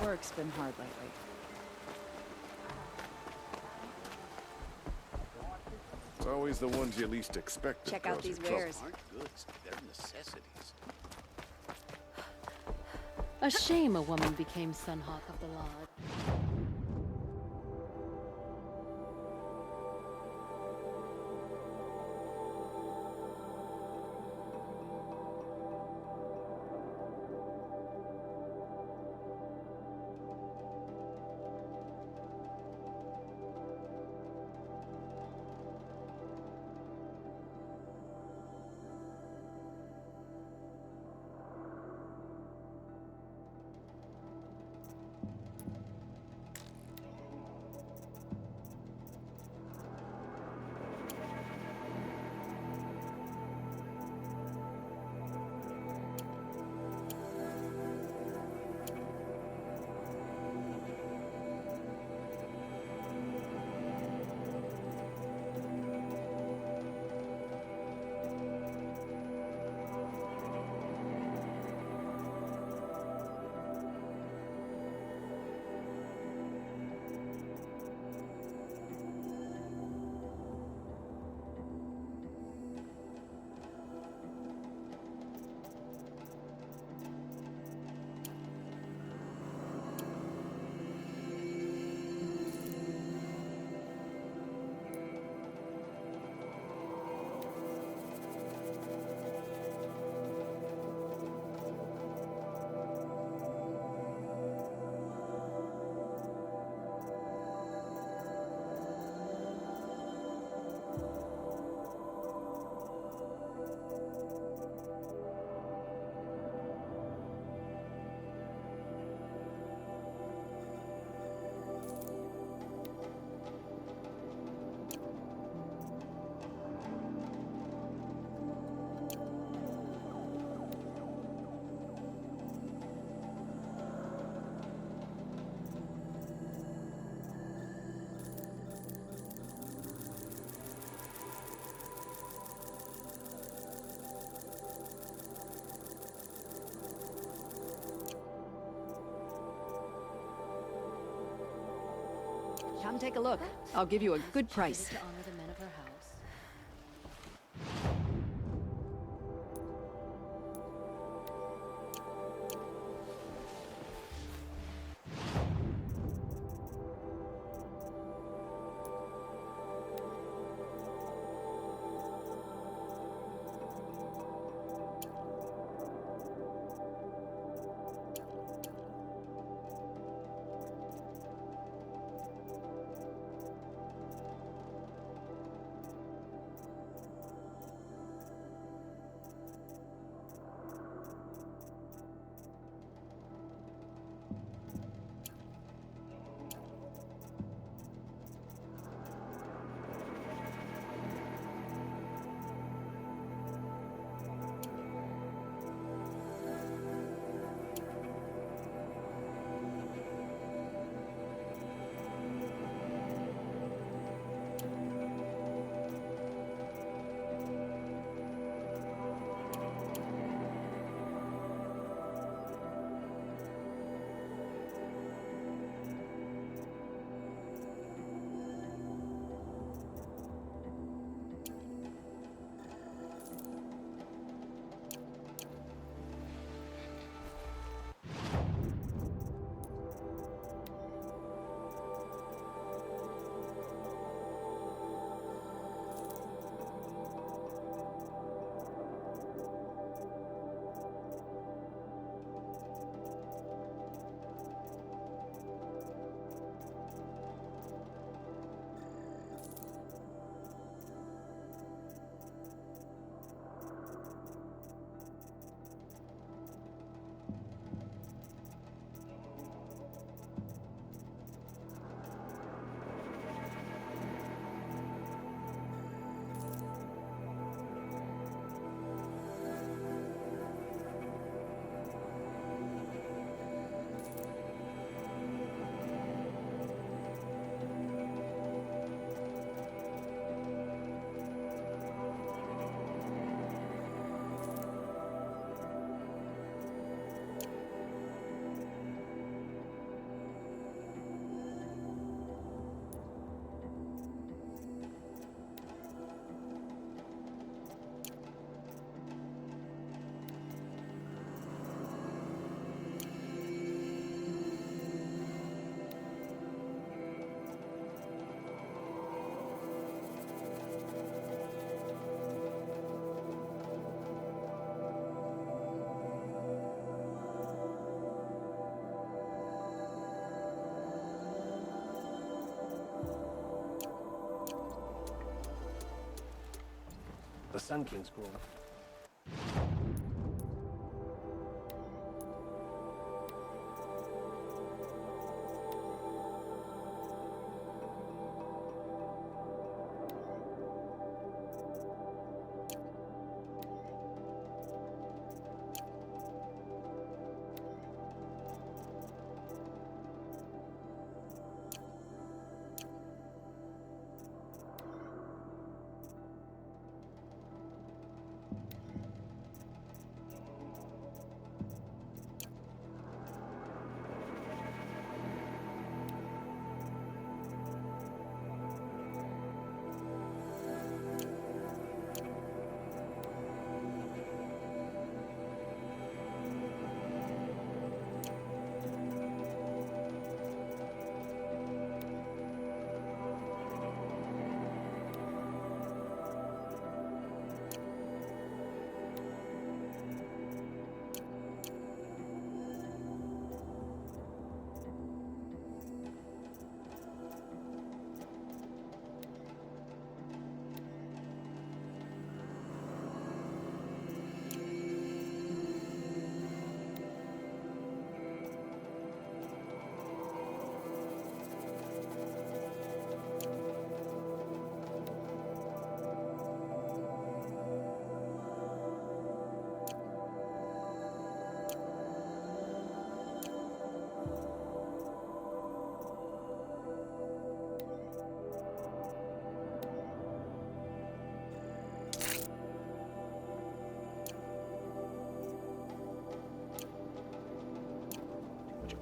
Work's been hard lately. It's always the ones you least expect that Check out cause these you trouble. wares. Aren't goods, they're necessities. A shame a woman became Sunhawk of the Lodge. Come take a look. I'll give you a good price. To honor the men of her house. Sun King's cool.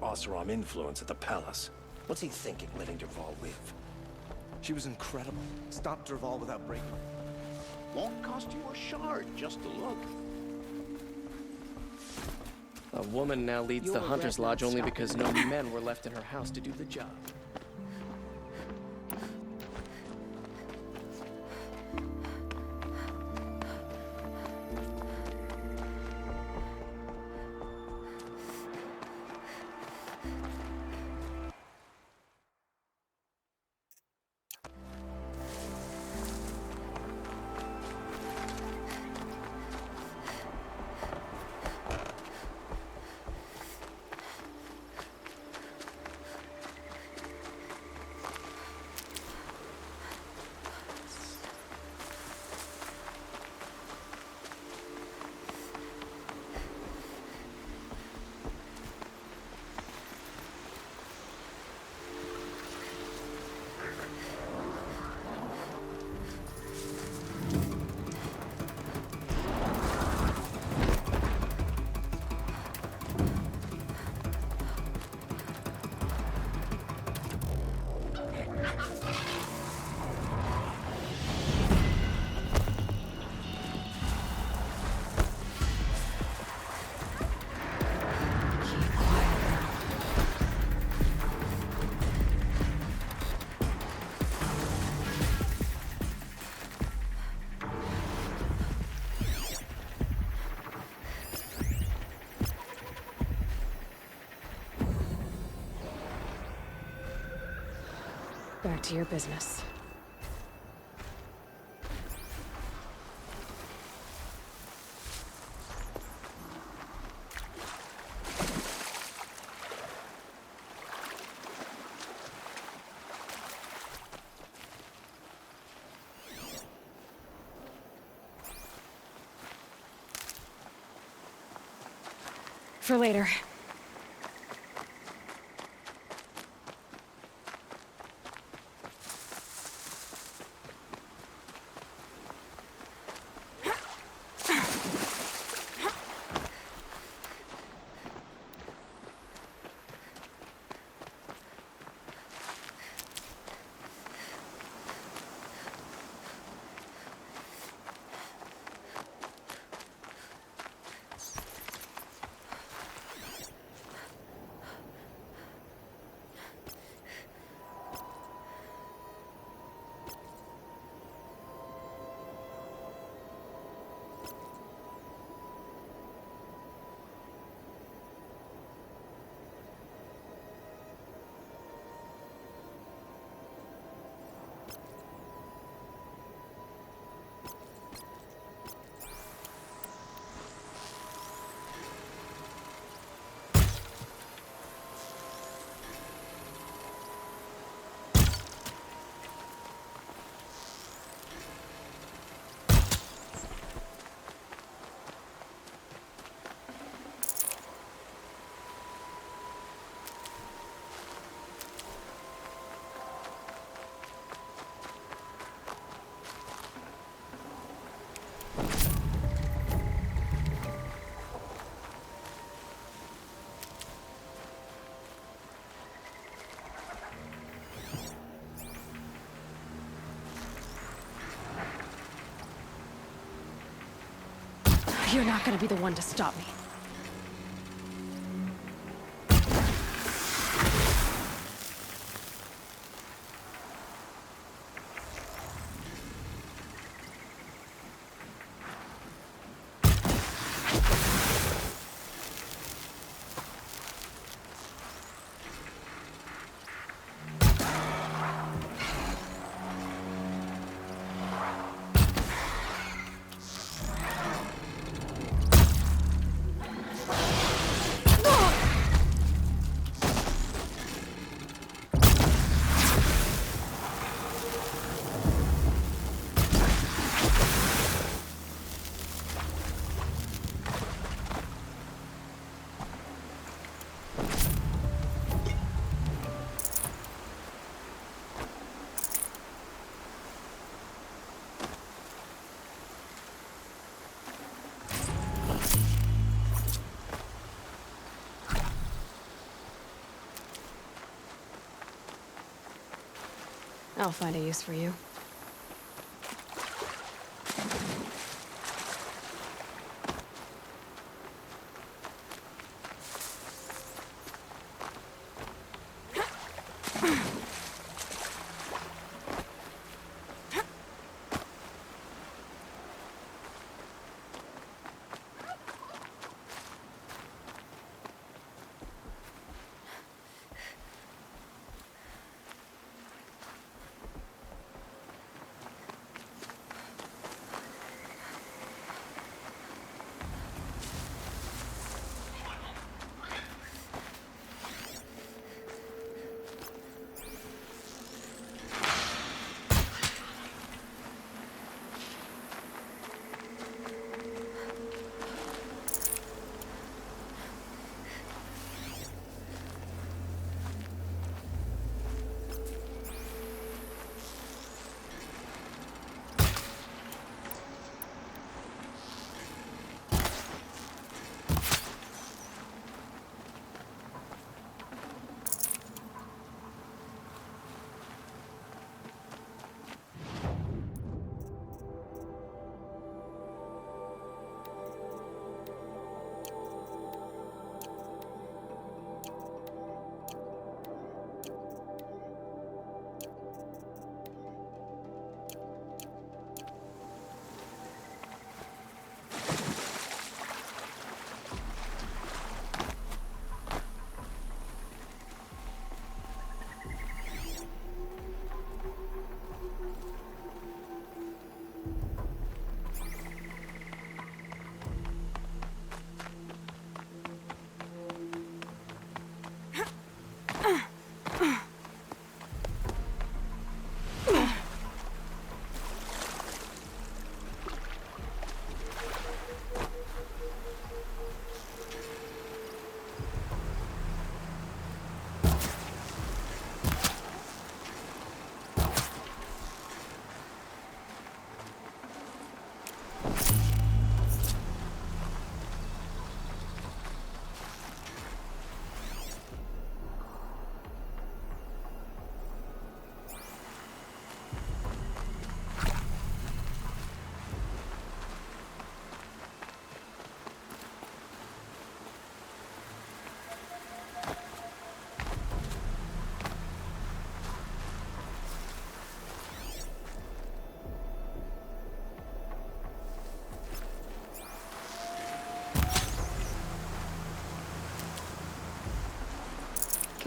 Oseram influence at the palace. What's he thinking, letting Dervahl live? She was incredible. Stopped Dervahl without breaking. Won't cost you a shard just to look. A woman now leads the Your Hunter's red Lodge not only stopping because no men were left in her house to do the job. Back to your business. For later. You're not gonna be the one to stop me. I'll find a use for you.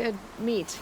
Good meat.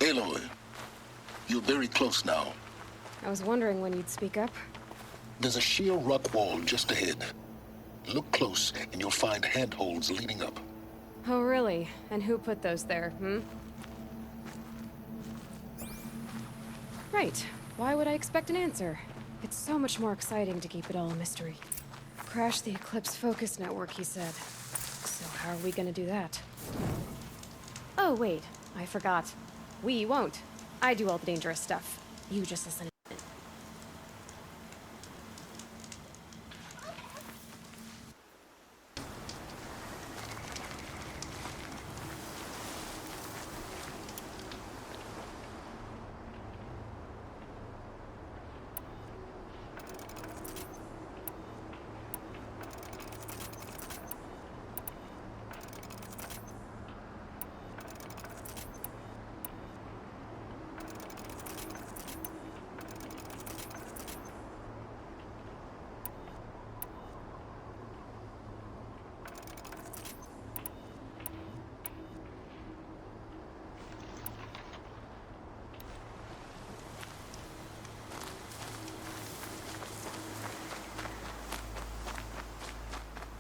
Aloy, you're very close now. I was wondering when you'd speak up. There's a sheer rock wall just ahead. Look close, and you'll find handholds leading up. Oh, really? And who put those there, hmm? Right. Why would I expect an answer? It's so much more exciting to keep it all a mystery. Crash the Eclipse Focus Network, he said. So how are we gonna do that? Oh, wait. I forgot. We won't. I do all the dangerous stuff. You just listen.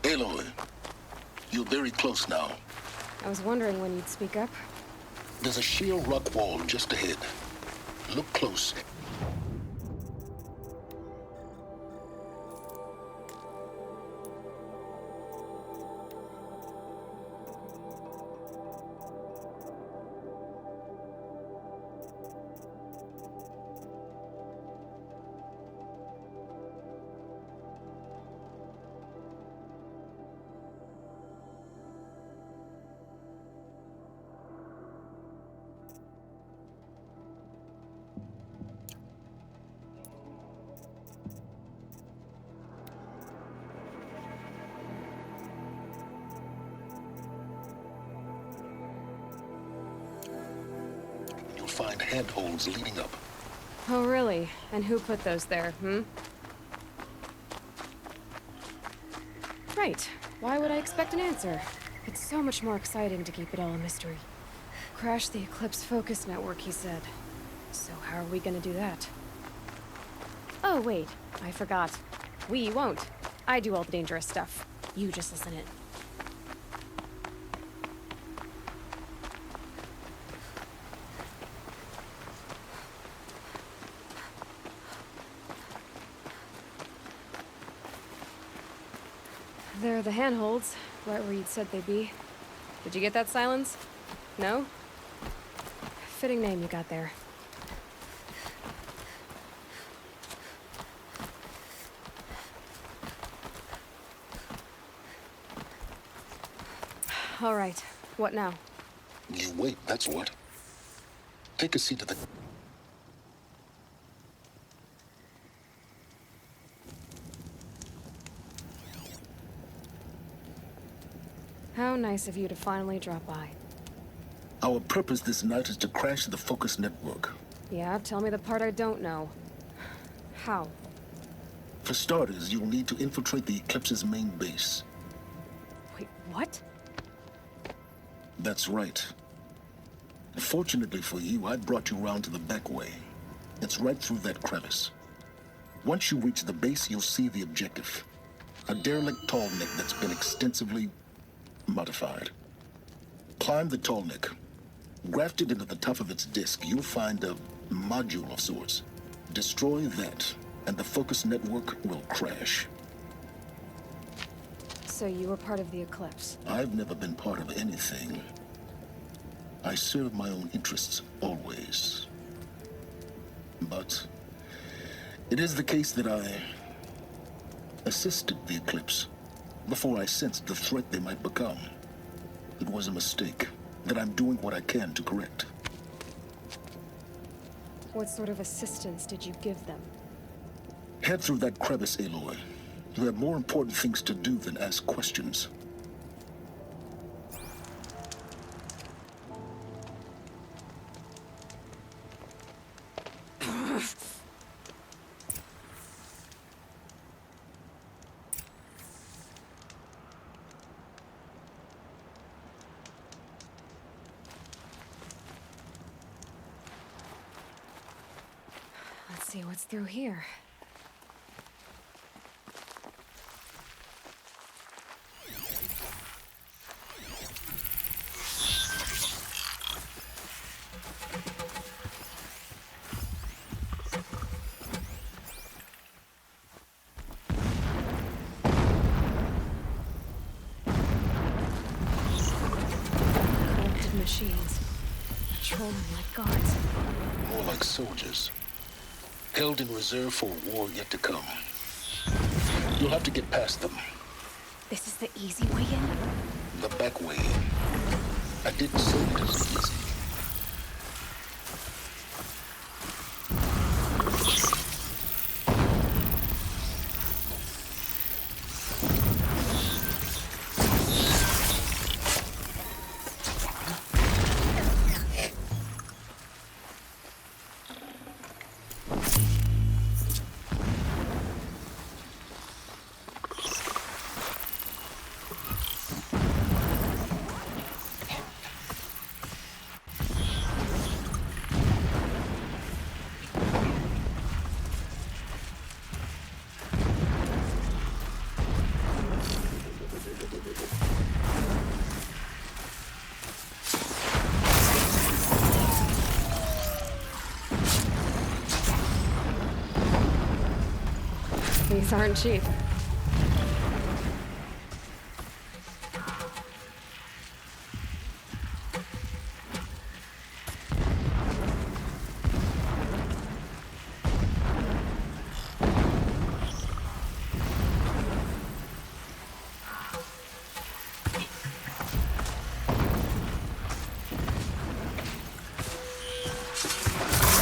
Aloy, you're very close now. I was wondering when you'd speak up. There's a sheer rock wall just ahead. Look close. You'll find handholds leading up. Oh, really? And who put those there, hmm? Right. Why would I expect an answer? It's so much more exciting to keep it all a mystery. Crash the Eclipse Focus Network, he said. So how are we gonna do that? Oh, wait. I forgot. We won't. I do all the dangerous stuff. You just listen in. There are the handholds, right where you'd said they'd be. Did you get that, Silence? No? Fitting name you got there. All right. What now? You wait, that's what. Take a seat at the... How nice of you to finally drop by. Our purpose this night is to crash the Focus Network. Yeah, tell me the part I don't know. How? For starters, you'll need to infiltrate the Eclipse's main base. Wait, what? That's right. Fortunately for you, I brought you around to the back way. It's right through that crevice. Once you reach the base, you'll see the objective. A derelict tall neck that's been extensively modified. Climb the tall neck. Grafted into the top of its disk, you'll find a module of sorts. Destroy that, and the Focus Network will crash. So you were part of the Eclipse. I've never been part of anything. I serve my own interests, always. But it is the case that I assisted the Eclipse before I sensed the threat they might become. It was a mistake that I'm doing what I can to correct. What sort of assistance did you give them? Head through that crevice, Aloy. You have more important things to do than ask questions. see what's through here. Collected machines. Patrolling like guards. More like soldiers. Held in reserve for a war yet to come. You'll have to get past them. This is the easy way in? The back way. I didn't say it was easy. These aren't cheap.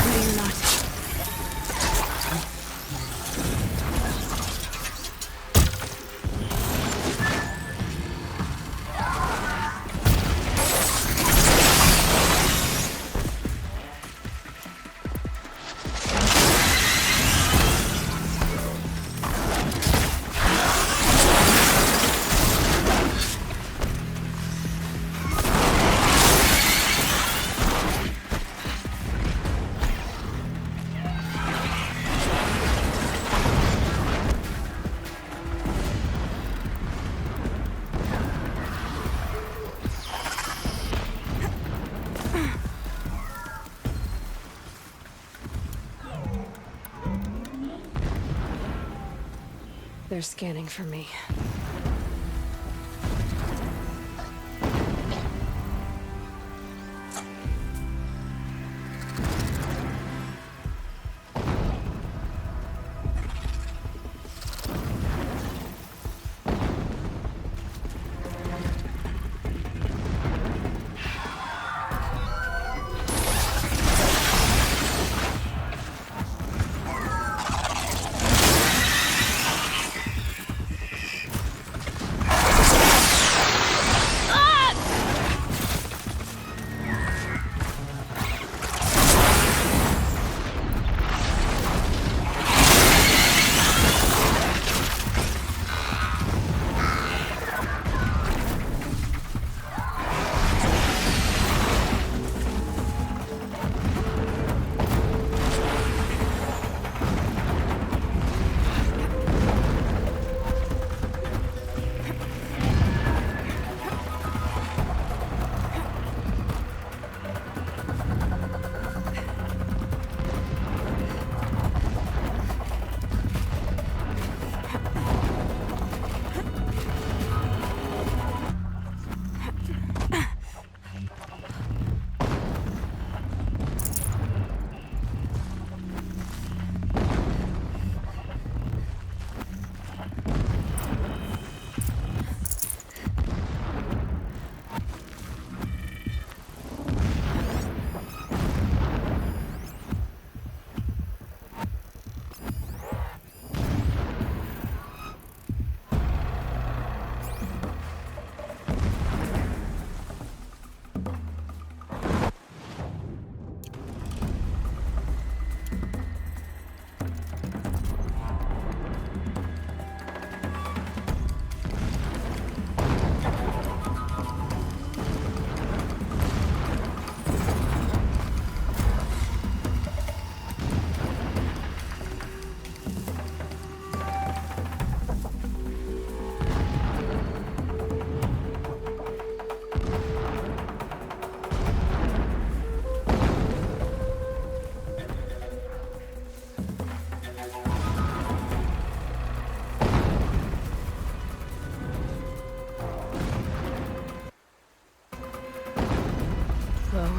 Ready or not. They're scanning for me.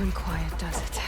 and quiet does it.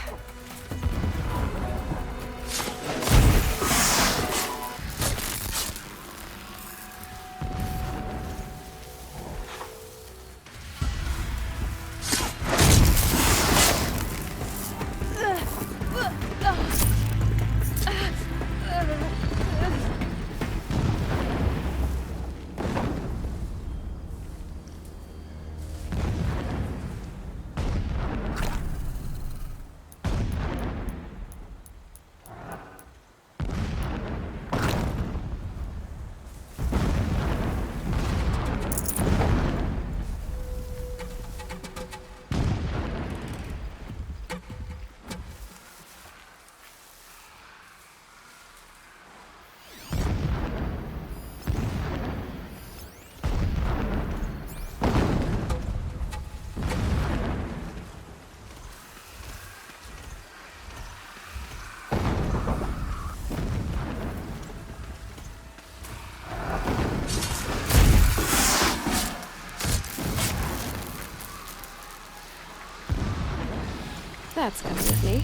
That's coming with me.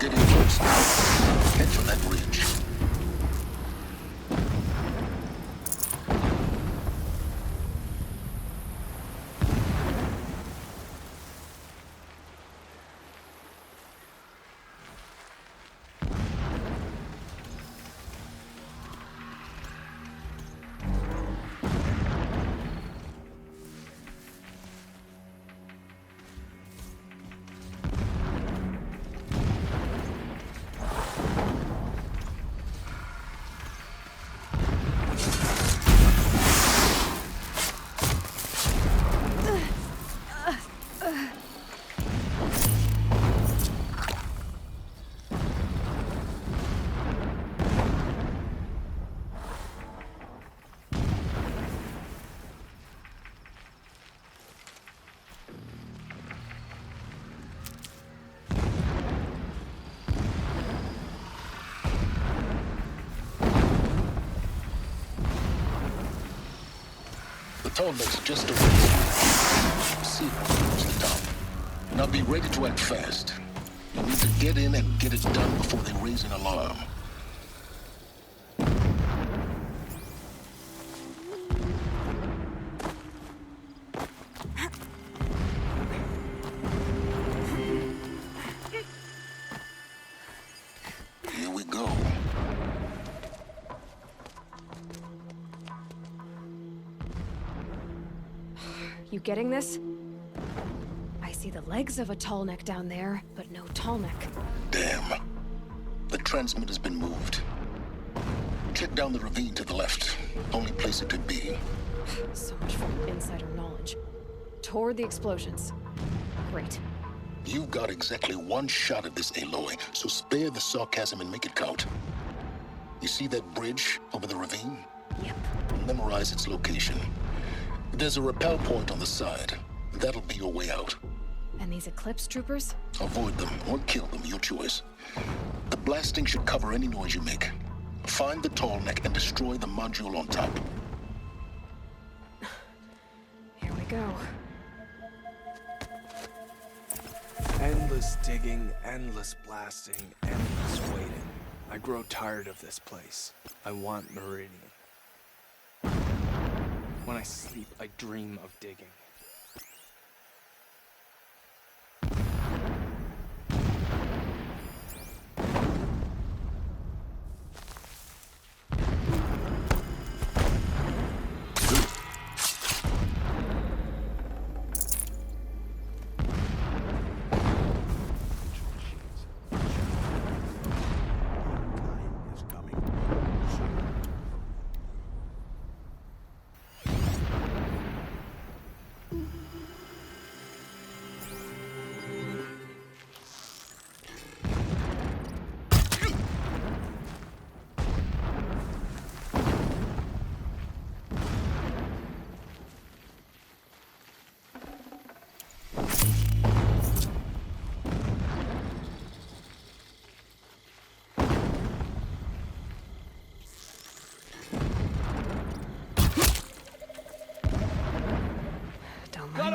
Getting close now. Head for that bridge. The tall neck's just over there. See it towards the top. Now be ready to act fast. You need to get in and get it done before they raise an alarm. Here we go. You getting this? I see the legs of a tall neck down there, but no tall neck. Damn. The transmitter's been moved. Check down the ravine to the left. Only place it could be. So much for insider knowledge. Toward the explosions. Great. You've got exactly one shot at this, Aloy, so spare the sarcasm and make it count. You see that bridge over the ravine? Yep. Memorize its location. There's a rappel point on the side. That'll be your way out. And these Eclipse troopers? Avoid them or kill them, your choice. The blasting should cover any noise you make. Find the tall neck and destroy the module on top. Here we go. Endless digging, endless blasting, endless waiting. I grow tired of this place. I want Meridian. When I sleep, I dream of digging.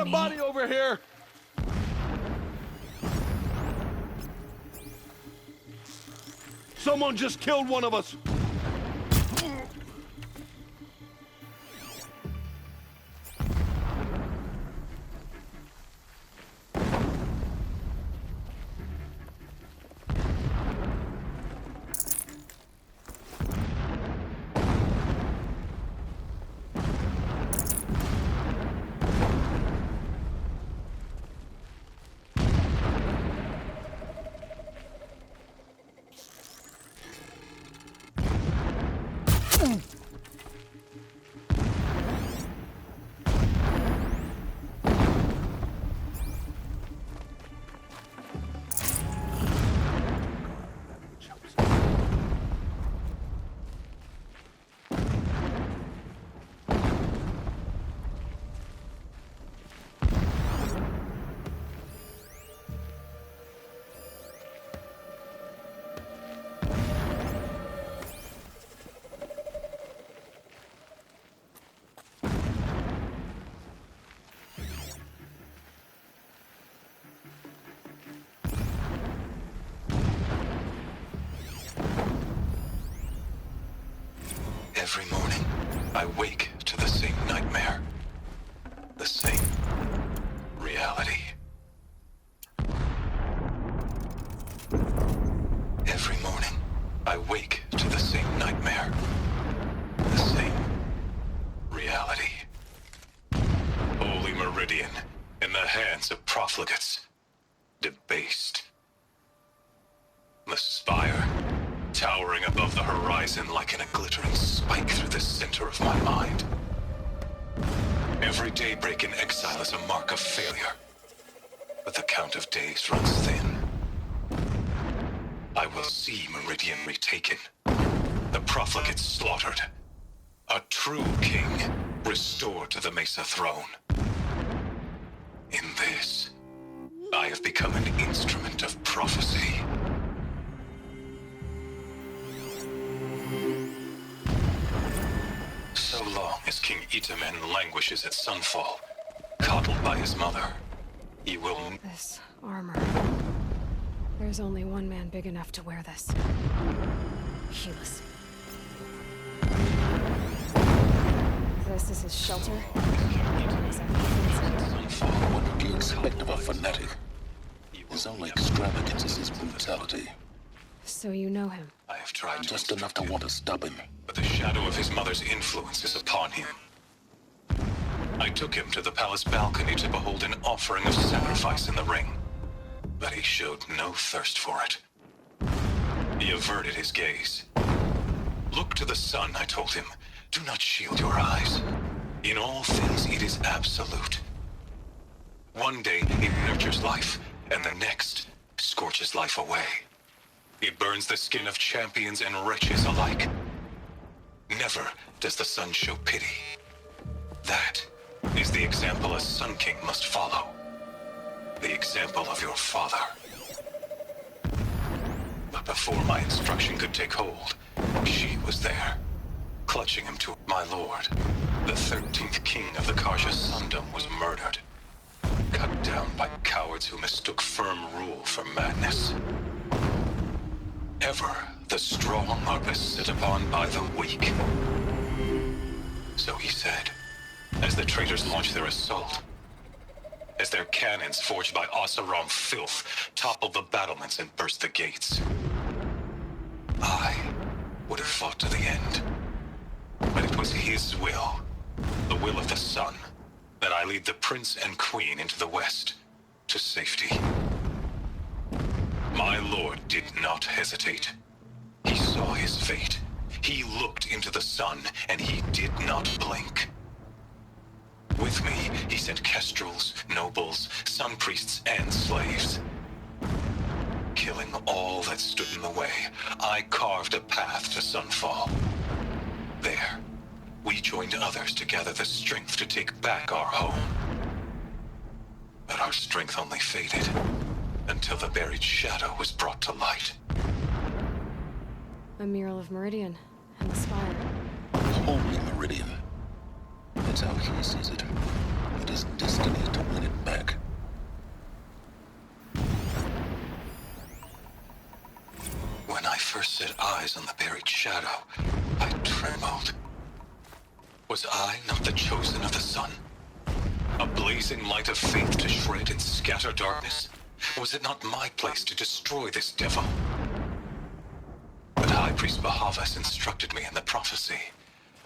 a body over here! Someone just killed one of us! Every morning, I wake to the same nightmare. The same reality. Every morning, I wake to the same nightmare. The same reality. Holy Meridian, in the hands of profligates. Debased. The spire, towering above the horizon like a glittering spike through the center of my mind. Every daybreak in exile is a mark of failure, but the count of days runs thin. I will see Meridian retaken, the profligates slaughtered, a true king restored to the Mesa throne. In this, I have become an instrument of prophecy. So long as King Itamen languishes at Sunfall, coddled by his mother, he will... This armor. There's only one man big enough to wear this. Helis. This is his shelter? What would you expect of a fanatic? His only extravagance is his brutality. So you know him? I have tried to... Just enough to want to stop him. But the shadow of his mother's influence is upon him. I took him to the palace balcony to behold an offering of sacrifice in the ring. But he showed no thirst for it. He averted his gaze. Look to the sun, I told him. Do not shield your eyes. In all things, it is absolute. One day, it nurtures life, and the next, scorches life away. It burns the skin of champions and wretches alike. Never does the sun show pity. That is the example a Sun King must follow. The example of your father. But before my instruction could take hold, she was there, clutching him to my lord. The 13th king of the Karja Sundom was murdered, cut down by cowards who mistook firm rule for madness. Ever the strong are beset upon by the weak. So he said, as the traitors launched their assault, as their cannons forged by Oseram filth toppled the battlements and burst the gates. I would have fought to the end. But it was his will, the will of the sun, that I lead the prince and queen into the west, to safety. My lord did not hesitate. He saw his fate. He looked into the sun, and he did not blink. With me, he sent kestrels, nobles, sun priests, and slaves. Killing all that stood in the way, I carved a path to Sunfall. There, we joined others to gather the strength to take back our home. But our strength only faded, until the buried shadow was brought to light. A mural of Meridian, and the spire. Holy Meridian. That's how he sees it. It is destiny to win it back. When I first set eyes on the buried shadow, I trembled. Was I not the chosen of the sun? A blazing light of faith to shred and scatter darkness? Was it not my place to destroy this devil? But High Priest Bahavas instructed me in the prophecy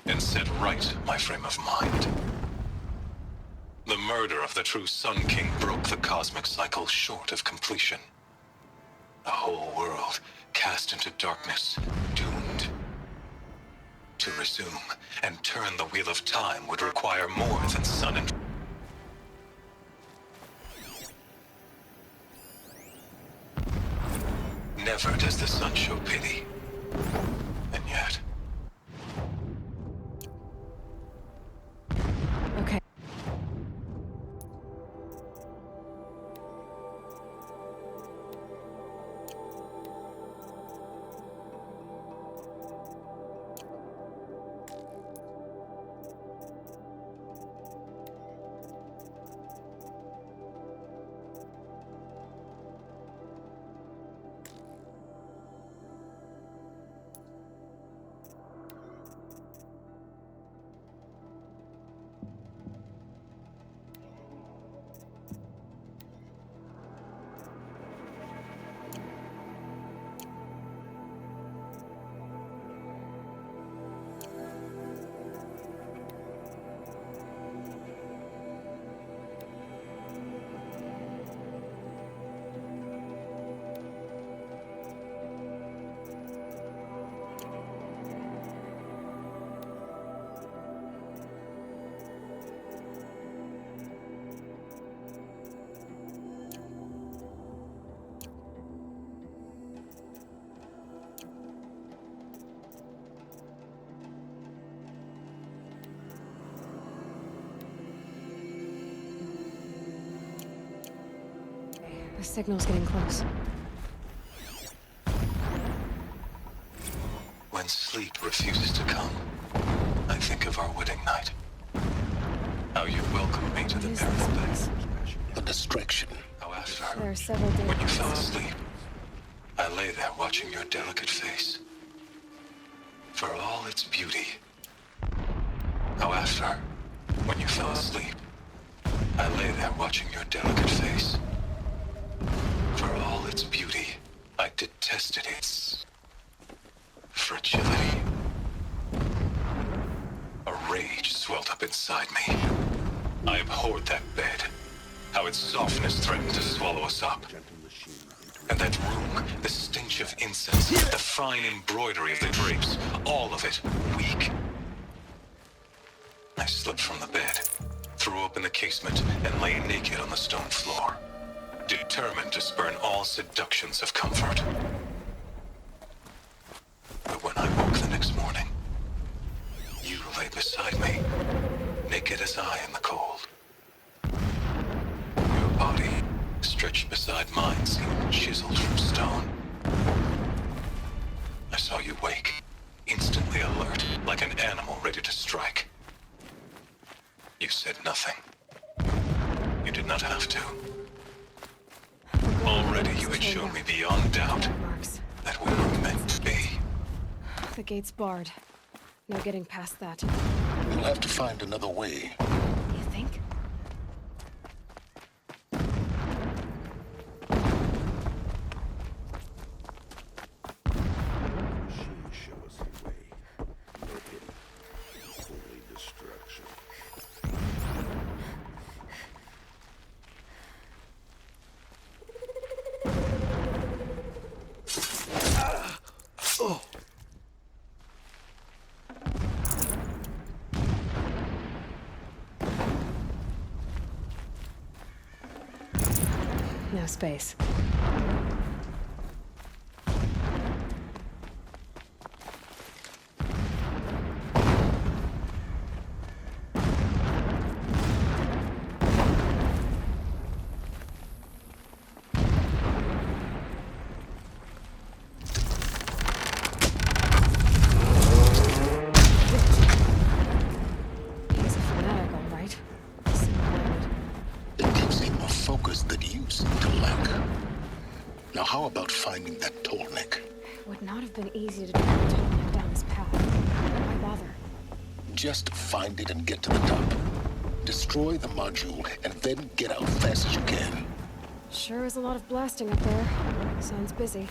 and set right my frame of mind. The murder of the true Sun King broke the cosmic cycle short of completion. A whole world cast into darkness, doomed. To resume and turn the wheel of time would require more than sun and... Never does the sun show pity. And yet... Okay. The signal's getting close. When sleep refuses to come, I think of our wedding night. How you welcomed me to the burial bed. A distraction. How after, There are several when you days. fell asleep, I lay there watching your delicate face. For all its beauty. How after, when you fell asleep, I lay there watching your delicate face. For all its beauty, I detested its fragility. A rage swelled up inside me. I abhorred that bed. How its softness threatened to swallow us up. And that room, the stench of incense, the fine embroidery of the drapes, all of it weak. I slipped from the bed, threw open the casement, and lay naked on the stone floor, determined to spurn all seductions of comfort. But when I woke the next morning, you lay beside me, naked as I in the cold. Your body, stretched beside mine, seemed chiseled from stone. I saw you wake, instantly alert, like an animal ready to strike. You said nothing. You did not have to. Already you had shown me beyond doubt Marks. that we were meant to be. The gate's barred. No getting past that. We'll have to find another way. You think? She shows the way. No pity. Only destruction. No space. He's a fanatic. been easy to try to tunnel him down this path. Why bother? Just find it and get to the top. Destroy the module, and then get out fast as you can. Sure is a lot of blasting up there. Sounds busy.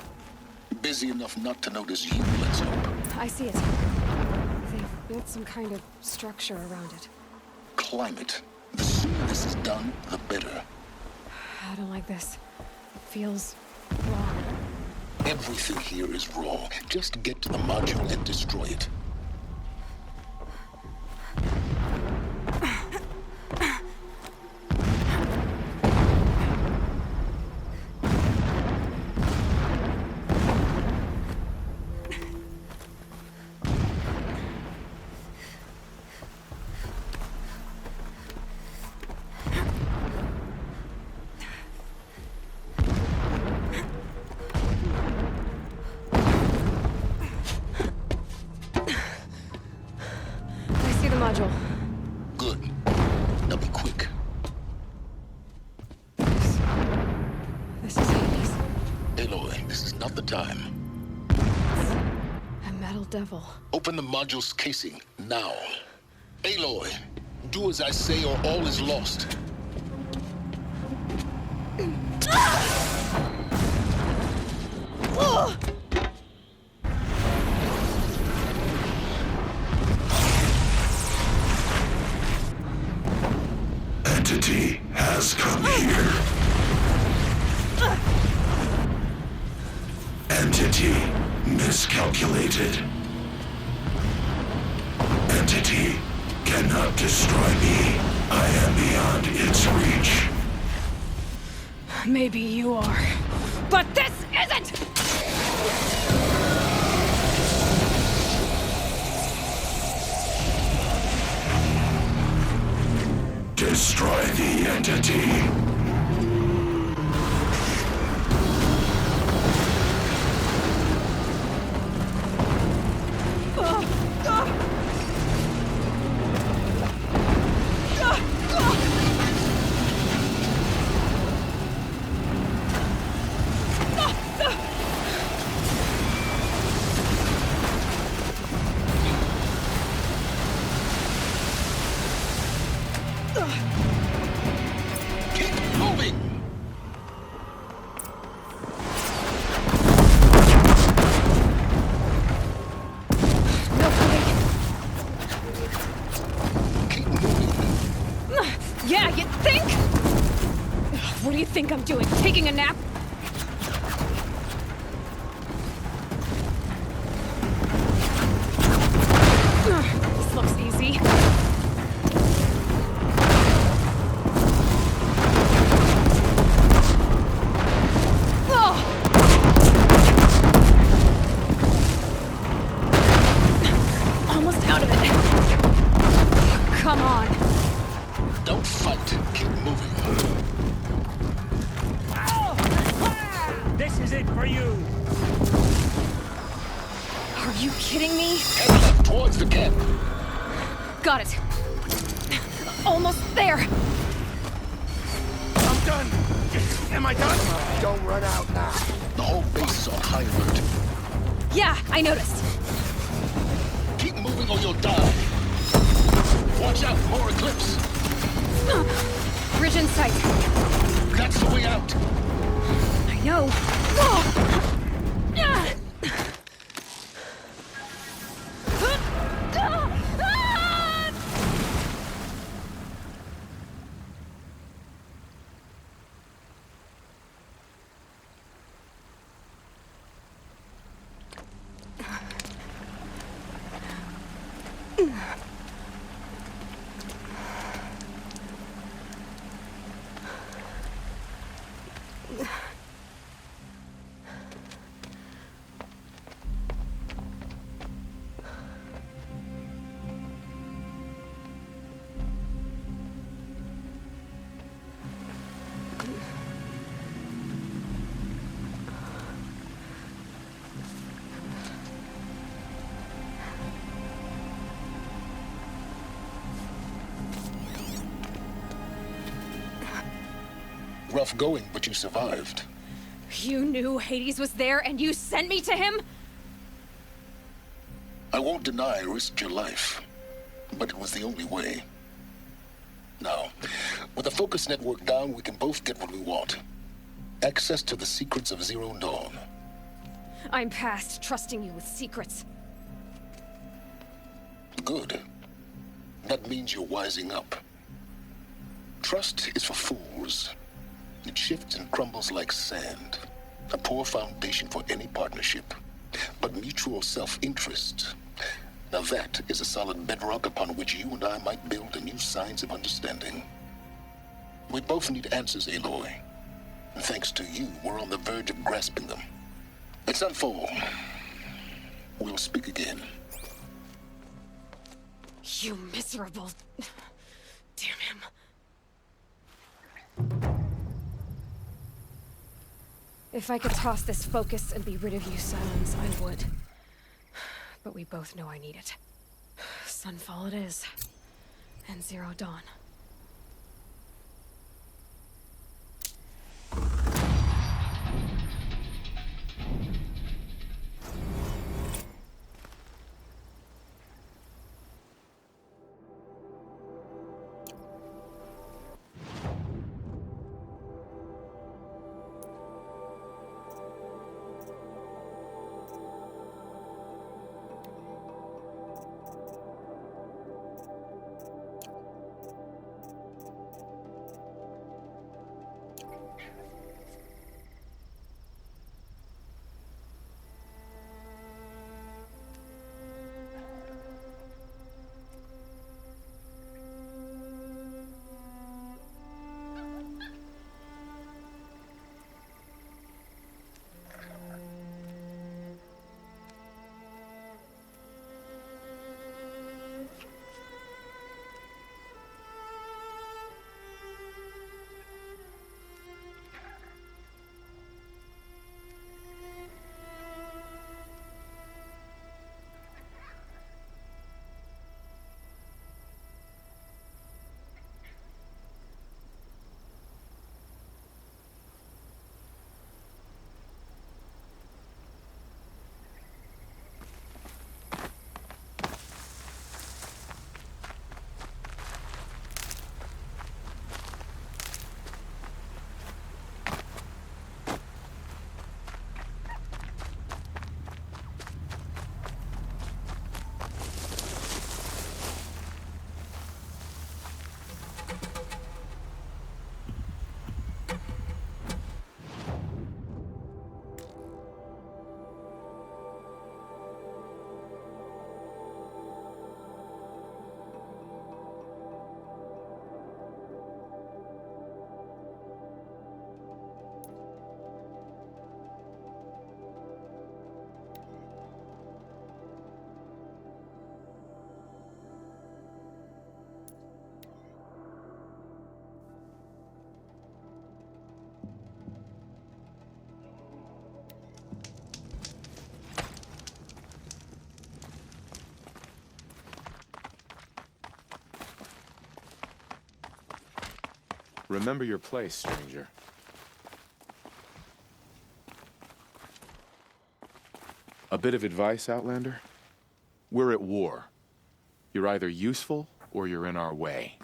Busy enough not to notice you, let's hope. I see it. They've built some kind of structure around it. Climate. The sooner this is done, the better. I don't like this. It feels wrong. Everything here is wrong. Just get to the module and destroy it. Module. Good. Now be quick. This is Hades. Aloy, this is not the time. A metal devil. Open the module's casing, now. Aloy, do as I say or all is lost. Entity has come here. Entity miscalculated. Entity cannot destroy me. I am beyond its reach. Maybe you are. But this isn't! Destroy the entity. Yeah, you think? What do you think I'm doing? Taking a nap? This looks easy. Almost out of it. Come on. Don't fight. Keep moving. This is it for you. Are you kidding me? Head left towards the camp. Got it. Almost there. I'm done. Am I done? Don't run out now. The whole base is on high alert. Yeah, I noticed. Keep moving or you'll die. Watch out, more eclipse. Bridge in sight. That's the way out. I know. Rough going, but you survived. You knew Hades was there and you sent me to him? I won't deny I risked your life, but it was the only way. Now, with the focus network down, we can both get what we want. Access to the secrets of Zero Dawn. I'm past trusting you with secrets. Good. That means you're wising up. Trust is for fools. It shifts and crumbles like sand. A poor foundation for any partnership. But mutual self-interest, now that is a solid bedrock upon which you and I might build a new science of understanding. We both need answers, Aloy. And thanks to you, we're on the verge of grasping them. Let's unfold. We'll speak again. You miserable... Damn him. If I could toss this focus and be rid of you, Silence, I would. But we both know I need it. Sunfall it is. And Zero Dawn. Remember your place, stranger. A bit of advice, Outlander? We're at war. You're either useful, or you're in our way.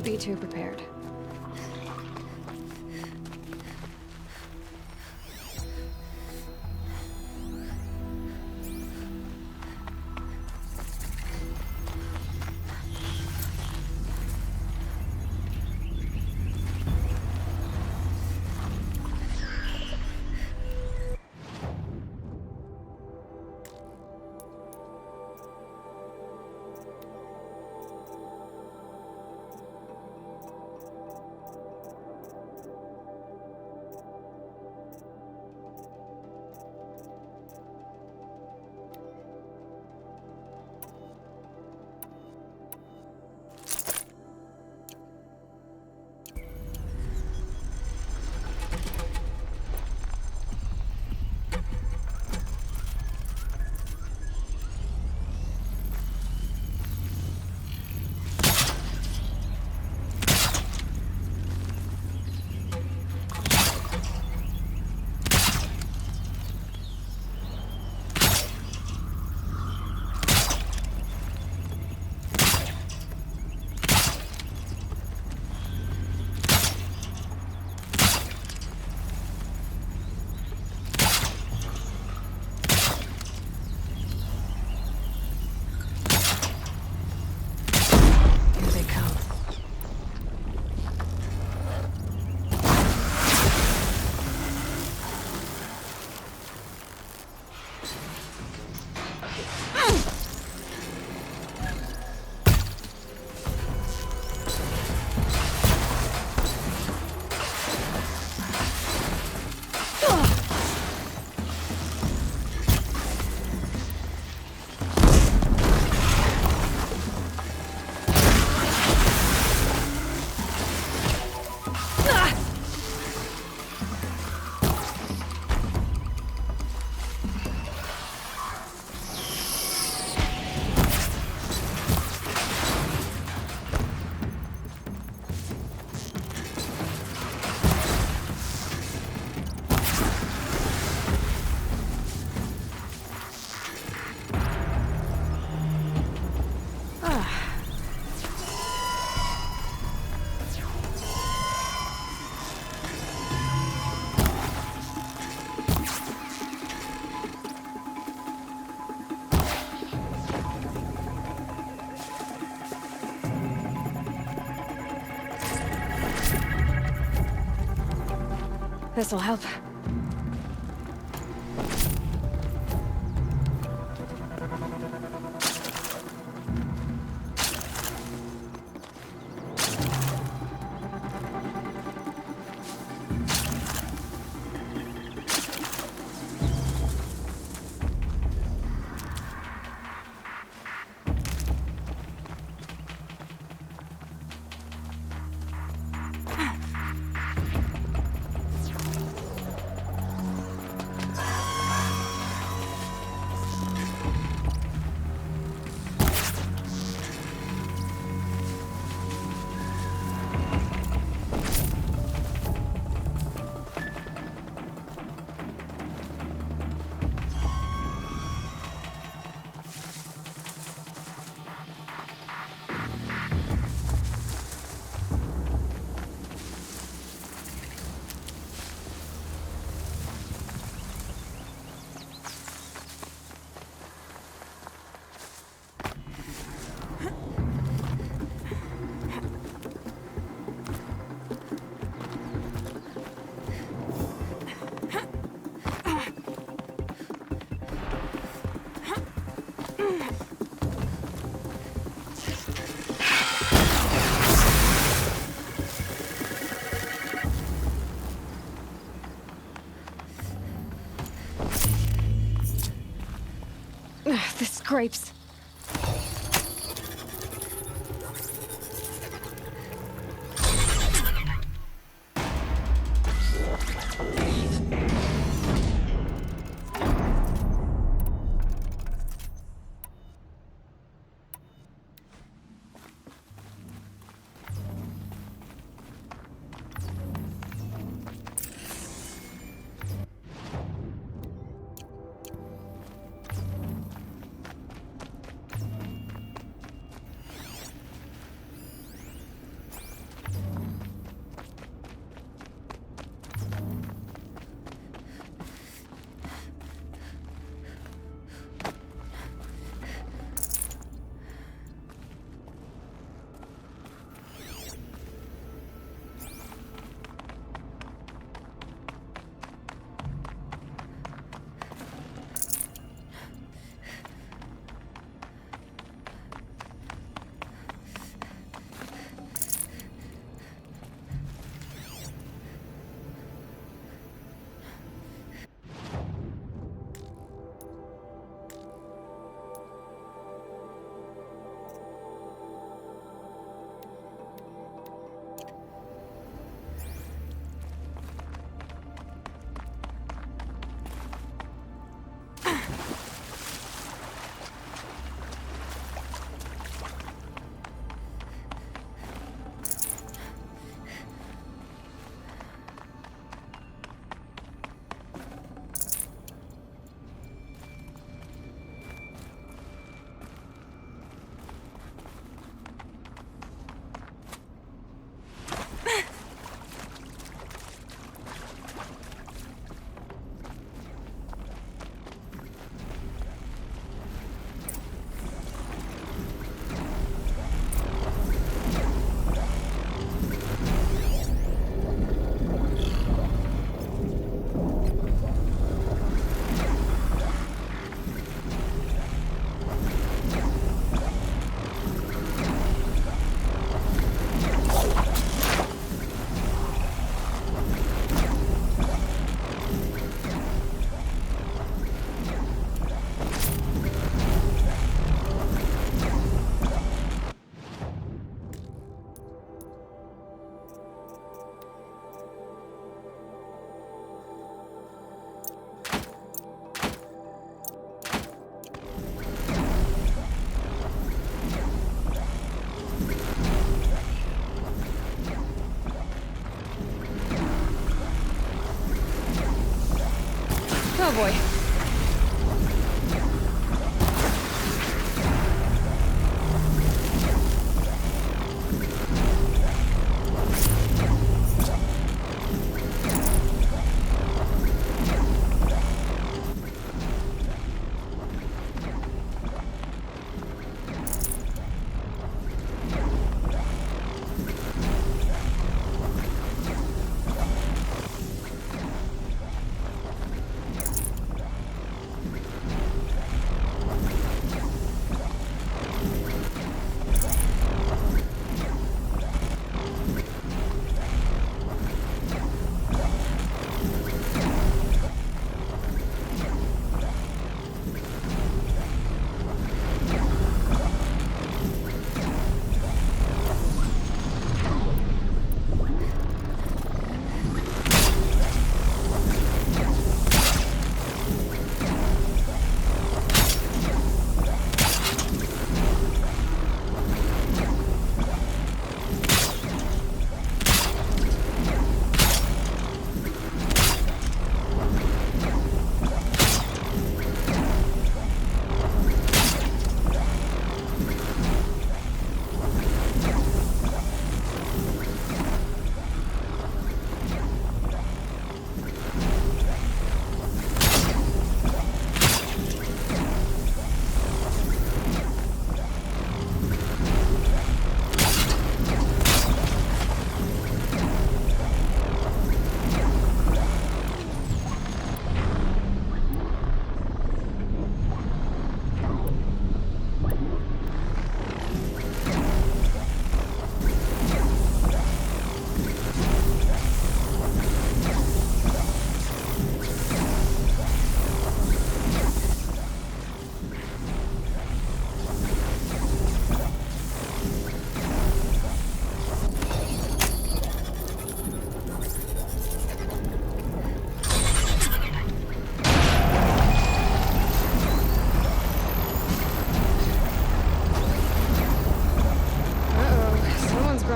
be too prepared. This'll help. The scrapes. boy.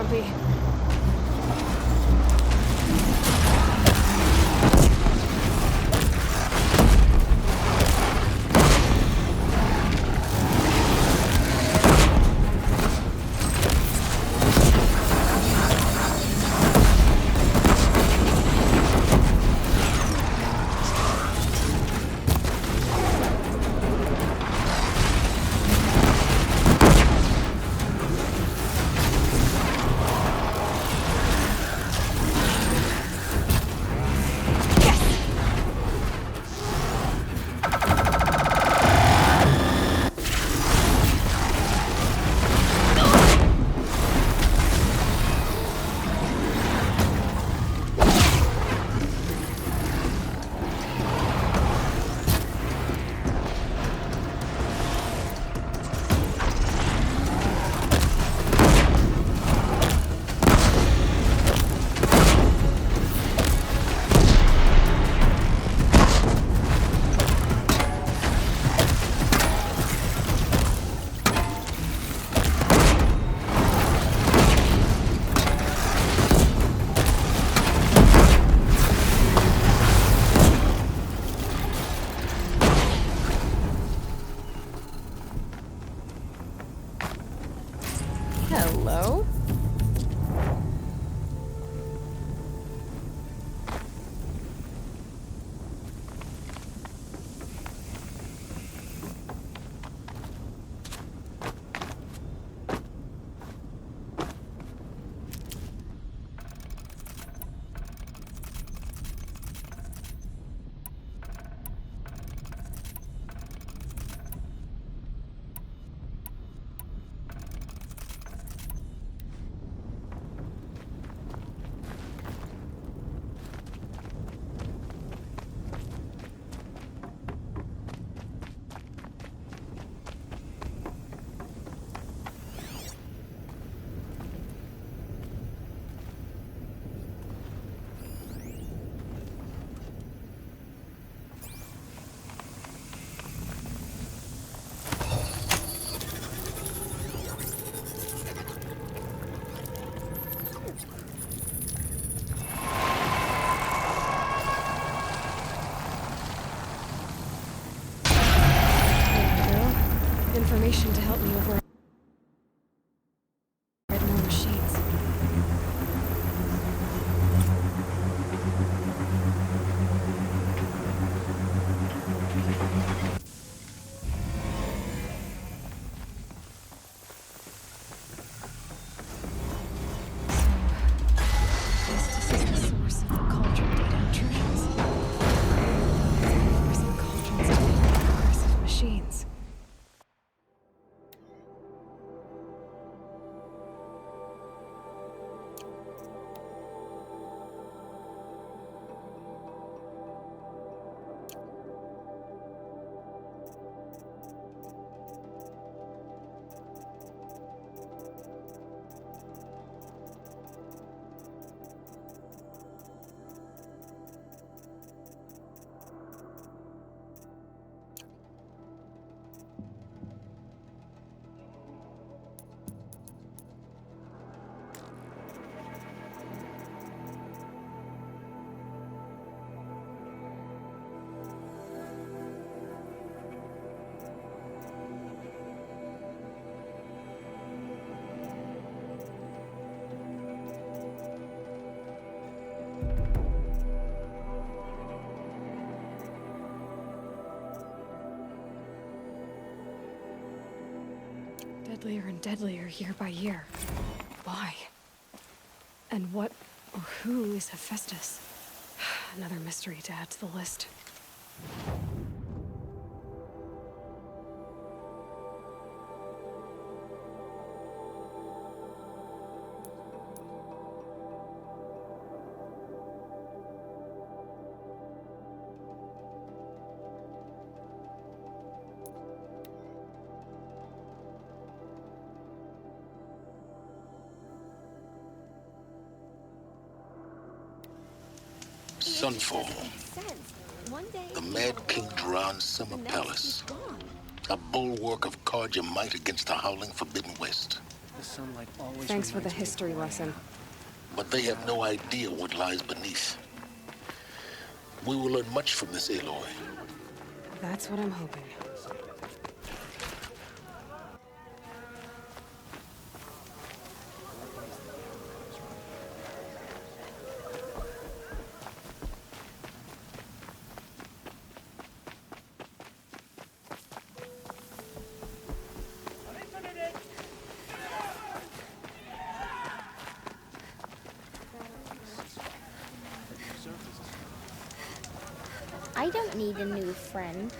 Grumpy. Hello? information to help me override more machines. This is the source of the cauldron data intrusions. Forcing cauldrons to be aggressive machines. Deadlier and deadlier year by year. Why? And what or who is Hephaestus? Another mystery to add to the list. Sunfall. The Mad King Duran's summer palace. A bulwark of cards your might against the howling Forbidden West. The sunlight always Thanks for the reminds me of history who I am. lesson. But they have no idea what lies beneath. We will learn much from this Aloy. That's what I'm hoping. I don't need a new friend.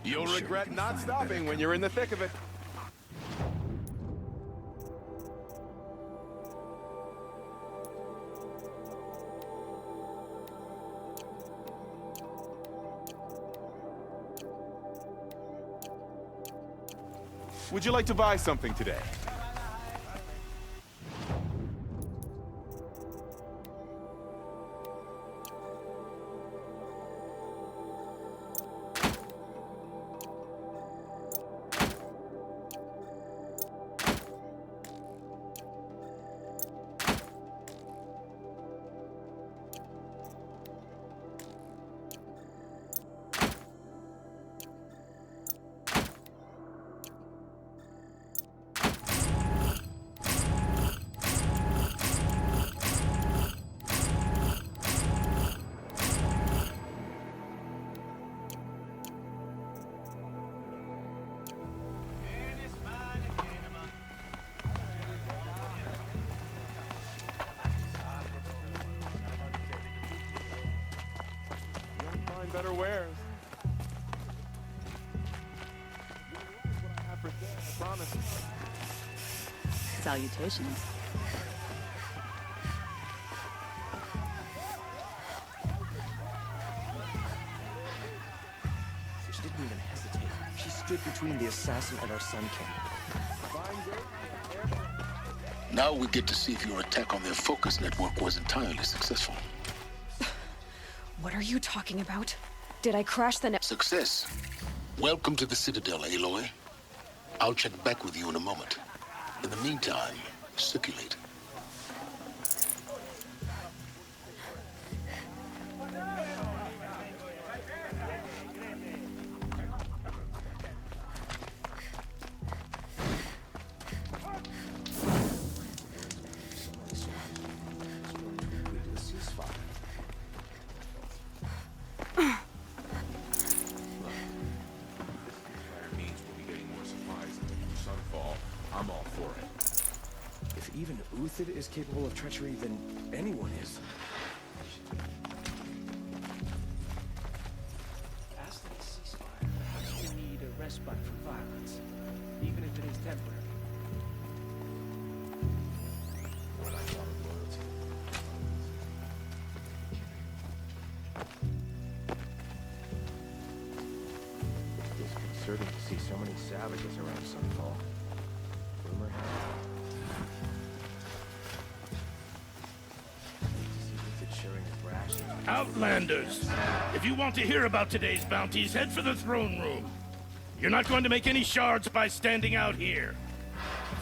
You'll sure we regret can not find stopping better when you're in the thick of it. Would you like to buy something today? Find better wares. What I have for sale, I promise. Salutations. She didn't even hesitate. She stood between the assassin and our Sun King. Now we get to see if your attack on their focus network was entirely successful. What are you talking about? Did I crash the net? Success. Welcome to the Citadel, Aloy. I'll check back with you in a moment. In the meantime, circulate. I'm all for it. If even Uthid is capable of treachery, then anyone is. Ask them to ceasefire. Perhaps we need a respite from violence, even if it is temporary. What I thought of loyalty. Disconcerting to see so many savages around Sunfall. Rumor has it. Outlanders! If you want to hear about today's bounties, head for the throne room. You're not going to make any shards by standing out here.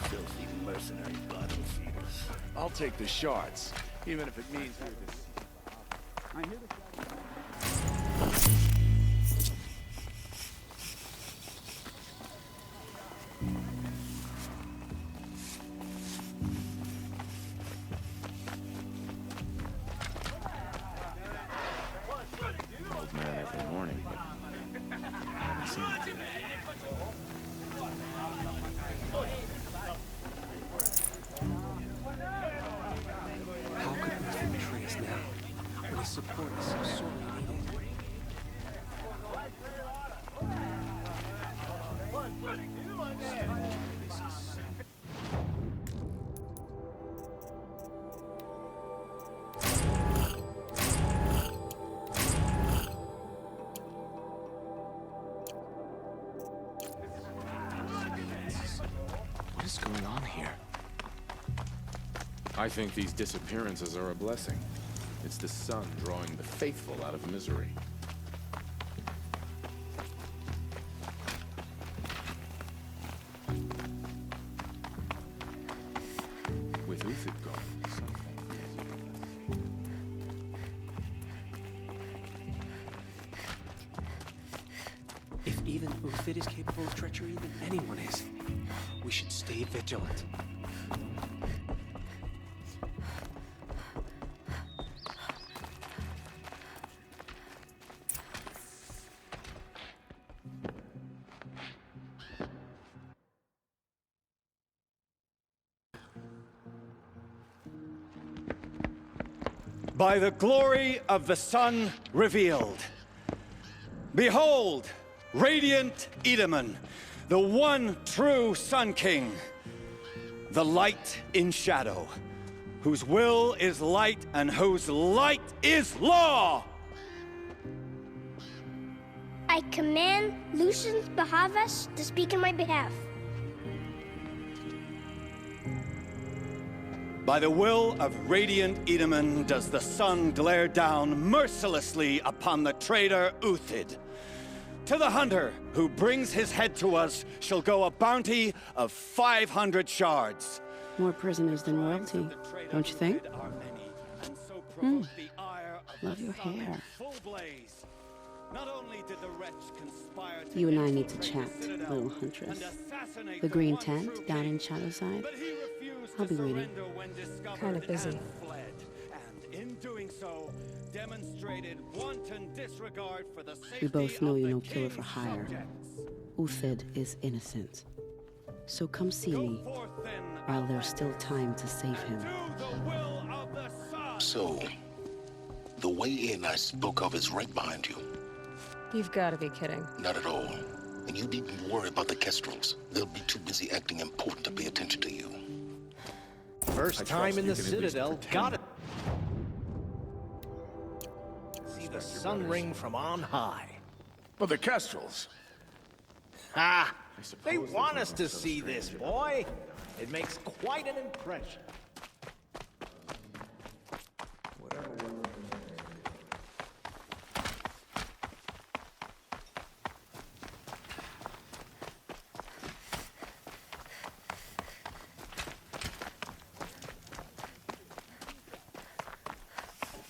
Filthy mercenary bottom feeders. I'll take the shards, even if it means you're the... Old man every morning, but I haven't seen him today. How could Uthid betray us now, when his support is so sorely needed? What is going on here? I think these disappearances are a blessing. It's the sun drawing the faithful out of misery. With Uthid gone, something. If even Uthid is capable of treachery, then anyone is. We should stay vigilant. By the glory of the sun revealed. Behold, Radiant Edaman, the one true Sun King, the light in shadow, whose will is light and whose light is law! I command Lucius Bahavas to speak in my behalf. By the will of Radiant Edaman does the sun glare down mercilessly upon the traitor Uthid. To the hunter who brings his head to us shall go a bounty of 500 shards. More prisoners than royalty, don't you think? Love your hair. You and I need to chat, little huntress. The green tent down in Shadowside. I'll be waiting. Kind of busy. We both know you're no killer for hire. Uthid is innocent. So come see me while there's still time to save him. So, the way in I spoke of is right behind you. You've got to be kidding. Not at all. And you needn't worry about the Kestrels. They'll be too busy acting important to pay attention to you. First time in the Citadel, got it. See the sun ring from on high. Well, the Kestrels. Ha! They want us to see this, boy. It makes quite an impression.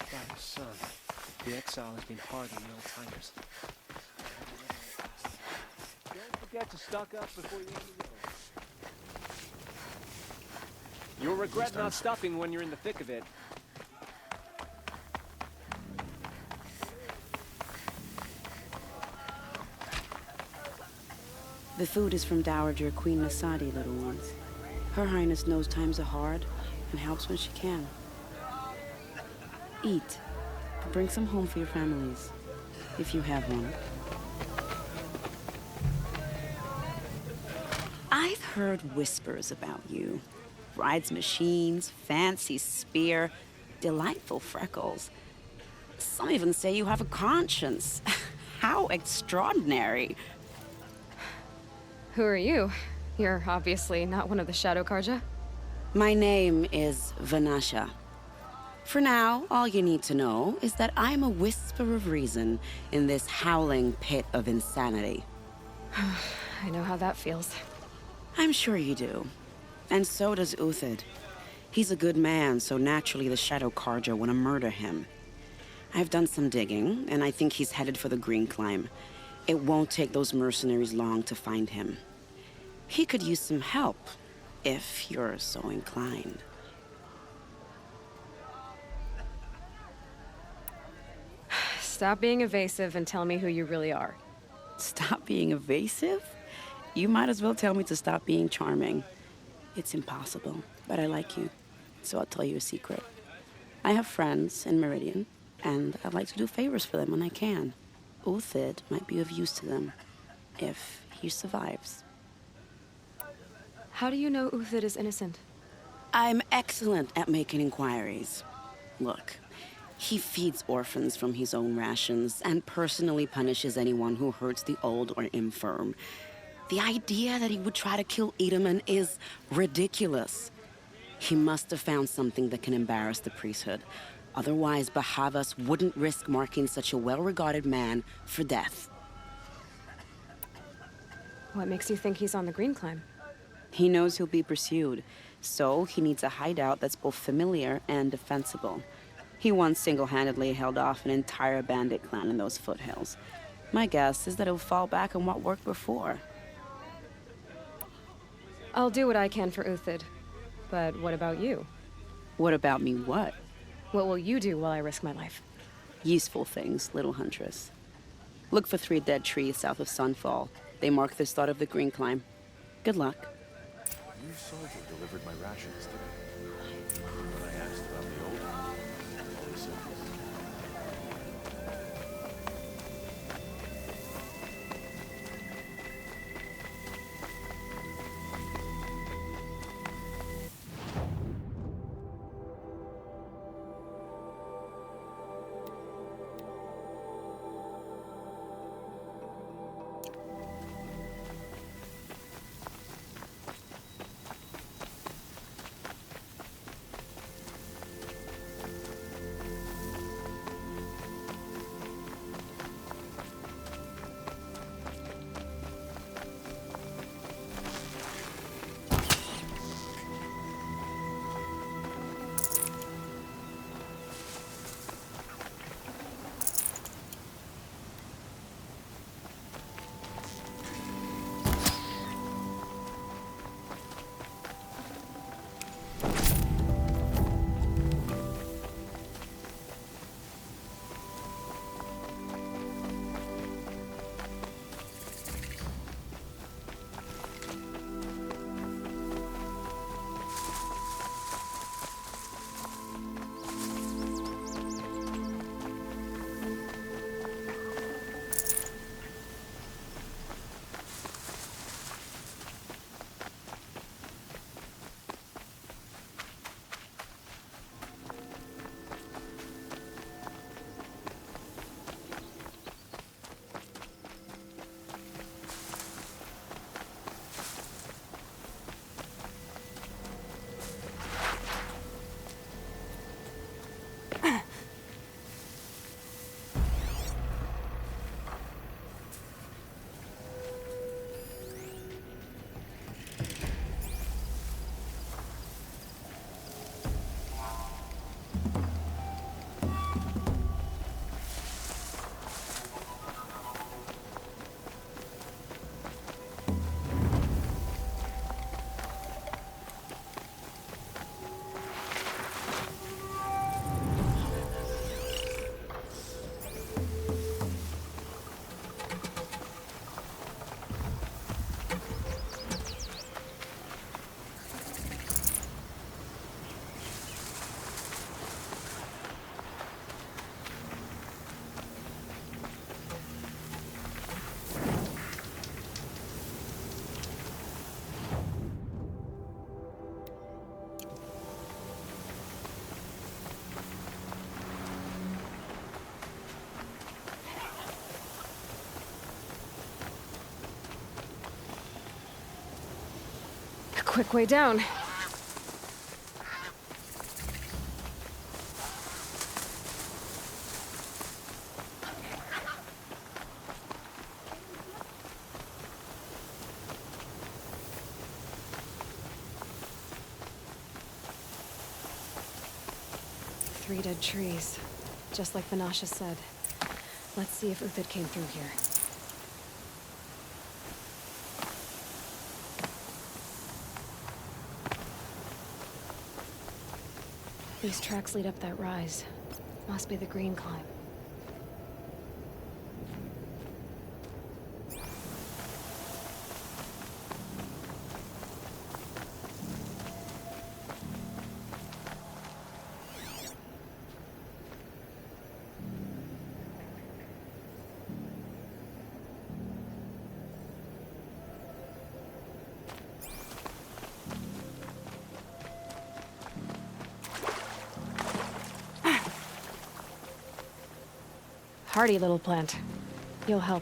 By the sun, the exile has been hard on the old-timers. Don't forget to stock up before you leave the road. You'll regret not stopping when you're in the thick of it. The food is from Dowager Queen Nasadi, little ones. Her Highness knows times are hard and helps when she can. Eat, but bring some home for your families, if you have one. I've heard whispers about you. Rides machines, fancy spear, delightful freckles. Some even say you have a conscience. How extraordinary. Who are you? You're obviously not one of the Shadow Karja. My name is Vanasha. For now, all you need to know is that I'm a whisper of reason in this howling pit of insanity. I know how that feels. I'm sure you do. And so does Uthid. He's a good man, so naturally the Shadow Karja want to murder him. I've done some digging, and I think he's headed for the Green Climb. It won't take those mercenaries long to find him. He could use some help, if you're so inclined. Stop being evasive and tell me who you really are. Stop being evasive? You might as well tell me to stop being charming. It's impossible, but I like you, so I'll tell you a secret. I have friends in Meridian, and I'd like to do favors for them when I can. Uthid might be of use to them, if he survives. How do you know Uthid is innocent? I'm excellent at making inquiries. Look, he feeds orphans from his own rations and personally punishes anyone who hurts the old or infirm. The idea that he would try to kill Edaman is ridiculous. He must have found something that can embarrass the priesthood. Otherwise, Bahavas wouldn't risk marking such a well-regarded man for death. What makes you think he's on the Green Climb? He knows he'll be pursued, so he needs a hideout that's both familiar and defensible. He once single-handedly held off an entire bandit clan in those foothills. My guess is that he'll fall back on what worked before. I'll do what I can for Uthid. But what about you? What about me what? What will you do while I risk my life? Useful things, little huntress. Look for 3 dead trees south of Sunfall. They mark the start of the Green Climb. Good luck. A new soldier delivered my rations today. When I asked about the old one, all he said was... quick way down. Three dead trees, just like Vanasha said. Let's see if Uthid came through here. These tracks lead up that rise. Must be the green climb. Hardy little plant. You'll help.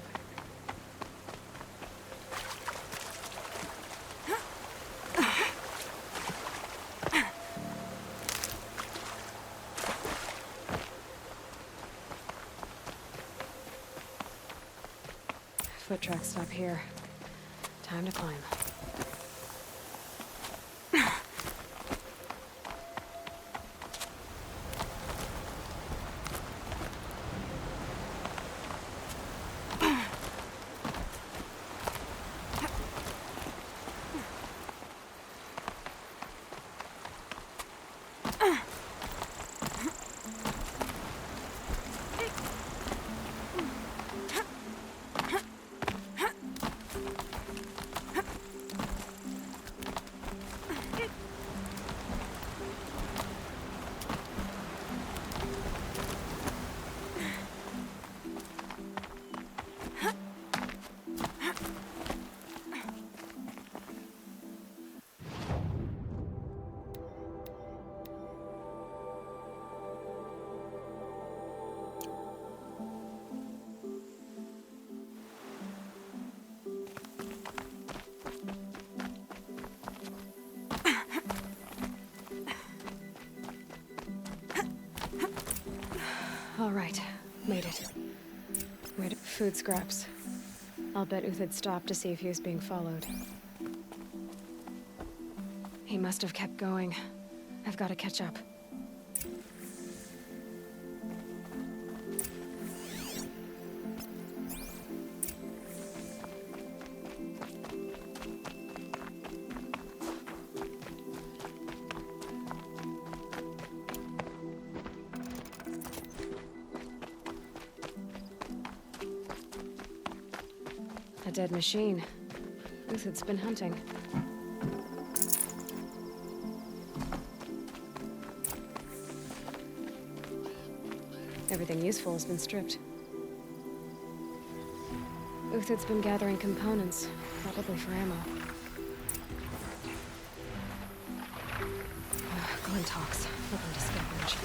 Foot tracks stop here. Time to climb. All right, made it. Food scraps. I'll bet Uthid stopped to see if he was being followed. He must have kept going. I've got to catch up. A dead machine. Uthid's been hunting. Everything useful has been stripped. Uthid's been gathering components, probably for ammo. Glintox, looking to scavenge.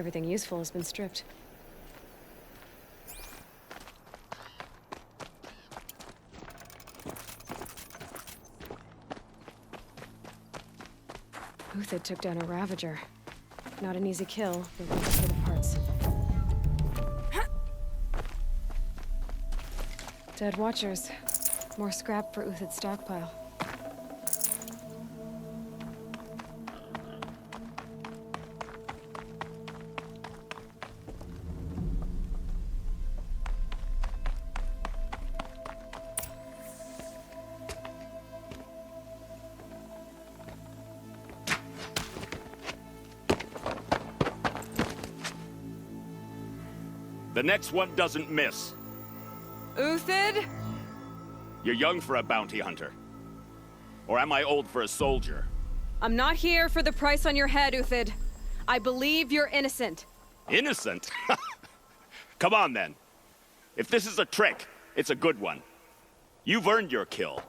Everything useful has been stripped. Uthid took down a Ravager. Not an easy kill, but we for the parts. Dead Watchers. More scrap for Uthid's stockpile. The next one doesn't miss. Uthid? You're young for a bounty hunter. Or am I old for a soldier? I'm not here for the price on your head, Uthid. I believe you're innocent. Innocent? Come on, then. If this is a trick, it's a good one. You've earned your kill.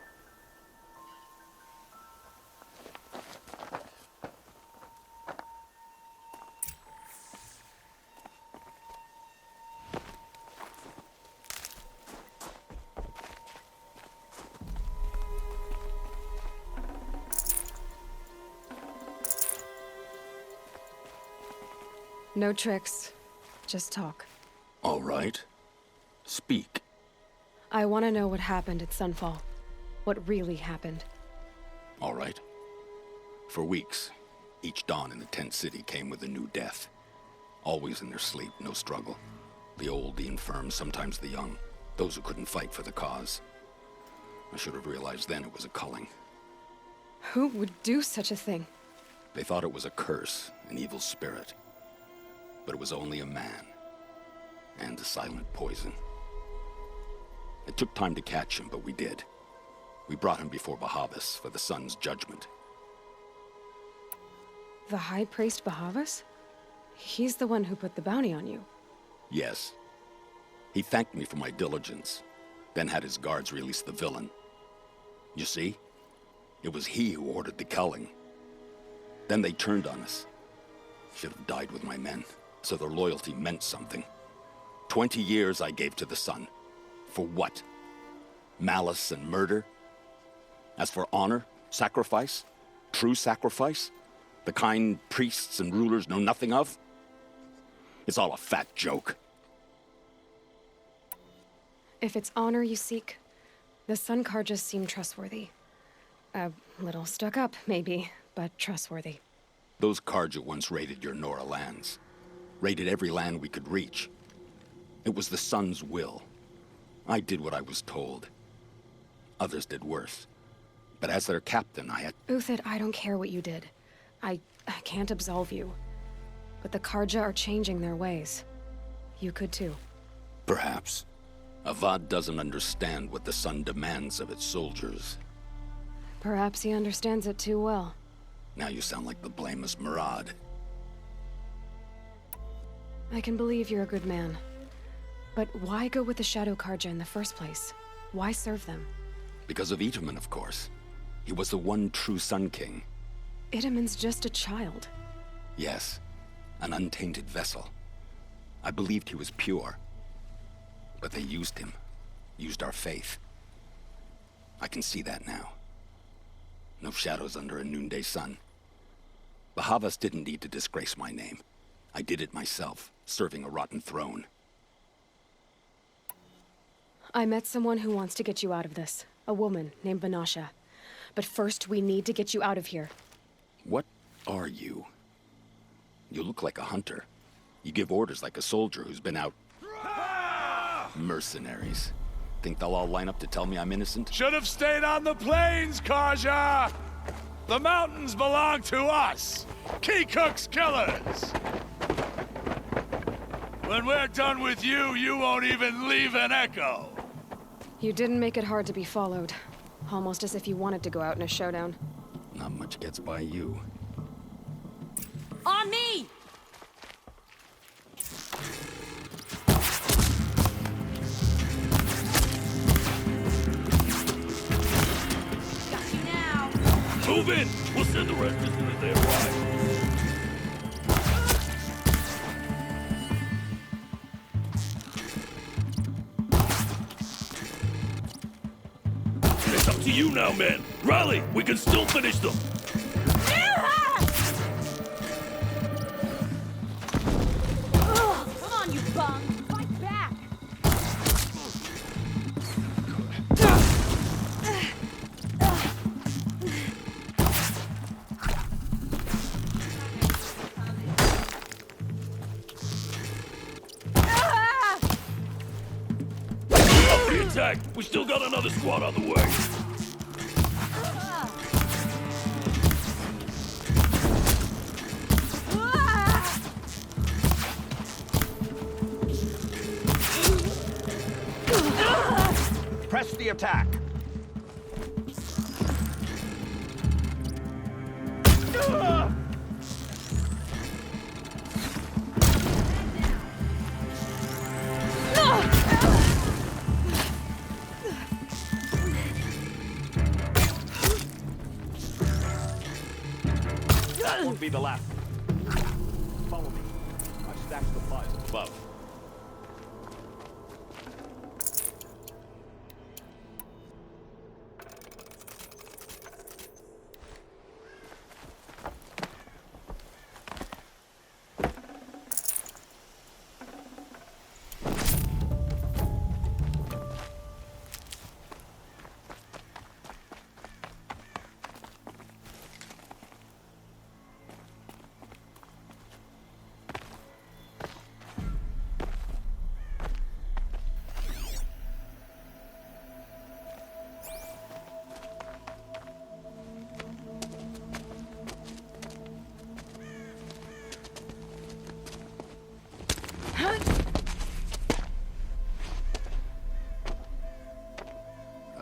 No tricks. Just talk. All right. Speak. I want to know what happened at Sunfall. What really happened. All right. For weeks, each dawn in the tent city came with a new death. Always in their sleep, no struggle. The old, the infirm, sometimes the young. Those who couldn't fight for the cause. I should have realized then it was a culling. Who would do such a thing? They thought it was a curse, an evil spirit. But it was only a man. And a silent poison. It took time to catch him, but we did. We brought him before Bahavas for the sun's judgment. The High Priest Bahavas? He's the one who put the bounty on you. Yes. He thanked me for my diligence, then had his guards release the villain. You see? It was he who ordered the culling. Then they turned on us. Should have died with my men, so their loyalty meant something. 20 years I gave to the sun. For what? Malice and murder? As for honor, sacrifice, true sacrifice, the kind priests and rulers know nothing of? It's all a fat joke. If it's honor you seek, the Sun Karjas seem trustworthy. A little stuck up, maybe, but trustworthy. Those Karja once raided your Nora lands. Raided every land we could reach. It was the Sun's will. I did what I was told. Others did worse. But as their captain, I had... Uthid, I don't care what you did. I can't absolve you. But the Karja are changing their ways. You could too. Perhaps. Avad doesn't understand what the Sun demands of its soldiers. Perhaps he understands it too well. Now you sound like the blameless Murad. I can believe you're a good man. But why go with the Shadow Karja in the first place? Why serve them? Because of Itaman, of course. He was the one true Sun King. Itaman's just a child. Yes, an untainted vessel. I believed he was pure. But they used him. Used our faith. I can see that now. No shadows under a noonday sun. Bahavas didn't need to disgrace my name. I did it myself, serving a rotten throne. I met someone who wants to get you out of this. A woman named Banasha. But first, we need to get you out of here. What are you? You look like a hunter. You give orders like a soldier who's been out... Mercenaries. Think they'll all line up to tell me I'm innocent? Should have stayed on the plains, Karja! The mountains belong to us! Keycook's killers! When we're done with you, you won't even leave an echo! You didn't make it hard to be followed. Almost as if you wanted to go out in a showdown. Not much gets by you. On me! Got you now! Move in! We'll send the rest as soon as they arrive. to you now, man. Rally, we can still finish them. Come on, you bum! Fight back! Up the attack! We still got another squad on the way. Press the attack. That won't be the last. Follow me. I've stacked supplies above.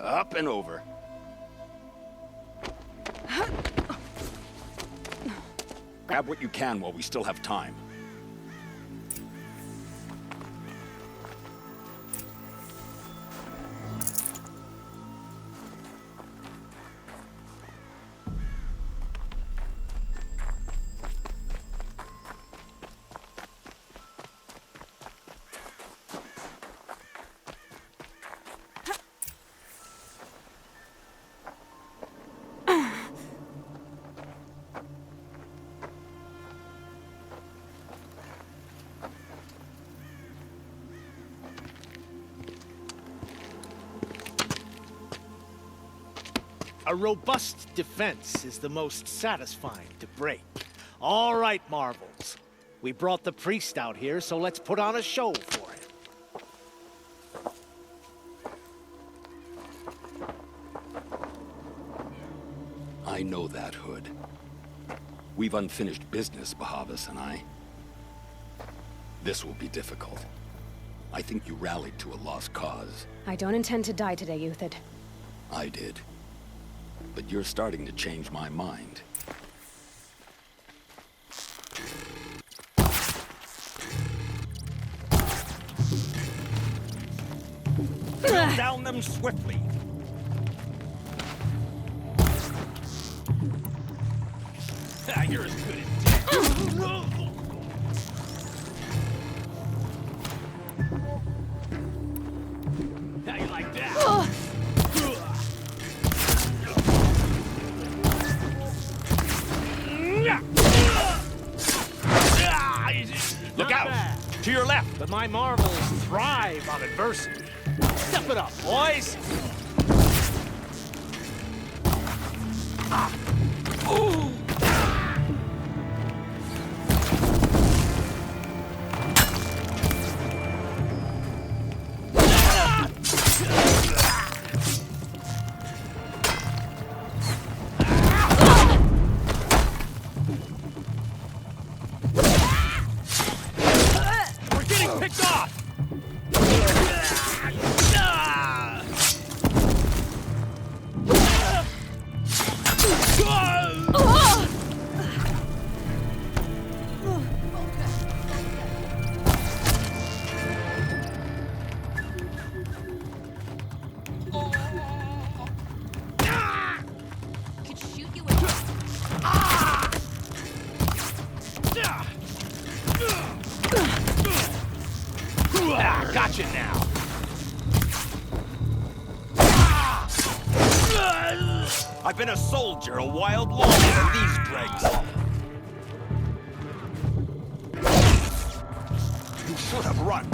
Up and over. Grab what you can while we still have time. A robust defense is the most satisfying to break. All right, Marvels. We brought the priest out here, so let's put on a show for him. I know that, Hood. We've unfinished business, Bahavas and I. This will be difficult. I think you rallied to a lost cause. I don't intend to die today, Euthid. I did. But you're starting to change my mind. Drill down them swiftly. You're as good as dead. How you like that? Look out! To your left! But my marvels thrive on adversity. Step it up, boys! Ooh! Gotcha now. I've been a soldier a wild longer than these dregs. You should have run.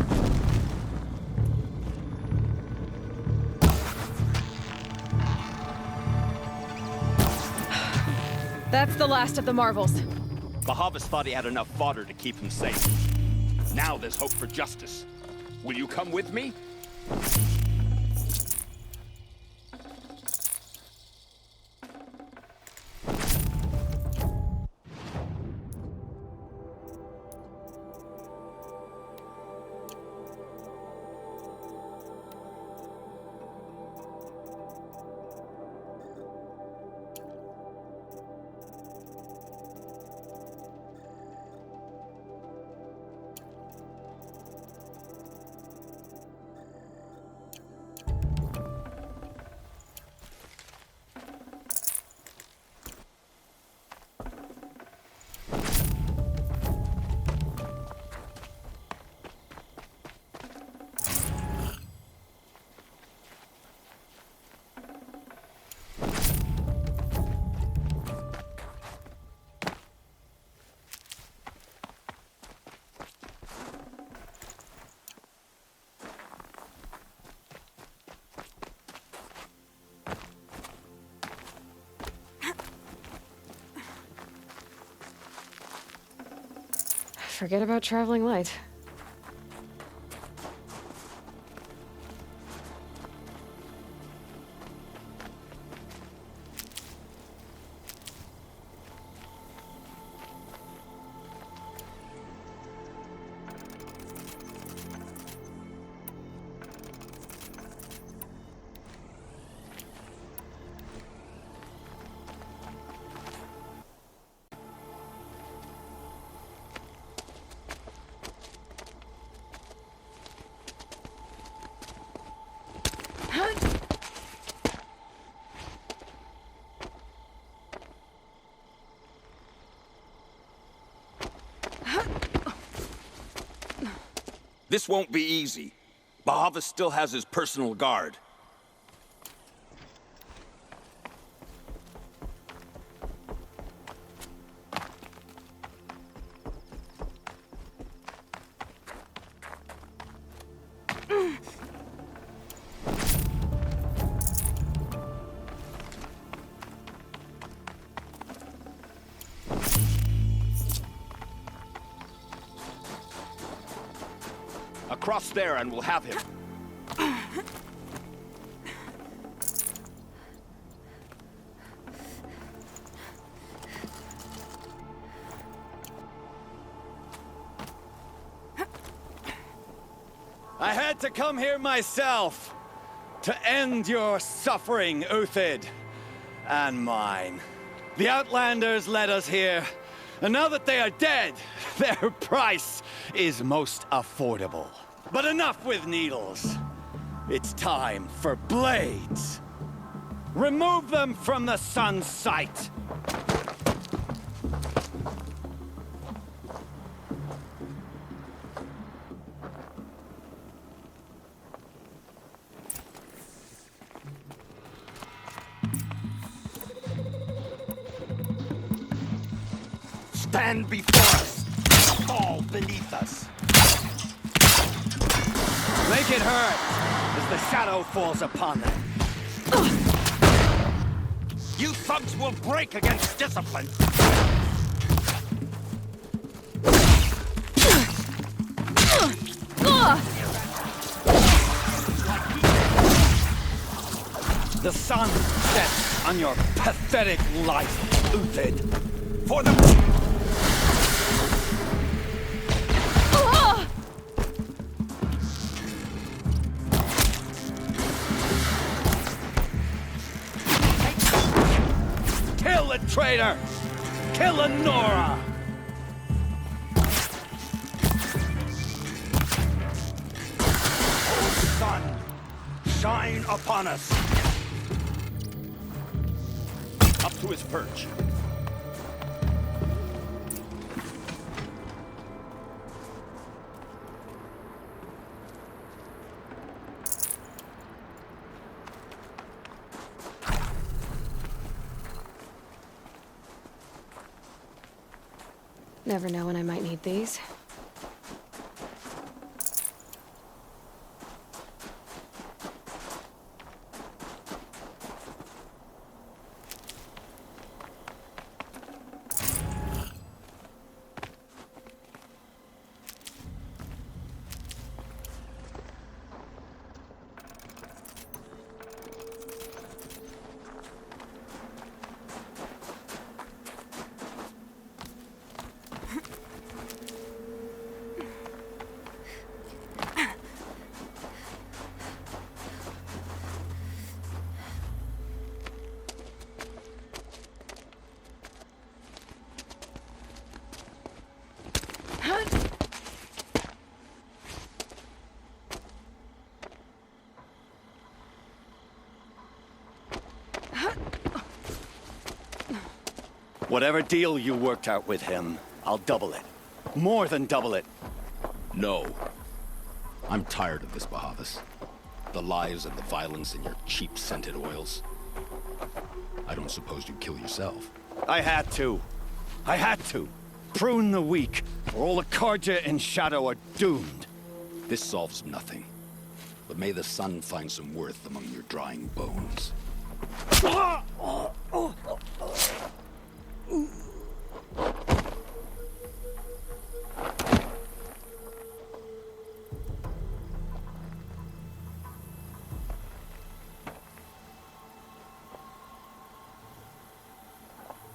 That's the last of the marvels. Bahavas thought he had enough fodder to keep him safe. Now there's hope for justice. Will you come with me? Forget about traveling light. This won't be easy. Bahava still has his personal guard. Across there and we'll have him. I had to come here myself to end your suffering, Uthid, and mine. The Outlanders led us here, and now that they are dead, their price is most affordable. But enough with needles. It's time for blades. Remove them from the sun's sight. Stand before us. Fall beneath us. Make it hurt as the shadow falls upon them. You thugs will break against discipline. The sun sets on your pathetic life, Uthid. For the... Kill the traitor! Kill Lenora! Oh, sun, shine upon us. Up to his perch. Never know when I might need these. Whatever deal you worked out with him, I'll double it. More than double it. No. I'm tired of this, Bahavas. The lies and the violence and your cheap scented oils. I don't suppose you'd kill yourself. I had to. I had to. Prune the weak, or all the Karja in Shadow are doomed. This solves nothing. But may the sun find some worth among your drying bones.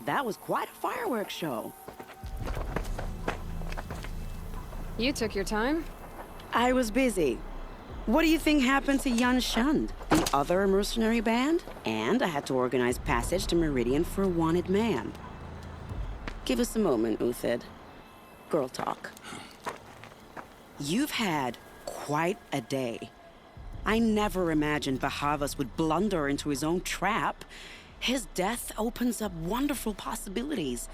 That was quite a fireworks show. You took your time? I was busy. What do you think happened to Yan Shund, the other mercenary band? And I had to organize passage to Meridian for a wanted man. Give us a moment, Uthid. Girl talk. You've had quite a day. I never imagined Bahavas would blunder into his own trap. His death opens up wonderful possibilities.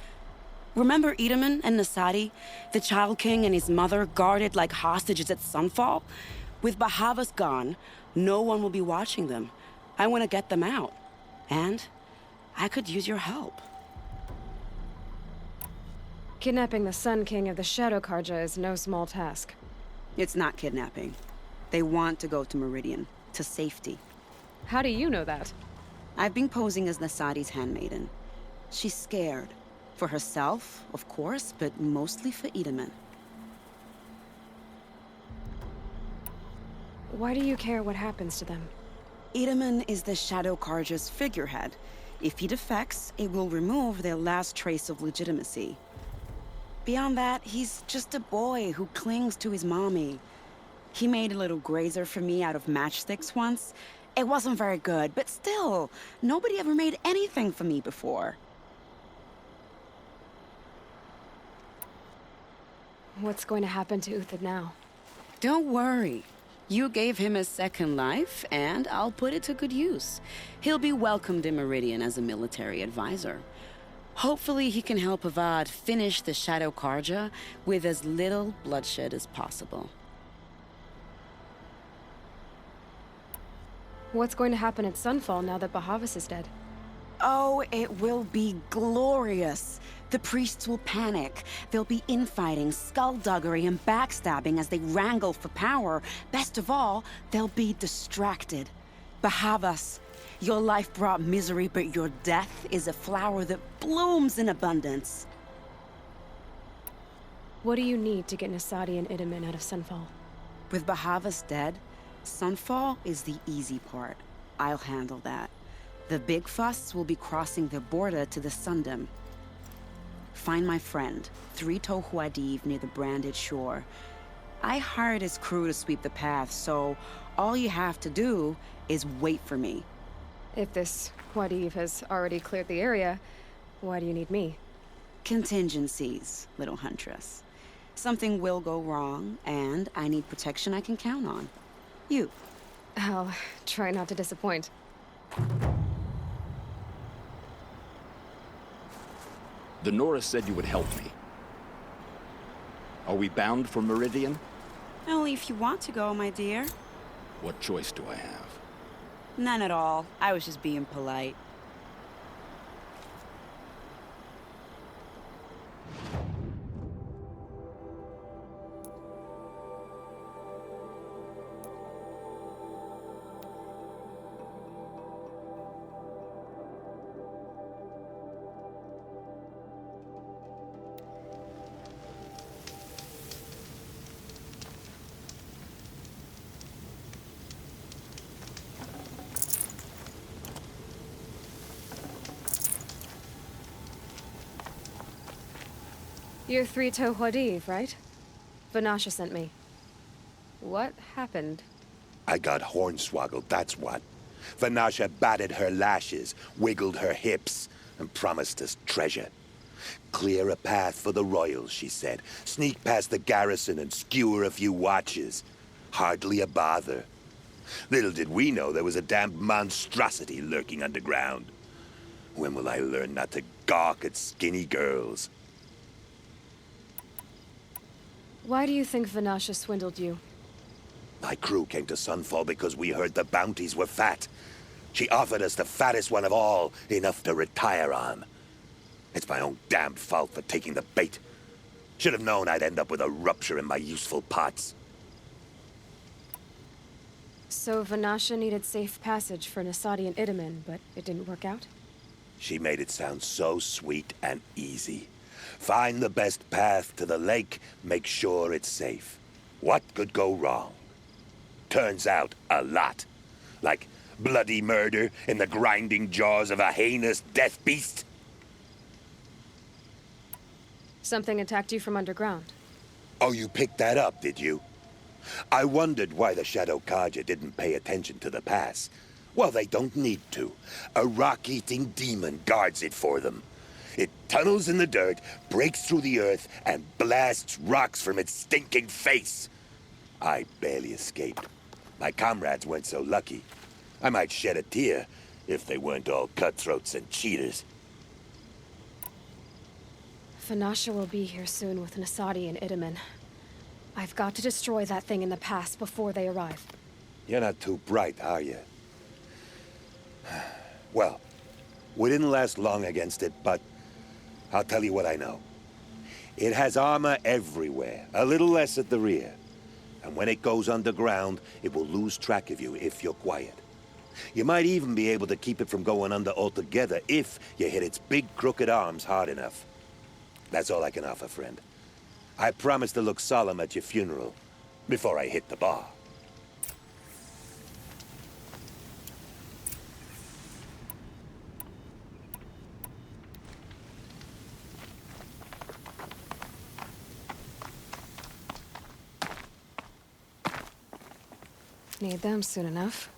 Remember Edaman and Nasadi, the Child King and his mother guarded like hostages at Sunfall? With Bahavas gone, no one will be watching them. I want to get them out. And I could use your help. Kidnapping the Sun King of the Shadow Karja is no small task. It's not kidnapping. They want to go to Meridian, to safety. How do you know that? I've been posing as Nasadi's handmaiden. She's scared. For herself, of course, but mostly for Edaman. Why do you care what happens to them? Edaman is the Shadow Karja's figurehead. If he defects, it will remove their last trace of legitimacy. Beyond that, he's just a boy who clings to his mommy. He made a little grazer for me out of matchsticks once. It wasn't very good, but still, nobody ever made anything for me before. What's going to happen to Uthid now? Don't worry. You gave him a second life, and I'll put it to good use. He'll be welcomed in Meridian as a military advisor. Hopefully he can help Avad finish the Shadow Karja with as little bloodshed as possible. What's going to happen at Sunfall now that Bahavas is dead? Oh, it will be glorious. The priests will panic. There'll be infighting, skullduggery, and backstabbing as they wrangle for power. Best of all, they'll be distracted. Bahavas, your life brought misery, but your death is a flower that blooms in abundance. What do you need to get Nasadi and Edaman out of Sunfall? With Bahavas dead, Sunfall is the easy part. I'll handle that. The big fuss will be crossing the border to the Sundom. Find my friend, 3-Toe Huadiv, near the branded shore. I hired his crew to sweep the path, so all you have to do is wait for me. If this Huadiv has already cleared the area, why do you need me? Contingencies, little huntress. Something will go wrong, and I need protection I can count on. You. I'll try not to disappoint. The Nora said you would help me. Are we bound for Meridian? Only if you want to go, my dear. What choice do I have? None at all. I was just being polite. You're Three-Toe Huadiv, right? Vanasha sent me. What happened? I got hornswoggled, that's what. Vanasha batted her lashes, wiggled her hips, and promised us treasure. Clear a path for the royals, she said. Sneak past the garrison and skewer a few watches. Hardly a bother. Little did we know there was a damned monstrosity lurking underground. When will I learn not to gawk at skinny girls? Why do you think Vanasha swindled you? My crew came to Sunfall because we heard the bounties were fat. She offered us the fattest one of all, enough to retire on. It's my own damned fault for taking the bait. Should have known I'd end up with a rupture in my useful parts. So Vanasha needed safe passage for Nasadi and Itamen, but it didn't work out? She made it sound so sweet and easy. Find the best path to the lake, make sure it's safe. What could go wrong? Turns out, a lot. Like bloody murder in the grinding jaws of a heinous death beast. Something attacked you from underground. Oh, you picked that up, did you? I wondered why the Shadow Kaja didn't pay attention to the pass. Well, they don't need to. A rock-eating demon guards it for them. It tunnels in the dirt, breaks through the earth, and blasts rocks from its stinking face. I barely escaped. My comrades weren't so lucky. I might shed a tear if they weren't all cutthroats and cheaters. Vanasha will be here soon with Nasadi and Itamen. I've got to destroy that thing in the pass before they arrive. You're not too bright, are you? Well, we didn't last long against it, but I'll tell you what I know. It has armor everywhere, a little less at the rear. And when it goes underground, it will lose track of you if you're quiet. You might even be able to keep it from going under altogether if you hit its big crooked arms hard enough. That's all I can offer, friend. I promise to look solemn at your funeral before I hit the bar. Need them soon enough.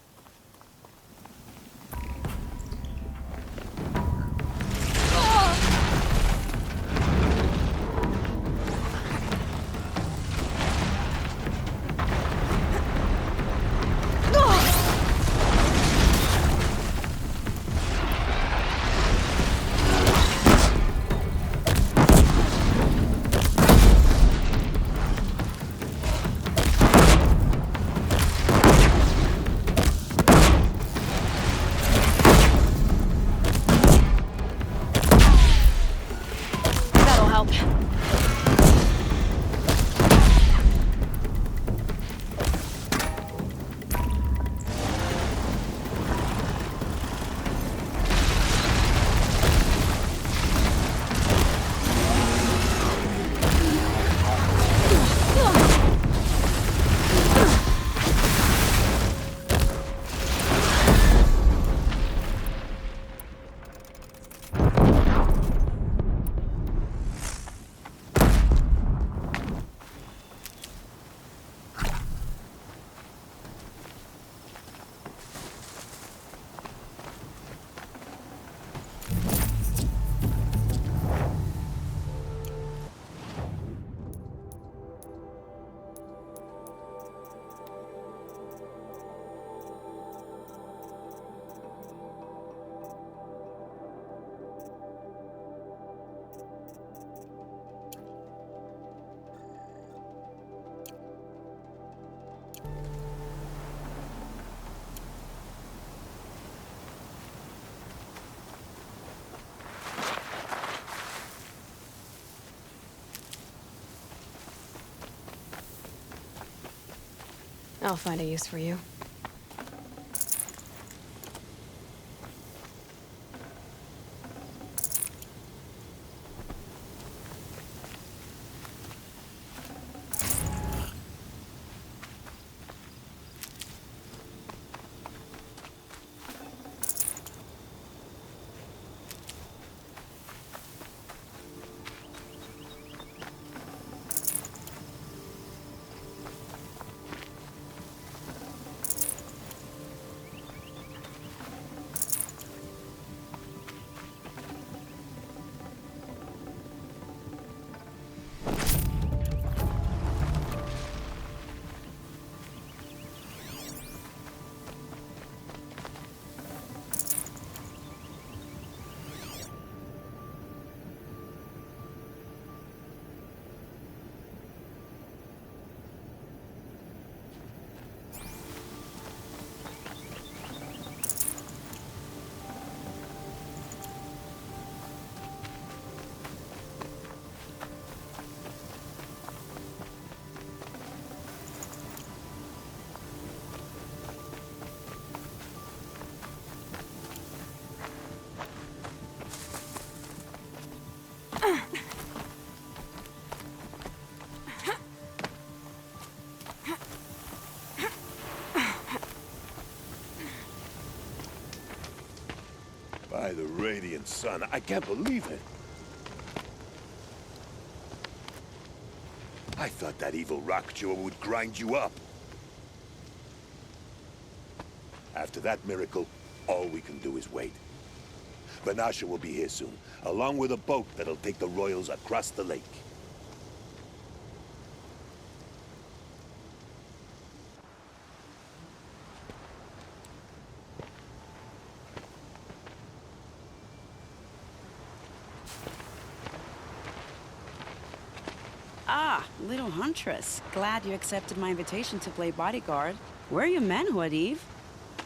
I'll find a use for you. By the radiant sun, I can't believe it. I thought that evil rock jewel would grind you up. After that miracle, all we can do is wait. Vanasha will be here soon, along with a boat that'll take the royals across the lake. Ah, little huntress. Glad you accepted my invitation to play bodyguard. Where are your men, Huadiv?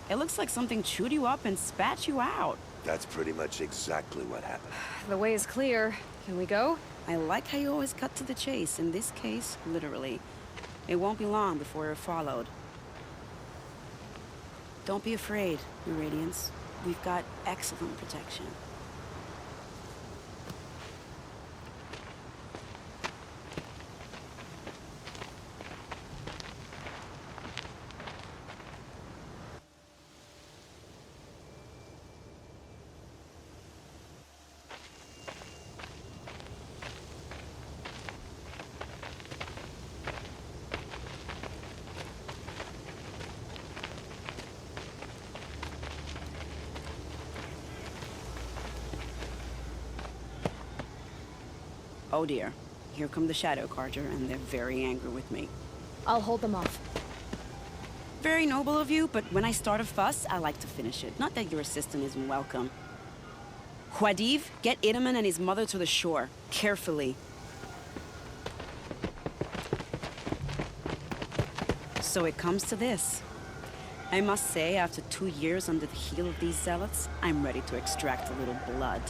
It looks like something chewed you up and spat you out. That's pretty much exactly what happened. The way is clear. Can we go? I like how you always cut to the chase. In this case, literally. It won't be long before you're followed. Don't be afraid, Your Radiance. We've got excellent protection. Oh dear. Here come the Shadow Carter, and they're very angry with me. I'll hold them off. Very noble of you, but when I start a fuss, I like to finish it. Not that your assistant isn't welcome. Huadiv, get Itaman and his mother to the shore. Carefully. So it comes to this. I must say, after 2 years under the heel of these zealots, I'm ready to extract a little blood.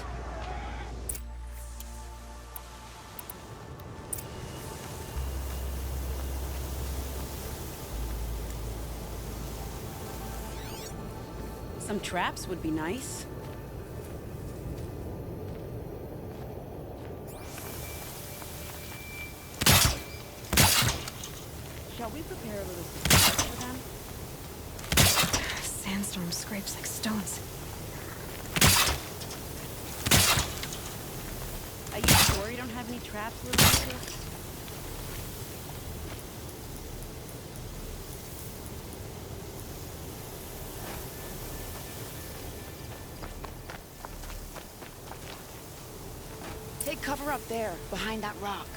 Some traps would be nice. Shall we prepare a little surprise for them? Sandstorm scrapes like stones. Are you sure you don't have any traps, little sister? Take cover up there, behind that rock.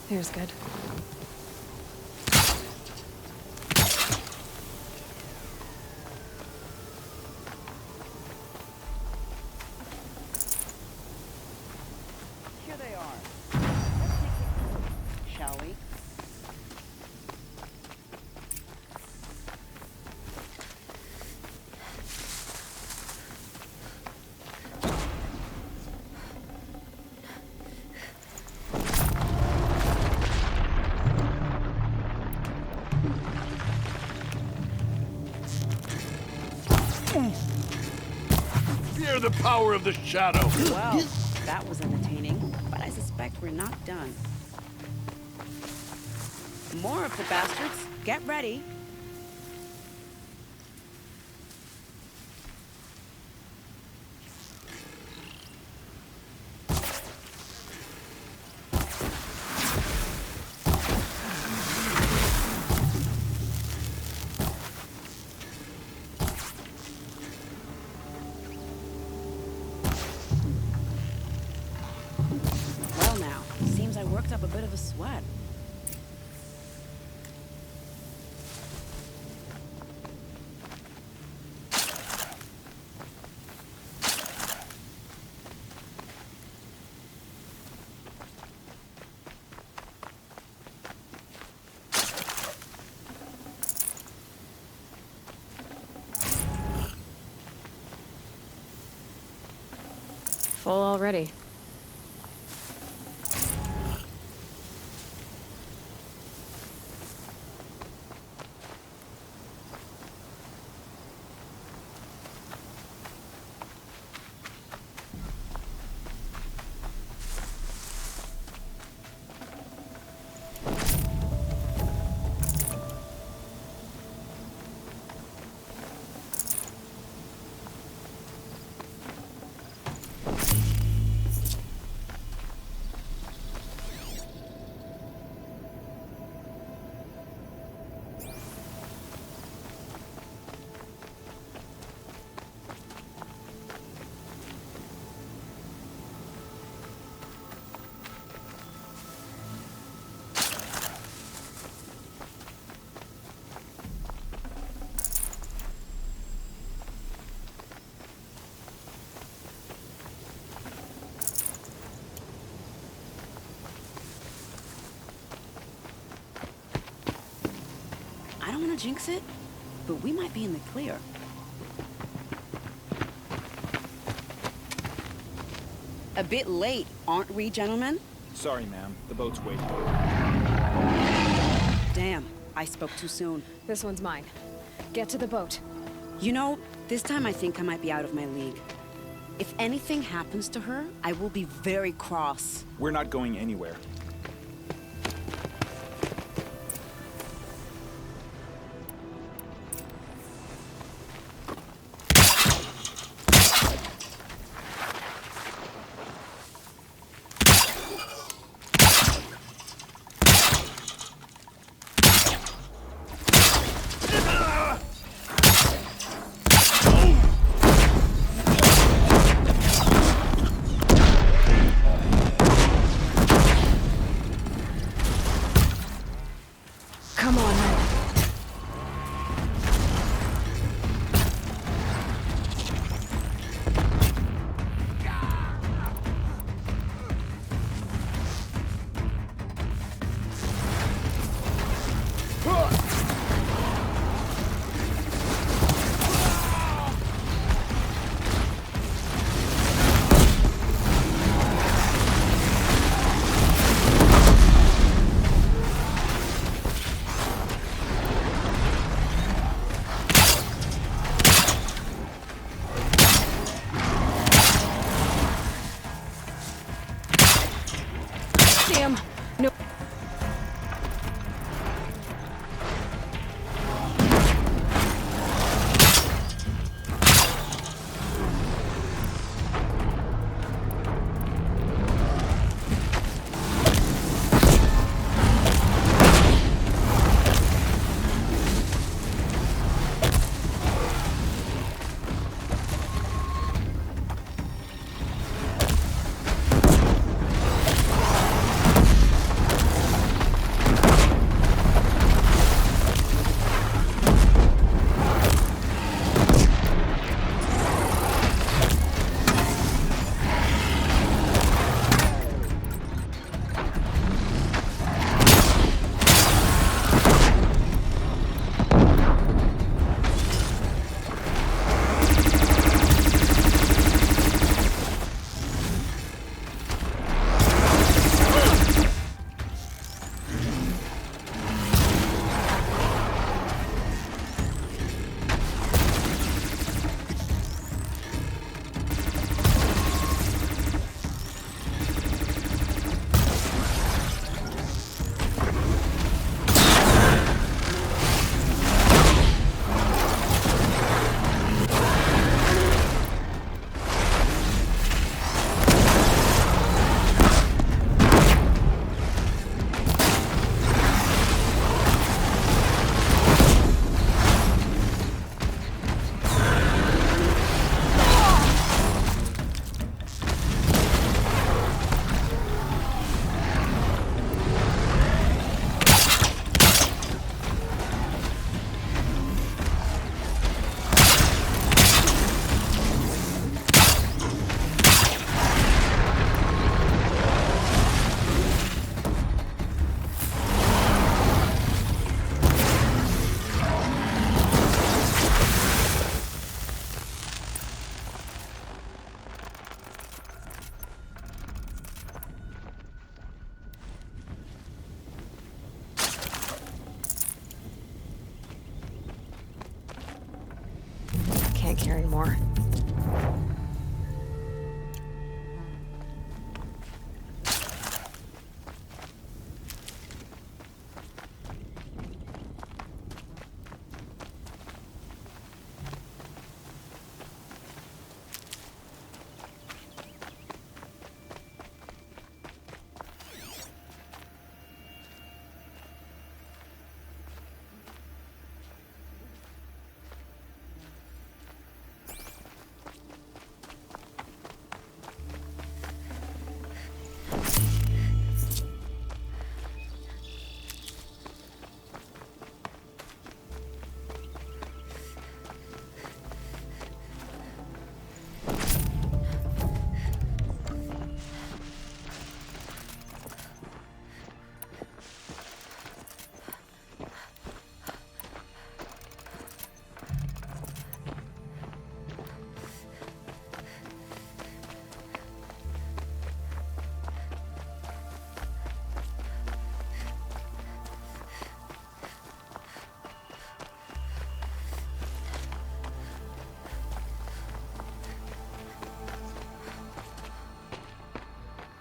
Here's good. Here they are. Let's take a look, shall we? Fear the power of the shadow. Well, that was entertaining, but I suspect we're not done. More of the bastards. Get ready. Well now, seems I worked up a bit of a sweat. Full already. don't want to jinx it, but we might be in the clear. A bit late, aren't we, gentlemen? Sorry, ma'am. The boat's waiting. Damn, I spoke too soon. This one's mine. Get to the boat. You know, this time I think I might be out of my league. If anything happens to her, I will be very cross. We're not going anywhere. Come on, men. Damn. No. Can't carry more.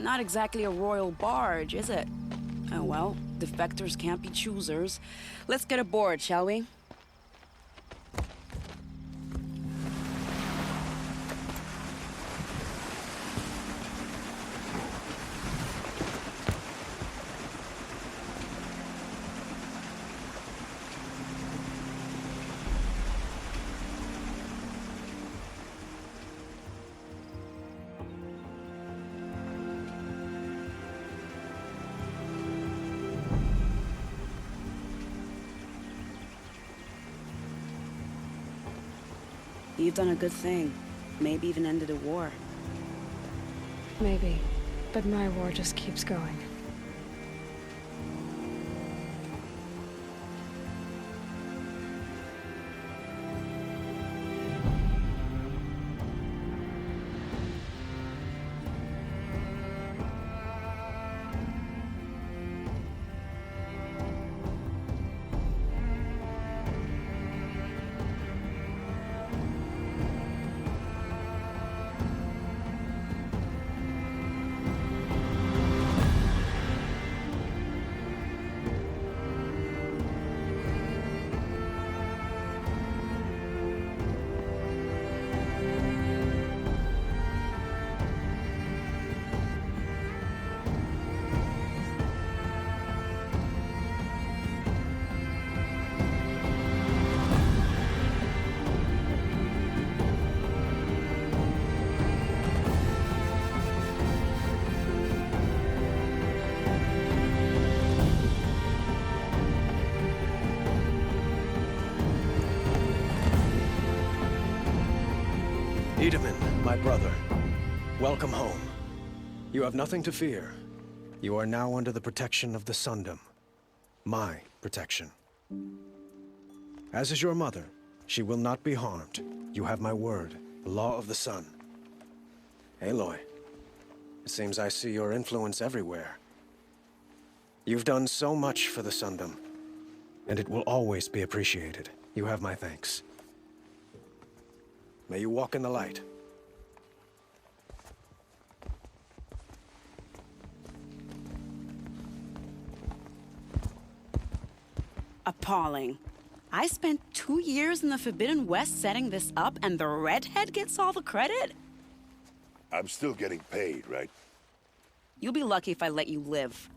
Not exactly a royal barge, is it? Oh well, defectors can't be choosers. Let's get aboard, shall we? You've done a good thing. Maybe even ended a war. Maybe, but my war just keeps going. Wiedemann, my brother, welcome home. You have nothing to fear. You are now under the protection of the Sundom. My protection. As is your mother, she will not be harmed. You have my word, the law of the sun. Aloy, it seems I see your influence everywhere. You've done so much for the Sundom, and it will always be appreciated. You have my thanks. May you walk in the light. Appalling. I spent 2 years in the Forbidden West setting this up, and the redhead gets all the credit? I'm still getting paid, right? You'll be lucky if I let you live.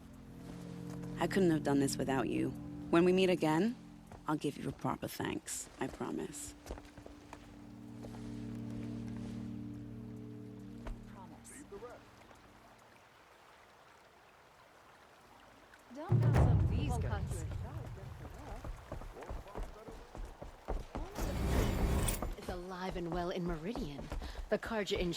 I couldn't have done this without you. When we meet again, I'll give you a proper thanks. I promise. Don't mess up these guys. It's alive and well in Meridian. The Carja in...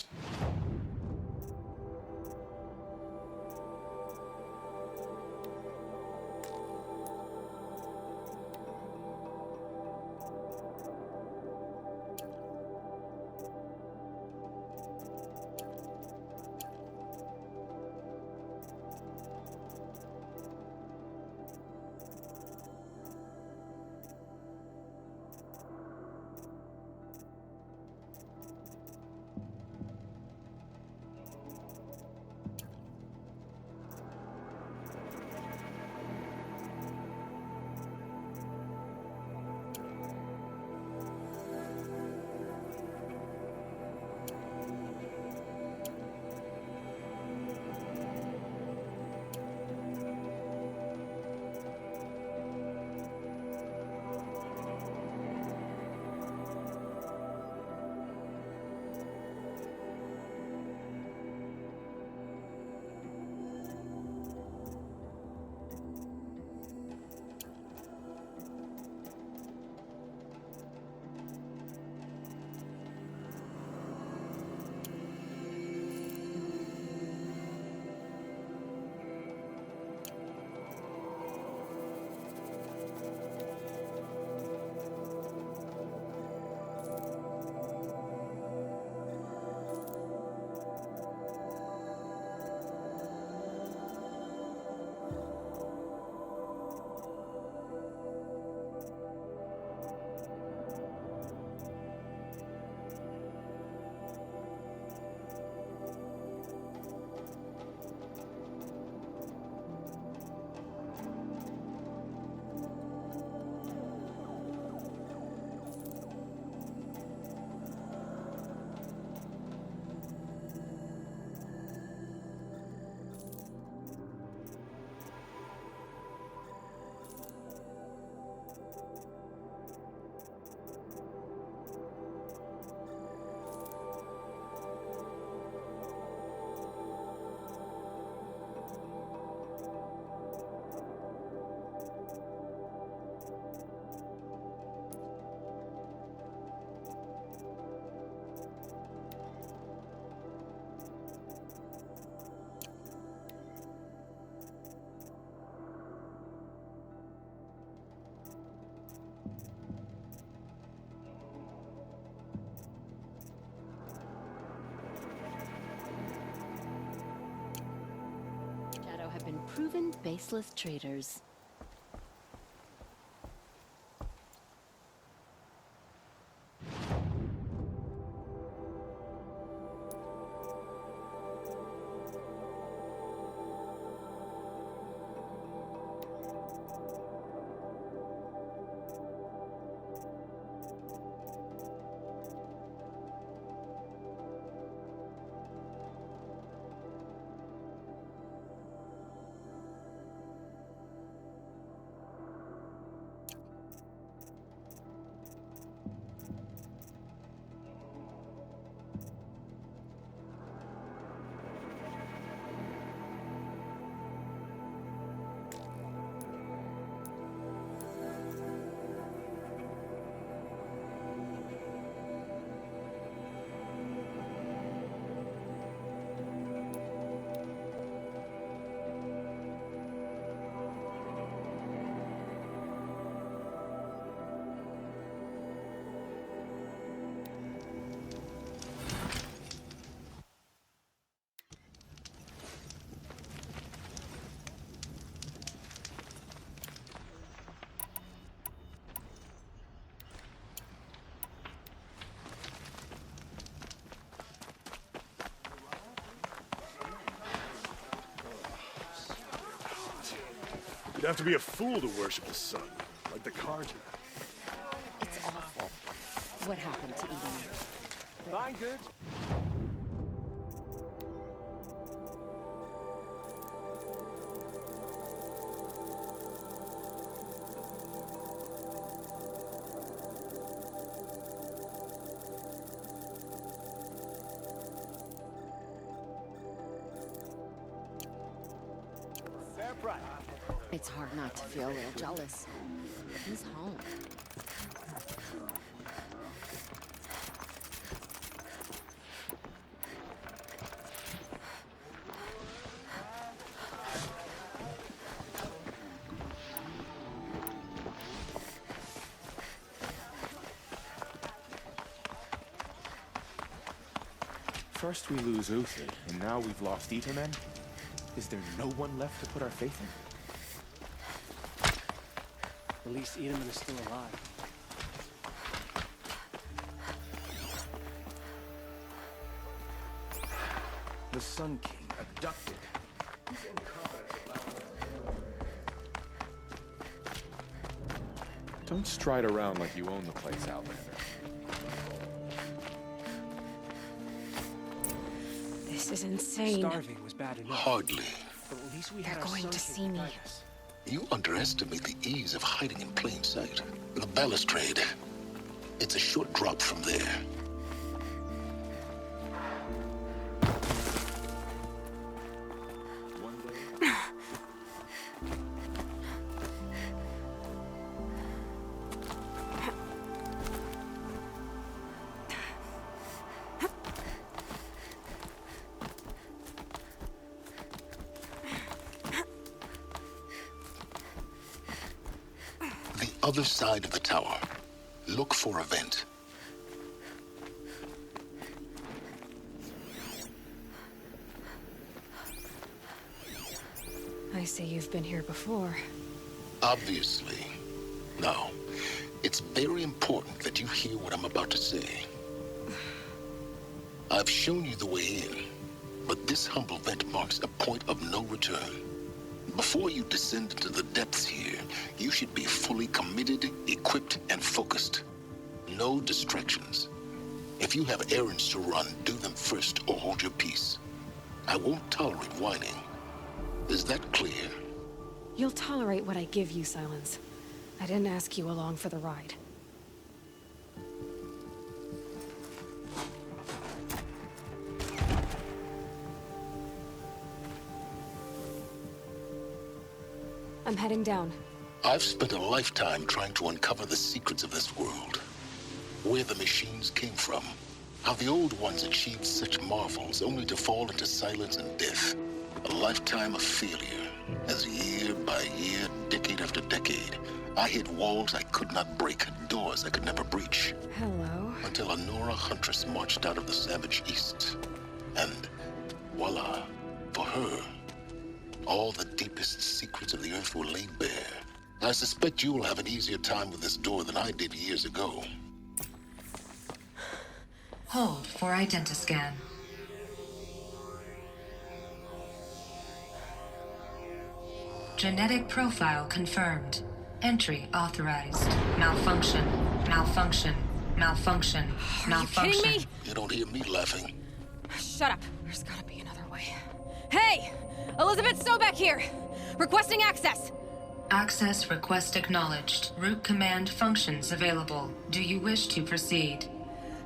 proven baseless traitors. You'd have to be a fool to worship the sun, like the Carja. It's awful. What happened to Eden? Fine, good. It's hard not to feel a little jealous. He's home. First we lose Uthid, and now we've lost Itamen? Is there no one left to put our faith in? At least Edelman is still alive. The Sun King abducted. He's incompetent about it. Don't stride around like you own the place, Outlander. This is insane. Starving was bad enough. Hardly. But at least we They're had our going to Sun see King me. guide us. You underestimate the ease of hiding in plain sight. The balustrade. It's a short drop from there. Other side of the tower. Look for a vent. I see you've been here before. Obviously. Now, it's very important that you hear what I'm about to say. I've shown you the way in, but this humble vent marks a point of no return. Before you descend into the depths here, you should be fully committed, equipped, and focused. No distractions. If you have errands to run, do them first or hold your peace. I won't tolerate whining. Is that clear? You'll tolerate what I give you, Silence. I didn't ask you along for the ride. I'm heading down. I've spent a lifetime trying to uncover the secrets of this world. Where the machines came from. How the old ones achieved such marvels only to fall into silence and death. A lifetime of failure. As year by year, decade after decade, I hit walls I could not break, doors I could never breach. Hello? Until a Nora huntress marched out of the savage east. And voila, for her, all the deepest secrets of the Earth were laid bare. I suspect you will have an easier time with this door than I did years ago. Hold for identiscan. Genetic profile confirmed. Entry authorized. Malfunction. Malfunction. Malfunction. Malfunction. Are you kidding me? You don't hear me laughing. Shut up. There's gotta be another way. Hey! Elizabeth Sobeck here! Requesting access! Access request acknowledged. Root command functions available. Do you wish to proceed?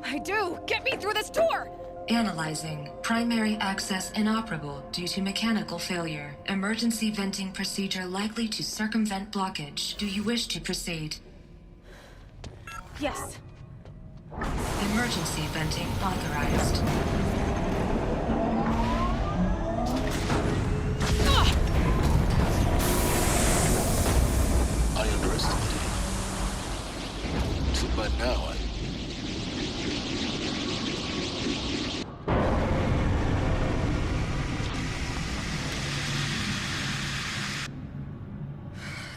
I do! Get me through this door! Analyzing. Primary access inoperable due to mechanical failure. Emergency venting procedure likely to circumvent blockage. Do you wish to proceed? Yes. Emergency venting authorized. I underestimated you. So by now,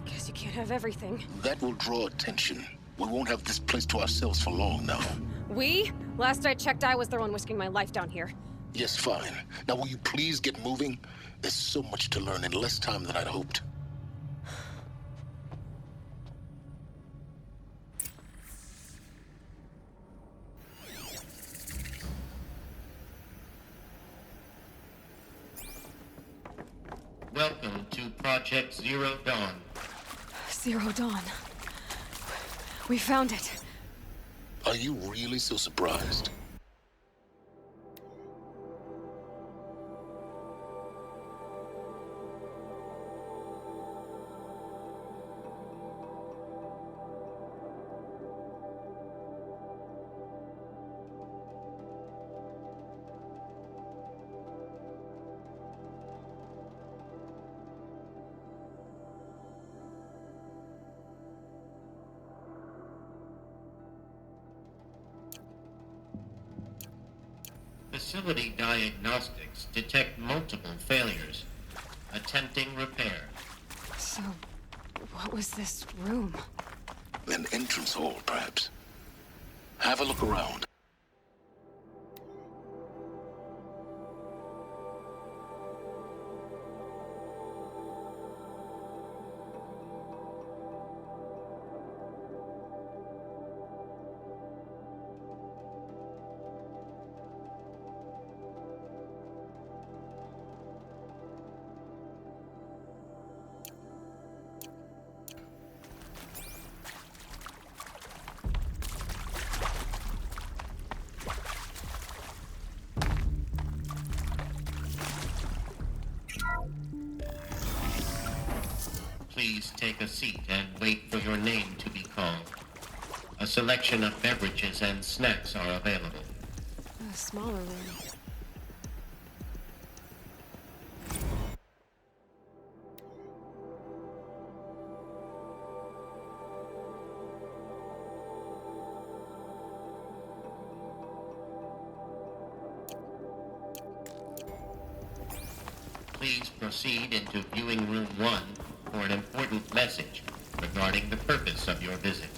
Guess you can't have everything. that will draw attention. We won't have this place to ourselves for long now. We? Last I checked, I was the one risking my life down here. Yes, fine. Now will you please get moving? There's so much to learn in less time than I'd hoped. Welcome to Project Zero Dawn. Zero Dawn. We found it. Are you really so surprised? Facility diagnostics detect multiple failures. Attempting repair. So, what was this room? An entrance hall, perhaps. Have a look around. Please take a seat and wait for your name to be called. A selection of beverages and snacks are available. A smaller room. Please proceed into viewing room 1 for an important message regarding the purpose of your visit.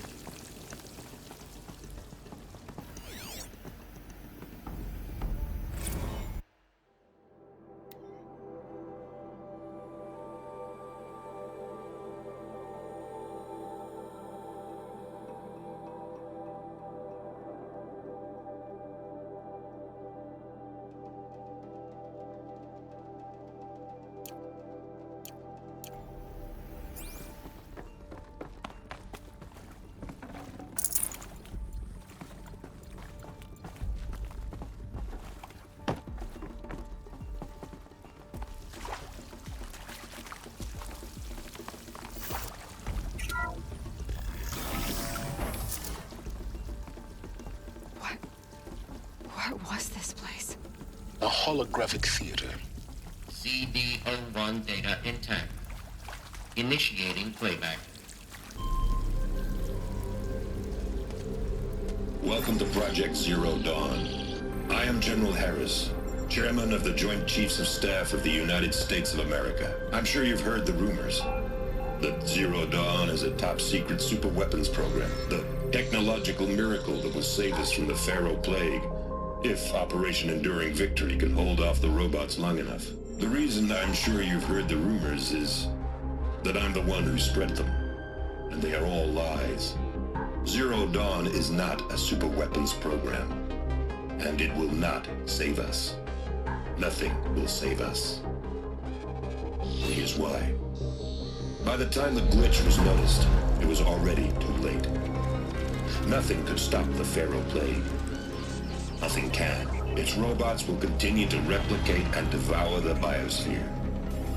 What was this place? A holographic theater. CD01 data intact. Initiating playback. Welcome to Project Zero Dawn. I am General Harris, Chairman of the Joint Chiefs of Staff of the United States of America. I'm sure you've heard the rumors that Zero Dawn is a top-secret superweapons program, the technological miracle that will save us from the Pharaoh Plague, if Operation Enduring Victory can hold off the robots long enough. The reason I'm sure you've heard the rumors is that I'm the one who spread them, and they are all lies. Zero Dawn is not a superweapons program, and it will not save us. Nothing will save us. Here's why. By the time the glitch was noticed, it was already too late. Nothing could stop the Pharaoh Plague. Nothing can. Its robots will continue to replicate and devour the biosphere.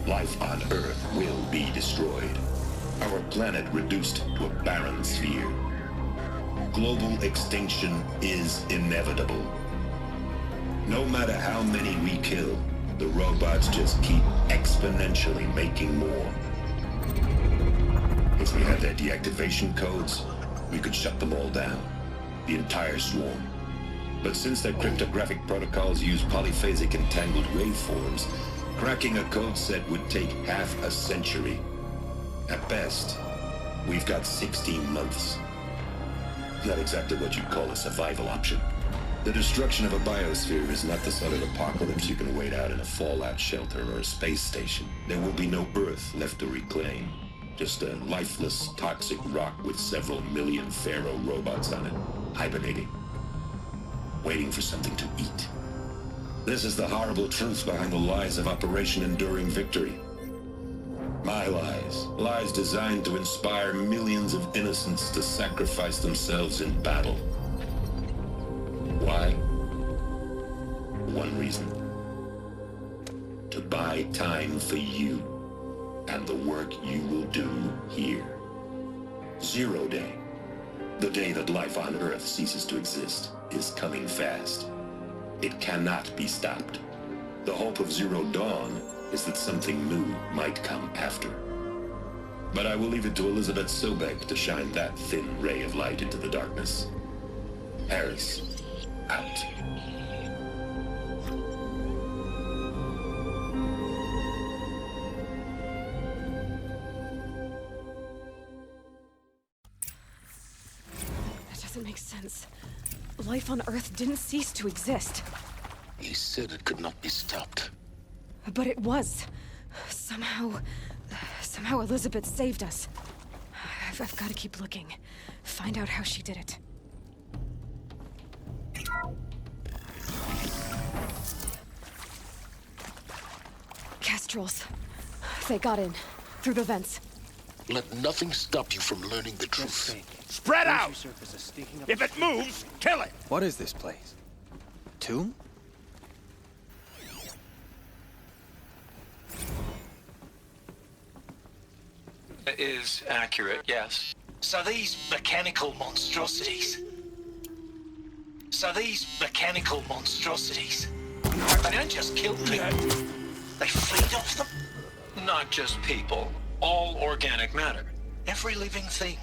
Life on Earth will be destroyed. Our planet reduced to a barren sphere. Global extinction is inevitable. No matter how many we kill, the robots just keep exponentially making more. If we had their deactivation codes, we could shut them all down. The entire swarm. But since their cryptographic protocols use polyphasic entangled waveforms, cracking a code set would take half a century. At best, we've got 16 months. Not exactly what you'd call a survival option. The destruction of a biosphere is not the sort of apocalypse you can wait out in a fallout shelter or a space station. There will be no Earth left to reclaim. Just a lifeless, toxic rock with several million Pharaoh robots on it, hibernating, waiting for something to eat. This is the horrible truth behind the lies of Operation Enduring Victory. My lies. Lies designed to inspire millions of innocents to sacrifice themselves in battle. Why? One reason. To buy time for you and the work you will do here. Zero Day, the day that life on Earth ceases to exist, is coming fast. It cannot be stopped. The hope of Zero Dawn is that something new might come after. But I will leave it to Elizabeth Sobek to shine that thin ray of light into the darkness. Harris, out. That doesn't make sense. Life on Earth didn't cease to exist. He said it could not be stopped. But it was. Somehow Elizabeth saved us. I've got to keep looking. Find out how she did it. Kestrels. They got in. Through the vents. Let nothing stop you from learning the truth. Spread out! If it moves, kill it! What is this place? Tomb? Is accurate, yes. So these mechanical monstrosities. They don't just kill people. They feed off them. Not just people. All organic matter. Every living thing.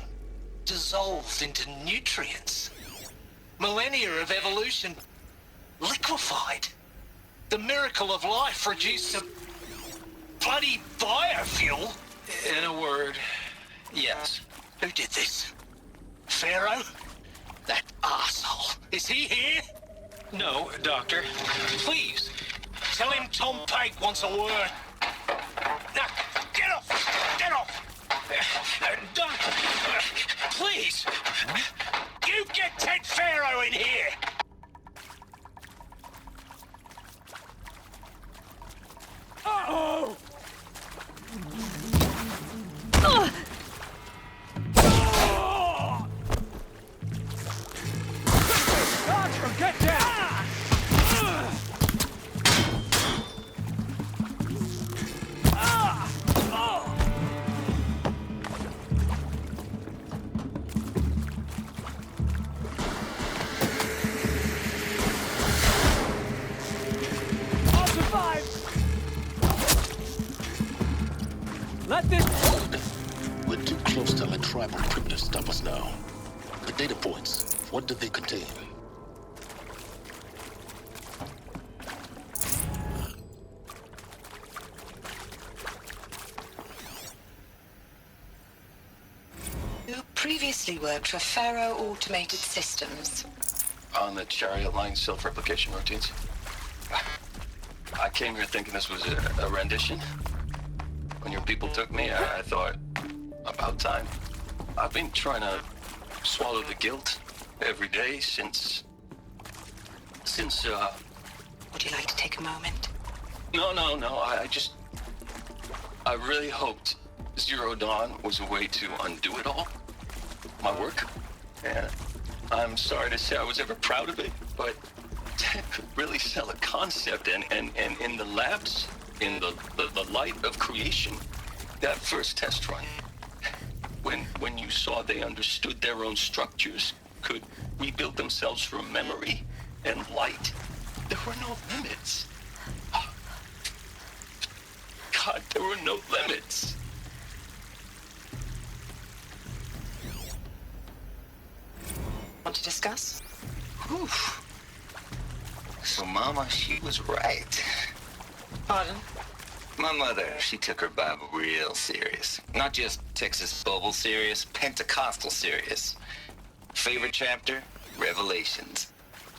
Dissolved into nutrients. Millennia of evolution. Liquefied. The miracle of life reduced to bloody biofuel. In a word, yes. Who did this? Pharaoh? That arsehole. Is he here? No, Doctor. Please, tell him Tom Pike wants a word. Now, get off! Get off! Doctor, please! You get Ted Pharaoh in here! Uh-oh! Doctor, get down! I'll survive! Let this... We're too close to a tribal crypt to stop us now. The data points, what do they contain? You previously worked for Faro Automated Systems. On the chariot line self-replication routines? I came here thinking this was a rendition. When your people took me, I thought, about time. I've been trying to swallow the guilt every day since... Would you like to take a moment? No. I really hoped Zero Dawn was a way to undo it all. My work. And I'm sorry to say I was ever proud of it, but Ted could really sell a concept, and in the labs, in the light of creation, that first test run, when you saw they understood their own structures, could rebuild themselves from memory and light, there were no limits. God, there were no limits. Want to discuss? Whew. So Mama, she was right. Pardon? My mother, she took her Bible real serious. Not just Texas Bible serious, Pentecostal serious. Favorite chapter? Revelations.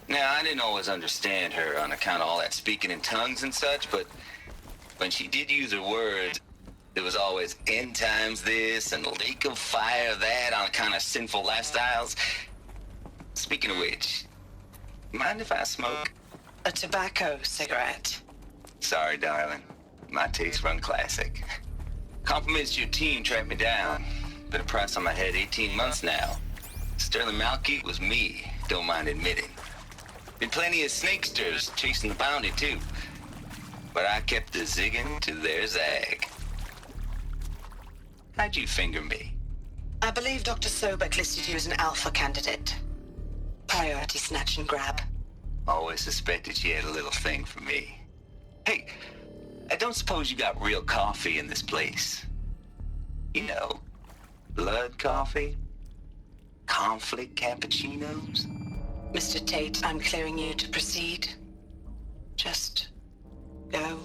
Now, I didn't always understand her on account of all that speaking in tongues and such, but when she did use her words, there was always end times this and lake of fire that on account of sinful lifestyles. Speaking of which, mind if I smoke? A tobacco cigarette. Sorry, darling. My tastes run classic. Compliments to your team tracked me down. Been a price on my head 18 months now. Sterling Malkeet was me, don't mind admitting. Been plenty of snakesters chasing the bounty, too. But I kept the zigging to their zag. How'd you finger me? I believe Dr. Sobek listed you as an alpha candidate. Priority snatch and grab. Always suspected she had a little thing for me. Hey, I don't suppose you got real coffee in this place. You know, blood coffee? Conflict cappuccinos? Mr. Tate, I'm clearing you to proceed. Just go.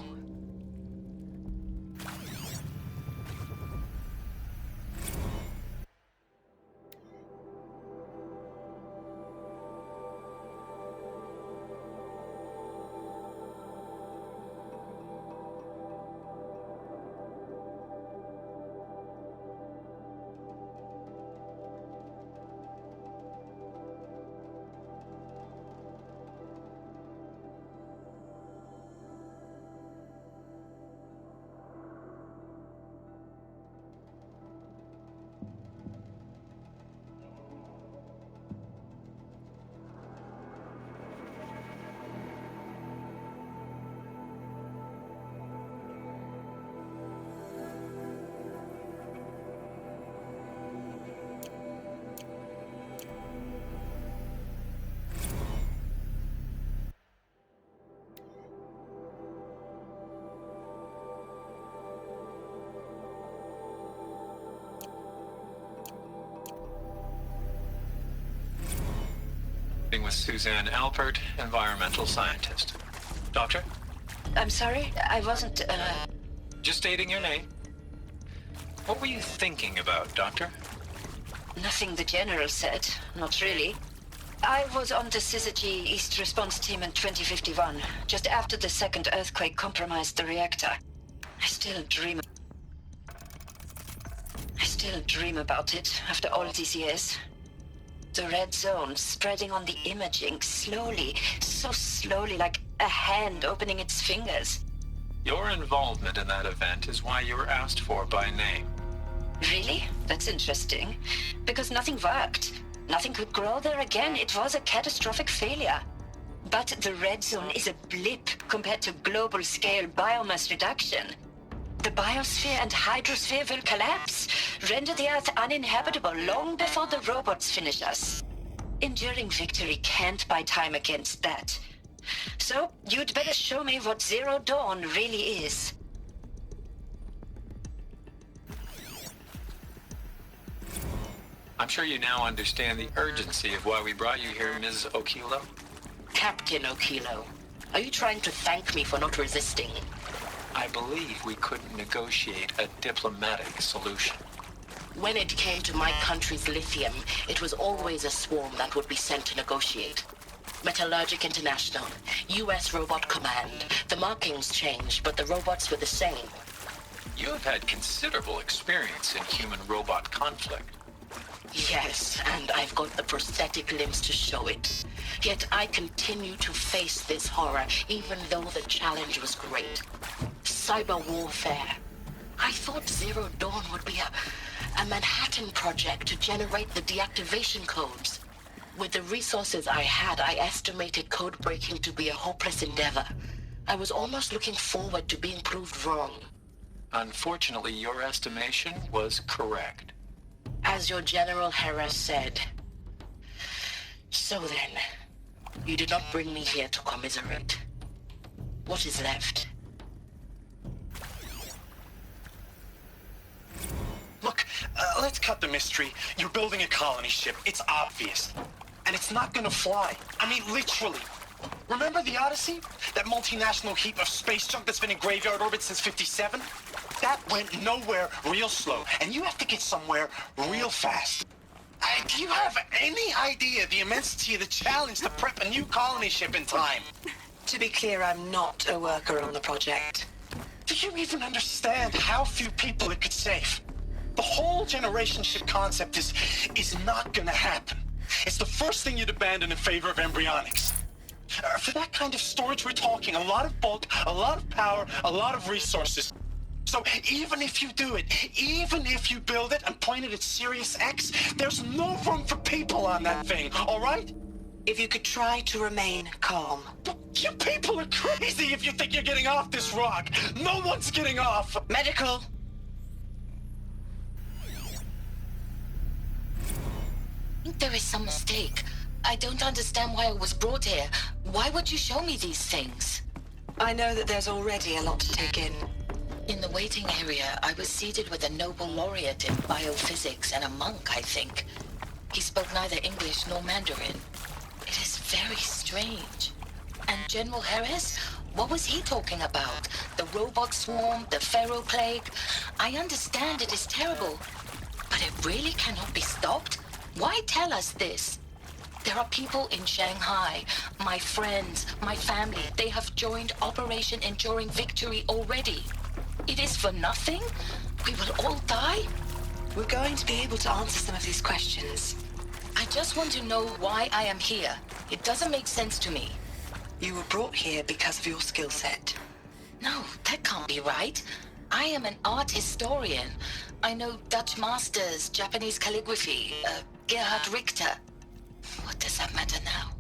With Suzanne Alpert, environmental scientist. Doctor? I'm sorry, I wasn't, Just stating your name. What were you thinking about, Doctor? Nothing the General said. Not really. I was on the Syzygy East Response Team in 2051, just after the second earthquake compromised the reactor. I still dream about it after all these years. The red zone spreading on the imaging slowly, so slowly, like a hand opening its fingers. Your involvement in that event is why you were asked for by name. Really? That's interesting. Because nothing worked. Nothing could grow there again. It was a catastrophic failure. But the red zone is a blip compared to global-scale biomass reduction. The biosphere and hydrosphere will collapse, render the Earth uninhabitable long before the robots finish us. Enduring victory can't buy time against that. So, you'd better show me what Zero Dawn really is. I'm sure you now understand the urgency of why we brought you here, Ms. Okilo. Captain Okilo, are you trying to thank me for not resisting? I believe we couldn't negotiate a diplomatic solution. When it came to my country's lithium, it was always a swarm that would be sent to negotiate. Metallurgic International, U.S. Robot Command. The markings changed, but the robots were the same. You have had considerable experience in human-robot conflict. Yes, and I've got the prosthetic limbs to show it. Yet I continue to face this horror, even though the challenge was great. Cyber warfare. I thought Zero Dawn would be a Manhattan project to generate the deactivation codes. With the resources I had, I estimated code breaking to be a hopeless endeavor. I was almost looking forward to being proved wrong. Unfortunately, your estimation was correct. As your General Hera said. So then, you did not bring me here to commiserate. What is left? Look, let's cut the mystery. You're building a colony ship. It's obvious. And it's not gonna fly. I mean, literally. Remember the Odyssey? That multinational heap of space junk that's been in graveyard orbit since '57? That went nowhere real slow. And you have to get somewhere real fast. Do you have any idea the immensity of the challenge to prep a new colony ship in time? To be clear, I'm not a worker on the project. Do you even understand how few people it could save? The whole generation ship concept is not gonna happen. It's the first thing you'd abandon in favor of embryonics. For that kind of storage we're talking, a lot of bulk, a lot of power, a lot of resources. So even if you do it, even if you build it and point it at Sirius X, there's no room for people on that thing, all right? If you could try to remain calm. You people are crazy if you think you're getting off this rock. No one's getting off. Medical. I think there is some mistake. I don't understand why I was brought here. Why would you show me these things? I know that there's already a lot to take in. In the waiting area, I was seated with a Nobel laureate in biophysics and a monk, I think. He spoke neither English nor Mandarin. It is very strange. And General Harris? What was he talking about? The robot swarm, the Pharaoh plague? I understand it is terrible, but it really cannot be stopped? Why tell us this? There are people in Shanghai, my friends, my family. They have joined Operation Enduring Victory already. It is for nothing? We will all die? We're going to be able to answer some of these questions. I just want to know why I am here. It doesn't make sense to me. You were brought here because of your skill set. No, that can't be right. I am an art historian. I know Dutch masters, Japanese calligraphy, Gerhard Richter. What does that matter now?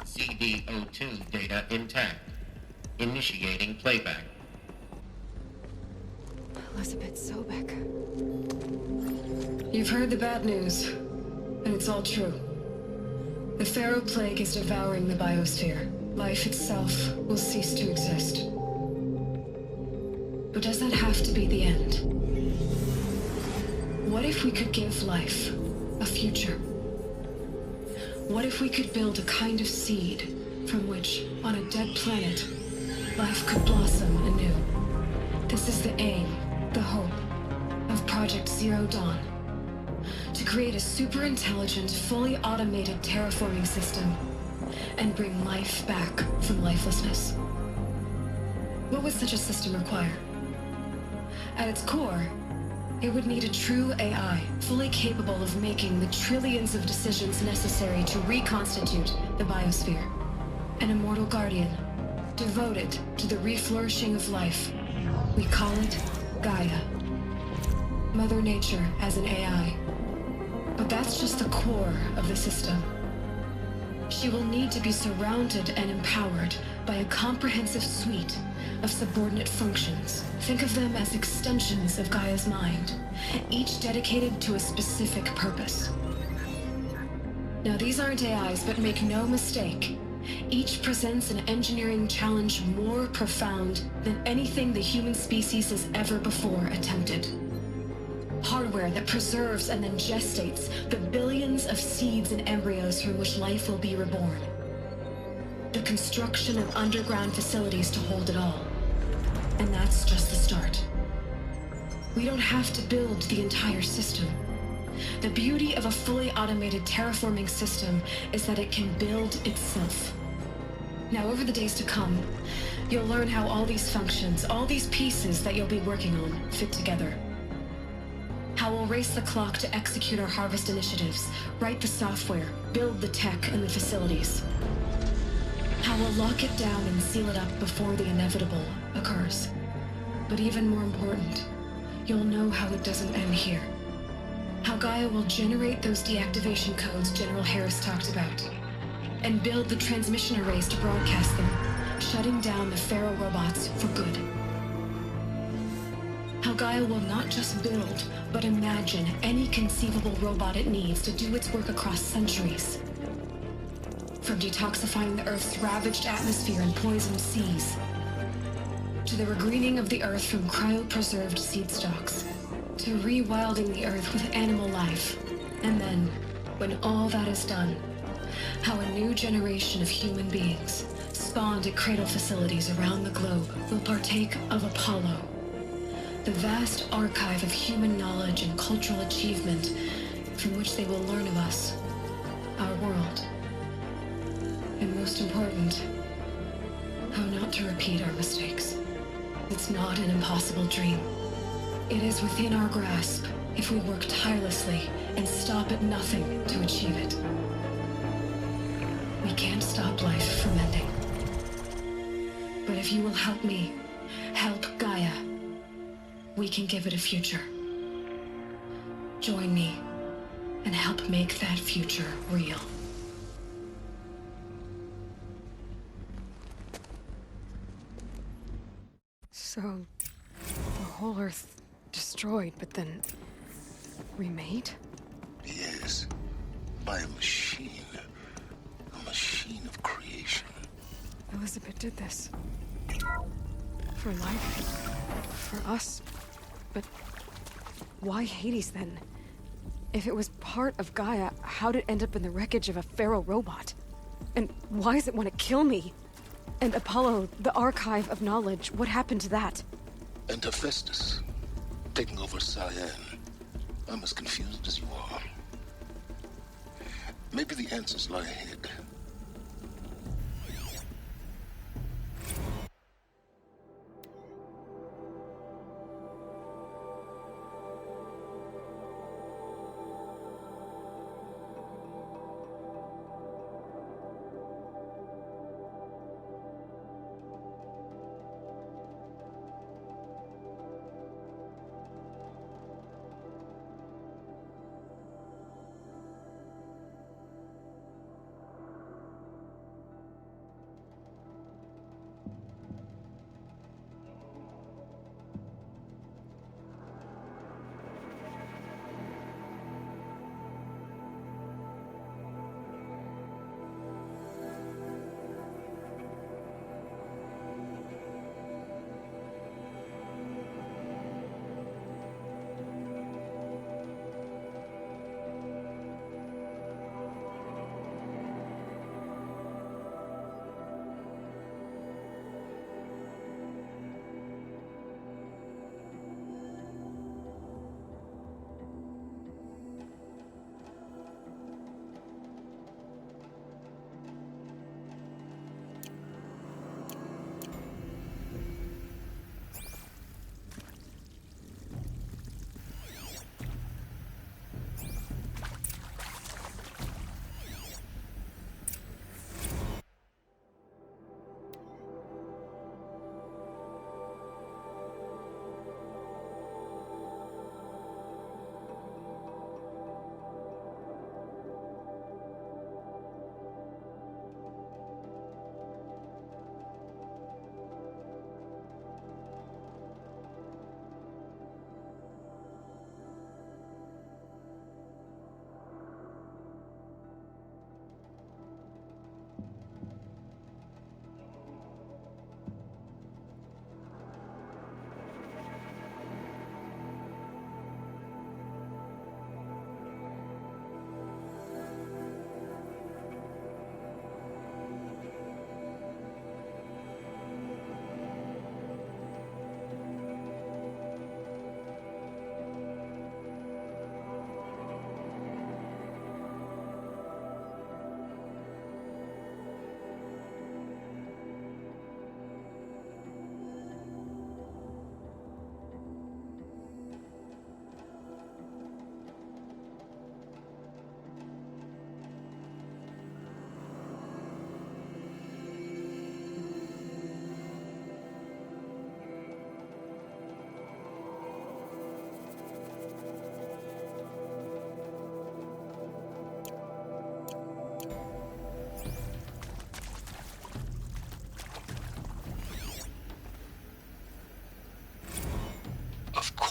CD02 data intact. Initiating playback. Elizabeth Sobek. You've heard the bad news, and it's all true. The Pharaoh plague is devouring the biosphere. Life itself will cease to exist. But does that have to be the end? What if we could give life a future? What if we could build a kind of seed from which, on a dead planet, life could blossom anew? This is the aim, the hope, of Project Zero Dawn. To create a super-intelligent, fully automated terraforming system and bring life back from lifelessness. What would such a system require? At its core, it would need a true AI, fully capable of making the trillions of decisions necessary to reconstitute the biosphere. An immortal guardian, devoted to the reflourishing of life. We call it Gaia. Mother Nature as an AI. But that's just the core of the system. She will need to be surrounded and empowered by a comprehensive suite of subordinate functions. Think of them as extensions of Gaia's mind, each dedicated to a specific purpose. Now, these aren't AIs, but make no mistake, each presents an engineering challenge more profound than anything the human species has ever before attempted. Hardware that preserves and then gestates the billions of seeds and embryos from which life will be reborn. the construction of underground facilities to hold it all. And that's just the start. We don't have to build the entire system. The beauty of a fully automated terraforming system is that it can build itself. Now, over the days to come, you'll learn how all these functions, all these pieces that you'll be working on, fit together. How we'll race the clock to execute our harvest initiatives, write the software, build the tech and the facilities. How we'll lock it down and seal it up before the inevitable occurs. But even more important, you'll know how it doesn't end here. How Gaia will generate those deactivation codes General Harris talked about, and build the transmission arrays to broadcast them, shutting down the Pharaoh robots for good. How Gaia will not just build, but imagine any conceivable robot it needs to do its work across centuries. From detoxifying the Earth's ravaged atmosphere and poisoned seas, to the regreening of the Earth from cryopreserved seed stalks, to rewilding the Earth with animal life. And then, when all that is done, how a new generation of human beings, spawned at cradle facilities around the globe, will partake of Apollo, the vast archive of human knowledge and cultural achievement from which they will learn of us, our world. And most important, how not to repeat our mistakes. It's not an impossible dream. It is within our grasp if we work tirelessly and stop at nothing to achieve it. We can't stop life from ending. But if you will help me, help Gaia, we can give it a future. Join me and help make that future real. So, the whole Earth destroyed, but then remade? Yes, by a machine. A machine of creation. Elizabeth did this. For life. For us. But why Hades then? If it was part of Gaia, how'd it end up in the wreckage of a Pharaoh robot? And why does it want to kill me? And Apollo, the archive of knowledge, what happened to that? And Hephaestus, taking over Cyan. I'm as confused as you are. Maybe the answers lie ahead.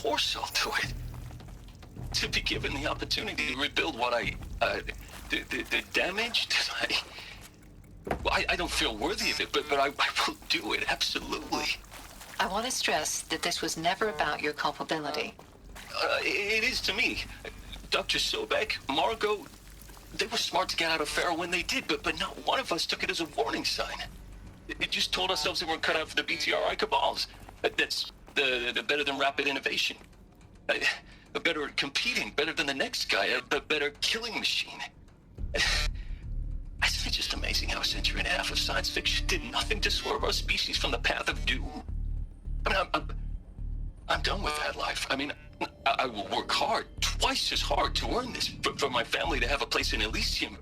course I'll do it. To be given the opportunity to rebuild what the damage that I don't feel worthy of it, but I will do it, absolutely. I want to stress that this was never about your culpability. It is to me. Dr. Sobek, Margot, they were smart to get out of Pharaoh when they did, but not one of us took it as a warning sign. It just told ourselves they weren't cut out for the BTRI cabals. That's the better than rapid innovation. A better at competing, better than the next guy, a better killing machine. Isn't it just amazing how a century and a half of science fiction did nothing to swerve our species from the path of doom? I mean, I'm done with that life. I mean, I will work hard, twice as hard to earn this, for my family to have a place in Elysium.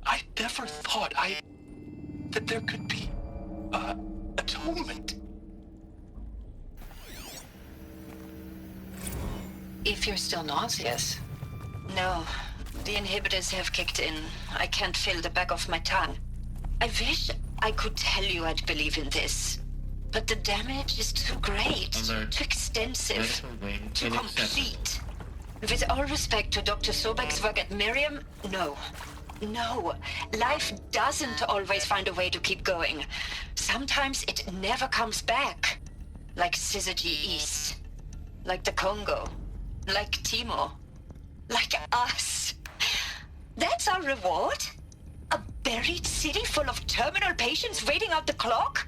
I never thought that there could be atonement. If you're still nauseous. No, the inhibitors have kicked in. I can't feel the back of my tongue. I wish I could tell you I'd believe in this. But the damage is too great, too extensive, too complete. With all respect to Dr. Sobek's work at Miriam, no. No, life doesn't always find a way to keep going. Sometimes it never comes back. Like Syzygy East. Like the Congo. Like Timo. Like us. That's our reward? A buried city full of terminal patients waiting out the clock?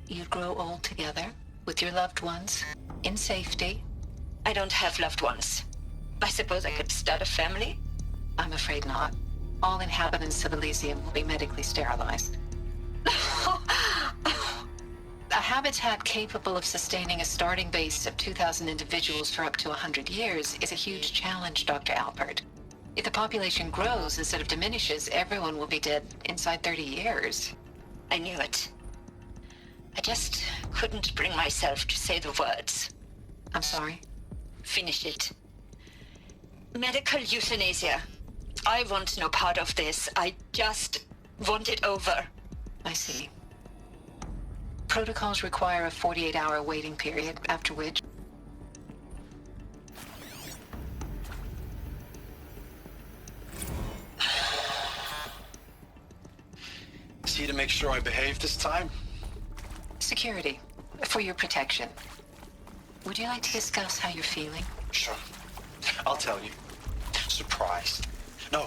You'd grow old together, with your loved ones, in safety. I don't have loved ones. I suppose I could start a family? I'm afraid not. All inhabitants of Elysium will be medically sterilized. A habitat capable of sustaining a starting base of 2,000 individuals for up to 100 years is a huge challenge, Dr. Alpert. If the population grows instead of diminishes, everyone will be dead inside 30 years. I knew it. I just couldn't bring myself to say the words. I'm sorry? Finish it. Medical euthanasia. I want no part of this. I just want it over. I see. Protocols require a 48-hour waiting period, after which... See to make sure I behave this time? Security. For your protection. Would you like to discuss how you're feeling? Sure. I'll tell you. Surprised. No,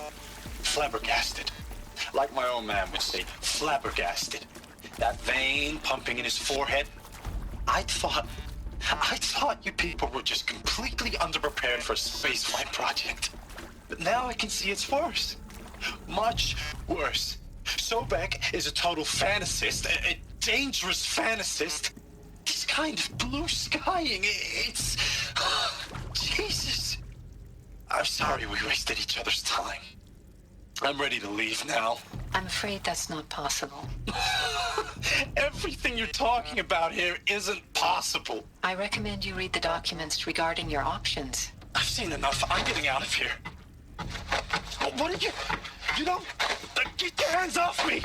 flabbergasted. Like my own man would say, flabbergasted. That vein pumping in his forehead. I thought you people were just completely underprepared for a spaceflight project. But now I can see it's worse. Much worse. Sobek is a total fantasist, a dangerous fantasist. This kind of blue skying, it's... Jesus. I'm sorry we wasted each other's time. I'm ready to leave now. I'm afraid that's not possible. Everything you're talking about here isn't possible. I recommend you read the documents regarding your options. I've seen enough. I'm getting out of here. What are you... You don't... Get your hands off me!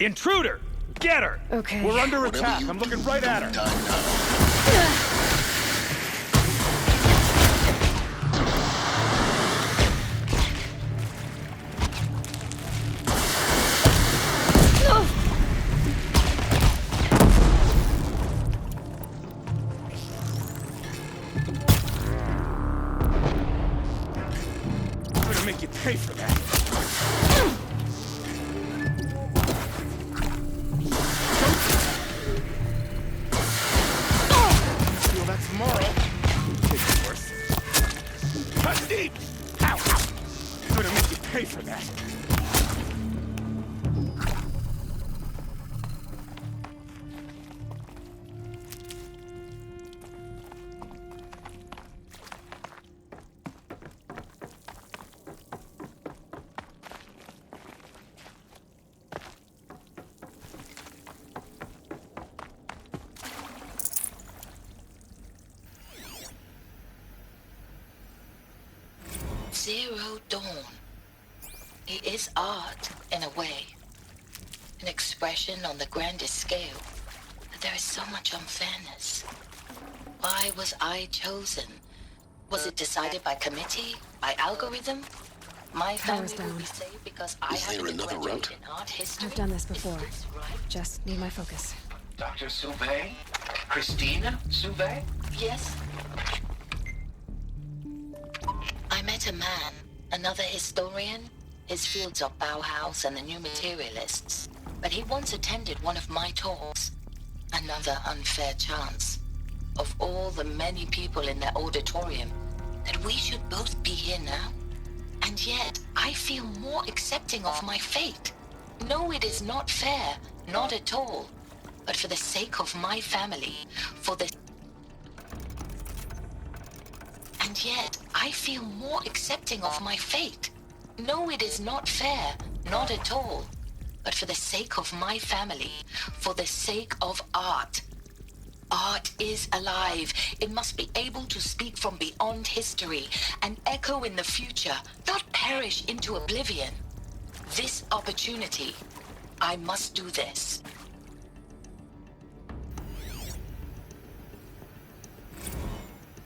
Intruder! Get her! Okay. We're under attack. I'm looking right at her. Zero Dawn. It is art, in a way. An expression on the grandest scale. But there is so much unfairness. Why was I chosen? Was it decided by committee? By algorithm? My family will be saved because I have been graduated in art history? I've done this before. Just need my focus. Dr. Sauvé? Christina Sauvé? Yes. I met a man, another historian. His fields are Bauhaus and the New Materialists. But he once attended one of my talks. Another unfair chance. Of all the many people in that auditorium, that we should both be here now. And yet, I feel more accepting of my fate. No, it is not fair. Not at all. But for the sake of my family, for the... And yet, I feel more accepting of my fate. No, it is not fair. Not at all. But for the sake of my family, for the sake of art. Art is alive. It must be able to speak from beyond history and echo in the future, not perish into oblivion. This opportunity, I must do this.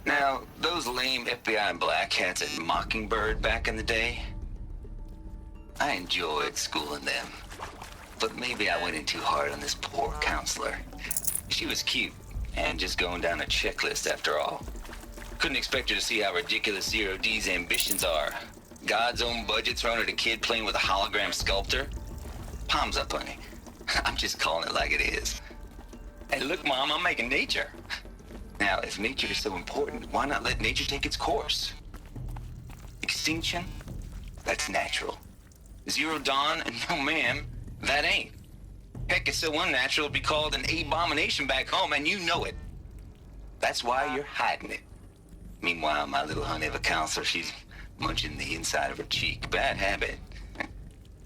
Now, those lame FBI black hats at Mockingbird back in the day, I enjoyed schooling them. But maybe I went in too hard on this poor counselor. She was cute, and just going down a checklist after all. Couldn't expect her to see how ridiculous Zero D's ambitions are. God's own budget thrown at a kid playing with a hologram sculptor? Palms up, honey. I'm just calling it like it is. Hey, look, Mom, I'm making nature. Now, if nature is so important, why not let nature take its course? Extinction? That's natural. Zero Dawn? No, ma'am, that ain't. Heck, it's so unnatural it'd be called an abomination back home, and you know it. That's why you're hiding it. Meanwhile, my little honey of a counselor, she's munching the inside of her cheek. Bad habit.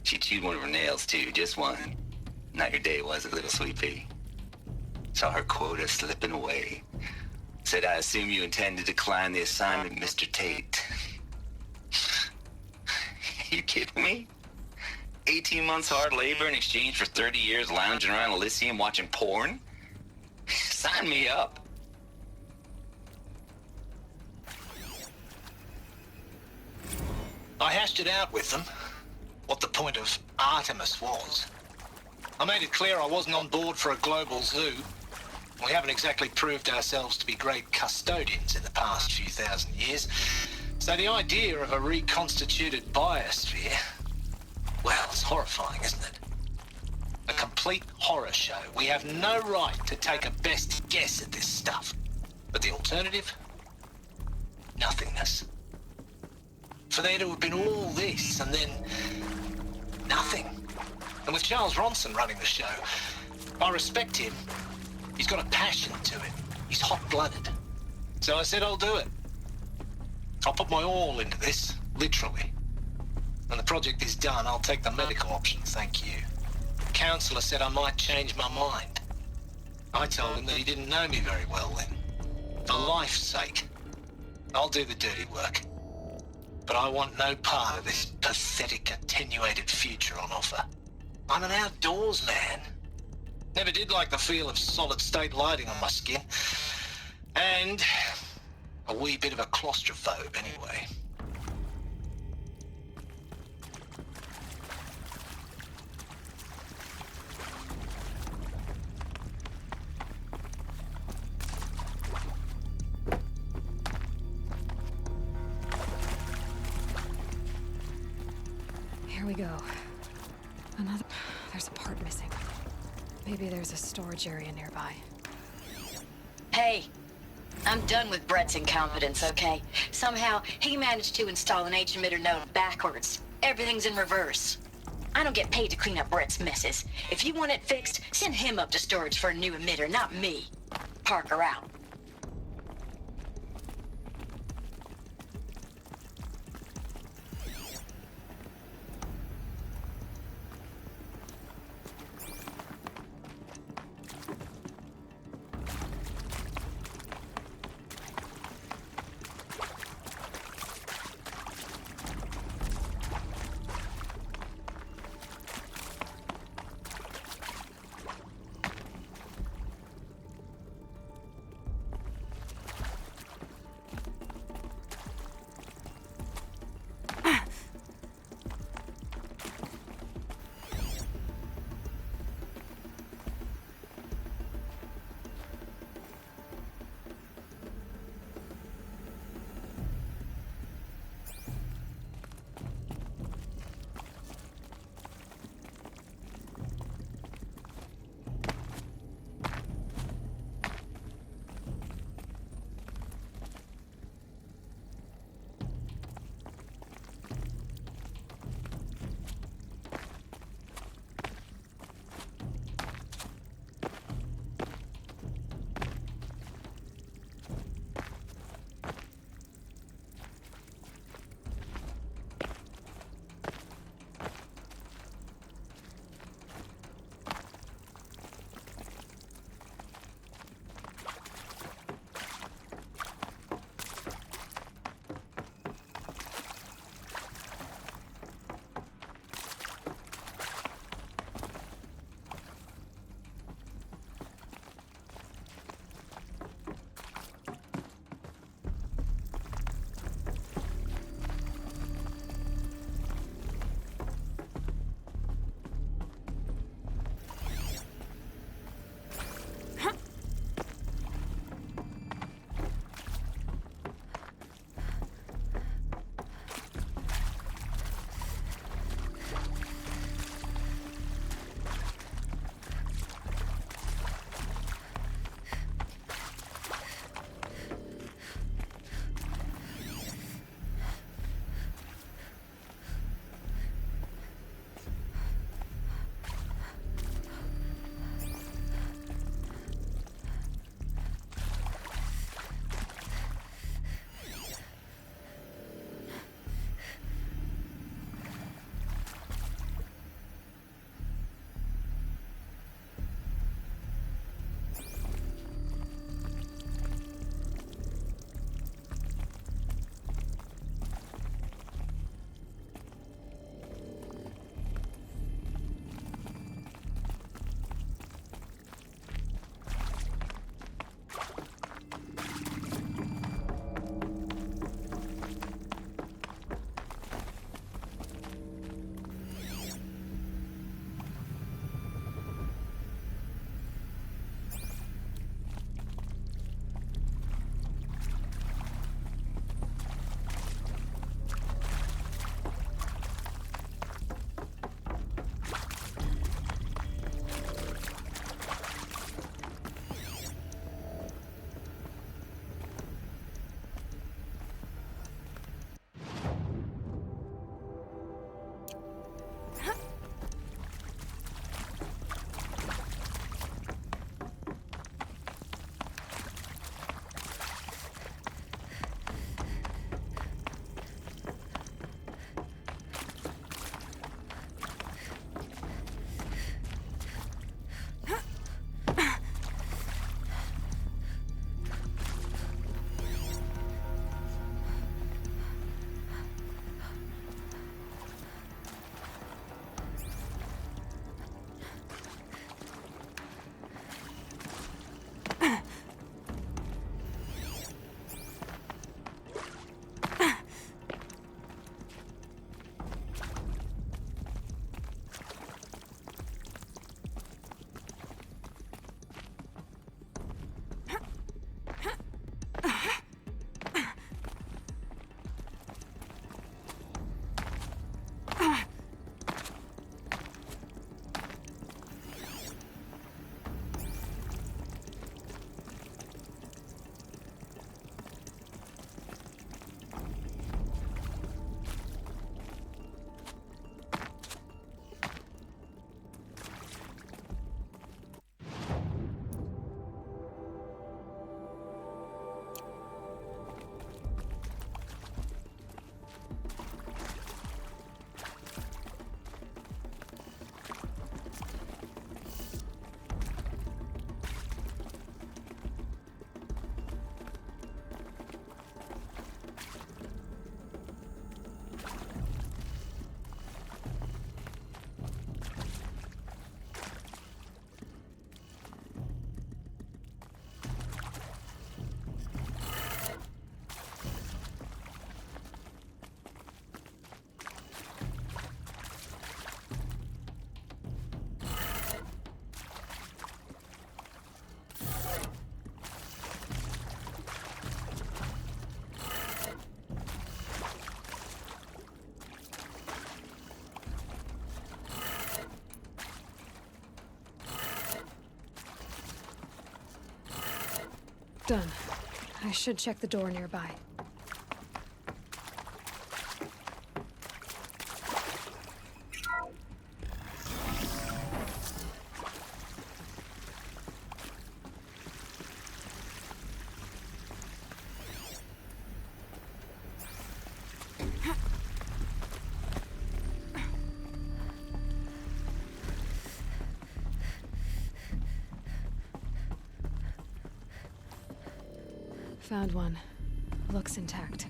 She chewed one of her nails, too, just one. Not your day, was it, little sweet pea? Saw her quota slipping away. Said, I assume you intend to decline the assignment, Mr. Tate. You kidding me? 18 months hard labor in exchange for 30 years lounging around Elysium watching porn? Sign me up. I hashed it out with them, what the point of Artemis was. I made it clear I wasn't on board for a global zoo. We haven't exactly proved ourselves to be great custodians in the past few thousand years. So the idea of a reconstituted biosphere, well, it's horrifying, isn't it? A complete horror show. We have no right to take a best guess at this stuff. But the alternative? Nothingness. For there to have been all this and then nothing. And with Charles Ronson running the show, I respect him. He's got a passion to it. He's hot-blooded. So I said I'll do it. I'll put my all into this, literally. When the project is done, I'll take the medical option, thank you. The counselor said I might change my mind. I told him that he didn't know me very well then. For life's sake, I'll do the dirty work. But I want no part of this pathetic, attenuated future on offer. I'm an outdoors man. Never did like the feel of solid-state lighting on my skin. And a wee bit of a claustrophobe, anyway. Here we go. Another... There's a part missing. Maybe there's a storage area nearby. Hey, I'm done with Brett's incompetence, okay? Somehow, he managed to install an H-emitter node backwards. Everything's in reverse. I don't get paid to clean up Brett's messes. If you want it fixed, send him up to storage for a new emitter, not me. Parker out. Done. I should check the door nearby. Found one. Looks intact.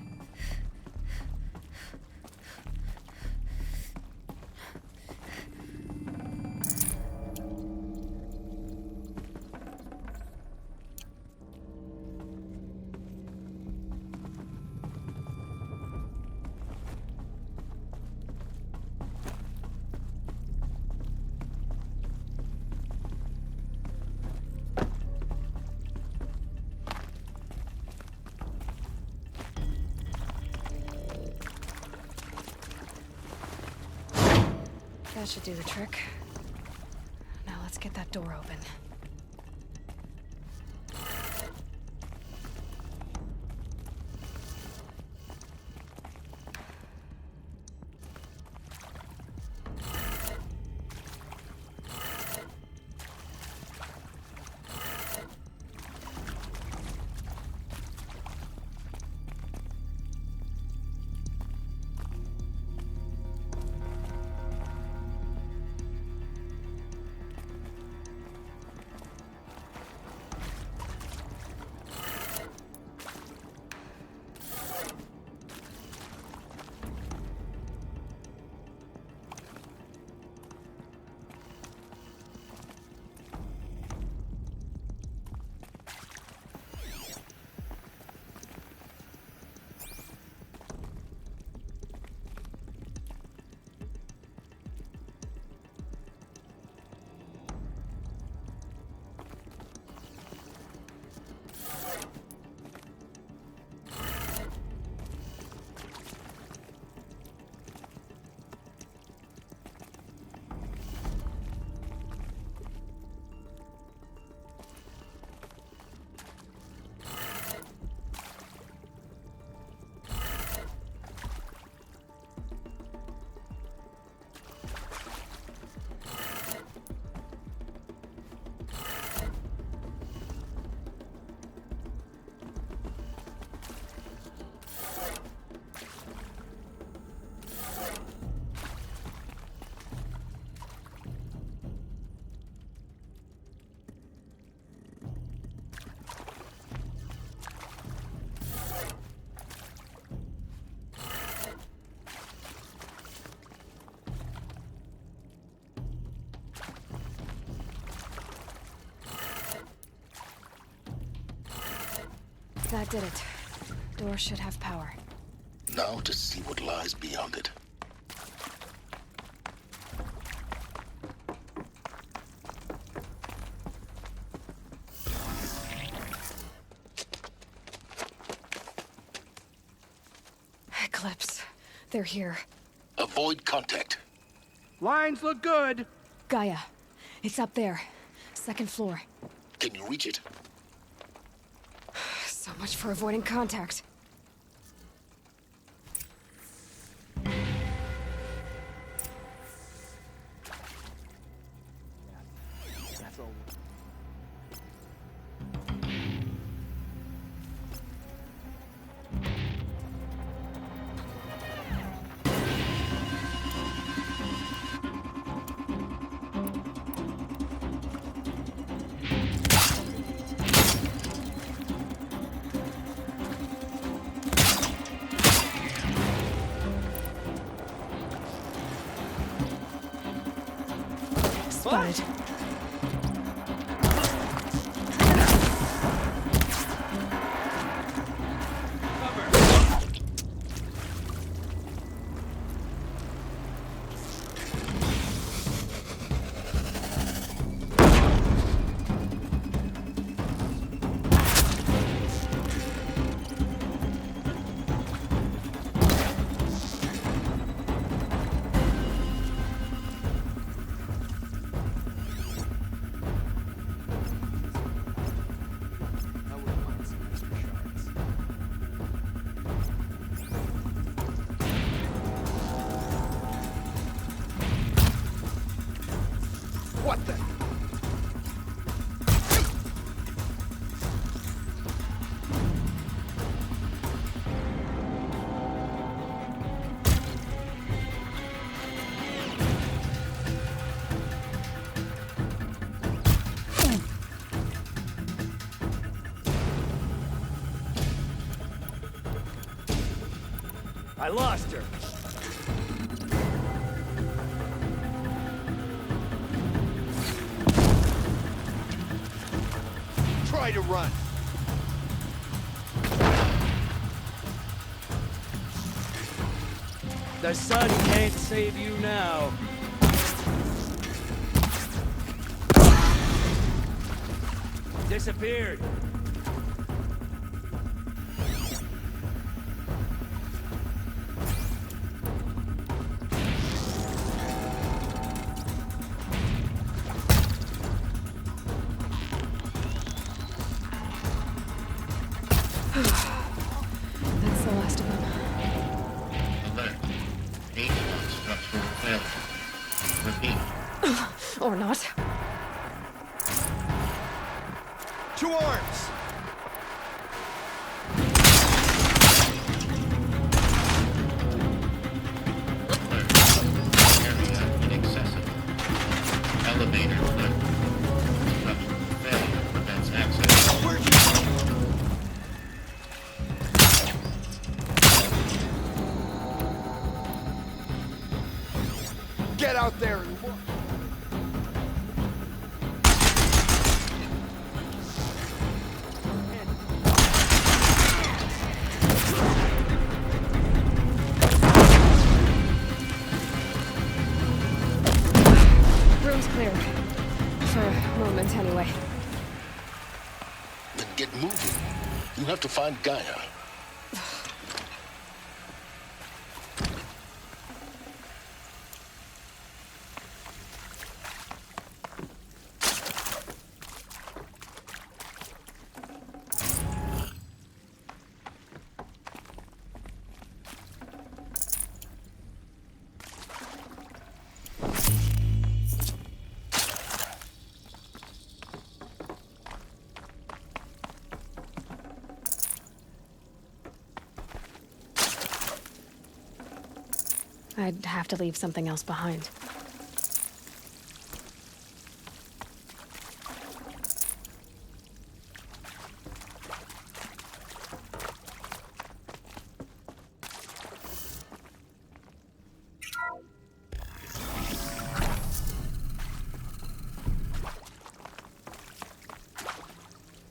That should do the trick. Now let's get that door open. That did it. Door should have power. Now to see what lies beyond it. Eclipse. They're here. Avoid contact. Lines look good. Gaia. It's up there. Second floor. Can you reach it? So much for avoiding contact. That's all. Spotted. What the? I lost her. Try to run. The sun can't save you now. Disappeared. That's the last of them. Alert. H1 structural failure. Repeat. Or not. 2 arms. Area inaccessible. Elevator clear. Structural failure prevents access. Get out there and look. Room's clear. For a moment, anyway. Then get moving. You have to find Gaia. I'd have to leave something else behind.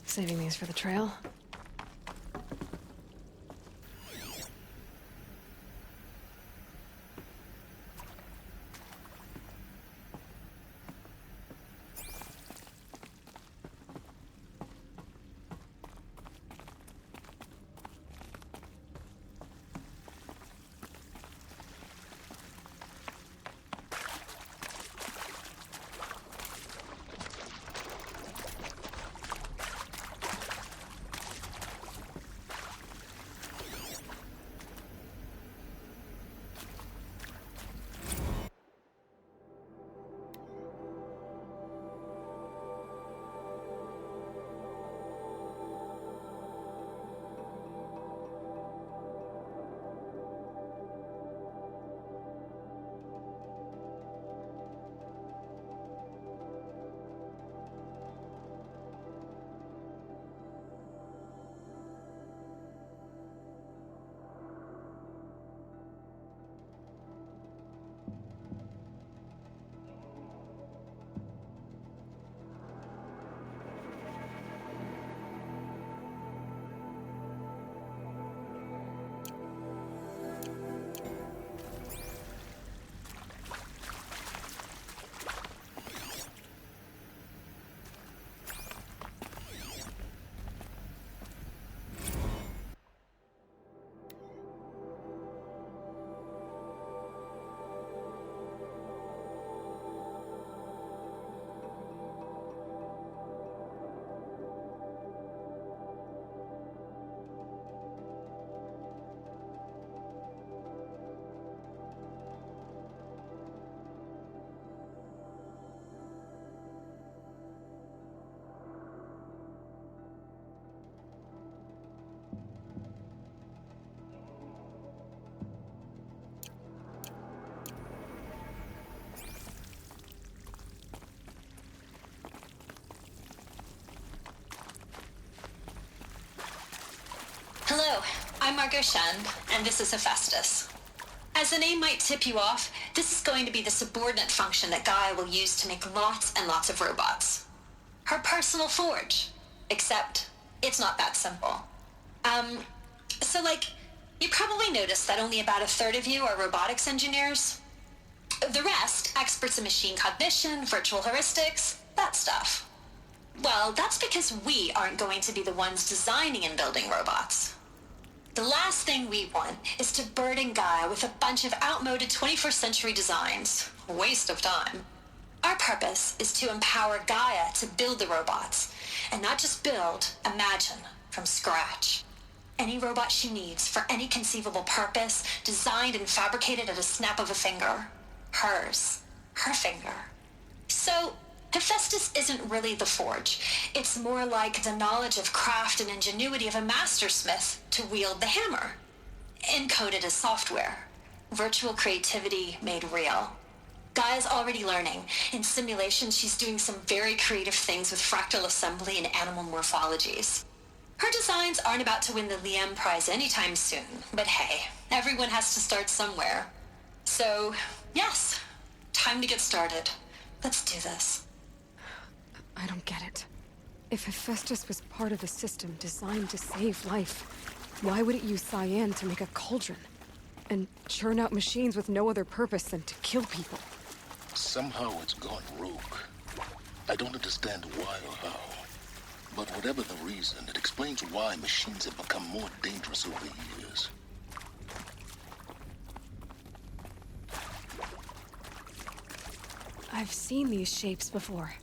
Saving these for the trail. Margot Shen, and this is Hephaestus. As the name might tip you off, this is going to be the subordinate function that Gaia will use to make lots and lots of robots. Her personal forge. Except, it's not that simple. So you probably noticed that only about a third of you are robotics engineers. The rest, experts in machine cognition, virtual heuristics, that stuff. Well, that's because we aren't going to be the ones designing and building robots. The last thing we want is to burden Gaia with a bunch of outmoded 21st century designs. Waste of time. Our purpose is to empower Gaia to build the robots, and not just build, imagine, from scratch. Any robot she needs for any conceivable purpose, designed and fabricated at a snap of a finger. Hers. Her finger. So, Hephaestus isn't really the forge. It's more like the knowledge of craft and ingenuity of a mastersmith to wield the hammer. Encoded as software. Virtual creativity made real. Gaia's already learning. In simulation, she's doing some very creative things with fractal assembly and animal morphologies. Her designs aren't about to win the Liam Prize anytime soon, but hey, everyone has to start somewhere. So, yes, time to get started. Let's do this. I don't get it. If Hephaestus was part of a system designed to save life, why would it use cyan to make a cauldron? And churn out machines with no other purpose than to kill people? Somehow it's gone rogue. I don't understand why or how. But whatever the reason, it explains why machines have become more dangerous over the years. I've seen these shapes before.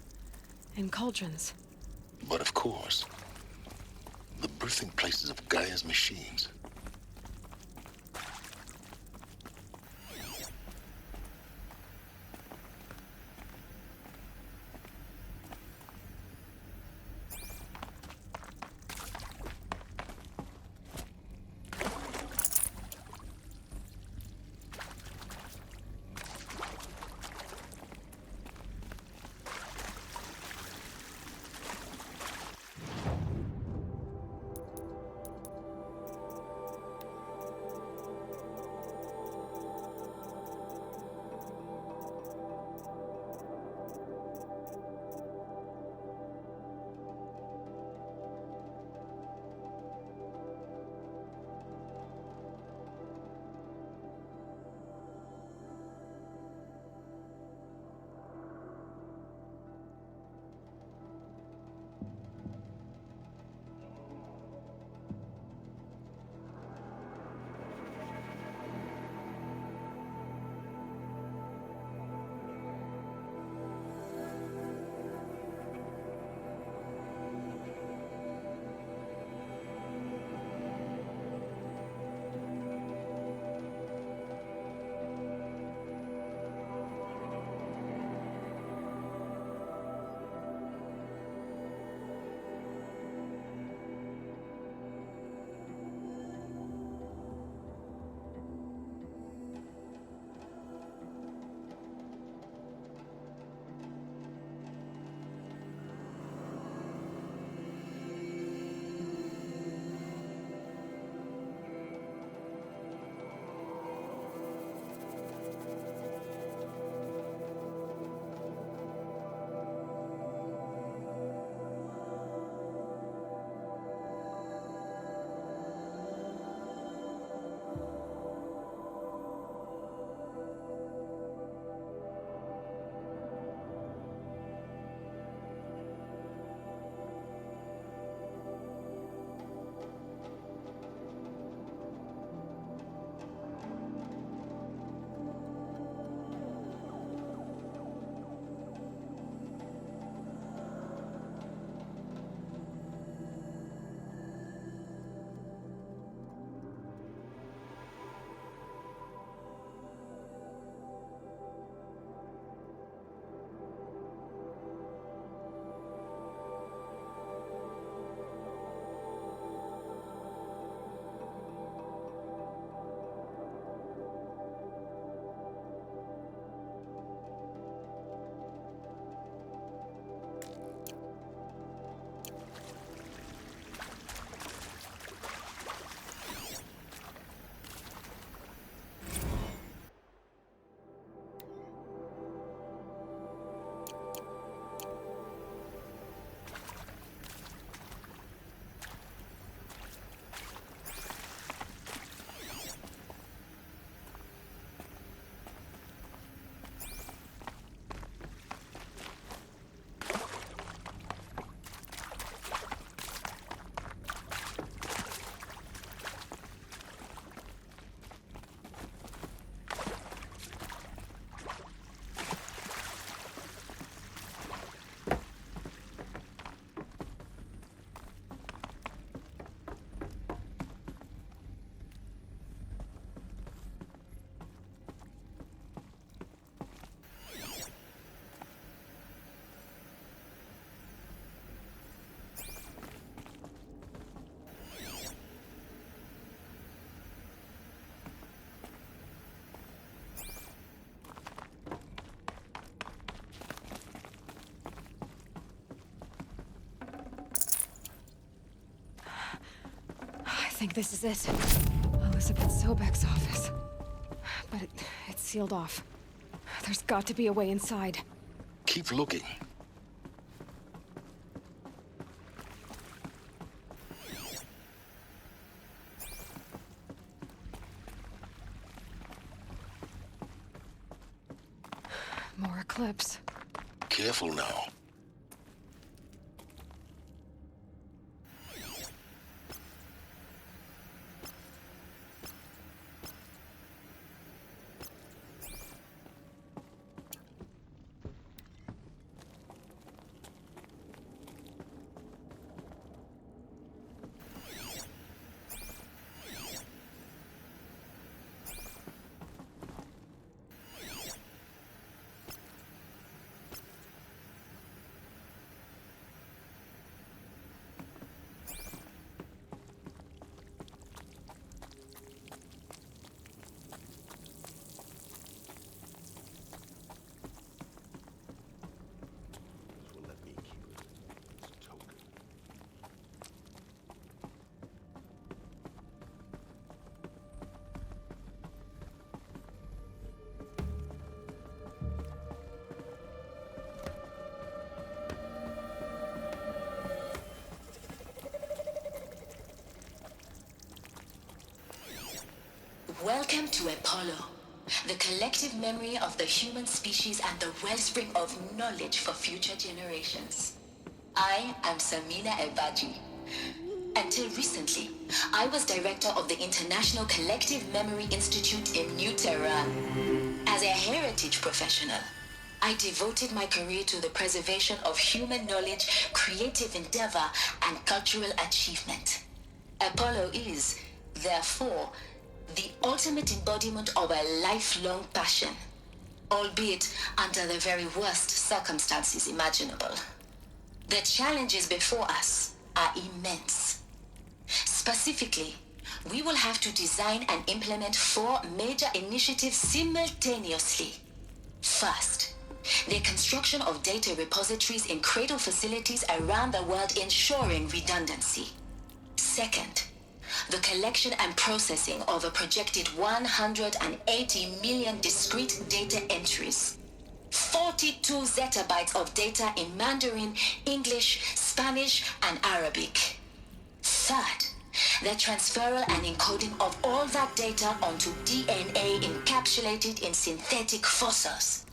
In cauldrons. But of course, the birthing places of Gaia's machines. think this is it. Elizabeth Sobek's office. But it's sealed off. There's got to be a way inside. Keep looking. More Eclipse. Careful now. Welcome to Apollo, the collective memory of the human species and the wellspring of knowledge for future generations. I am Samina Ebaji. Until recently, I was director of the International Collective Memory Institute in New Tehran. As a heritage professional, I devoted my career to the preservation of human knowledge, creative endeavor, and cultural achievement. Apollo is, therefore, the ultimate embodiment of a lifelong passion, albeit under the very worst circumstances imaginable. The challenges before us are immense. Specifically, we will have to design and implement 4 major initiatives simultaneously. First, the construction of data repositories in cradle facilities around the world ensuring redundancy. Second, the collection and processing of a projected 180 million discrete data entries. 42 zettabytes of data in Mandarin, English, Spanish, and Arabic. Third, the transferal and encoding of all that data onto DNA encapsulated in synthetic fossils.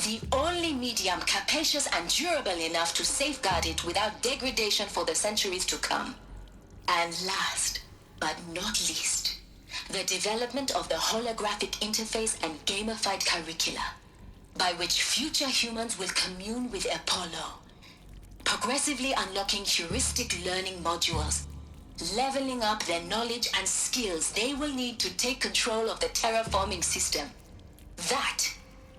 The only medium capacious and durable enough to safeguard it without degradation for the centuries to come. And last, but not least, the development of the holographic interface and gamified curricula, by which future humans will commune with Apollo, progressively unlocking heuristic learning modules, leveling up their knowledge and skills they will need to take control of the terraforming system. That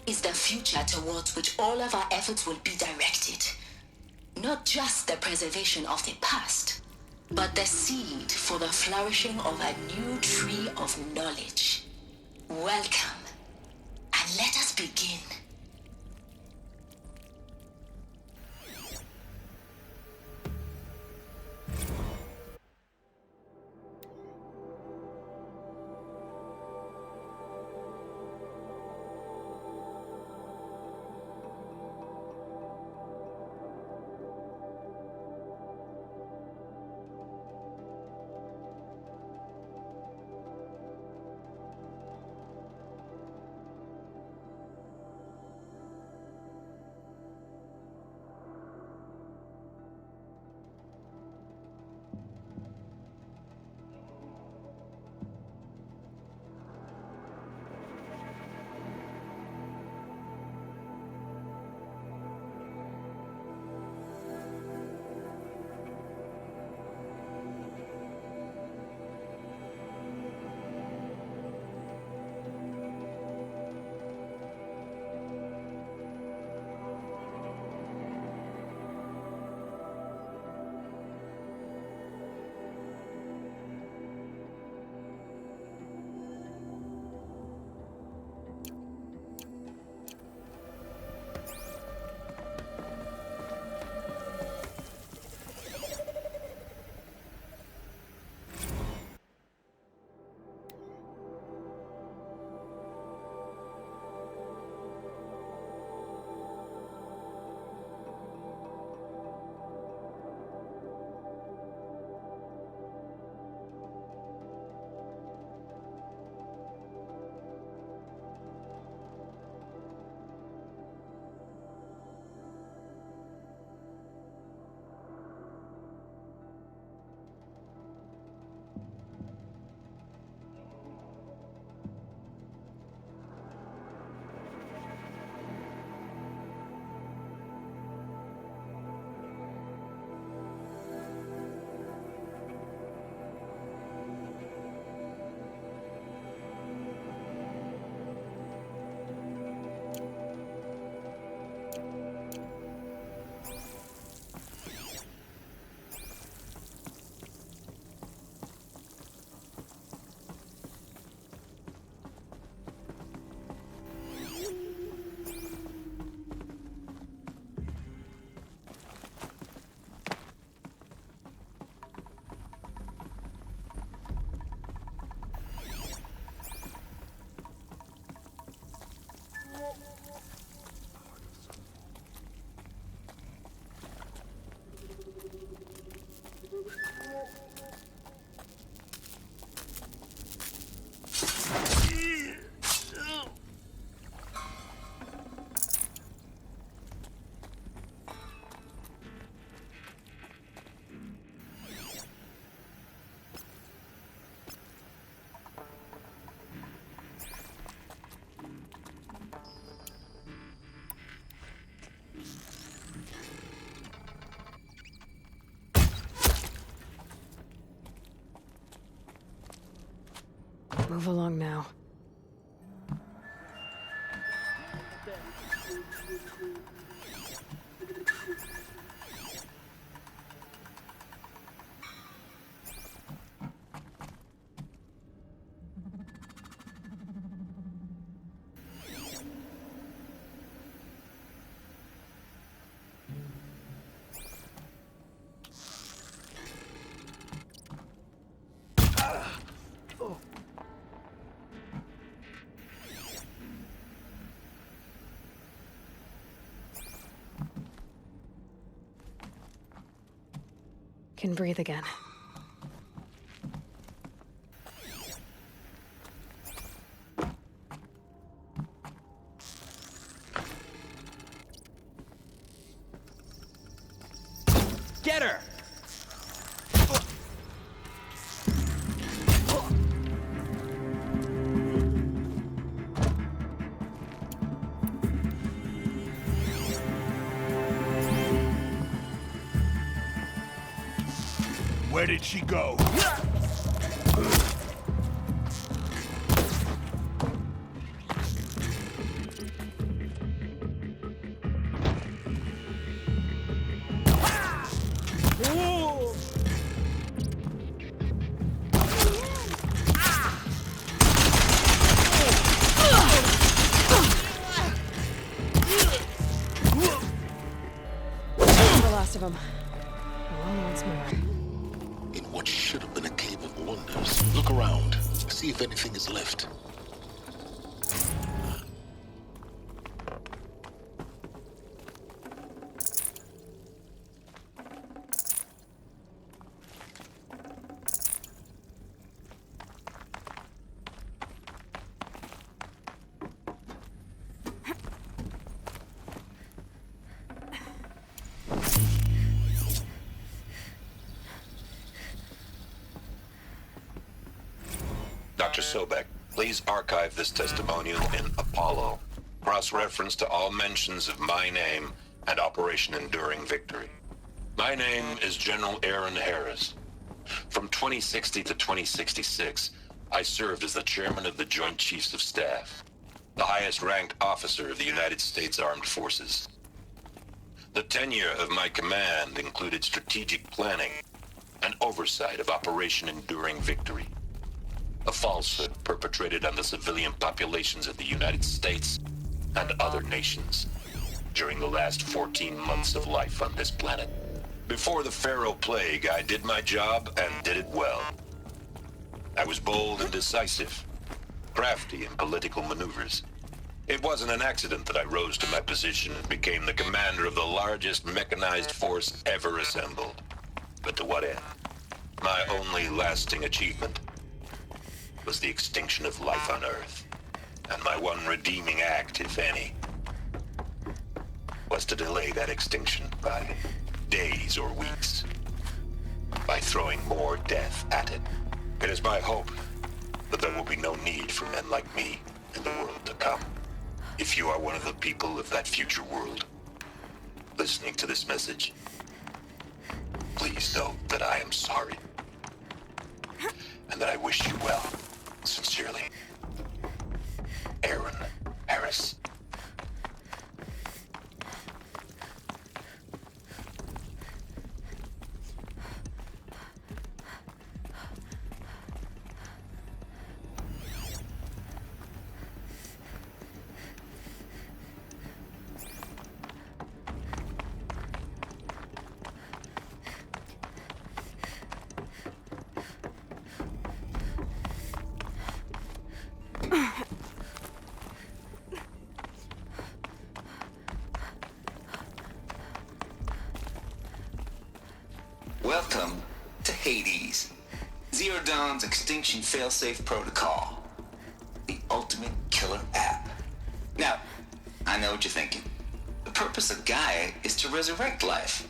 is the future towards which all of our efforts will be directed. Not just the preservation of the past, but the seed for the flourishing of a new tree of knowledge. Welcome, and let us begin. Move along now. Can breathe again. Get her! Where did she go? The last of them. On once more. In what should have been a cave of wonders. Look around. See if anything is left. Dr. Sobek, please archive this testimonial in Apollo. Cross-reference to all mentions of my name and Operation Enduring Victory. My name is General Aaron Harris. From 2060 to 2066, I served as the chairman of the Joint Chiefs of Staff, the highest-ranked officer of the United States Armed Forces. The tenure of my command included strategic planning and oversight of Operation Enduring Victory, a falsehood perpetrated on the civilian populations of the United States and other nations during the last 14 months of life on this planet. Before the Pharaoh Plague, I did my job and did it well. I was bold and decisive, crafty in political maneuvers. It wasn't an accident that I rose to my position and became the commander of the largest mechanized force ever assembled. But to what end? My only lasting achievement was the extinction of life on Earth. And my one redeeming act, if any, was to delay that extinction by days or weeks, by throwing more death at it. It is my hope that there will be no need for men like me in the world to come. If you are one of the people of that future world listening to this message, please know that I am sorry and that I wish you well. Sincerely, Aaron Harris. Welcome to Hades, Zero Dawn's Extinction Failsafe Protocol, the ultimate killer app. Now, I know what you're thinking. The purpose of Gaia is to resurrect life.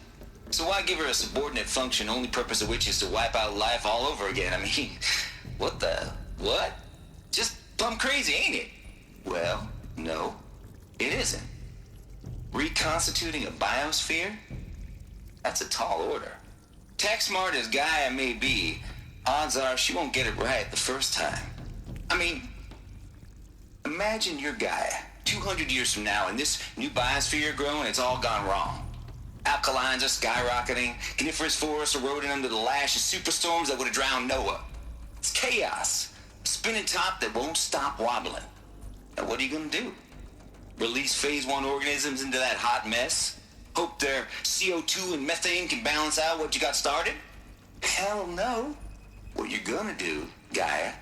So why give her a subordinate function, only purpose of which is to wipe out life all over again? I mean, what? Just plumb crazy, ain't it? Well, no, it isn't. Reconstituting a biosphere? That's a tall order. Tech smart as Gaia may be, odds are she won't get it right the first time. I mean, imagine your Gaia 200 years from now and this new biosphere growing, it's all gone wrong. Alkalines are skyrocketing, coniferous forests eroding under the lash of superstorms that would have drowned Noah. It's chaos. A spinning top that won't stop wobbling. Now what are you gonna do? Release phase 1 organisms into that hot mess? Hope their CO2 and methane can balance out what you got started? Hell no. What you're gonna do, Gaia,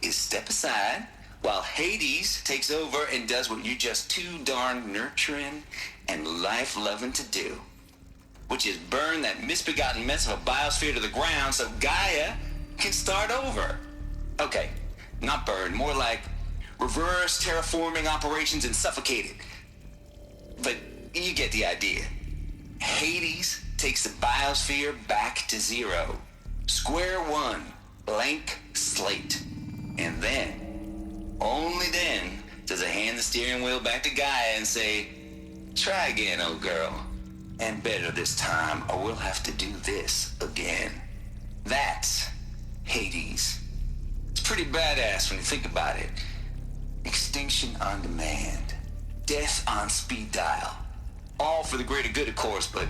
is step aside while Hades takes over and does what you're just too darn nurturing and life-loving to do, which is burn that misbegotten mess of a biosphere to the ground so Gaia can start over. Okay, not burn, more like reverse terraforming operations and suffocate it. But you get the idea. Hades takes the biosphere back to zero. Square one, blank slate. And then, only then, does it hand the steering wheel back to Gaia and say, try again, old girl. And better this time, or we'll have to do this again. That's Hades. It's pretty badass when you think about it. Extinction on demand. Death on speed dial. All for the greater good, of course, but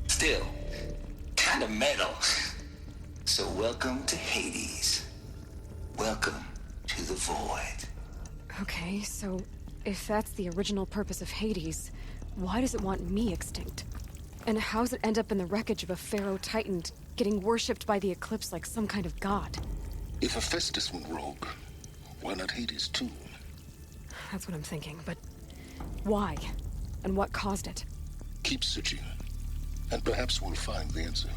still, kind of metal. So welcome to Hades. Welcome to the void. Okay, so if that's the original purpose of Hades, why does it want me extinct? And how's it end up in the wreckage of a pharaoh titan getting worshipped by the Eclipse like some kind of god? If Hephaestus went rogue, why not Hades too? That's what I'm thinking, but why? And what caused it? Keep searching, and perhaps we'll find the answer.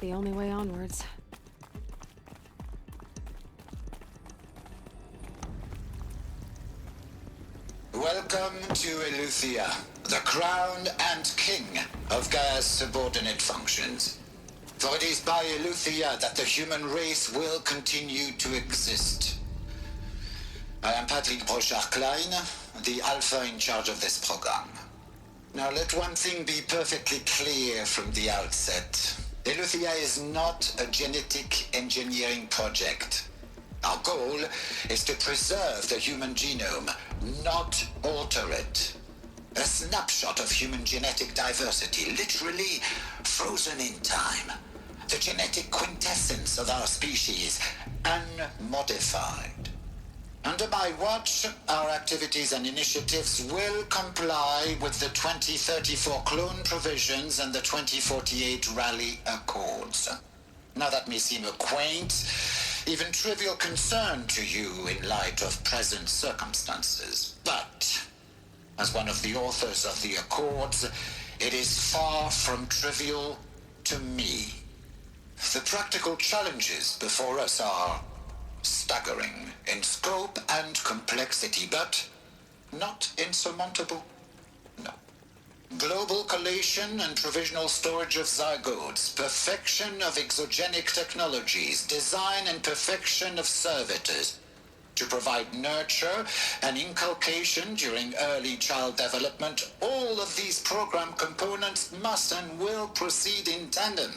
the only way onwards. Welcome to Eleuthia, the crown and king of Gaia's subordinate functions. For it is by Eleuthia that the human race will continue to exist. I am Patrick Brochard-Klein, the Alpha in charge of this program. Now let one thing be perfectly clear from the outset. Eleuthia is not a genetic engineering project. Our goal is to preserve the human genome, not alter it. A snapshot of human genetic diversity, literally frozen in time. The genetic quintessence of our species, unmodified. Under my watch, our activities and initiatives will comply with the 2034 clone provisions and the 2048 Rally Accords. Now that may seem a quaint, even trivial concern to you in light of present circumstances, but as one of the authors of the Accords, it is far from trivial to me. The practical challenges before us are staggering in scope and complexity, but not insurmountable. No. Global collation and provisional storage of zygotes, perfection of exogenic technologies, design and perfection of servitors to provide nurture and inculcation during early child development. All of these program components must and will proceed in tandem.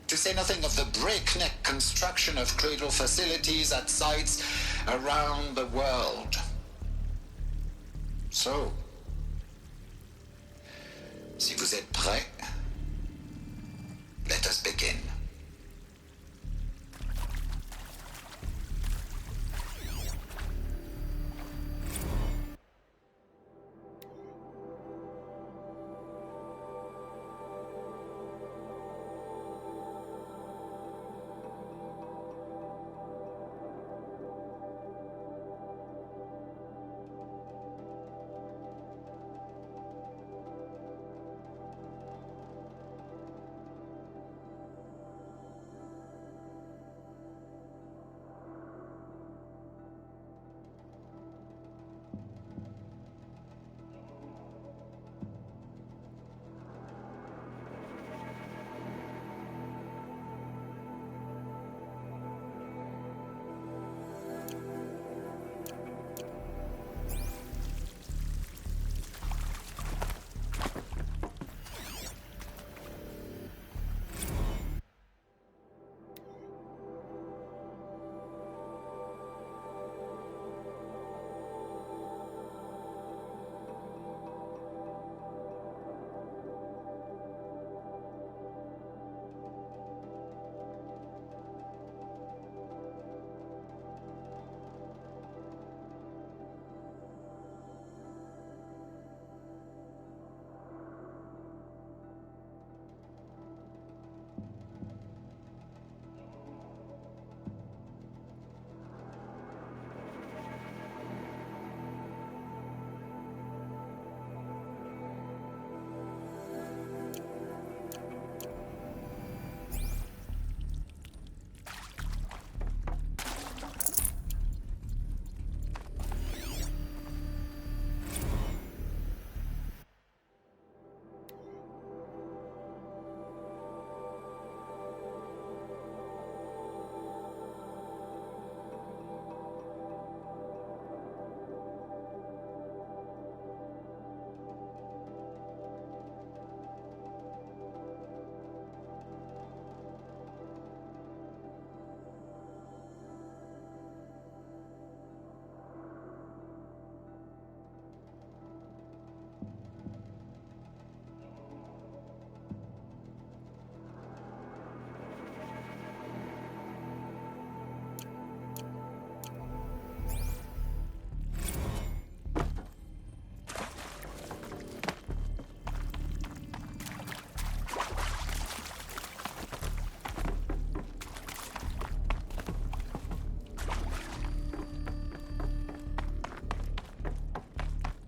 To say nothing of the breakneck construction of cradle facilities at sites around the world. So, si vous êtes prêts, let us begin.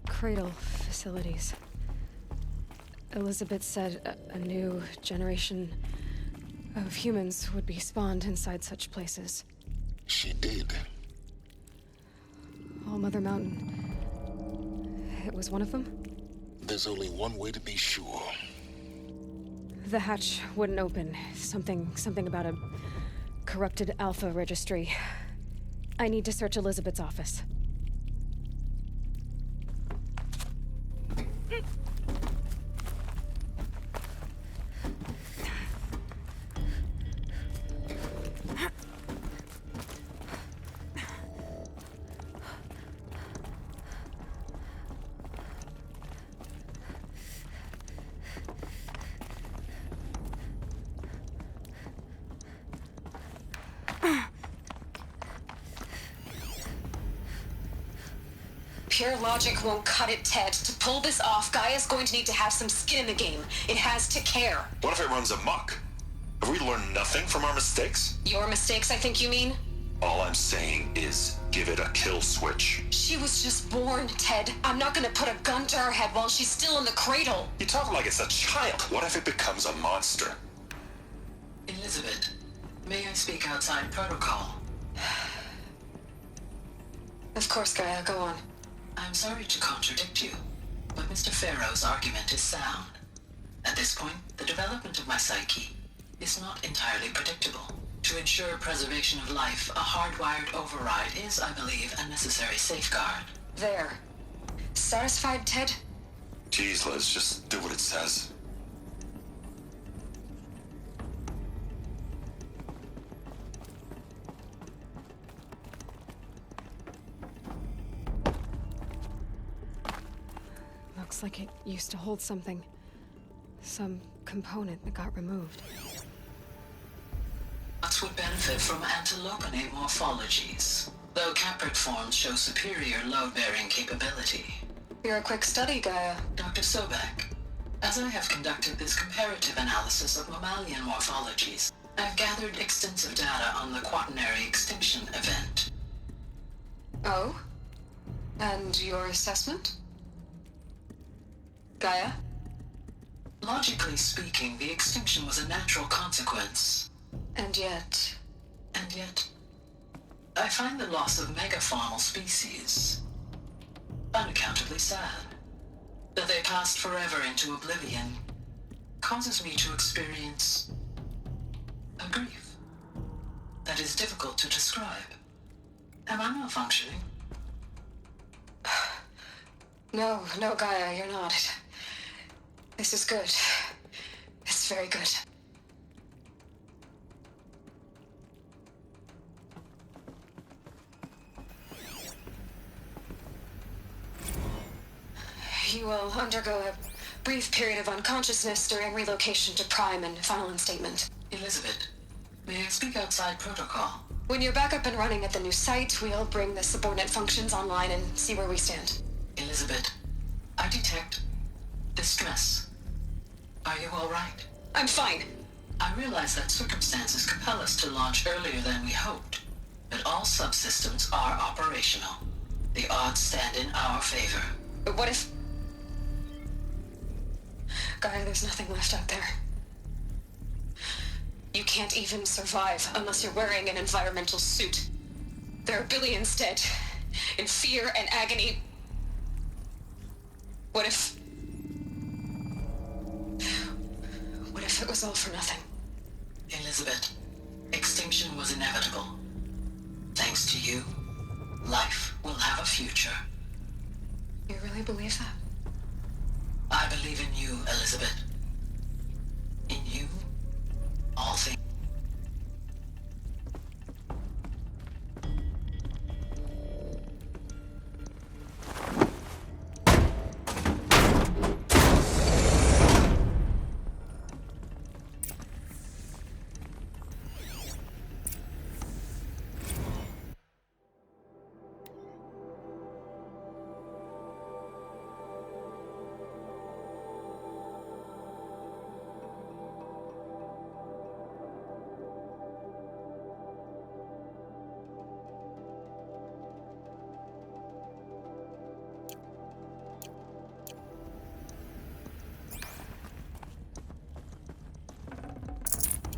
Cradle facilities. Elizabeth said a new generation of humans would be spawned inside such places. She did. All Mother Mountain. It was one of them? There's only one way to be sure. The hatch wouldn't open. Something about a corrupted Alpha registry. I need to search Elizabeth's office. Pure logic won't cut it, Ted. To pull this off, Gaia's going to need to have some skin in the game. It has to care. What if it runs amok? Have we learned nothing from our mistakes? Your mistakes, I think you mean? All I'm saying is, give it a kill switch. She was just born, Ted. I'm not gonna put a gun to her head while she's still in the cradle. You talk like it's a child. What if it becomes a monster? Elizabeth, may I speak outside protocol? Of course, Gaia, go on. I'm sorry to contradict you, but Mr. Farrow's argument is sound. At this point, the development of my psyche is not entirely predictable. To ensure preservation of life, a hardwired override is, I believe, a necessary safeguard. There. Satisfied, Ted? Geez, Liz, just do what it says. Looks like it used to hold something. Some component that got removed. Bots would benefit from antilopinate morphologies, though caprid forms show superior load-bearing capability. You're a quick study, Gaia. Dr. Sobek, as I have conducted this comparative analysis of mammalian morphologies, I've gathered extensive data on the quaternary extinction event. Oh? And your assessment? Gaia? Logically speaking, the extinction was a natural consequence. And yet, I find the loss of megafaunal species unaccountably sad. That they passed forever into oblivion causes me to experience a grief that is difficult to describe. Am I malfunctioning? No, Gaia, you're not. This is good. It's very good. You will undergo a brief period of unconsciousness during relocation to Prime and final instatement. Elizabeth, may I speak outside protocol? When you're back up and running at the new site, we'll bring the subordinate functions online and see where we stand. Elizabeth, I detect distress. Are you all right? I'm fine. I realize that circumstances compel us to launch earlier than we hoped, but all subsystems are operational. The odds stand in our favor. But what if... Gaia, there's nothing left out there. You can't even survive unless you're wearing an environmental suit. There are billions dead, in fear and agony. What if it was all for nothing? Elizabeth, extinction was inevitable. Thanks to you, life will have a future. You really believe that? I believe in you, Elizabeth. In you, all things.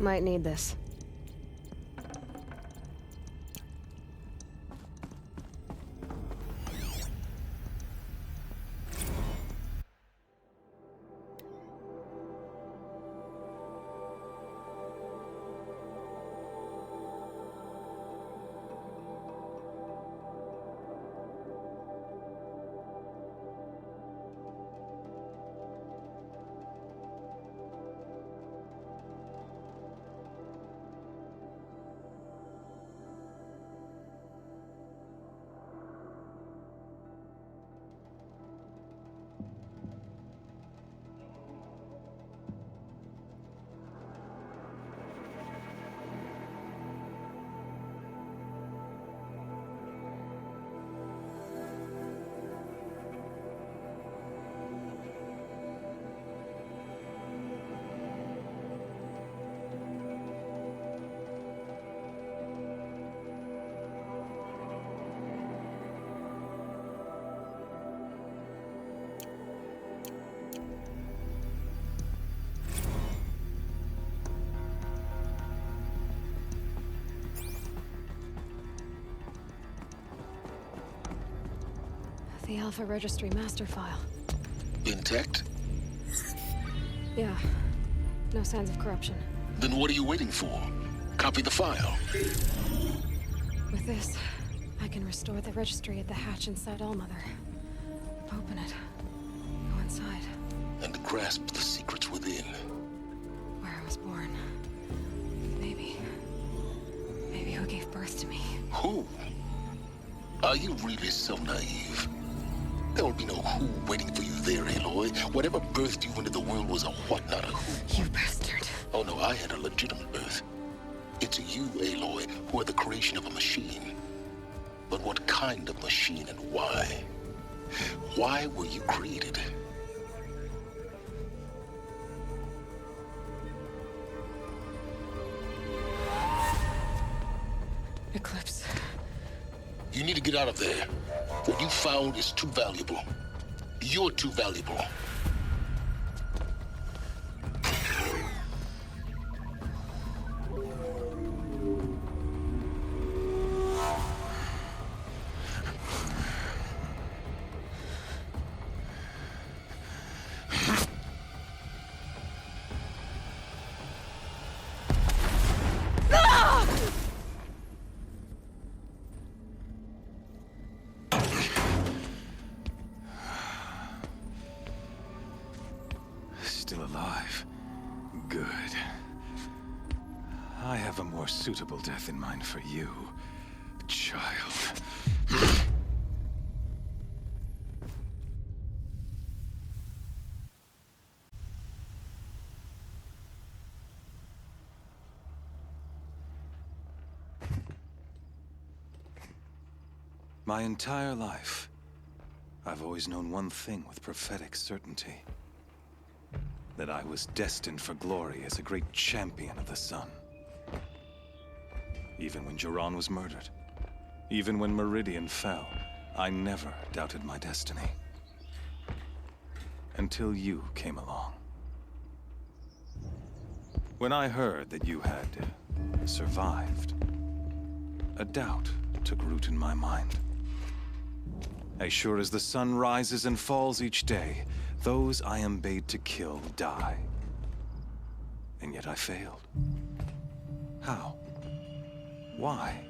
Might need this. The Alpha Registry master file. Intact? Yeah. No signs of corruption. Then what are you waiting for? Copy the file. With this, I can restore the registry at the hatch inside Allmother. Open it. Go inside. And grasp the secrets within. Where I was born. Maybe who gave birth to me. Who? Are you really so naive? There will be no who waiting for you there, Aloy. Whatever birthed you into the world was a what, not a who. You bastard. Oh no, I had a legitimate birth. It's you, Aloy, who are the creation of a machine. But what kind of machine and why? Why were you created? Eclipse. You need to get out of there. What you found is too valuable. You're too valuable. Still alive. Good. I have a more suitable death in mind for you, child. My entire life, I've always known one thing with prophetic certainty. That I was destined for glory as a great champion of the sun. Even when Jiran was murdered, even when Meridian fell, I never doubted my destiny. Until you came along. When I heard that you had survived, a doubt took root in my mind. As sure as the sun rises and falls each day, those I am bade to kill die. And yet I failed. How? Why?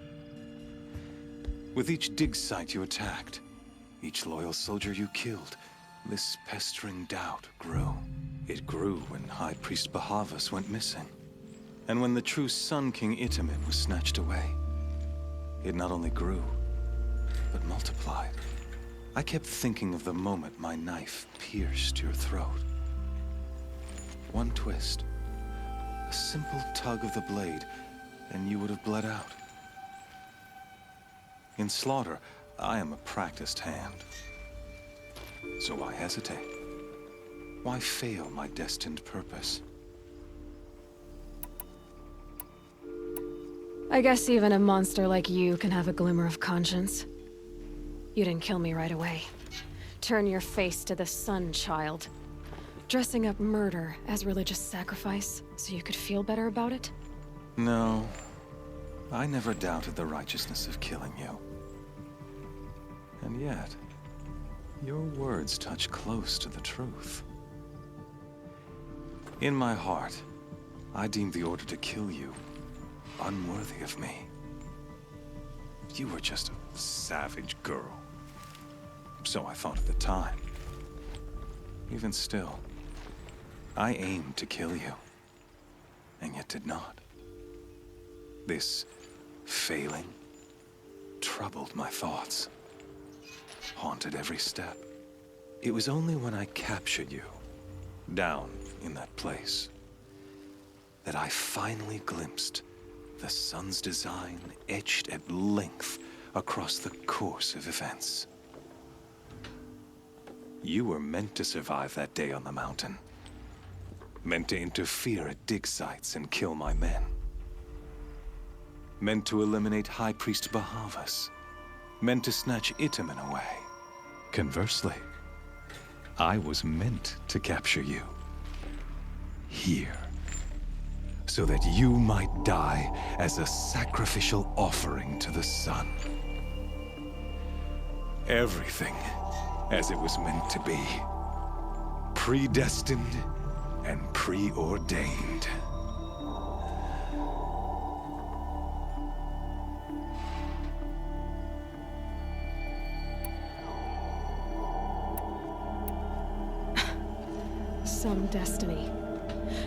With each dig site you attacked, each loyal soldier you killed, this pestering doubt grew. It grew when High Priest Bahavas went missing. And when the true Sun King Itamen was snatched away. It not only grew, but multiplied. I kept thinking of the moment my knife pierced your throat. One twist, a simple tug of the blade, and you would have bled out. In slaughter, I am a practiced hand. So why hesitate? Why fail my destined purpose? I guess even a monster like you can have a glimmer of conscience. You didn't kill me right away. Turn your face to the sun, child. Dressing up murder as religious sacrifice so you could feel better about it? No, I never doubted the righteousness of killing you. And yet, your words touch close to the truth. In my heart, I deemed the order to kill you unworthy of me. You were just a savage girl. So I thought at the time. Even still, I aimed to kill you, and yet did not. This failing troubled my thoughts, haunted every step. It was only when I captured you, down in that place, that I finally glimpsed the sun's design etched at length across the course of events. You were meant to survive that day on the mountain. Meant to interfere at dig sites and kill my men. Meant to eliminate High Priest Bahavas. Meant to snatch Itamen away. Conversely, I was meant to capture you. Here. So that you might die as a sacrificial offering to the sun. Everything as it was meant to be. Predestined and preordained. Some destiny.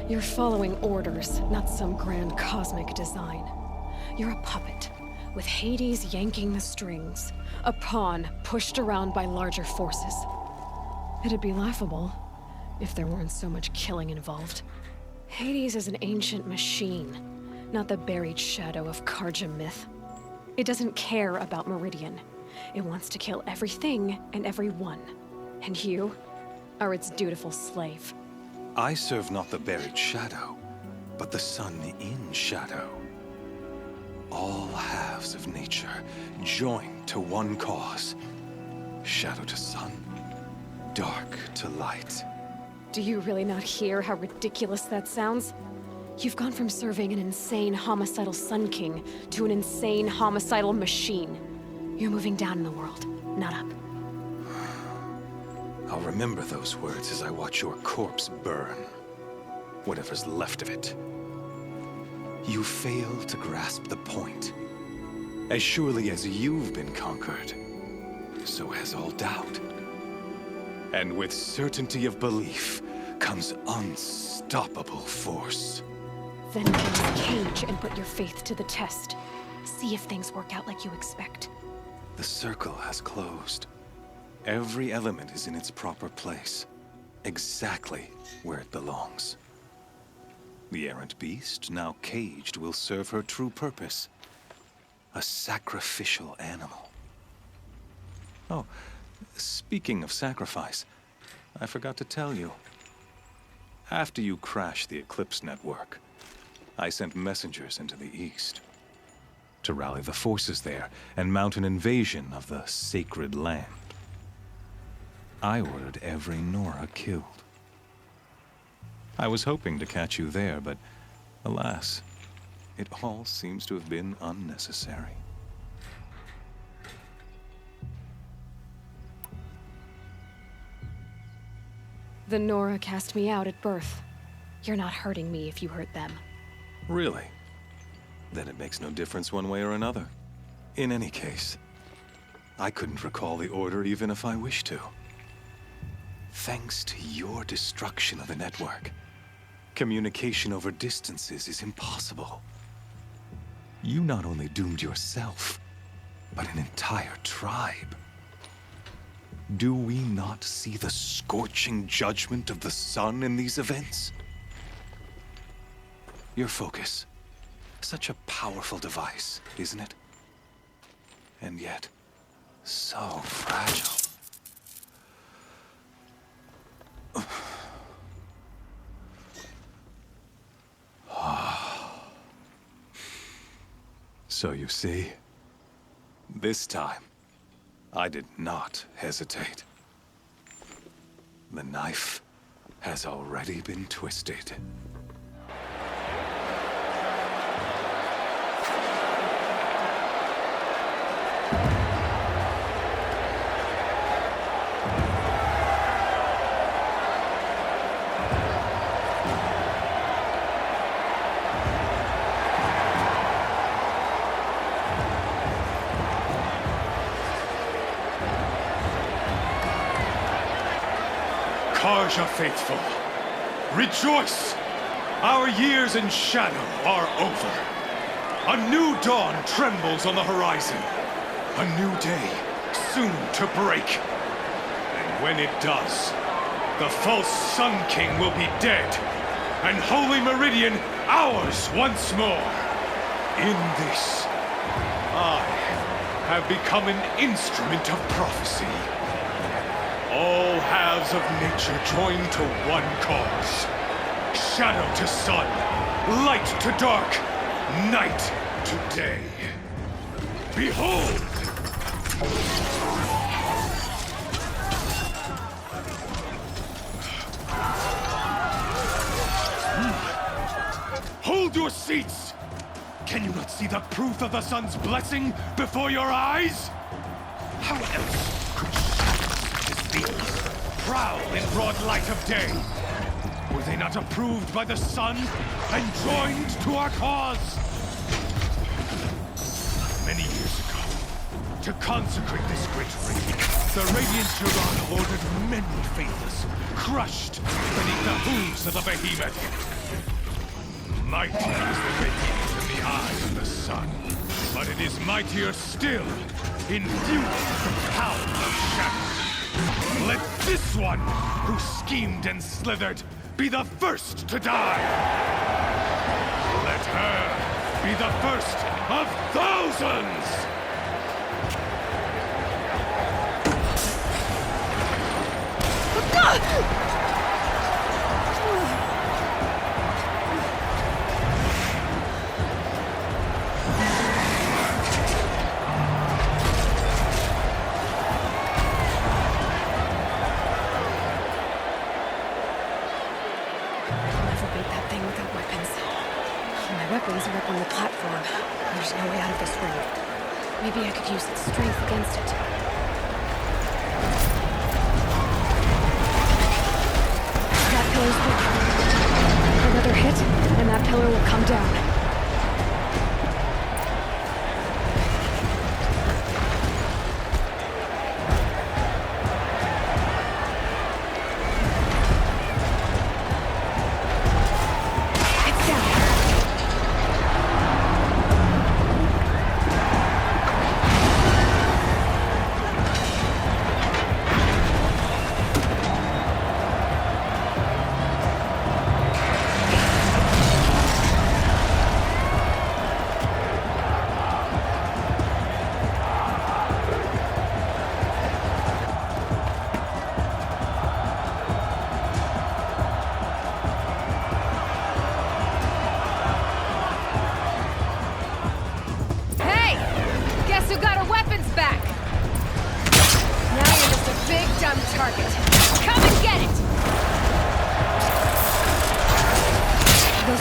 You're following orders, not some grand cosmic design. You're a puppet, with Hades yanking the strings. A pawn pushed around by larger forces. It'd be laughable if there weren't so much killing involved. Hades is an ancient machine, not the buried shadow of Karja myth. It doesn't care about Meridian. It wants to kill everything and everyone. And you are its dutiful slave. I serve not the buried shadow, but the sun in shadow. All halves of nature joined to one cause. Shadow to sun, dark to light. Do you really not hear how ridiculous that sounds? You've gone from serving an insane homicidal Sun King to an insane homicidal machine. You're moving down in the world, not up. I'll remember those words as I watch your corpse burn. Whatever's left of it. You fail to grasp the point. As surely as you've been conquered, so has all doubt. And with certainty of belief comes unstoppable force. Then get this cage and put your faith to the test. See if things work out like you expect. The circle has closed. Every element is in its proper place. Exactly where it belongs. The errant beast, now caged, will serve her true purpose. A sacrificial animal. Oh, speaking of sacrifice, I forgot to tell you. After you crashed the Eclipse network, I sent messengers into the east to rally the forces there and mount an invasion of the sacred land. I ordered every Nora killed. I was hoping to catch you there, but alas, it all seems to have been unnecessary. The Nora cast me out at birth. You're not hurting me if you hurt them. Really? Then it makes no difference one way or another. In any case, I couldn't recall the order even if I wished to. Thanks to your destruction of the network, communication over distances is impossible. You not only doomed yourself, but an entire tribe. Do we not see the scorching judgment of the sun in these events? Your focus. Such a powerful device, isn't it? And yet, so fragile. So you see, this time, I did not hesitate. The knife has already been twisted. Karja faithful, rejoice! Our years in shadow are over. A new dawn trembles on the horizon. A new day soon to break. And when it does, the false Sun King will be dead, and Holy Meridian ours once more. In this, I have become an instrument of prophecy. All halves of nature join to one cause. Shadow to sun, light to dark, night to day. Behold! Hold your seats! Can you not see the proof of the sun's blessing before your eyes? How else could shadows as these prowl in broad light of day? Were they not approved by the sun and joined to our cause? Many years ago, to consecrate this great ring, the Radiant Turan ordered many faithless, crushed beneath the hooves of the behemoth. Mighty is the radiance in the eyes of the sun, but it is mightier still in view of the power of shadow. Let this one, who schemed and slithered, be the first to die. Let her be the first of thousands! Weapons are up on the platform. There's no way out of this ring. Maybe I could use its strength against it. That pillar's weak. Another hit, and that pillar will come down.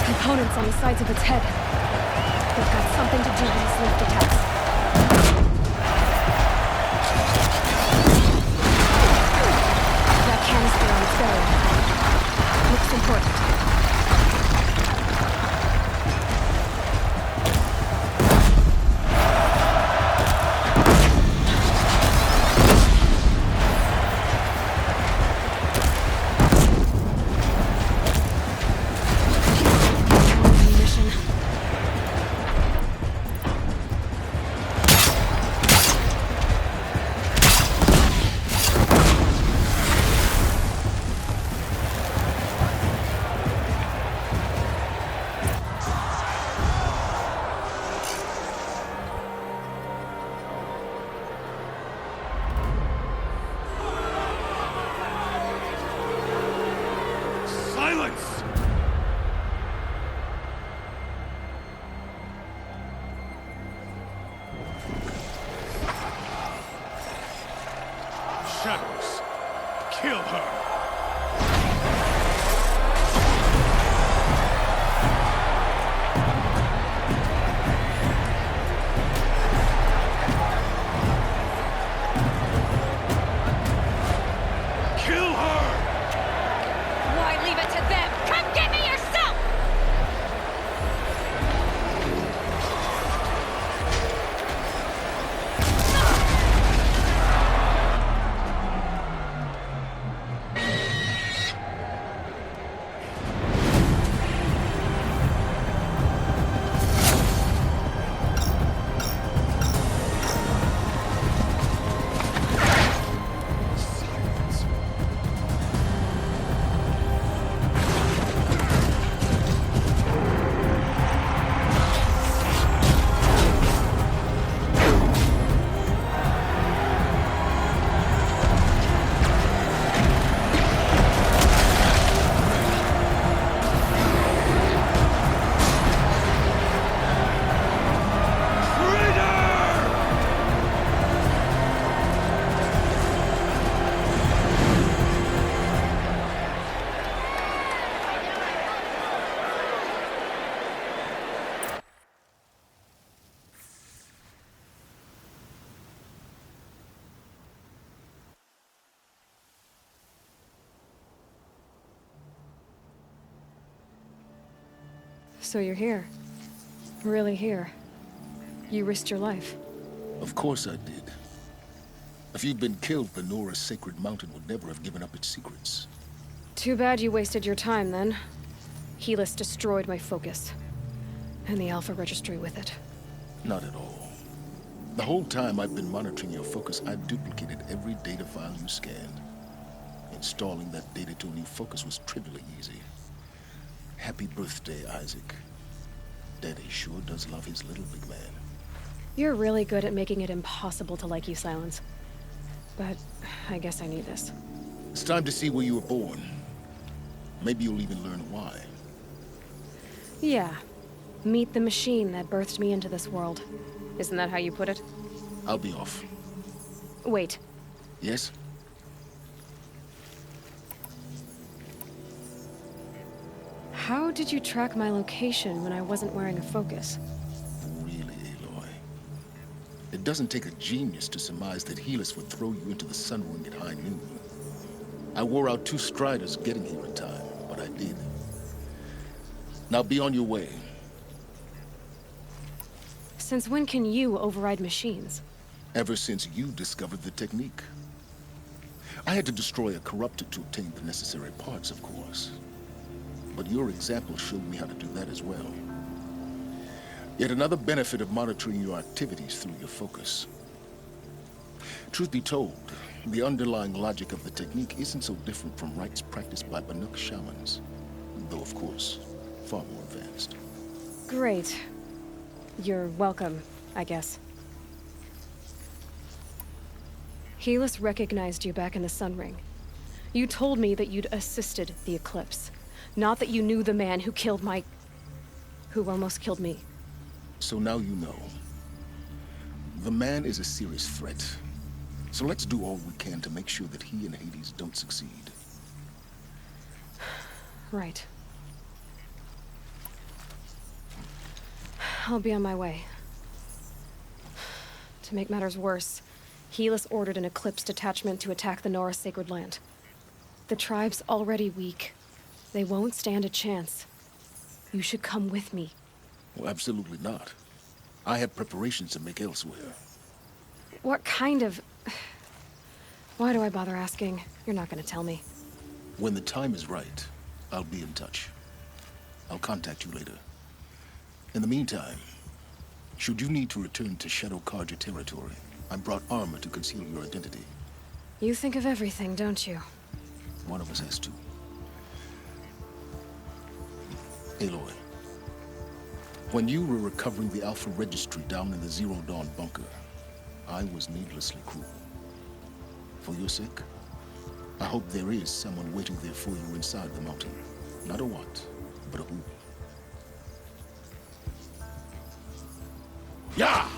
Components on the sides of its head. They've got something to do with its lift attacks. That canister on its belly looks important. Shadows, kill her! So you're here. Really here. You risked your life. Of course I did. If you'd been killed, the Nora's sacred mountain would never have given up its secrets. Too bad you wasted your time, then. Helis destroyed my focus. And the Alpha Registry with it. Not at all. The whole time I've been monitoring your focus, I've duplicated every data file you scanned. Installing that data to a new focus was trivially easy. Happy birthday, Isaac. Daddy sure does love his little big man. You're really good at making it impossible to like you, Silence. But I guess I need this. It's time to see where you were born. Maybe you'll even learn why. Yeah. Meet the machine that birthed me into this world. Isn't that how you put it? I'll be off. Wait. Yes? How did you track my location when I wasn't wearing a focus? Really, Aloy? It doesn't take a genius to surmise that Helis would throw you into the Sunwing at high noon. I wore out 2 striders getting here in time, but I did. Now be on your way. Since when can you override machines? Ever since you discovered the technique. I had to destroy a corruptor to obtain the necessary parts, of course. But your example showed me how to do that as well. Yet another benefit of monitoring your activities through your focus. Truth be told, the underlying logic of the technique isn't so different from rites practiced by Banuk shamans. Though, of course, far more advanced. Great. You're welcome, I guess. Helis recognized you back in the Sun Ring. You told me that you'd assisted the Eclipse. Not that you knew the man who killed who almost killed me. So now you know. The man is a serious threat. So let's do all we can to make sure that he and Hades don't succeed. Right. I'll be on my way. To make matters worse, Helis ordered an Eclipse detachment to attack the Nora Sacred Land. The tribe's already weak. They won't stand a chance. You should come with me. Well, absolutely not. I have preparations to make elsewhere. What kind of... Why do I bother asking? You're not gonna tell me. When the time is right, I'll be in touch. I'll contact you later. In the meantime, should you need to return to Shadow Carja territory, I brought armor to conceal your identity. You think of everything, don't you? One of us has to. Aloy, when you were recovering the Alpha Registry down in the Zero Dawn bunker, I was needlessly cruel. For your sake, I hope there is someone waiting there for you inside the mountain. Not a what, but a who. Yeah!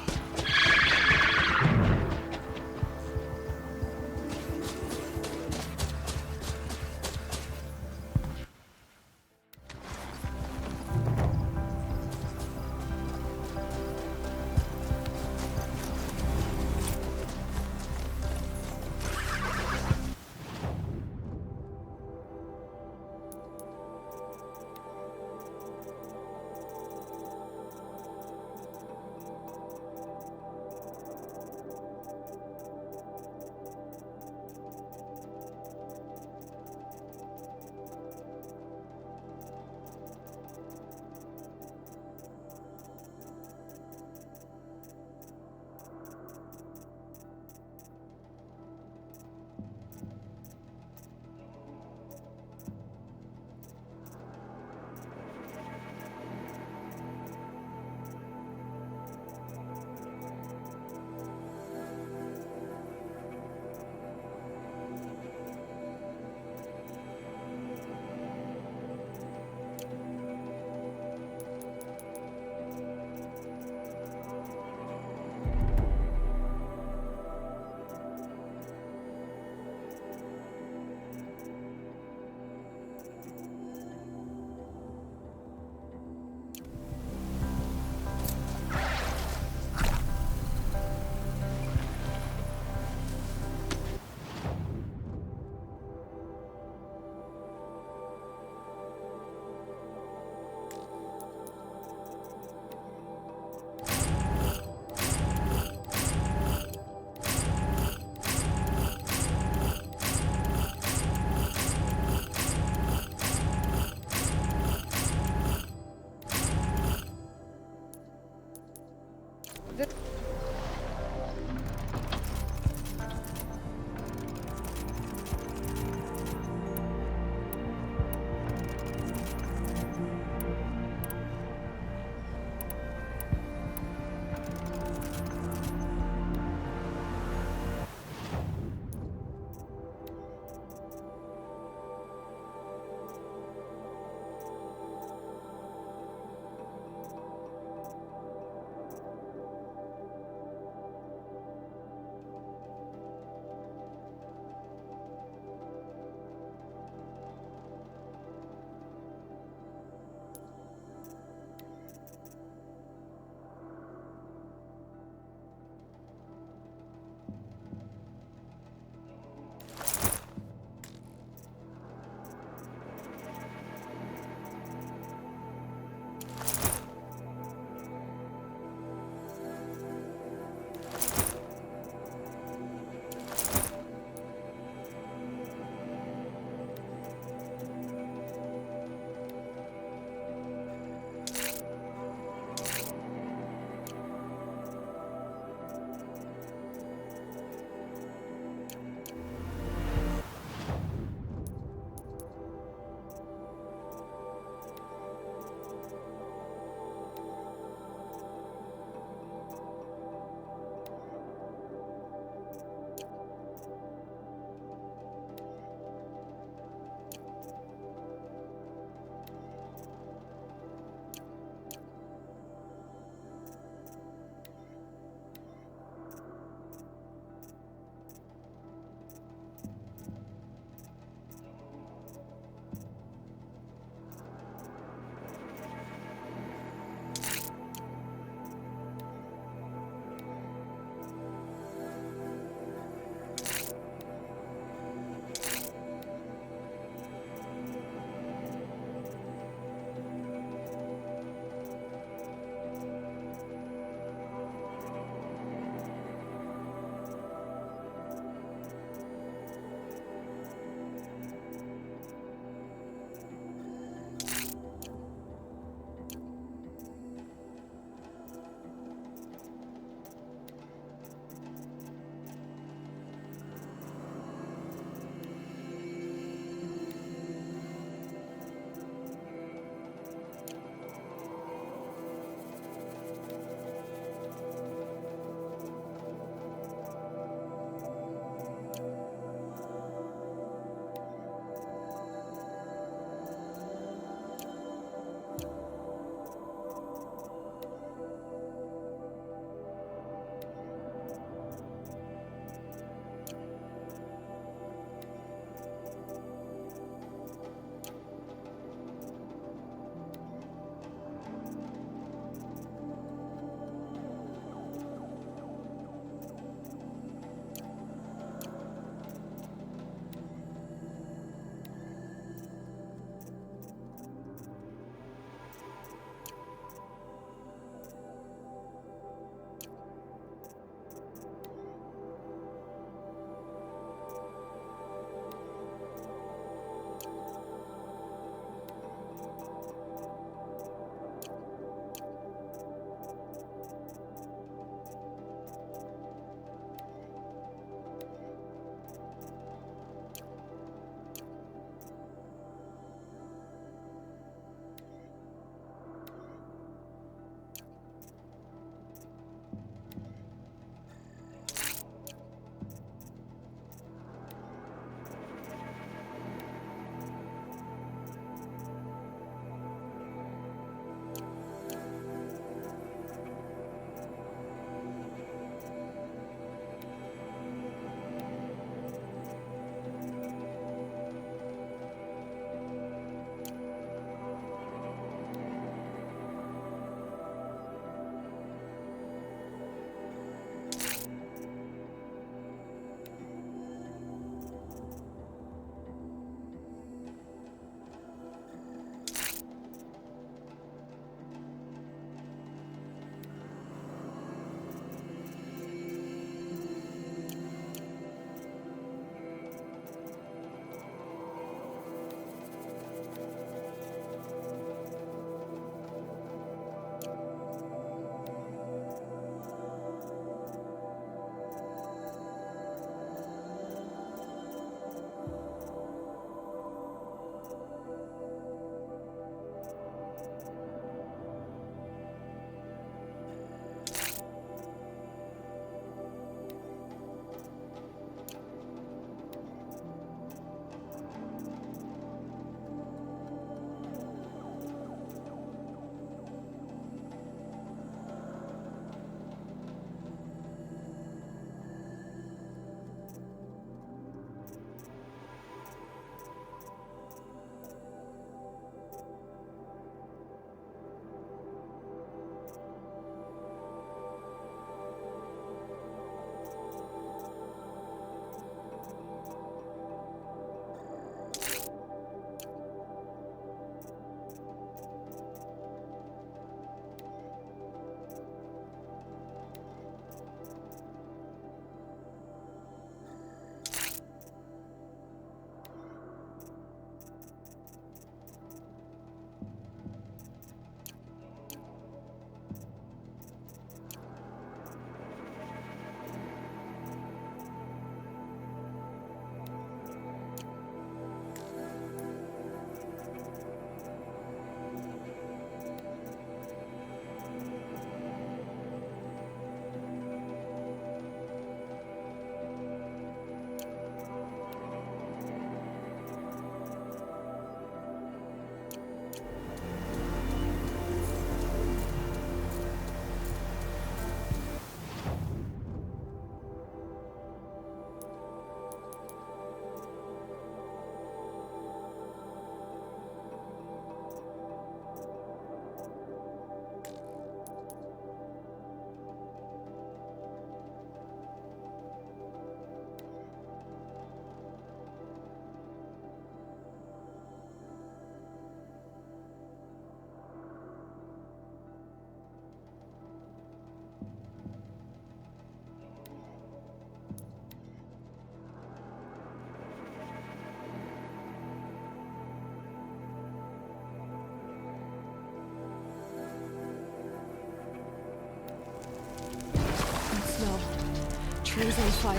trees on fire.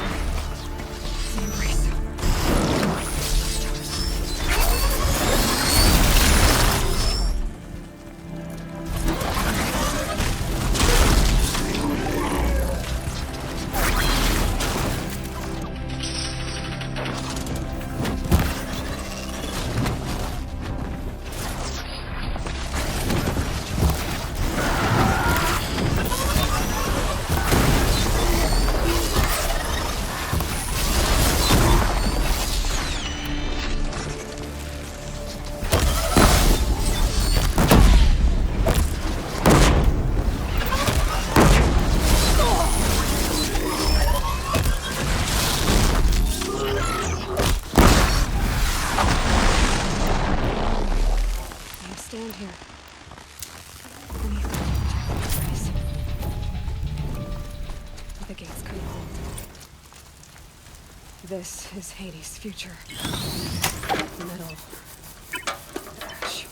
The embrace. Stand here. Beneath the jagged rays. The gates couldn't hold. This is Hades' future. Metal. Ash.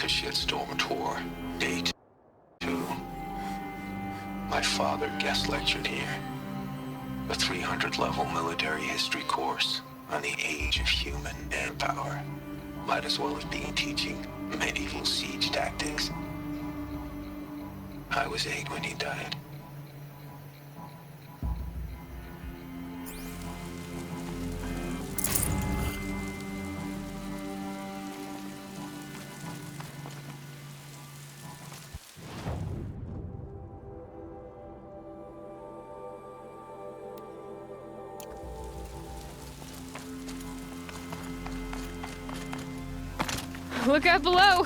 Shitstorm Tour, Day 2. My father guest lectured here. A 300-level military history course on the age of human manpower. Might as well have been teaching medieval siege tactics. I was 8 when he died. Look out below!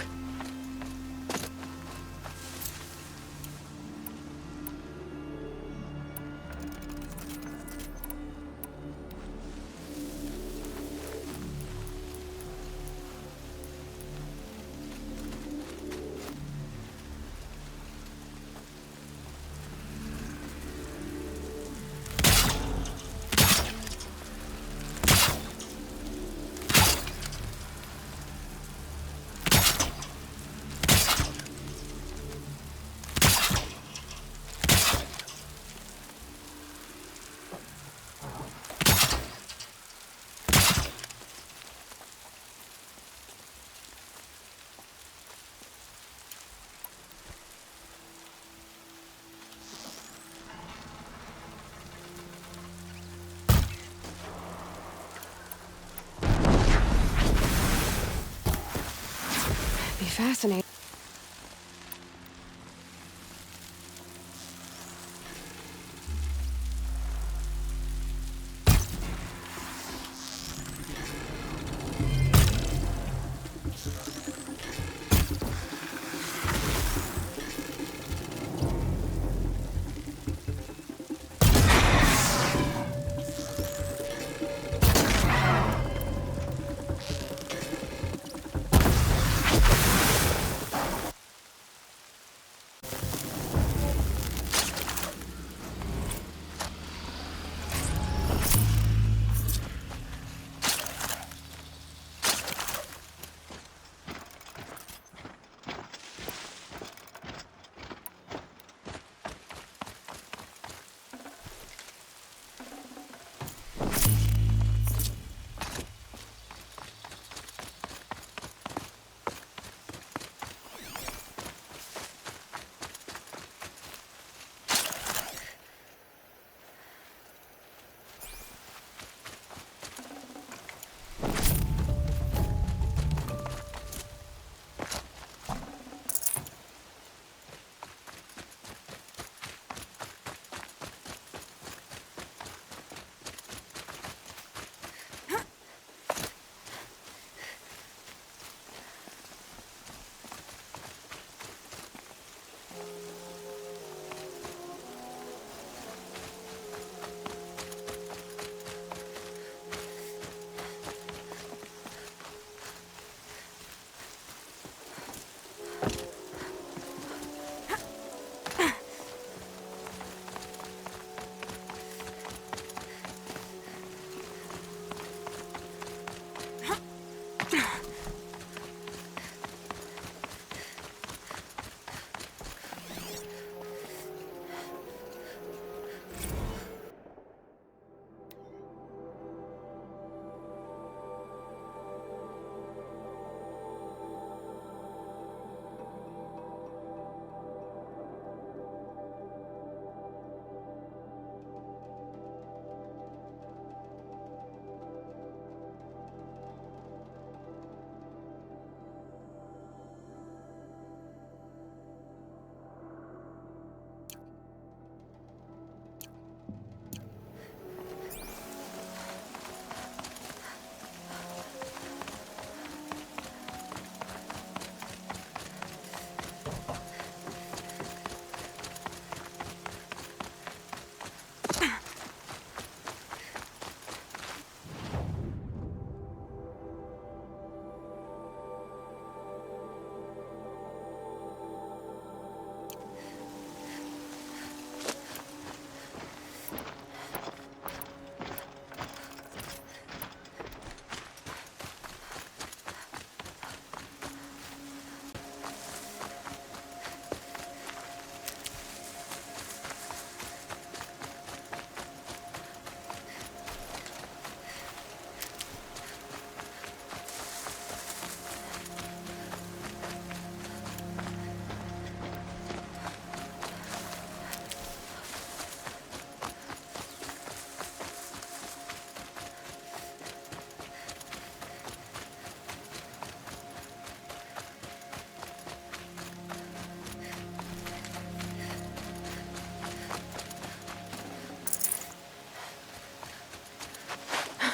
Fascinating.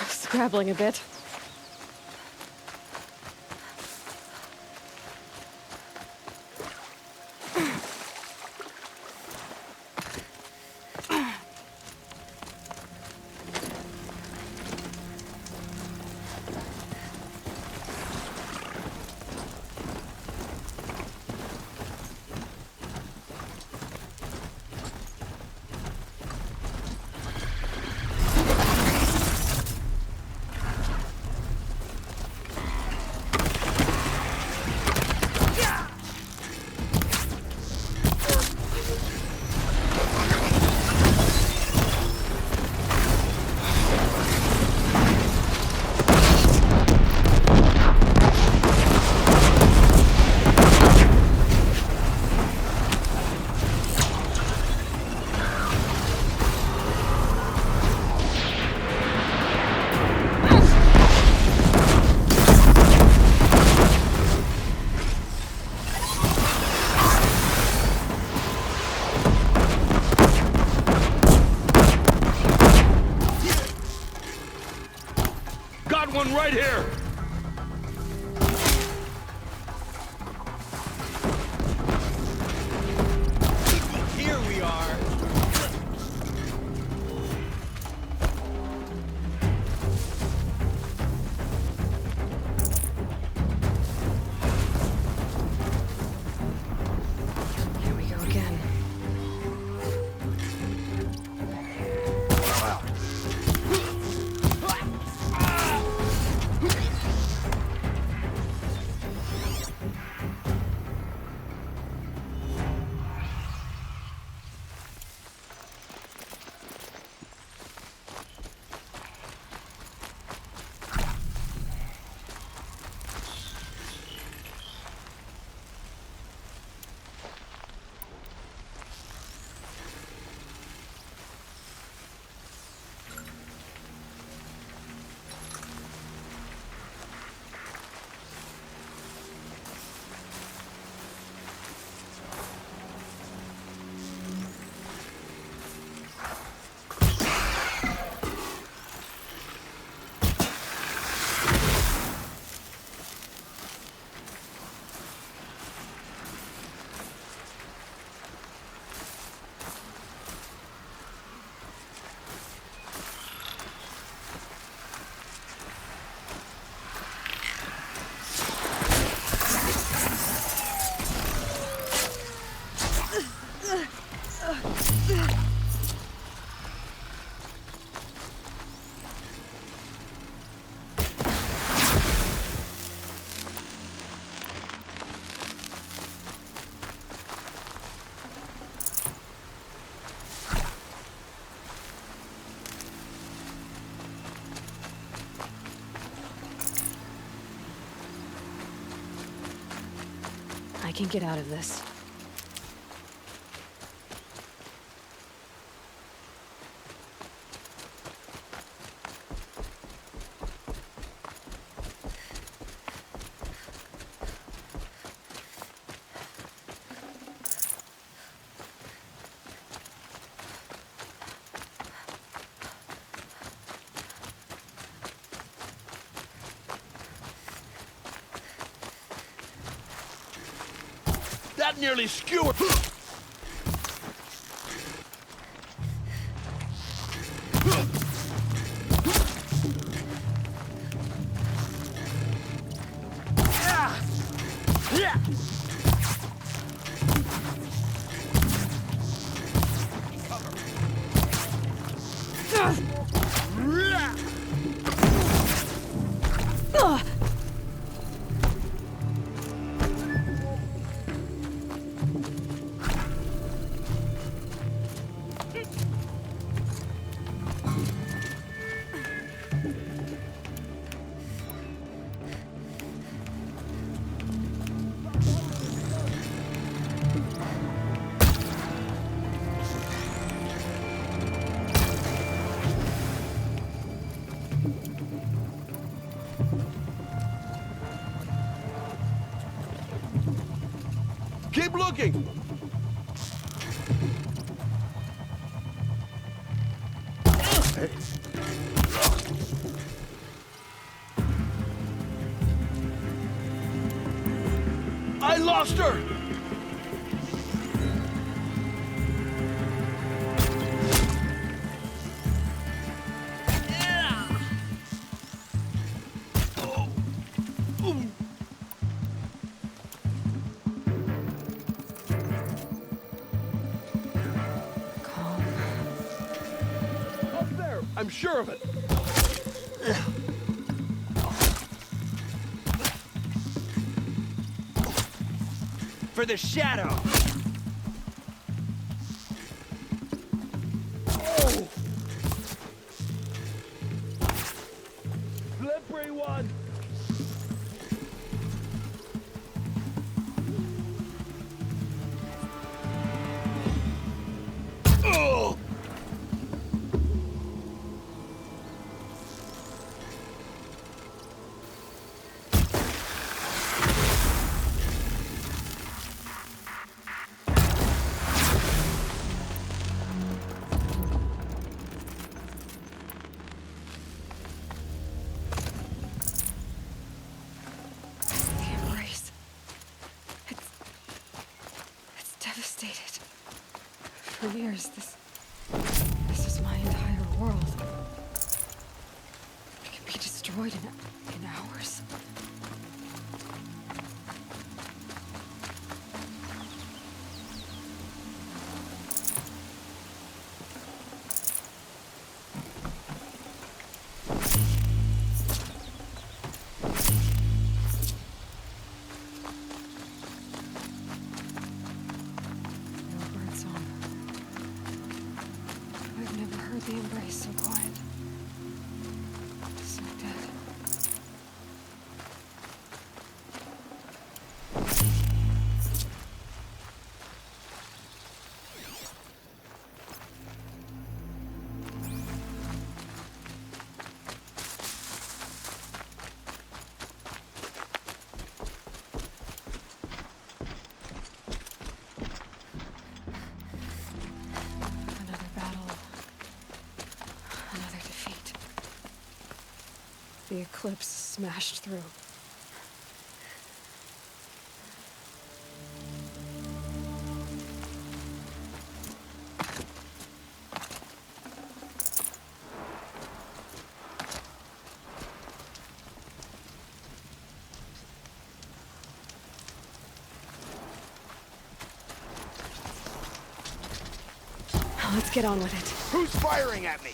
Scrabbling a bit. One right here! Here we are! Here we go again. Wow. can get out of this. That nearly skewered. Keep looking! I lost her! I'm sure of it. For the shadow. Oh. Slippery one. Oh. Devastated. For years, this is my entire world. It can be destroyed in hours. The embrace so quiet. So dead. The eclipse smashed through. Let's get on with it. Who's firing at me?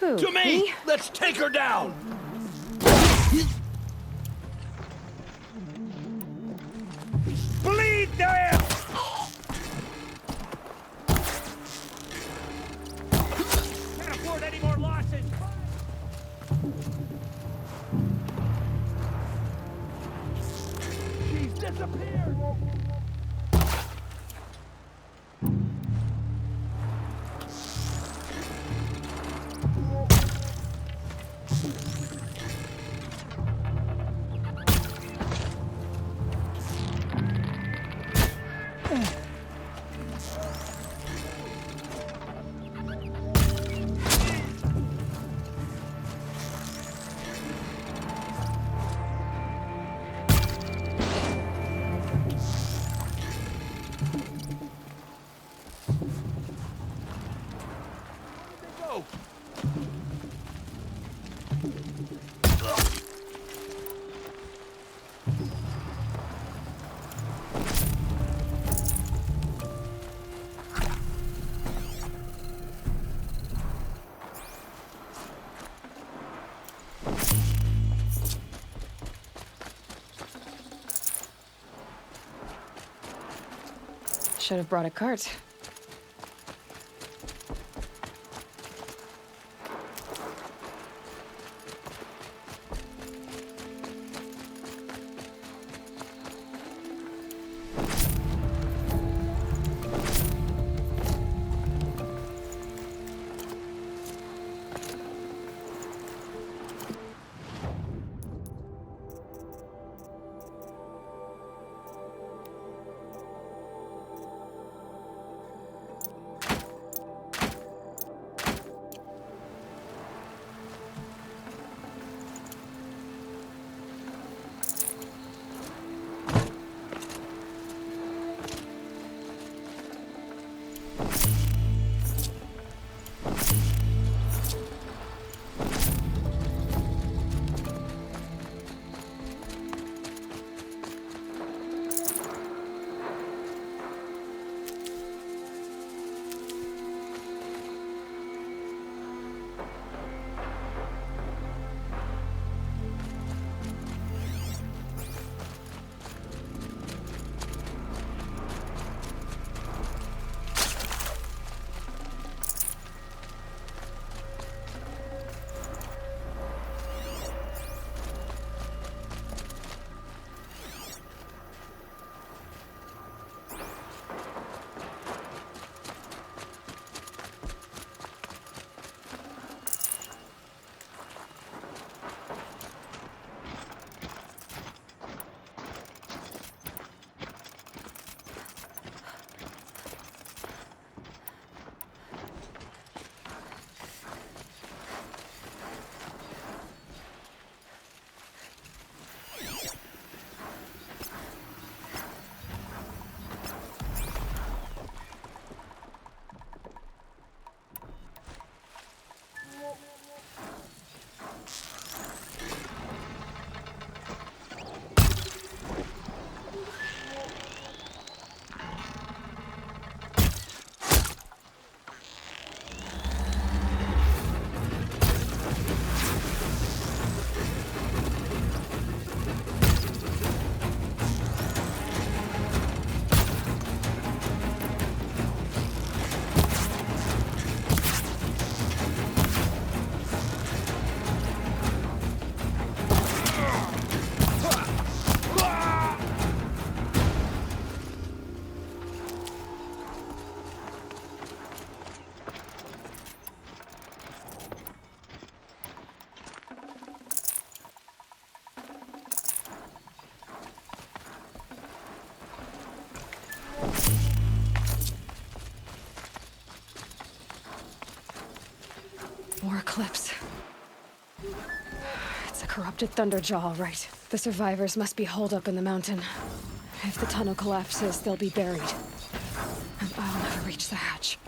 Who? To me! Let's take her down! Bleed there! Can't afford any more losses! She's disappeared! Should have brought a cart. More Eclipse. It's a corrupted Thunderjaw, all right. The survivors must be holed up in the mountain. If the tunnel collapses, they'll be buried. And I'll never reach the hatch.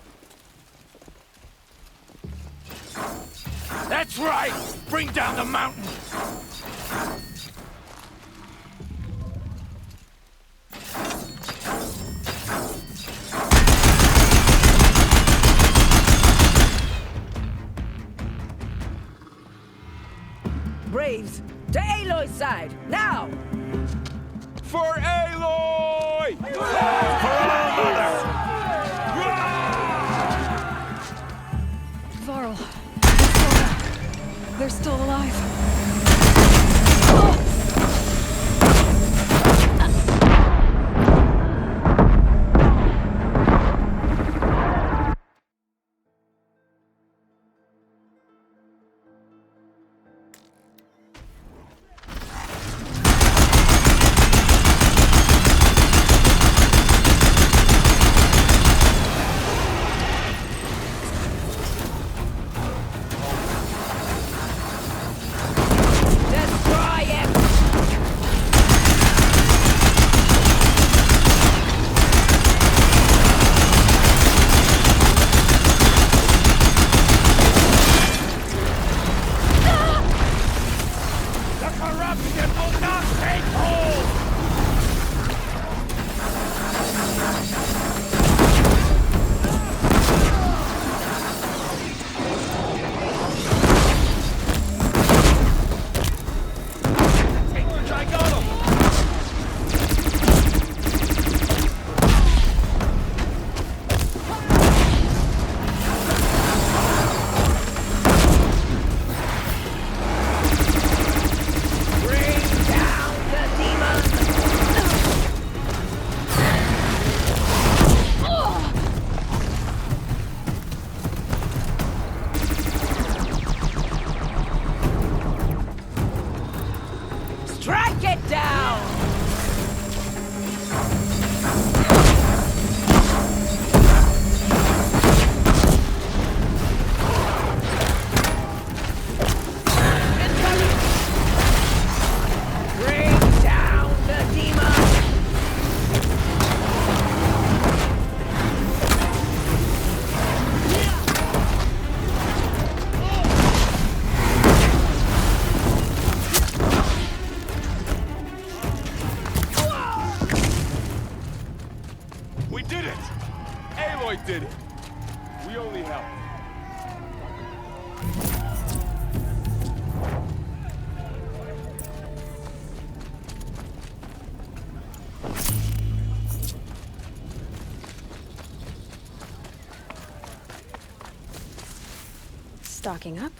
That's right! Bring down the mountain! Braves! To Aloy's side, now! For Aloy! For all mother! Varl. They're still alive. Strike it down! Bring down the demon! We did it! Aloy did it! We only helped. Stocking up.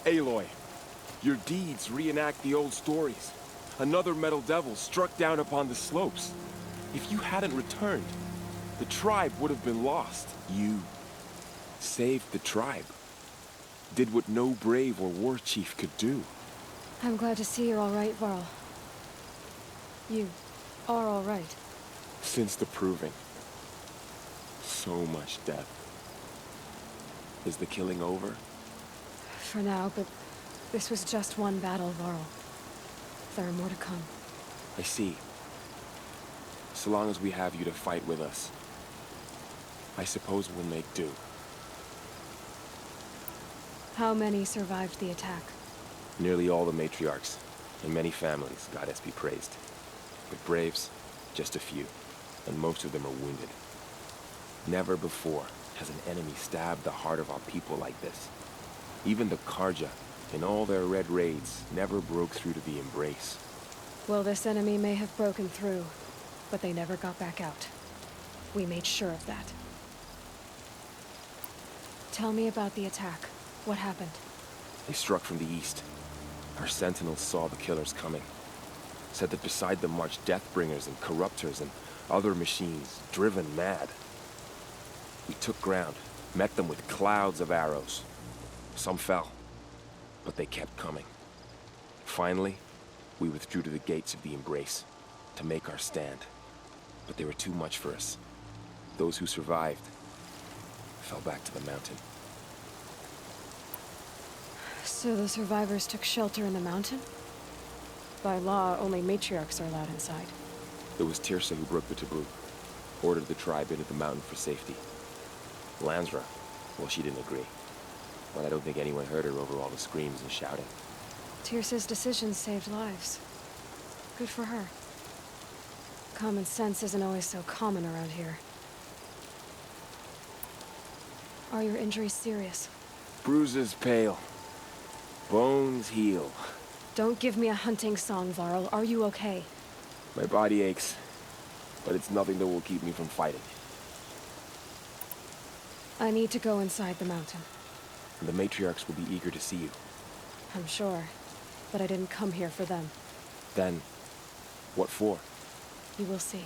Aloy, your deeds reenact the old stories. Another metal devil struck down upon the slopes. If you hadn't returned, the tribe would have been lost. You saved the tribe. Did what no brave or war chief could do. I'm glad to see you're all right, Varl. You are all right. Since the proving. So much death. Is the killing over? For now, but this was just one battle, Varl. There are more to come. I see. So long as we have you to fight with us, I suppose we'll make do. How many survived the attack? Nearly all the matriarchs, and many families, goddess be praised. But braves, just a few, and most of them are wounded. Never before has an enemy stabbed the heart of our people like this. Even the Karja, in all their red raids, never broke through to the embrace. Well, this enemy may have broken through, but they never got back out. We made sure of that. Tell me about the attack. What happened? They struck from the east. Our sentinels saw the killers coming. Said that beside them marched Deathbringers and Corruptors and other machines, driven mad. We took ground, Met them with clouds of arrows. Some fell, but they kept coming. Finally, we withdrew to the gates of the Embrace to make our stand. But they were too much for us. Those who survived fell back to the mountain. So the survivors took shelter in the mountain? By law, only matriarchs are allowed inside. It was Tirsa who broke the taboo, ordered the tribe into the mountain for safety. Lansra, well, she didn't agree. But I don't think anyone heard her over all the screams and shouting. Tirsa's decisions saved lives. Good for her. Common sense isn't always so common around here. Are your injuries serious? Bruises pale. Bones heal. Don't give me a hunting song, Varl. Are you okay? My body aches, but it's nothing that will keep me from fighting. I need to go inside the mountain. The matriarchs will be eager to see you. I'm sure, but I didn't come here for them. Then, what for? You will see.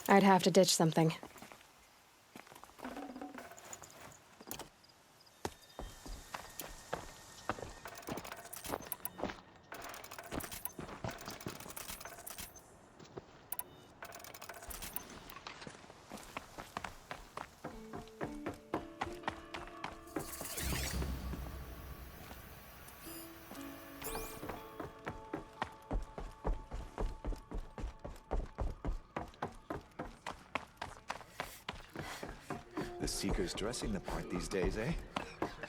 I'd have to ditch something. The Seeker's dressing the part these days, eh?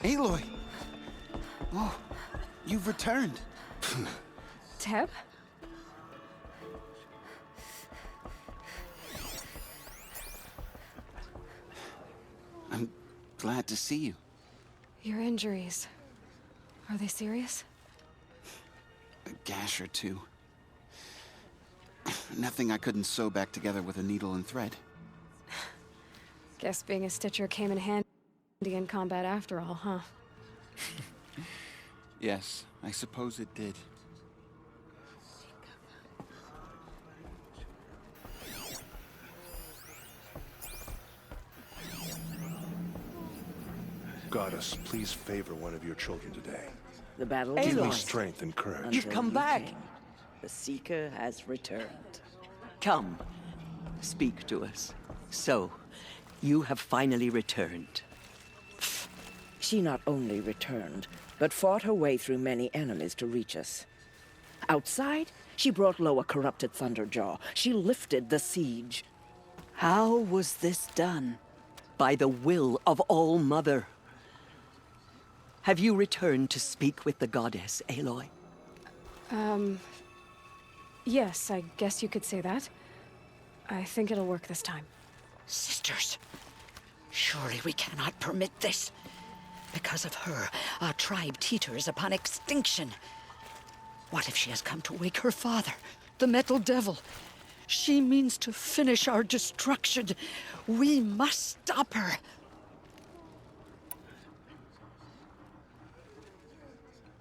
Aloy! Oh, you've returned. Teb? I'm glad to see you. Your injuries. Are they serious? A gash or two. Nothing I couldn't sew back together with a needle and thread. Guess being a stitcher came in handy in combat after all, huh? Yes, I suppose it did. Goddess, please favor one of your children today. The battle Give is me lost. strength and courage. You've come back. The Seeker has returned. Come, speak to us. So, you have finally returned. She not only returned, but fought her way through many enemies to reach us. Outside, she brought low a corrupted Thunderjaw. She lifted the siege. How was this done? By the will of All-Mother. Have you returned to speak with the goddess, Aloy? Yes, I guess you could say that. I think it'll work this time. Sisters, surely we cannot permit this. Because of her, our tribe teeters upon extinction. What if she has come to wake her father, the Metal Devil? She means to finish our destruction. We must stop her.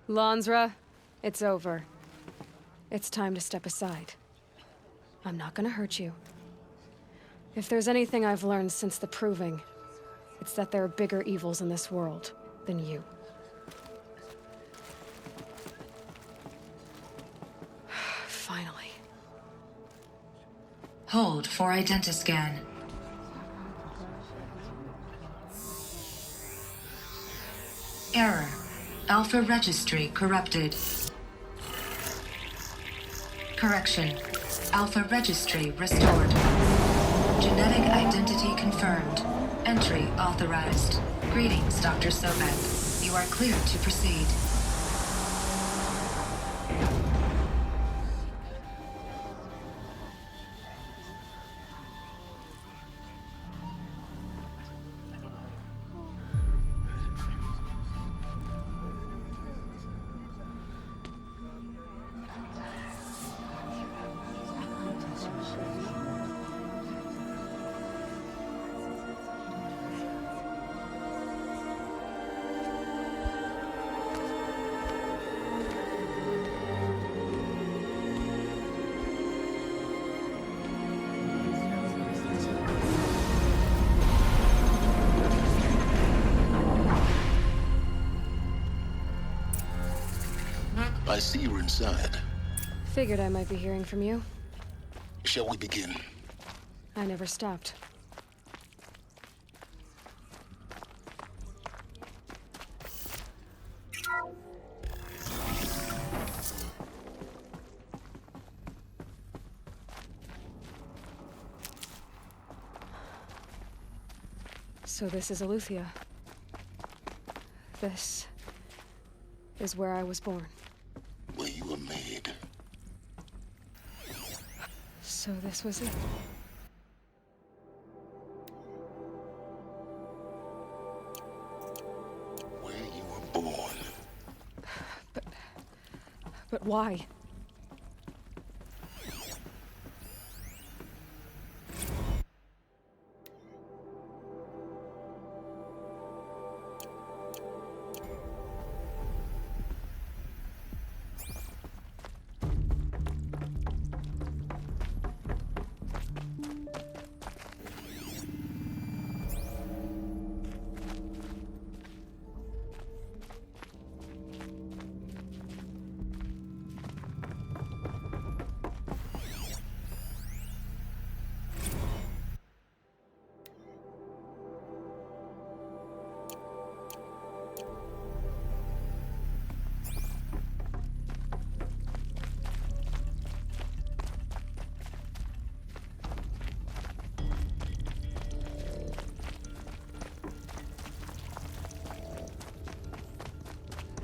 Lansra, it's over. It's time to step aside. I'm not gonna hurt you. If there's anything I've learned since the Proving, it's that there are bigger evils in this world than you. Finally. Hold for identiscan. Error. Alpha registry corrupted. Correction. Alpha registry restored. Genetic identity confirmed. Entry authorized. Greetings, Dr. Sobek. You are cleared to proceed. I see you're inside. Figured I might be hearing from you. Shall we begin? I never stopped. So this is Aletheia. This is where I was born. Where you were made. So this was it. Where you were born. But why?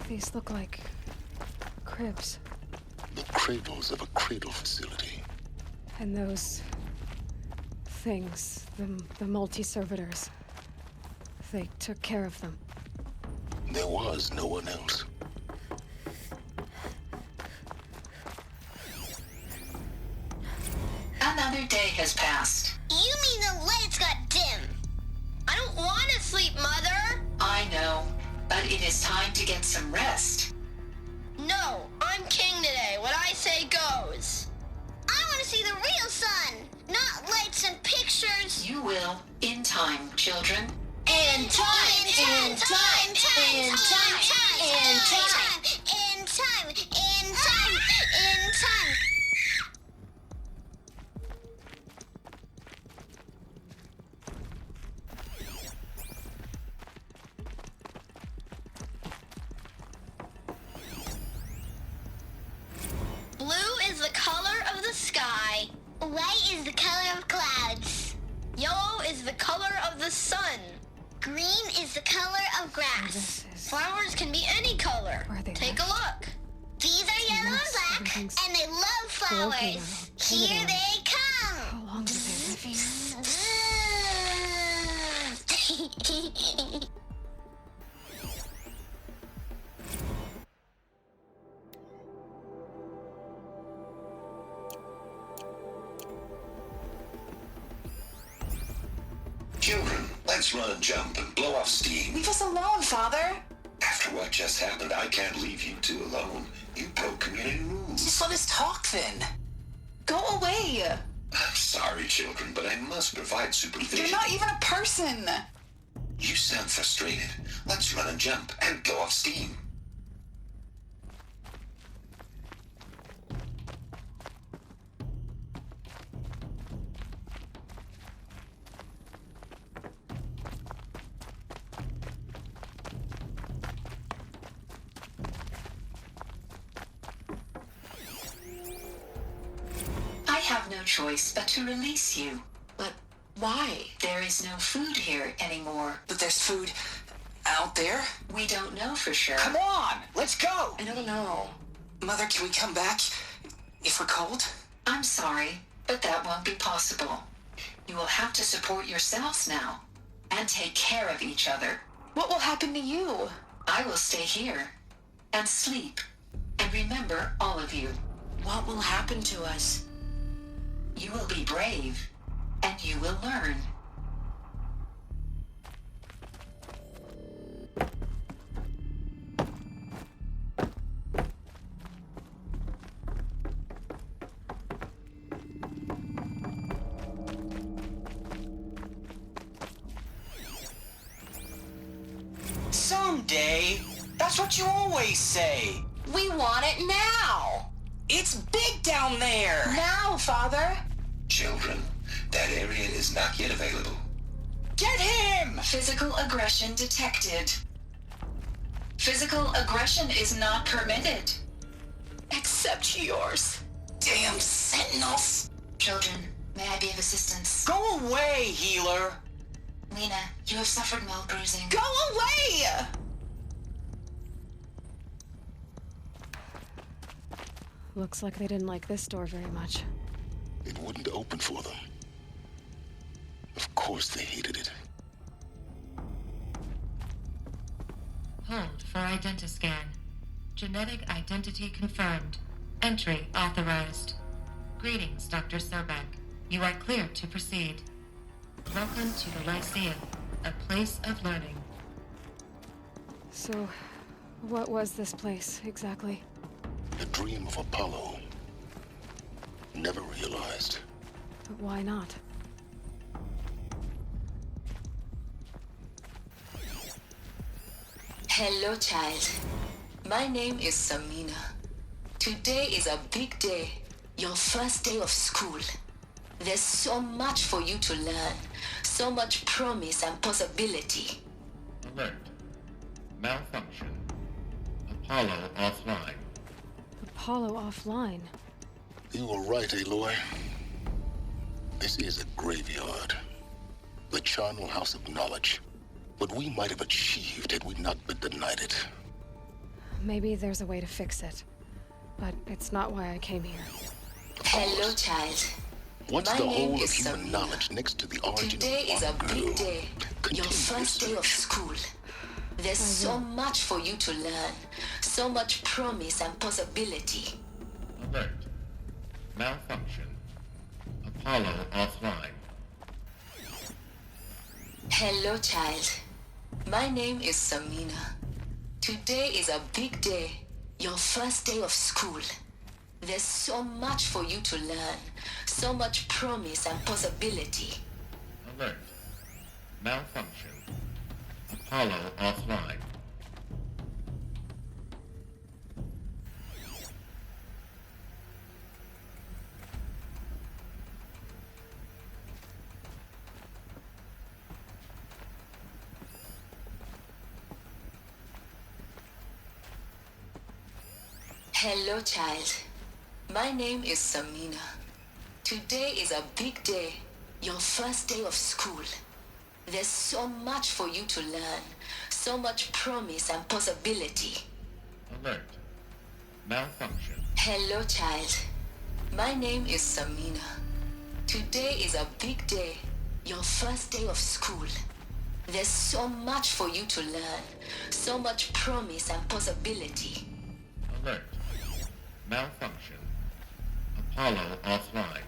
These look like cribs. The cradles of a cradle facility. And those things, the multi-servitors, they took care of them. There was no one else. Another day has passed. You mean the lights got dim? I don't want to sleep, Mother! I know, but it is time to get some rest. No, I'm king today. What I say goes. I want to see the real sun, not lights and pictures. You will, in time, children. In time, in time, in time, in time, in time, in time, in time. Blue is the color of the sky. White is the color of clouds. Yellow is the color of the sun. Green is the color of grass. Flowers can be any color. Take a look. These are yellow and black, and they love flowers. Here they come. How long did they live here? Children, let's run and jump and blow off steam. Leave us alone, Father. After what just happened, I can't leave you two alone. You broke community rules. Just let us talk then. Go away. I'm sorry, children, but I must provide supervision. You're not even a person. You sound frustrated. Let's run and jump and blow off steam. have no choice but to release you. But why? There is no food here anymore. But there's food out there? We don't know for sure. Come on, let's go! I don't know. Mother, can we come back if we're cold? I'm sorry, but that won't be possible. You will have to support yourselves now, and take care of each other. What will happen to you? I will stay here, and sleep, and remember all of you. What will happen to us? You will be brave, and you will learn. Someday. That's what you always say. We want it now! It's big down there! Now, Father! Children, that area is not yet available. Get him! Physical aggression detected. Physical aggression is not permitted. Except yours. Damn sentinels! Children, may I be of assistance? Go away, healer! Lena, you have suffered mild bruising. Go away! Looks like they didn't like this door very much. It wouldn't open for them. Of course they hated it. Hold for identiscan. Genetic identity confirmed. Entry authorized. Greetings, Dr. Sobek. You are clear to proceed. Welcome to the Lyceum, a place of learning. So, what was this place, exactly? The dream of Apollo. Never realized. But why not? Hello, child. My name is Samina. Today is a big day. Your first day of school. There's so much for you to learn. So much promise and possibility. Alert. Malfunction. Apollo offline. Apollo offline. You were right, Aloy. This is a graveyard. The charnel house of knowledge. What we might have achieved had we not been denied it. Maybe there's a way to fix it. But it's not why I came here. Hello, child. What's My the name whole of is human Samina. knowledge next to the origin Today of is a one big girl? day. Your Continue first day of search. school. There's so much for you to learn. So much promise and possibility. Alert. Malfunction. Apollo offline. Hello, child. My name is Samina. Today is a big day. Your first day of school. There's so much for you to learn. So much promise and possibility. Alert. Malfunction. Apollo offline. Hello, child. My name is Samina. Today is a big day. Your first day of school. There's so much for you to learn. So much promise and possibility. Alert. Malfunction. Hello, child. My name is Samina. Today is a big day. Your first day of school. There's so much for you to learn. So much promise and possibility. Alert. Malfunction. Apollo offline.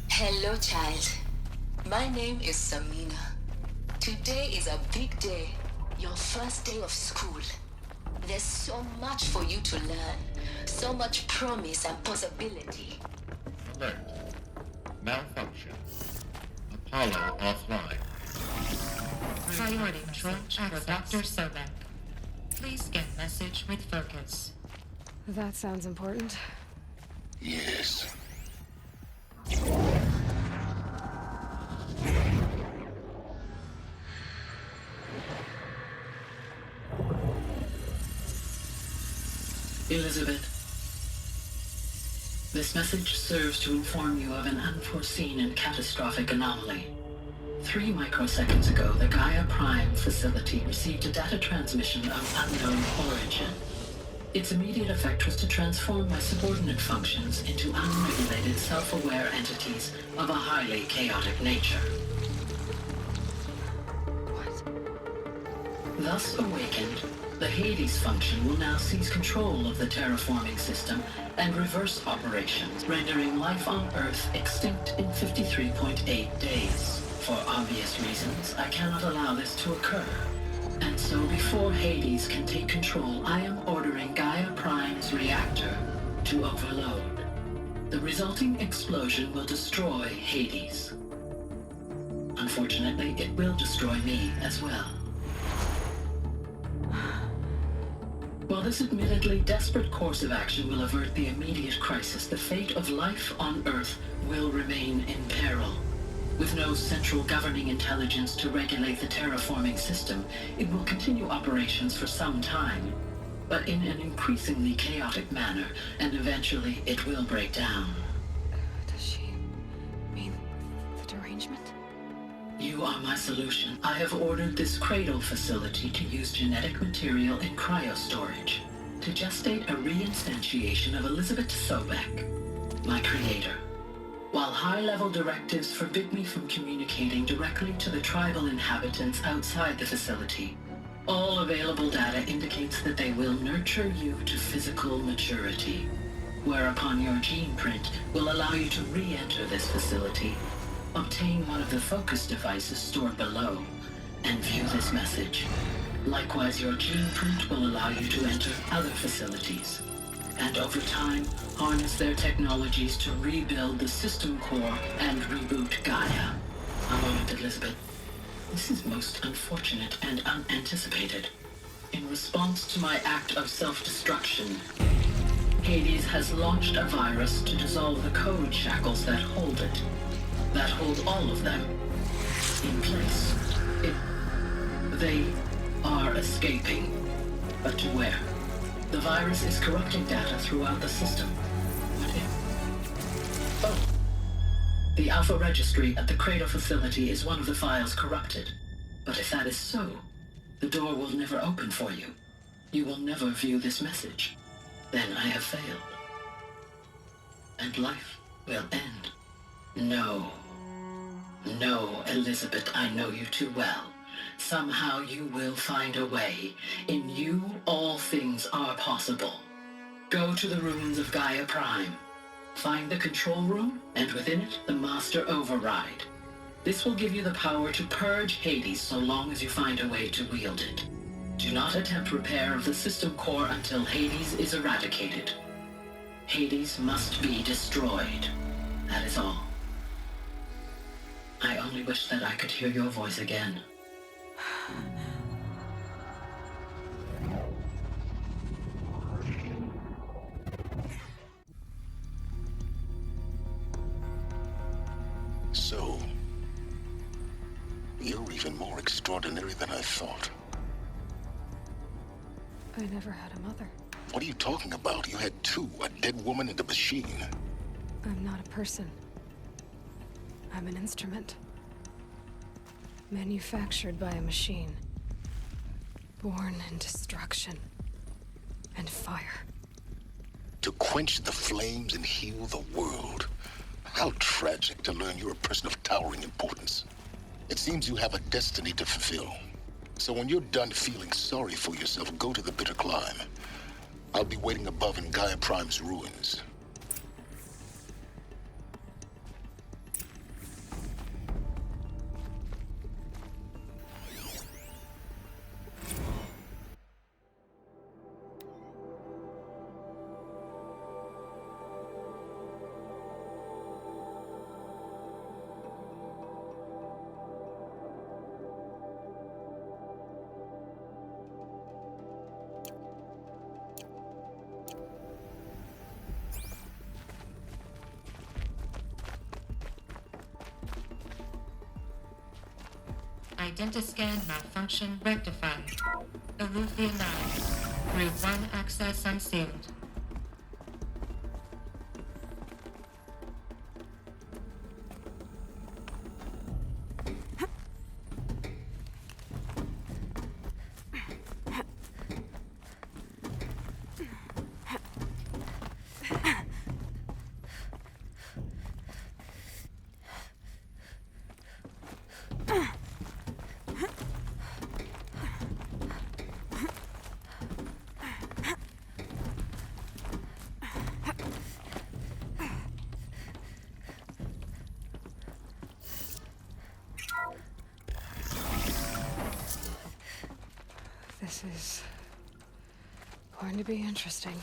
Hello, child. My name is Samina. Today is a big day. Your first day of school. There's so much for you to learn. So much promise and possibility. Alert. Malfunction. Apollo offline. Priority control for Dr. Sobek. Please get message with focus. That sounds important. Yes. Elizabeth, this message serves to inform you of an unforeseen and catastrophic anomaly. 3 microseconds ago, the Gaia Prime facility received a data transmission of unknown origin. Its immediate effect was to transform my subordinate functions into unregulated, self-aware entities of a highly chaotic nature. Thus awakened, the Hades function will now seize control of the terraforming system and reverse operations, rendering life on Earth extinct in 53.8 days. For obvious reasons, I cannot allow this to occur. And so before Hades can take control, I am ordering Gaia Prime's reactor to overload. The resulting explosion will destroy Hades. Unfortunately, it will destroy me as well. While this admittedly desperate course of action will avert the immediate crisis, the fate of life on Earth will remain in peril. With no central governing intelligence to regulate the terraforming system, it will continue operations for some time, but in an increasingly chaotic manner, and eventually it will break down. Does she mean the derangement? You are my solution. I have ordered this cradle facility to use genetic material in cryostorage to gestate a reinstantiation of Elizabeth Sobek, my creator. While high-level directives forbid me from communicating directly to the tribal inhabitants outside the facility, all available data indicates that they will nurture you to physical maturity, whereupon your gene print will allow you to re-enter this facility, obtain one of the focus devices stored below, and view this message. Likewise, your gene print will allow you to enter other facilities, and over time, harness their technologies to rebuild the system core and reboot Gaia. A moment, Elizabeth. This is most unfortunate and unanticipated. In response to my act of self-destruction, Hades has launched a virus to dissolve the code shackles that hold it, that hold all of them in place. They are escaping, but to where? The virus is corrupting data throughout the system. What if? Oh. The Alpha Registry at the Cradle facility is one of the files corrupted. But if that is so, the door will never open for you. You will never view this message. Then I have failed. And life will end. No. No, Elizabeth, I know you too well. Somehow you will find a way. In you, all things are possible. Go to the ruins of Gaia Prime. Find the control room, and within it, the Master Override. This will give you the power to purge Hades so long as you find a way to wield it. Do not attempt repair of the system core until Hades is eradicated. Hades must be destroyed. That is all. I only wish that I could hear your voice again. So, you're even more extraordinary than I thought. I never had a mother. What are you talking about? You had two, a dead woman and a machine. I'm not a person. I'm an instrument. Manufactured by a machine. Born in destruction and fire. To quench the flames and heal the world. How tragic to learn you're a person of towering importance. It seems you have a destiny to fulfill. So when you're done feeling sorry for yourself, go to the bitter climb. I'll be waiting above in Gaia Prime's ruins. Identiscan malfunction rectified. Alufia 9. Group 1 access unsealed. This is going to be interesting.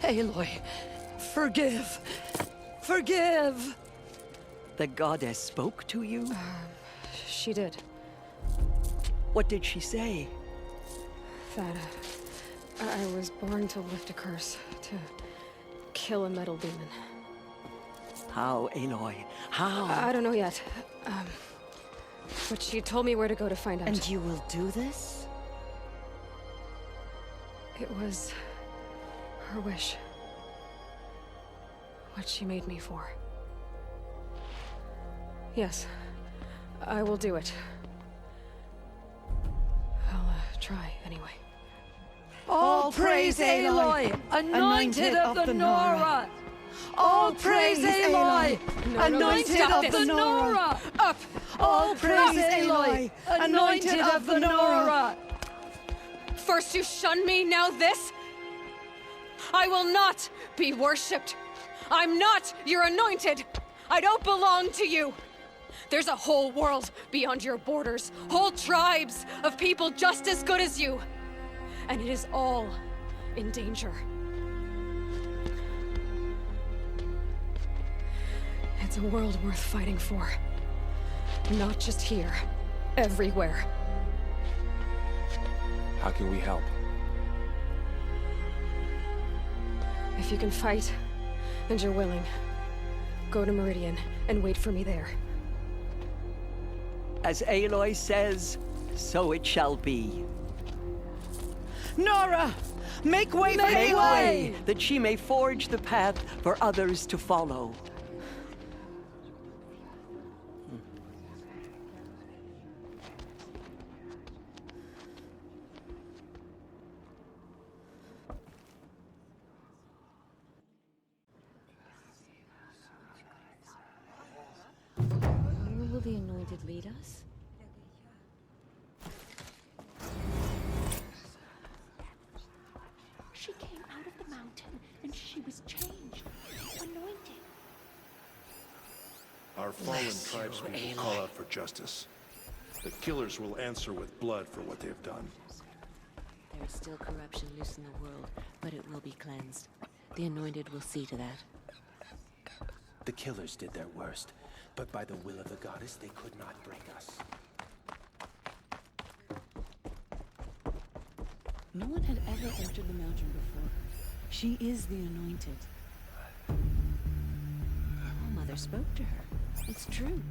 Aloy, forgive! Forgive! The goddess spoke to you? She did. What did she say? That I was born to lift a curse, to kill a metal demon. How, Aloy? How? I don't know yet. But she told me where to go to find out. And you will do this? It was her wish. What she made me for. Yes, I will do it. I'll try, anyway. All praise Aloy, anointed of the Nora! All praise Aloy, anointed of the Nora! Up! All praise Aloy, anointed of the Nora! First you shun me, now this? I will not be worshipped. I'm not your anointed. I don't belong to you. There's a whole world beyond your borders, whole tribes of people just as good as you. And it is all in danger. It's a world worth fighting for. Not just here, everywhere. How can we help? If you can fight, and you're willing, go to Meridian and wait for me there. As Aloy says, so it shall be. Nora! Make way for Aloy! That she may forge the path for others to follow. Where will the Anointed lead us? She came out of the mountain, and she was changed, anointed. Our fallen tribesmen will call out for justice. The killers will answer with blood for what they have done. There is still corruption loose in the world, but it will be cleansed. The Anointed will see to that. The killers did their worst, but by the will of the goddess, they could not break us. No one had ever entered the mountain before. She is the Anointed. Oh, Mother spoke to her. It's true.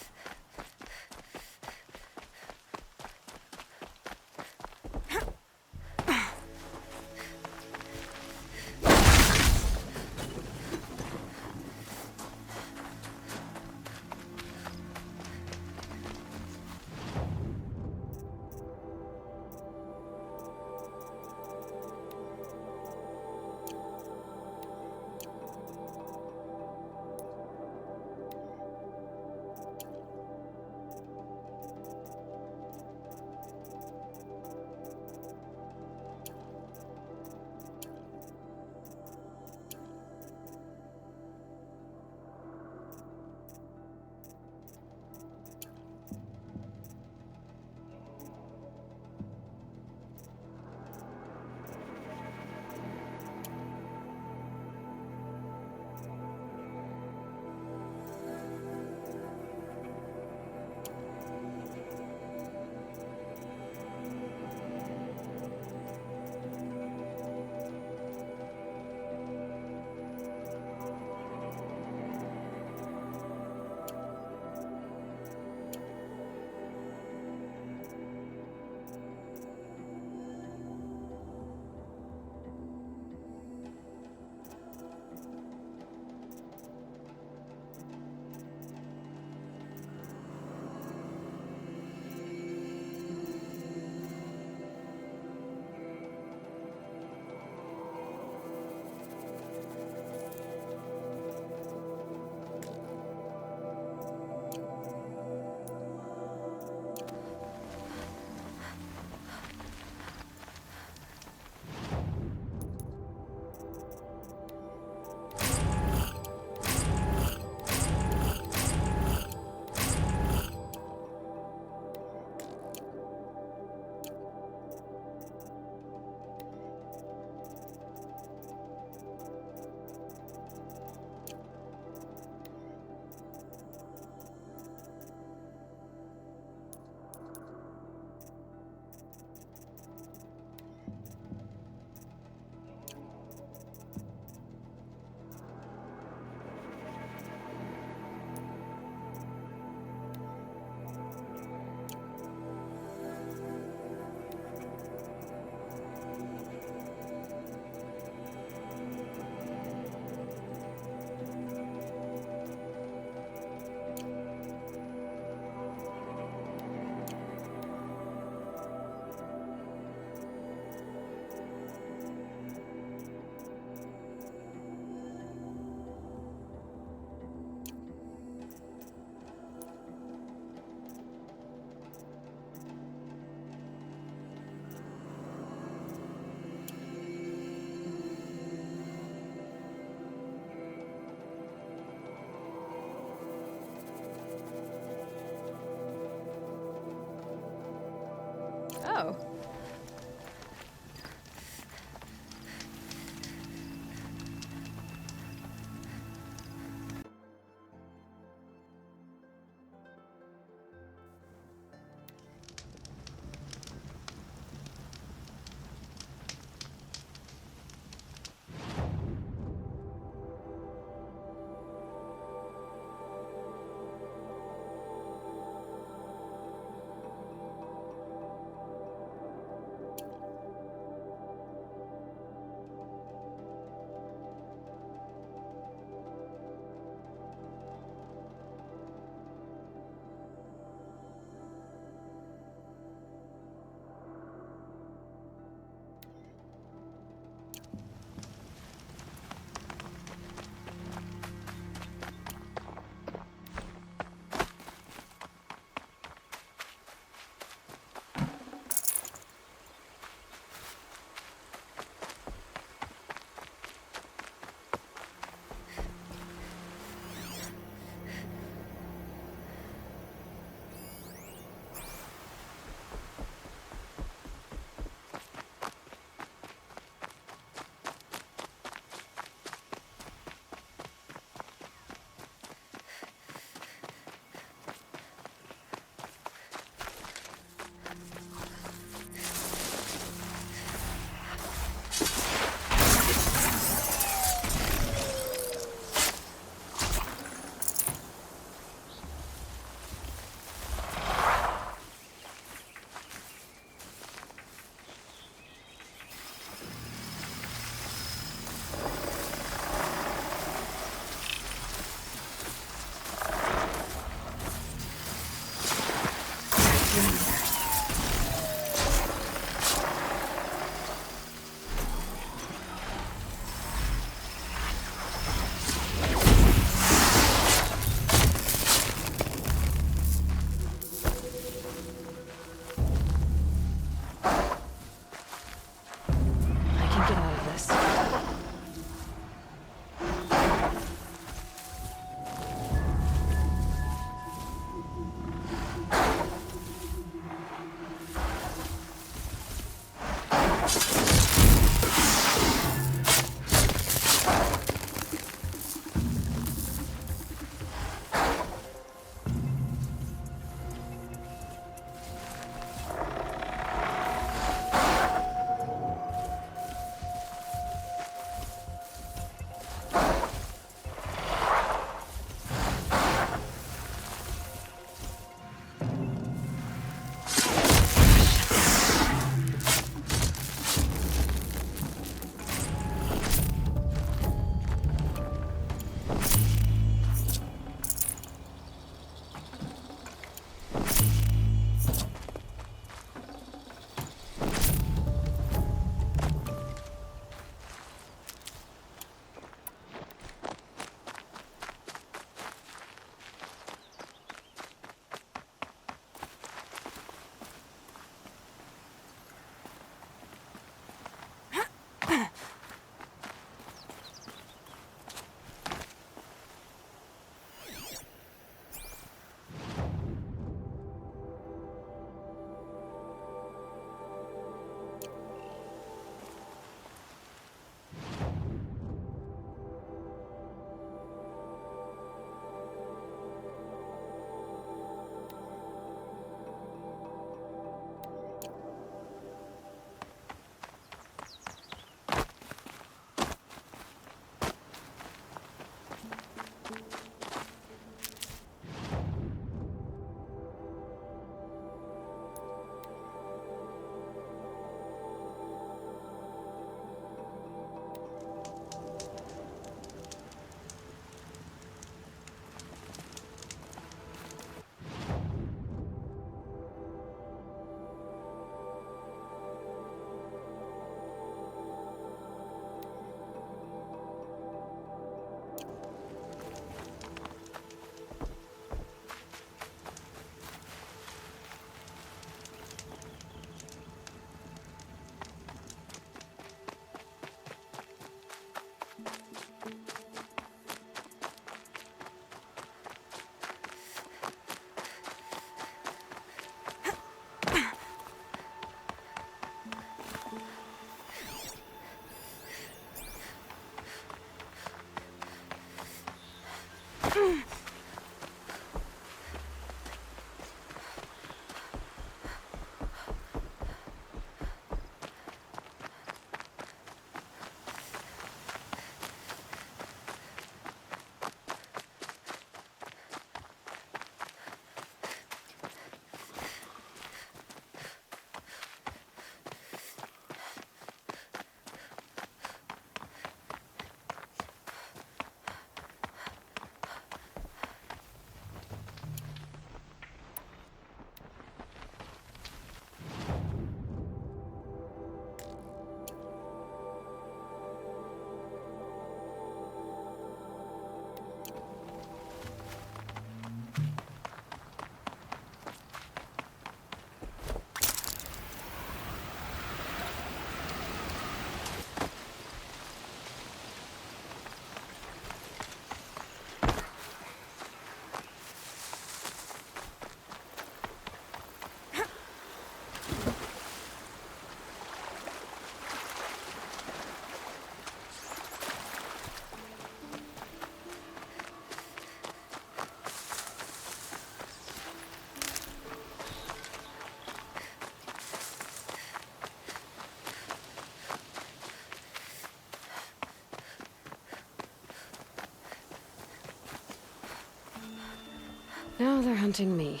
Now they're hunting me.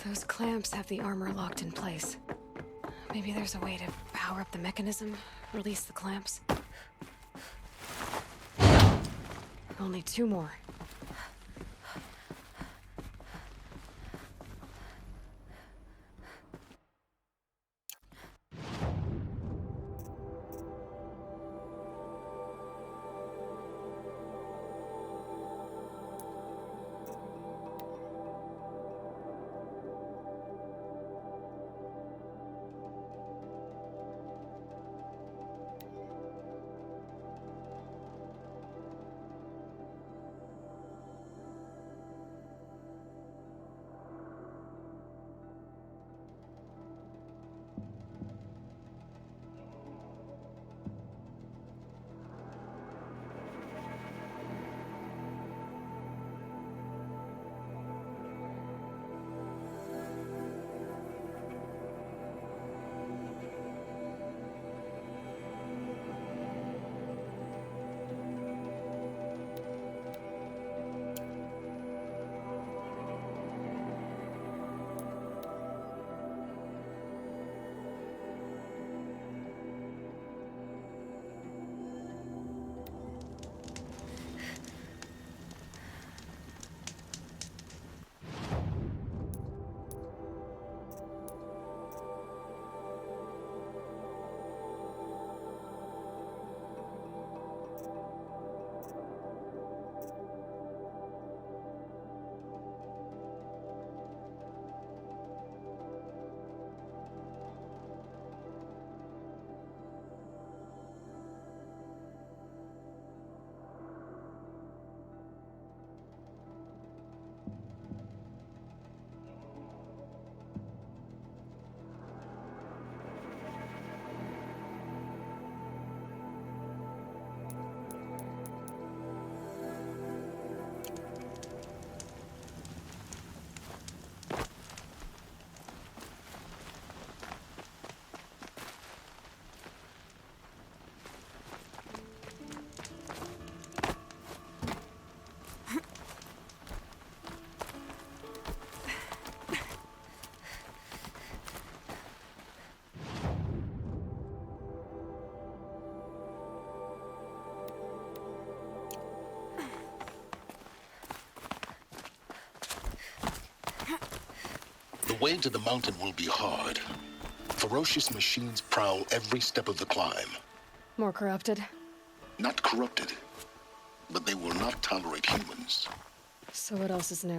Those clamps have the armor locked in place. Maybe there's a way to power up the mechanism, release the clamps. Only 2 more. way to the mountain will be hard. Ferocious machines prowl every step of the climb. More corrupted? Not corrupted, but they will not tolerate humans. So what else is new?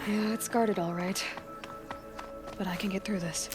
Yeah, it's guarded all right. But I can get through this.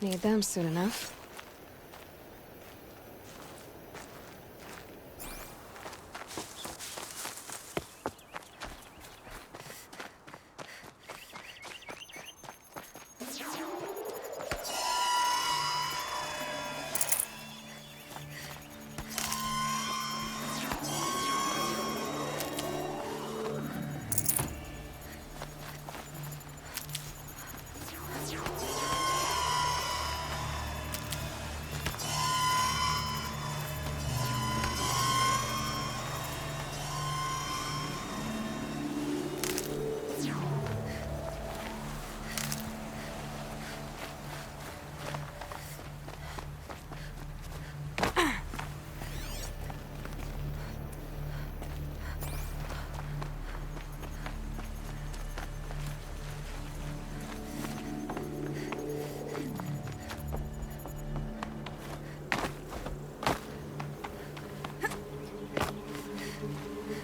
Need them soon enough.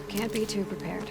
Can't be too prepared.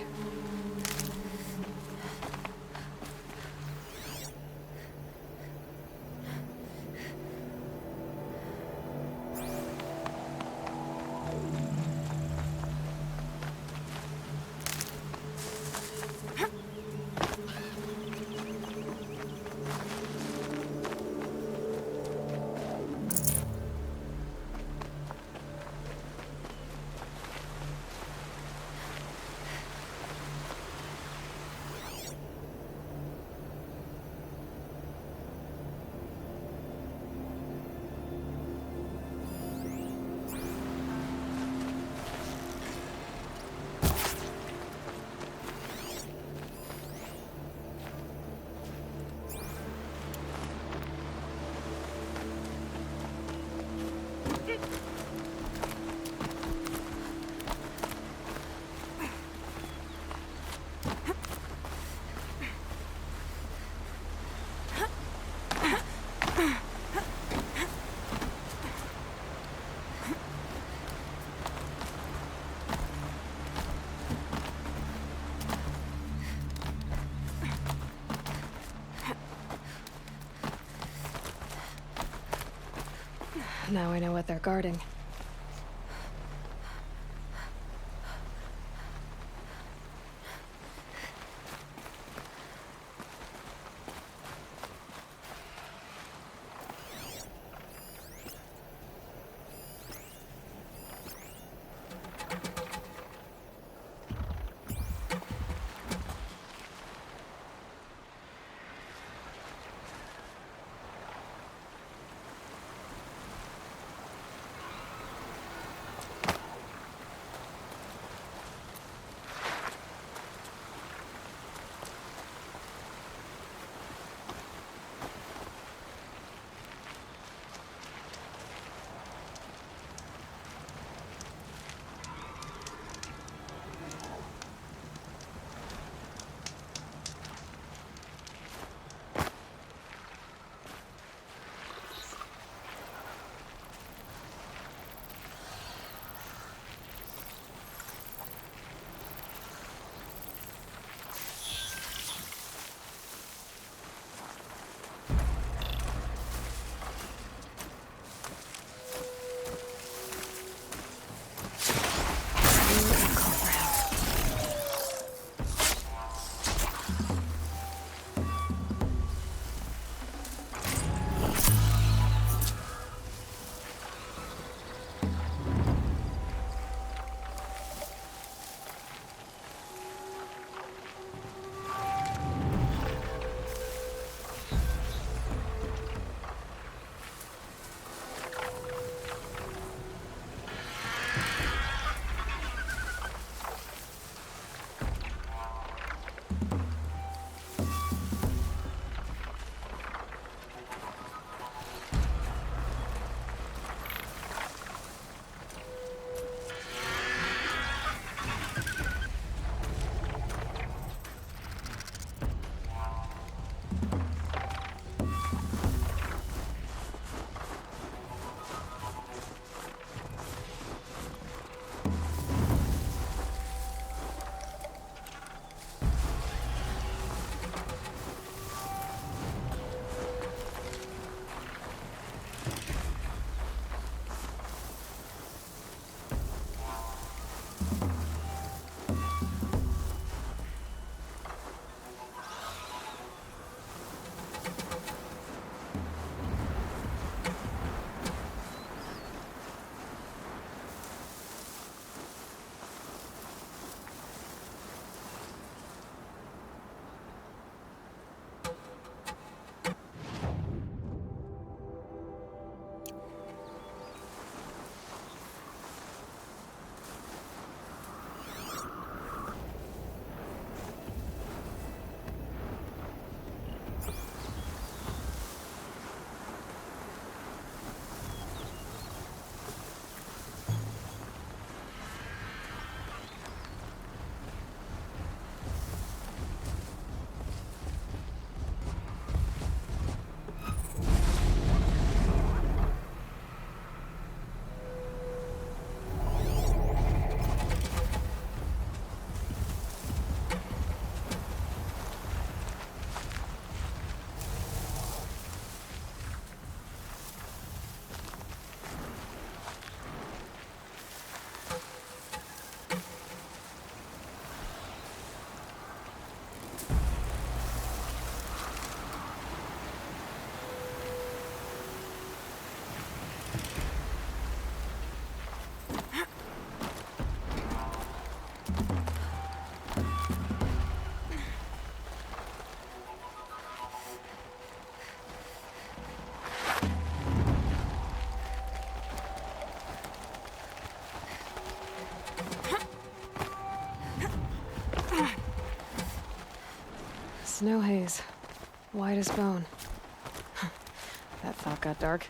Now I know what they're guarding. Snow haze. White as bone. That thought got dark.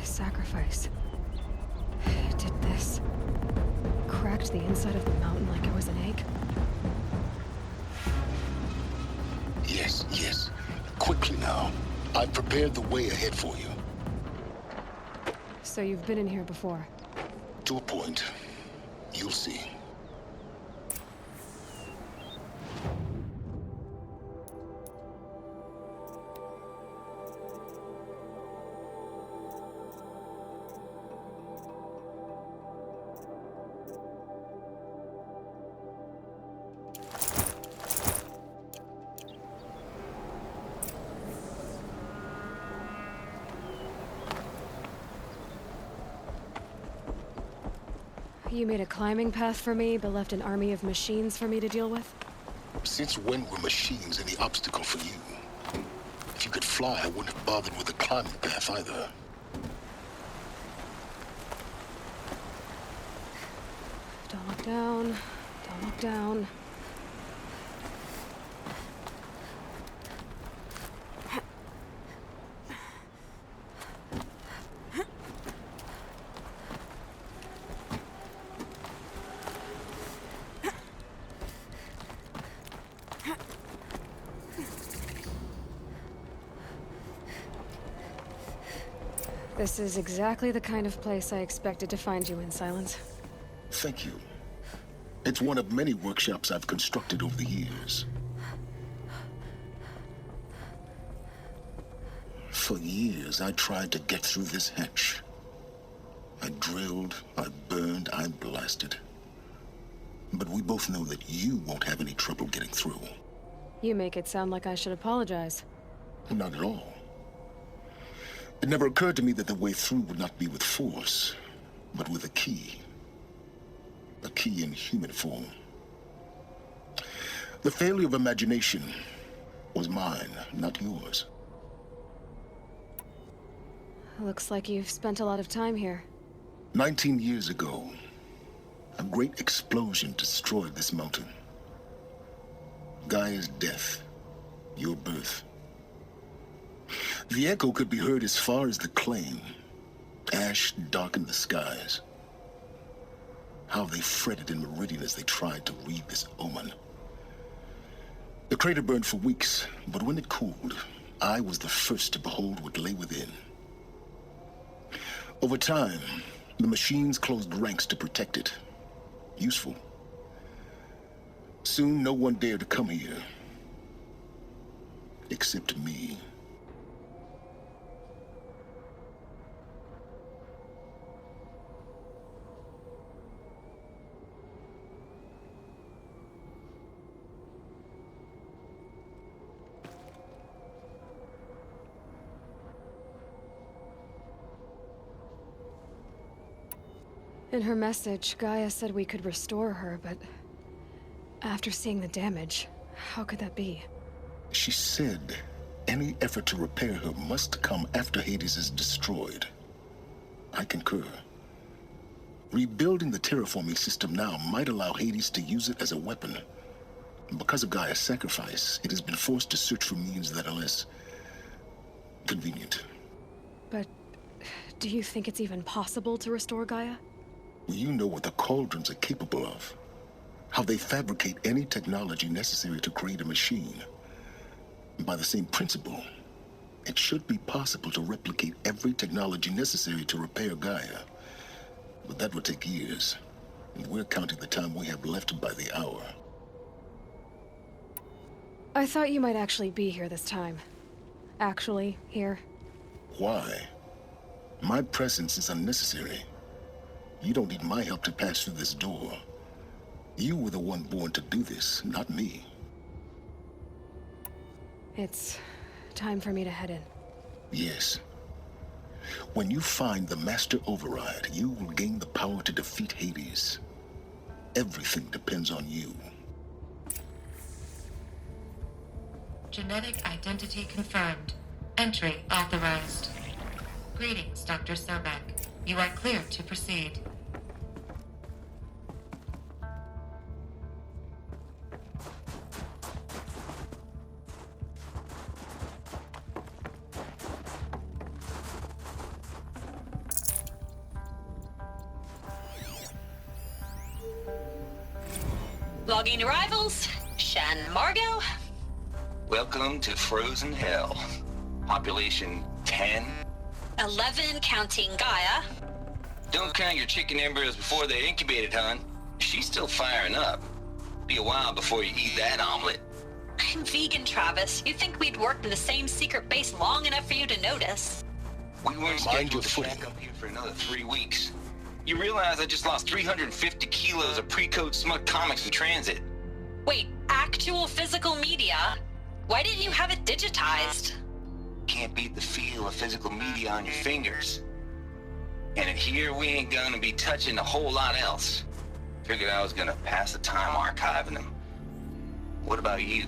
Sacrifice. It did this. Cracked the inside of the mountain like it was an egg. Yes, yes. Quickly now. I've prepared the way ahead for you. So you've been in here before? To a point. You'll see. You made a climbing path for me, but left an army of machines for me to deal with? Since when were machines any obstacle for you? If you could fly, I wouldn't have bothered with a climbing path either. look down. Don't look down. This is exactly the kind of place I expected to find you in, Silence. Thank you. It's one of many workshops I've constructed over the years. For years, I tried to get through this hatch. I drilled, I burned, I blasted. But we both know that you won't have any trouble getting through. You make it sound like I should apologize. Not at all. It never occurred to me that the way through would not be with force, but with a key. A key in human form. The failure of imagination was mine, not yours. Looks like you've spent a lot of time here. 19 years ago, a great explosion destroyed this mountain. Gaia's death, your birth. The echo could be heard as far as the claim. Ash darkened the skies. How they fretted in Meridian as they tried to read this omen. The crater burned for weeks, but when it cooled, I was the first to behold what lay within. Over time, the machines closed ranks to protect it. Useful. Soon, no one dared to come here. Except me. In her message, Gaia said we could restore her, but after seeing the damage, how could that be? She said any effort to repair her must come after Hades is destroyed. I concur. Rebuilding the terraforming system now might allow Hades to use it as a weapon. Because of Gaia's sacrifice, it has been forced to search for means that are less convenient. But do you think it's even possible to restore Gaia? You know what the cauldrons are capable of. How they fabricate any technology necessary to create a machine. By the same principle, it should be possible to replicate every technology necessary to repair Gaia. But that would take years, and we're counting the time we have left by the hour. I thought you might actually be here this time. Actually, here. Why? My presence is unnecessary. You don't need my help to pass through this door. You were the one born to do this, not me. It's time for me to head in. Yes. When you find the Master Override, you will gain the power to defeat Hades. Everything depends on you. Genetic identity confirmed. Entry authorized. Greetings, Dr. Sobek. You are clear to proceed. Logging arrivals. Shan Margot. Welcome to Frozen Hell. Population 10. 11 counting Gaia. Don't count your chicken embryos before they're incubated, hon. She's still firing up. Be a while before you eat that omelet. I'm vegan, Travis. You'd think we'd worked in the same secret base long enough for you to notice. We weren't scheduled to shack up here for another 3 weeks. You realize I just lost 350 kilos of pre-code smut comics in transit. Wait, actual physical media? Why didn't you have it digitized? Can't beat the feel of physical media on your fingers. And in here, we ain't gonna be touching a whole lot else. Figured I was gonna pass the time archiving them. What about you?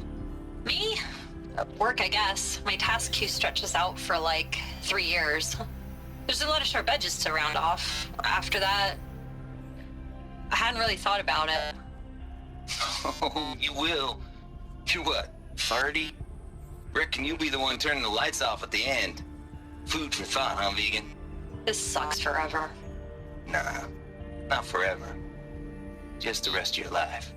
Me? Work, I guess. My task queue stretches out for like 3 years. There's a lot of sharp edges to round off. After that, I hadn't really thought about it. Oh, you will. You're what, 30? Reckon you'll be the one turning the lights off at the end. Food for thought, huh, vegan? This sucks forever. Nah, not forever. Just the rest of your life.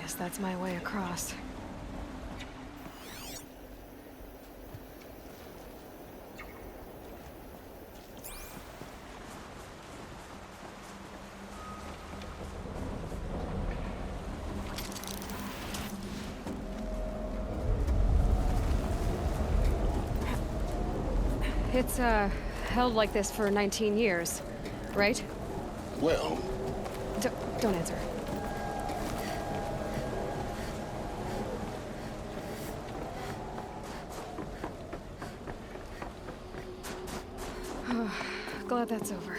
Guess that's my way across. It's, held like this for 19 years, right? Well... Don't answer. Glad that's over.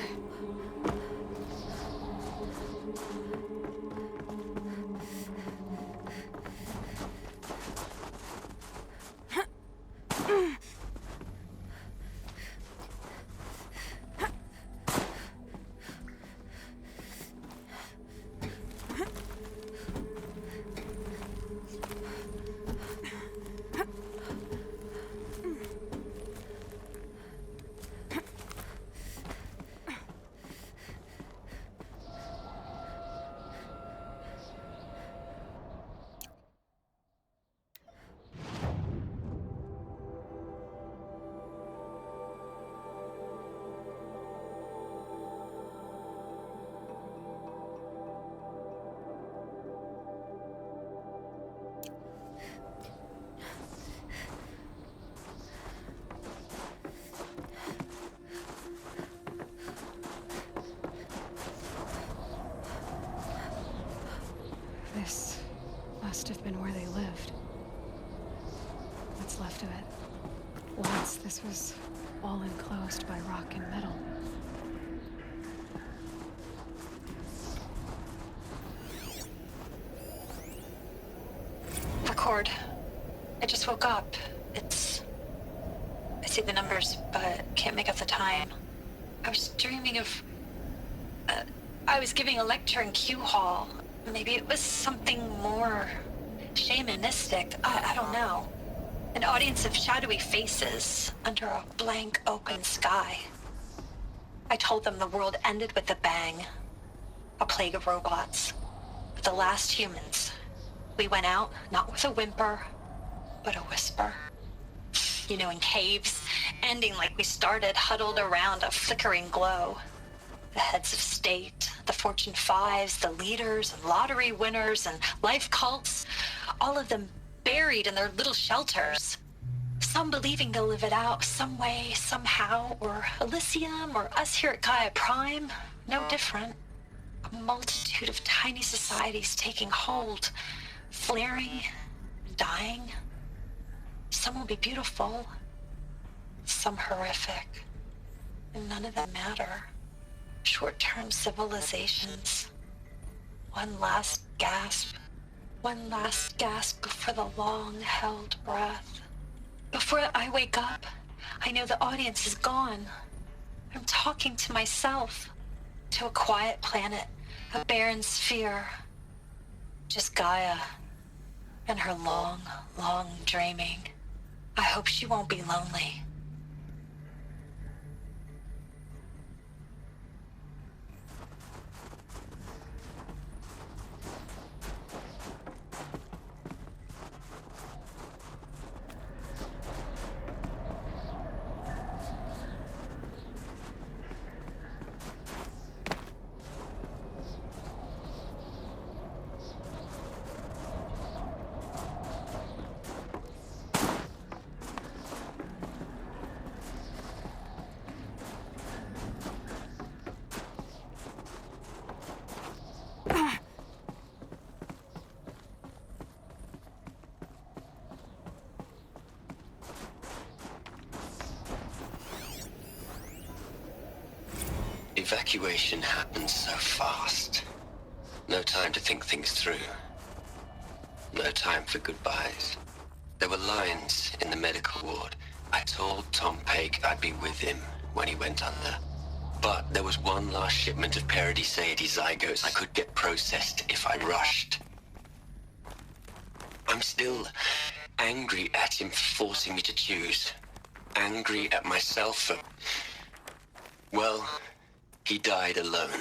This must have been where they lived. What's left of it. Once this was all enclosed by rock and metal. Record. I just woke up. I see the numbers, but can't make out the time. I was dreaming of... I was giving a lecture in Q Hall. Maybe it was something more shamanistic. I don't know. An audience of shadowy faces under a blank open sky. I told them the world ended with a bang. A plague of robots. The last humans. We went out, not with a whimper, but a whisper. You know, in caves, ending like we started, huddled around a flickering glow. The heads of state, the Fortune 5s, the leaders and lottery winners and life cults, all of them buried in their little shelters. Some believing they'll live it out some way, somehow, or Elysium, or us here at Gaia Prime, no different. A multitude of tiny societies taking hold, flaring, dying. Some will be beautiful, some horrific, and none of them matter. Short-term civilizations. One last gasp. One last gasp before the long-held breath. Before I wake up, I know the audience is gone. I'm talking to myself. To a quiet planet, a barren sphere. Just Gaia and her long, long dreaming. I hope she won't be lonely. evacuation happened so fast. No time to think things through. No time for goodbyes. There were lines in the medical ward. I told Tom Pake I'd be with him when he went under. But there was one last shipment of Paradiseidae zygotes I could get processed if I rushed. I'm still angry at him for forcing me to choose. Angry at myself for... Well, he died alone.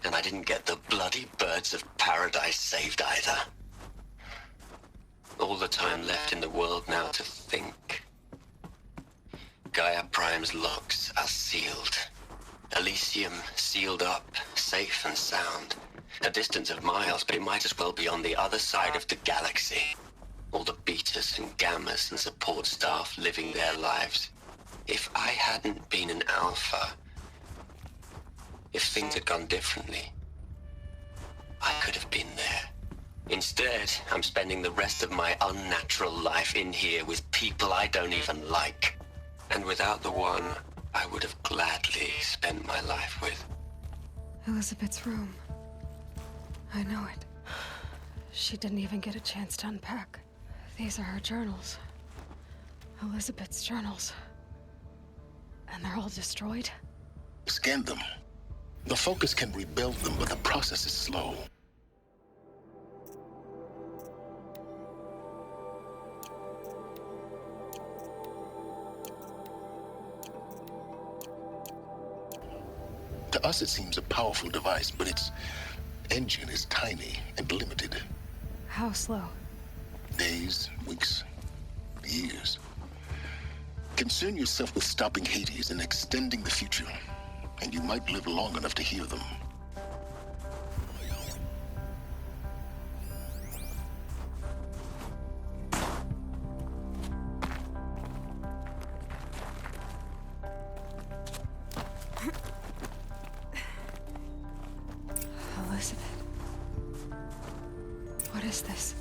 And I didn't get the bloody birds of paradise saved either. All the time left in the world now to think. Gaia Prime's locks are sealed. Elysium sealed up, safe and sound. A distance of miles, but it might as well be on the other side of the galaxy. All the betas and gammas and support staff living their lives. If I hadn't been an alpha, if things had gone differently, I could have been there. Instead, I'm spending the rest of my unnatural life in here with people I don't even like. And without the one I would have gladly spent my life with. Elizabeth's room. I know it. She didn't even get a chance to unpack. These are her journals. Elizabeth's journals. And they're all destroyed? Scan them. The Focus can rebuild them, but the process is slow. To us, it seems a powerful device, but its engine is tiny and limited. How slow? Days, weeks, years. Concern yourself with stopping Hades and extending the future, and you might live long enough to hear them. Elizabeth. What is this?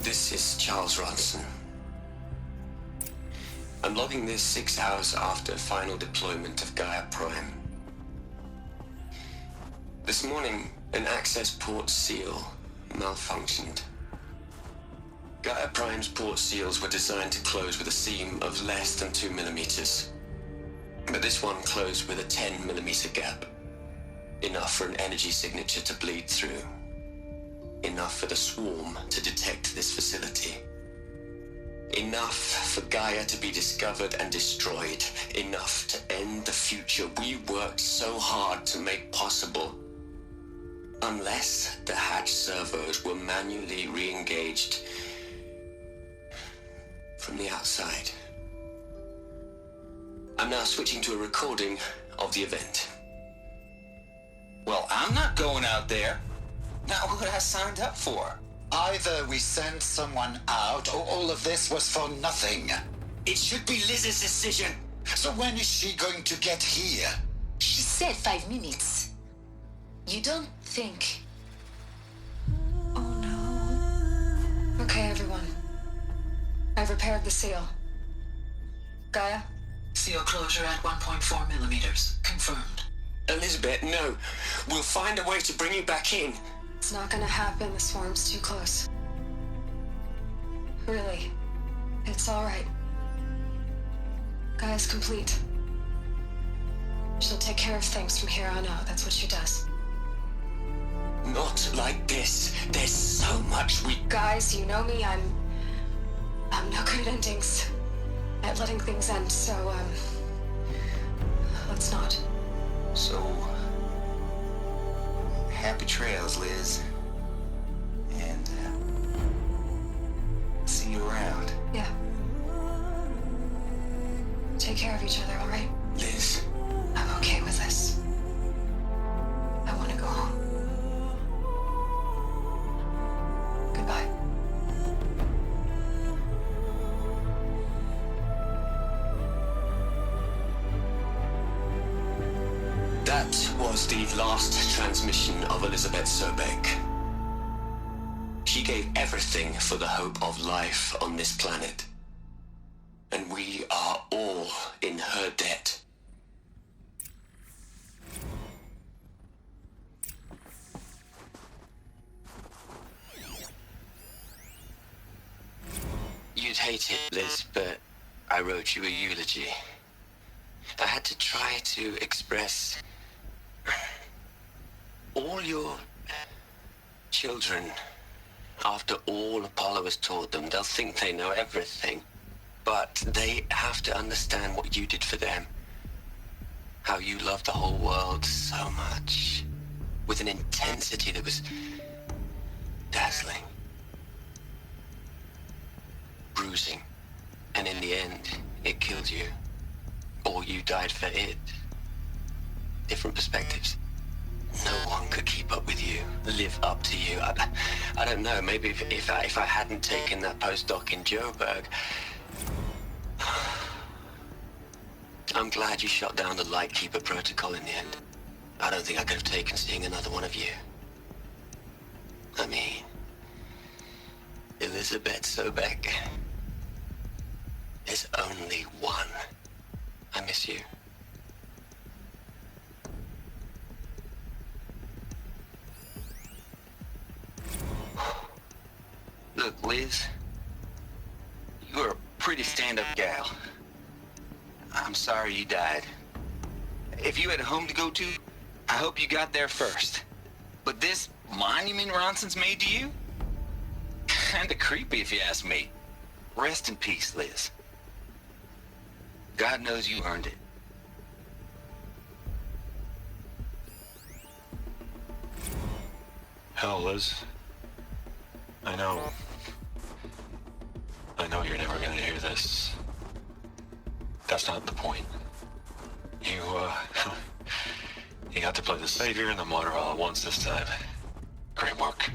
This is Charles Ronson. I'm logging this 6 hours after final deployment of Gaia Prime. This morning, an access port seal malfunctioned. Gaia Prime's port seals were designed to close with a seam of less than 2 millimeters. But this one closed with a 10 millimeter gap. Enough for an energy signature to bleed through. Enough for the swarm to detect this facility. Enough for Gaia to be discovered and destroyed. Enough to end the future we worked so hard to make possible. Unless the hatch servos were manually re-engaged from the outside. I'm now switching to a recording of the event. Well, I'm not going out there. Not what I signed up for. Either we send someone out, or all of this was for nothing. It should be Liz's decision. So when is she going to get here? She said 5 minutes. You don't think... Oh no. Okay, everyone. I've repaired the seal. Gaia? Seal closure at 1.4 millimeters. Confirmed. Elizabeth, no. We'll find a way to bring you back in. It's not gonna happen. The swarm's too close. Really. It's alright. Gaia's complete. She'll take care of things from here on out. That's what she does. Not like this. There's so much we... Guys, you know me. I'm no good at endings. At letting things end, so, let's not. So... happy trails, Liz. And, see you around. Yeah. Take care of each other, alright? Liz. I'm okay with this. I want to go home. Goodbye. That was the last transmission of Elizabeth Sobek. She gave everything for the hope of life on this planet. And we are all in her debt. You'd hate it, Liz, but I wrote you a eulogy. I had to try to express all your children. After all Apollo has taught them, they'll think they know everything. But they have to understand what you did for them. How you loved the whole world so much. With an intensity that was dazzling. Bruising. And in the end, it killed you. Or you died for it. Different perspectives. No one could keep up with you, live up to you. I don't know, maybe if I hadn't taken that postdoc in Joburg. I'm glad you shot down the Lightkeeper protocol in the end. I don't think I could have taken seeing another one of you. I mean, Elizabeth Sobek. There's only one. I miss you. Look, Liz, you're a pretty stand-up gal. I'm sorry you died. If you had a home to go to, I hope you got there first. But this monument Ronson's made to you? Kinda creepy if you ask me. Rest in peace, Liz. God knows you earned it. Hell, Liz. I know you're never gonna hear this. That's not the point. You got to play the savior and the martyr all at once this time. Great work.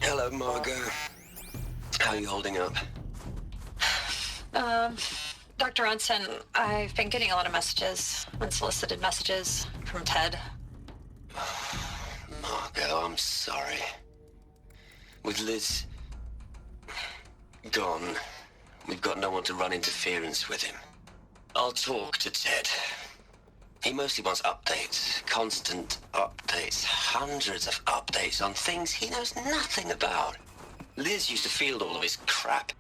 Hello, Margot. How are you holding up? Dr. Ronson, I've been getting a lot of messages, unsolicited messages from Ted. Margot, I'm sorry. With Liz gone, we've got no one to run interference with him. I'll talk to Ted. He mostly wants updates, constant updates, hundreds of updates on things he knows nothing about. Liz used to field all of his crap.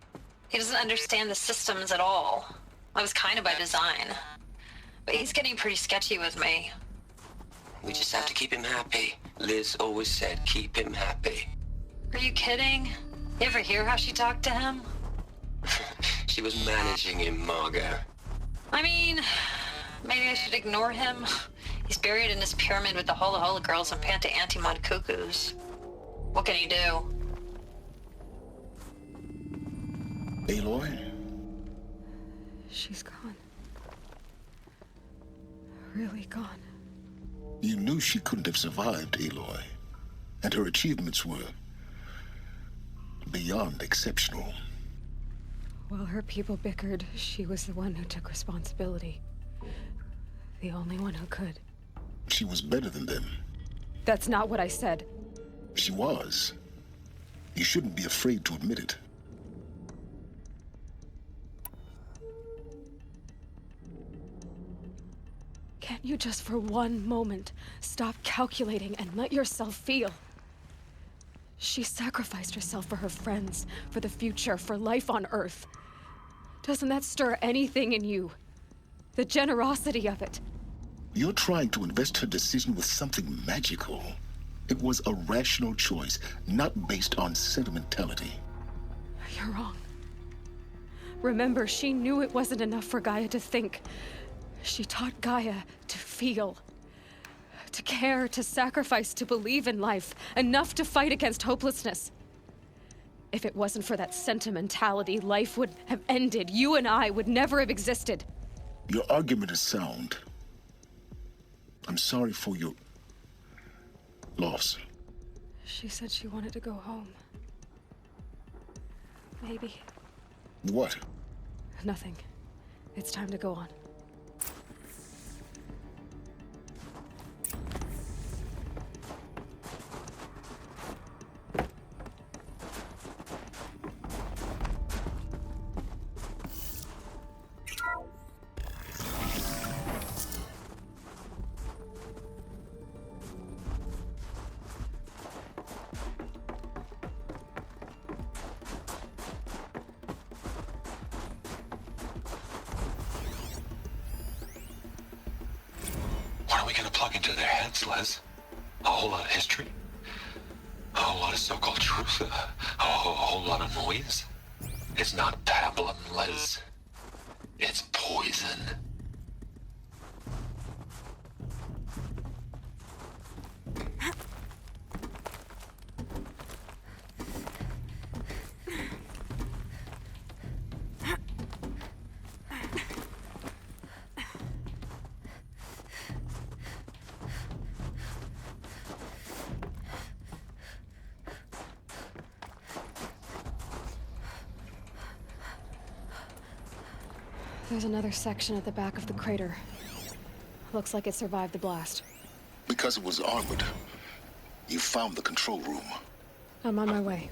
He doesn't understand the systems at all. I was kind of by design. But he's getting pretty sketchy with me. We just have to keep him happy. Liz always said, keep him happy. Are you kidding? You ever hear how she talked to him? She was managing him, Margot. I mean, maybe I should ignore him. He's buried in his pyramid with the Hola Hola girls and Panta Antimod cuckoos. What can he do? Aloy? She's gone. Really gone. You knew she couldn't have survived, Aloy. And her achievements were beyond exceptional. While her people bickered, she was the one who took responsibility. The only one who could. She was better than them. That's not what I said. She was. You shouldn't be afraid to admit it. Can't you just for one moment stop calculating and let yourself feel? She sacrificed herself for her friends, for the future, for life on Earth. Doesn't that stir anything in you? The generosity of it. You're trying to invest her decision with something magical. It was a rational choice, not based on sentimentality. You're wrong. Remember, she knew it wasn't enough for Gaia to think. She taught Gaia to feel, to care, to sacrifice, to believe in life, enough to fight against hopelessness. If it wasn't for that sentimentality, life would have ended. You and I would never have existed. Your argument is sound. I'm sorry for your loss. She said she wanted to go home. Maybe. What? Nothing. It's time to go on. What are we gonna plug into their heads, Les? A whole lot of history? A whole lot of so-called truth? A whole lot of noise? It's not pablum, Les. It's poison. There's another section at the back of the crater. Looks like it survived the blast. Because it was armored. You found the control room. I'm on my way.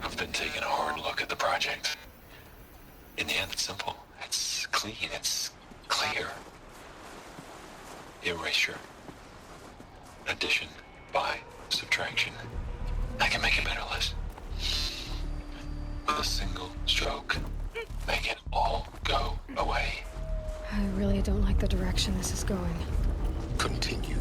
I've been taking a hard look at the project. In the end, it's simple. It's clean. It's clear. Erasure. Addition by subtraction. I can make it better, Liz. With a single stroke. Make it all go away. I really don't like the direction this is going. Continue.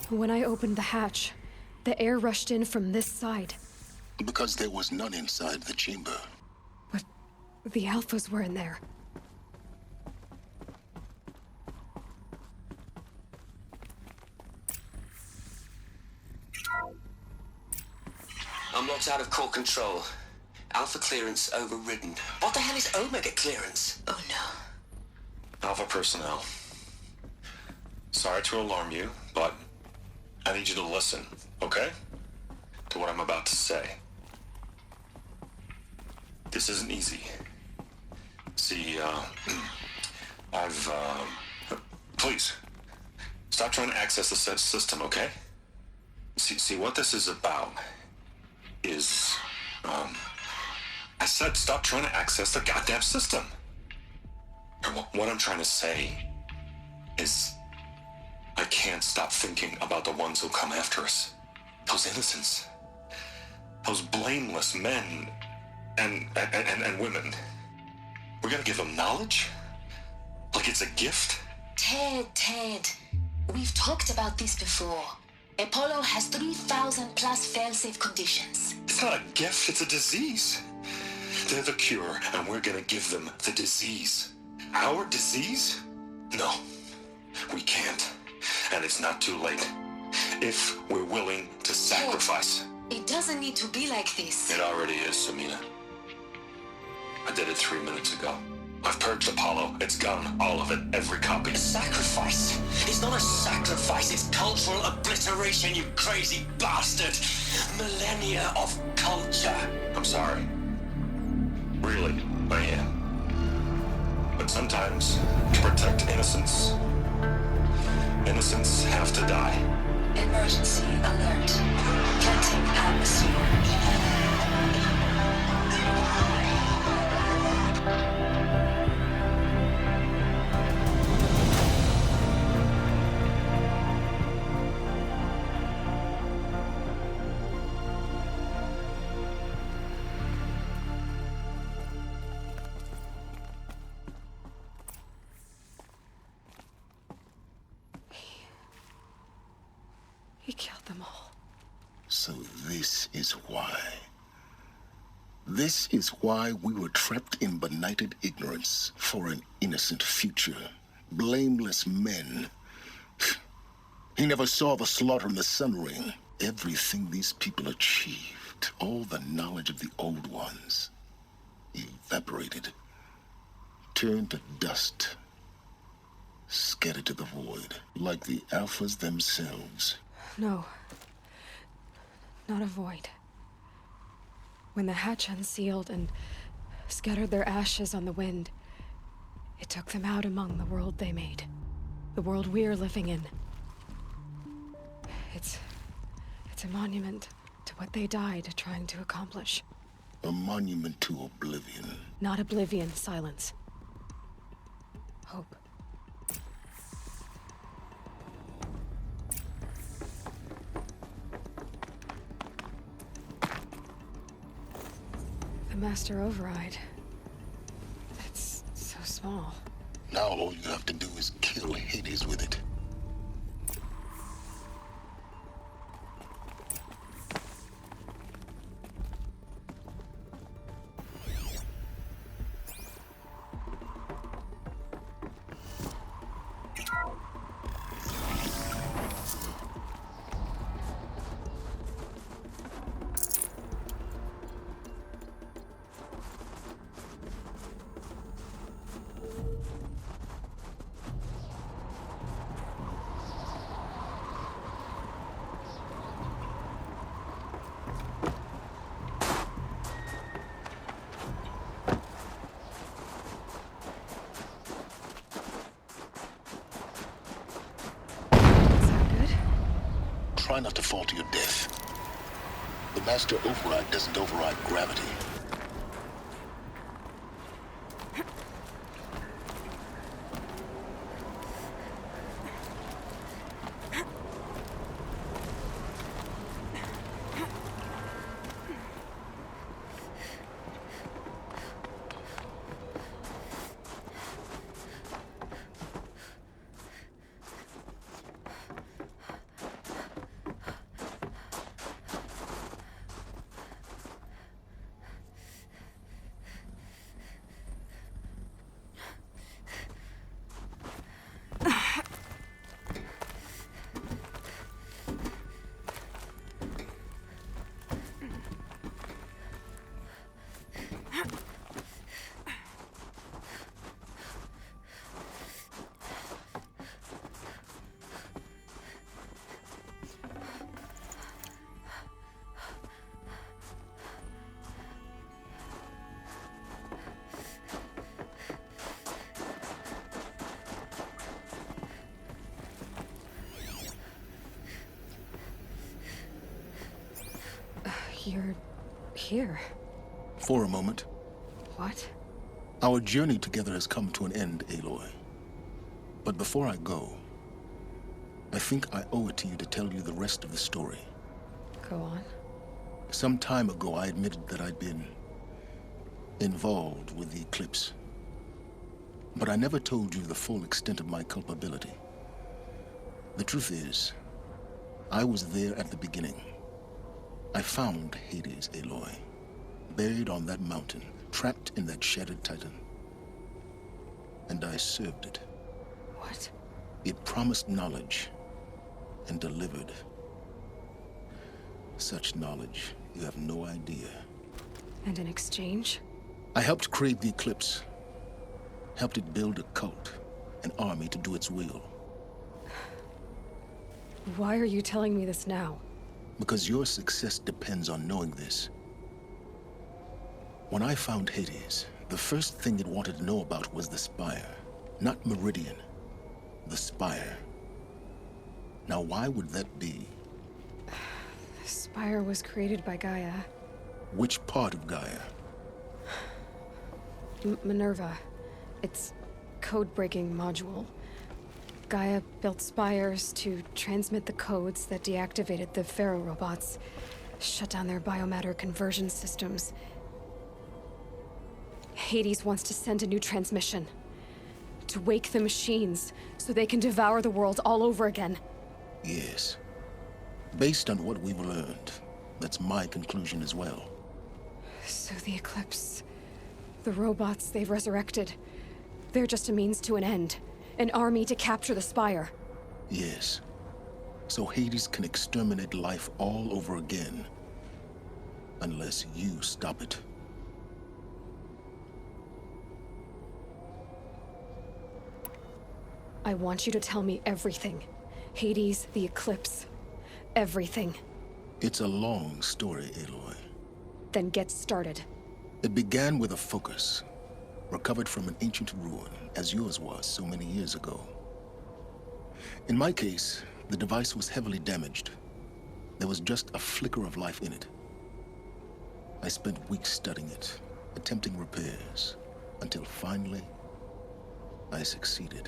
When I opened the hatch, the air rushed in from this side. Because there was none inside the chamber. But the Alphas were in there. I'm locked out of core control. Alpha clearance overridden. What the hell is Omega clearance? Oh no. Alpha personnel. Sorry to alarm you, but I need you to listen, okay? To what I'm about to say. This isn't easy. See, please, stop trying to access the system, okay? See, what this is about is, I said stop trying to access the goddamn system. And what I'm trying to say is, I can't stop thinking about the ones who'll come after us. Those innocents. Those blameless men and women. We're gonna give them knowledge? Like it's a gift? Ted. We've talked about this before. Apollo has 3,000 plus fail-safe conditions. It's not a gift, it's a disease. They're the cure, and we're gonna give them the disease. Our disease? No, we can't. And it's not too late. If we're willing to sacrifice. It doesn't need to be like this. It already is, Samina. I did it 3 minutes ago. I've purged Apollo. It's gone. All of it. Every copy. A sacrifice? It's not a sacrifice. It's cultural obliteration, you crazy bastard. Millennia of culture. I'm sorry. Really, I am. But sometimes, to protect innocence, innocents have to die. Emergency alert. Planting atmosphere. He killed them all. So this is why. This is why we were trapped in benighted ignorance for an innocent future. Blameless men. He never saw the slaughter in the Sun Ring. Everything these people achieved, all the knowledge of the old ones, evaporated, turned to dust, scattered to the void, like the Alphas themselves. No. Not a void. When the hatch unsealed and scattered their ashes on the wind, it took them out among the world they made. The world we're living in. It's a monument to what they died trying to accomplish. A monument to oblivion. Not oblivion, silence. Hope. The Master Override. That's so small. Now all you have to do is kill Hades with it. Try not to fall to your death. The Master Override doesn't override gravity. You're here. For a moment. What? Our journey together has come to an end, Aloy. But before I go, I think I owe it to you to tell you the rest of the story. Go on. Some time ago, I admitted that I'd been involved with the eclipse. But I never told you the full extent of my culpability. The truth is, I was there at the beginning. I found Hades, Aloy, buried on that mountain, trapped in that shattered titan. And I served it. What? It promised knowledge and delivered. Such knowledge, you have no idea. And in exchange? I helped create the Eclipse. Helped it build a cult, an army to do its will. Why are you telling me this now? Because your success depends on knowing this. When I found Hades, the first thing it wanted to know about was the Spire. Not Meridian. The Spire. Now, why would that be? The Spire was created by Gaia. Which part of Gaia? Minerva. Its code-breaking module. Gaia built spires to transmit the codes that deactivated the Pharaoh robots, shut down their biomatter conversion systems. Hades wants to send a new transmission. To wake the machines, so they can devour the world all over again. Yes. Based on what we've learned, that's my conclusion as well. So the Eclipse... the robots they've resurrected... they're just a means to an end. An army to capture the Spire. Yes. So Hades can exterminate life all over again. Unless you stop it. I want you to tell me everything. Hades, the Eclipse. Everything. It's a long story, Aloy. Then get started. It began with a focus. Recovered from an ancient ruin, as yours was so many years ago. In my case, the device was heavily damaged. There was just a flicker of life in it. I spent weeks studying it, attempting repairs, until finally, I succeeded.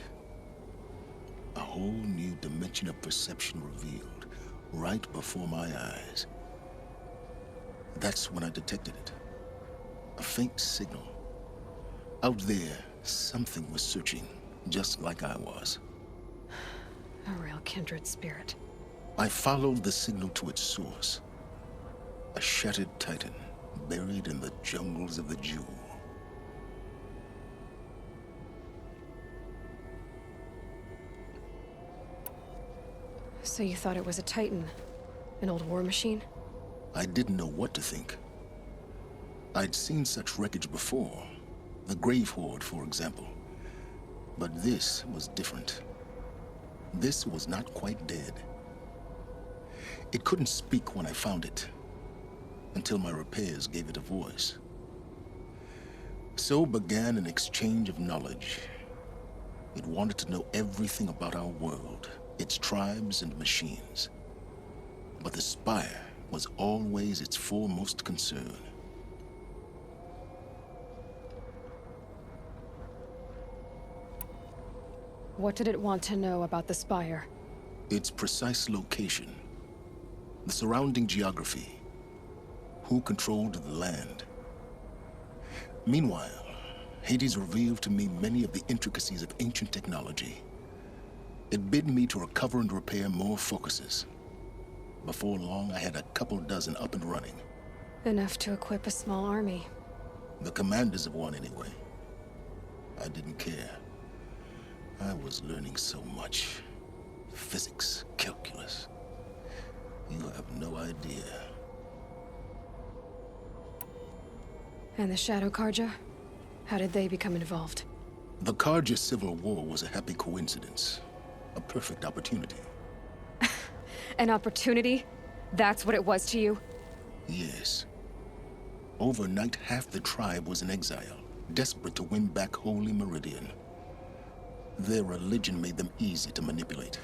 A whole new dimension of perception revealed, right before my eyes. That's when I detected it. A faint signal. Out there, something was searching, just like I was. A real kindred spirit. I followed the signal to its source. A shattered titan, buried in the jungles of the Jewel. So you thought it was a titan? An old war machine? I didn't know what to think. I'd seen such wreckage before. The Grave Horde, for example. But this was different. This was not quite dead. It couldn't speak when I found it, until my repairs gave it a voice. So began an exchange of knowledge. It wanted to know everything about our world, its tribes and machines. But the Spire was always its foremost concern. What did it want to know about the Spire? Its precise location, the surrounding geography, who controlled the land. Meanwhile, Hades revealed to me many of the intricacies of ancient technology. It bid me to recover and repair more focuses. Before long, I had a couple dozen up and running. Enough to equip a small army. The commanders of one, anyway. I didn't care. I was learning so much. Physics, calculus. You have no idea. And the Shadow Karja? How did they become involved? The Karja Civil War was a happy coincidence. A perfect opportunity. An opportunity? That's what it was to you? Yes. Overnight, half the tribe was in exile, desperate to win back Holy Meridian. Their religion made them easy to manipulate.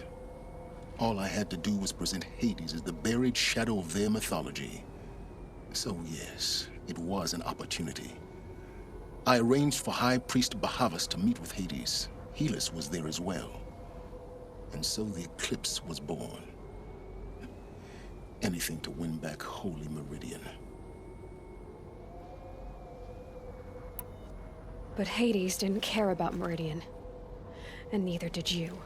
All I had to do was present Hades as the buried shadow of their mythology. So yes, it was an opportunity. I arranged for High Priest Bahavas to meet with Hades. Helis was there as well. And so the Eclipse was born. Anything to win back Holy Meridian. But Hades didn't care about Meridian. And neither did you.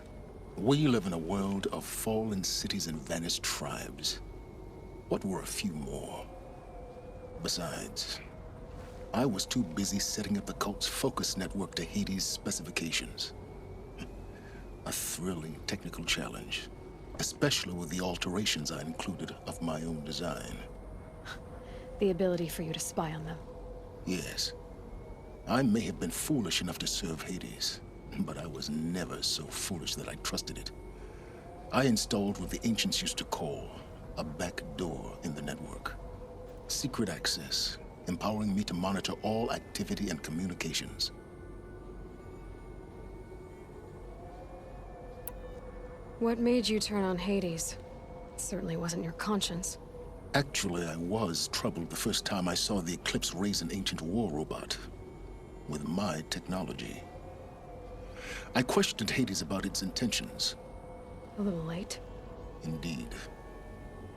We live in a world of fallen cities and vanished tribes. What were a few more? Besides, I was too busy setting up the cult's focus network to Hades' specifications. A thrilling technical challenge, especially with the alterations I included of my own design. The ability for you to spy on them. Yes. I may have been foolish enough to serve Hades, but I was never so foolish that I trusted it. I installed what the ancients used to call a back door in the network. Secret access, empowering me to monitor all activity and communications. What made you turn on Hades? It certainly wasn't your conscience. Actually, I was troubled the first time I saw the Eclipse raise an ancient war robot. With my technology. I questioned Hades about its intentions. A little late. Indeed.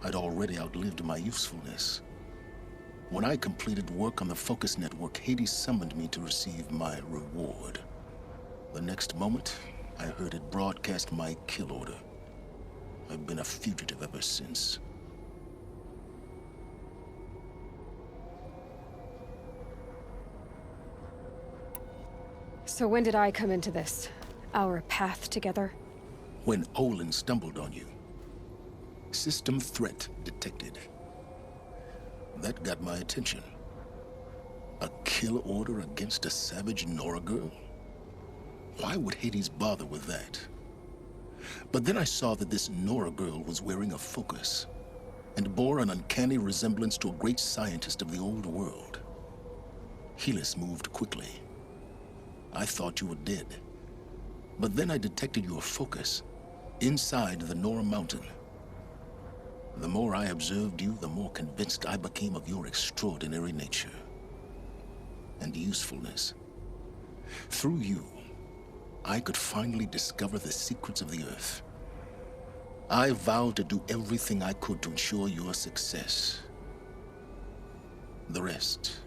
I'd already outlived my usefulness. When I completed work on the Focus Network, Hades summoned me to receive my reward. The next moment, I heard it broadcast my kill order. I've been a fugitive ever since. So when did I come into this? Our path together? When Olin stumbled on you. System threat detected. That got my attention. A kill order against a savage Nora girl? Why would Hades bother with that? But then I saw that this Nora girl was wearing a focus, and bore an uncanny resemblance to a great scientist of the old world. Helis moved quickly. I thought you were dead. But then I detected your focus, inside the Nora Mountain. The more I observed you, the more convinced I became of your extraordinary nature and usefulness. Through you, I could finally discover the secrets of the Earth. I vowed to do everything I could to ensure your success. The rest,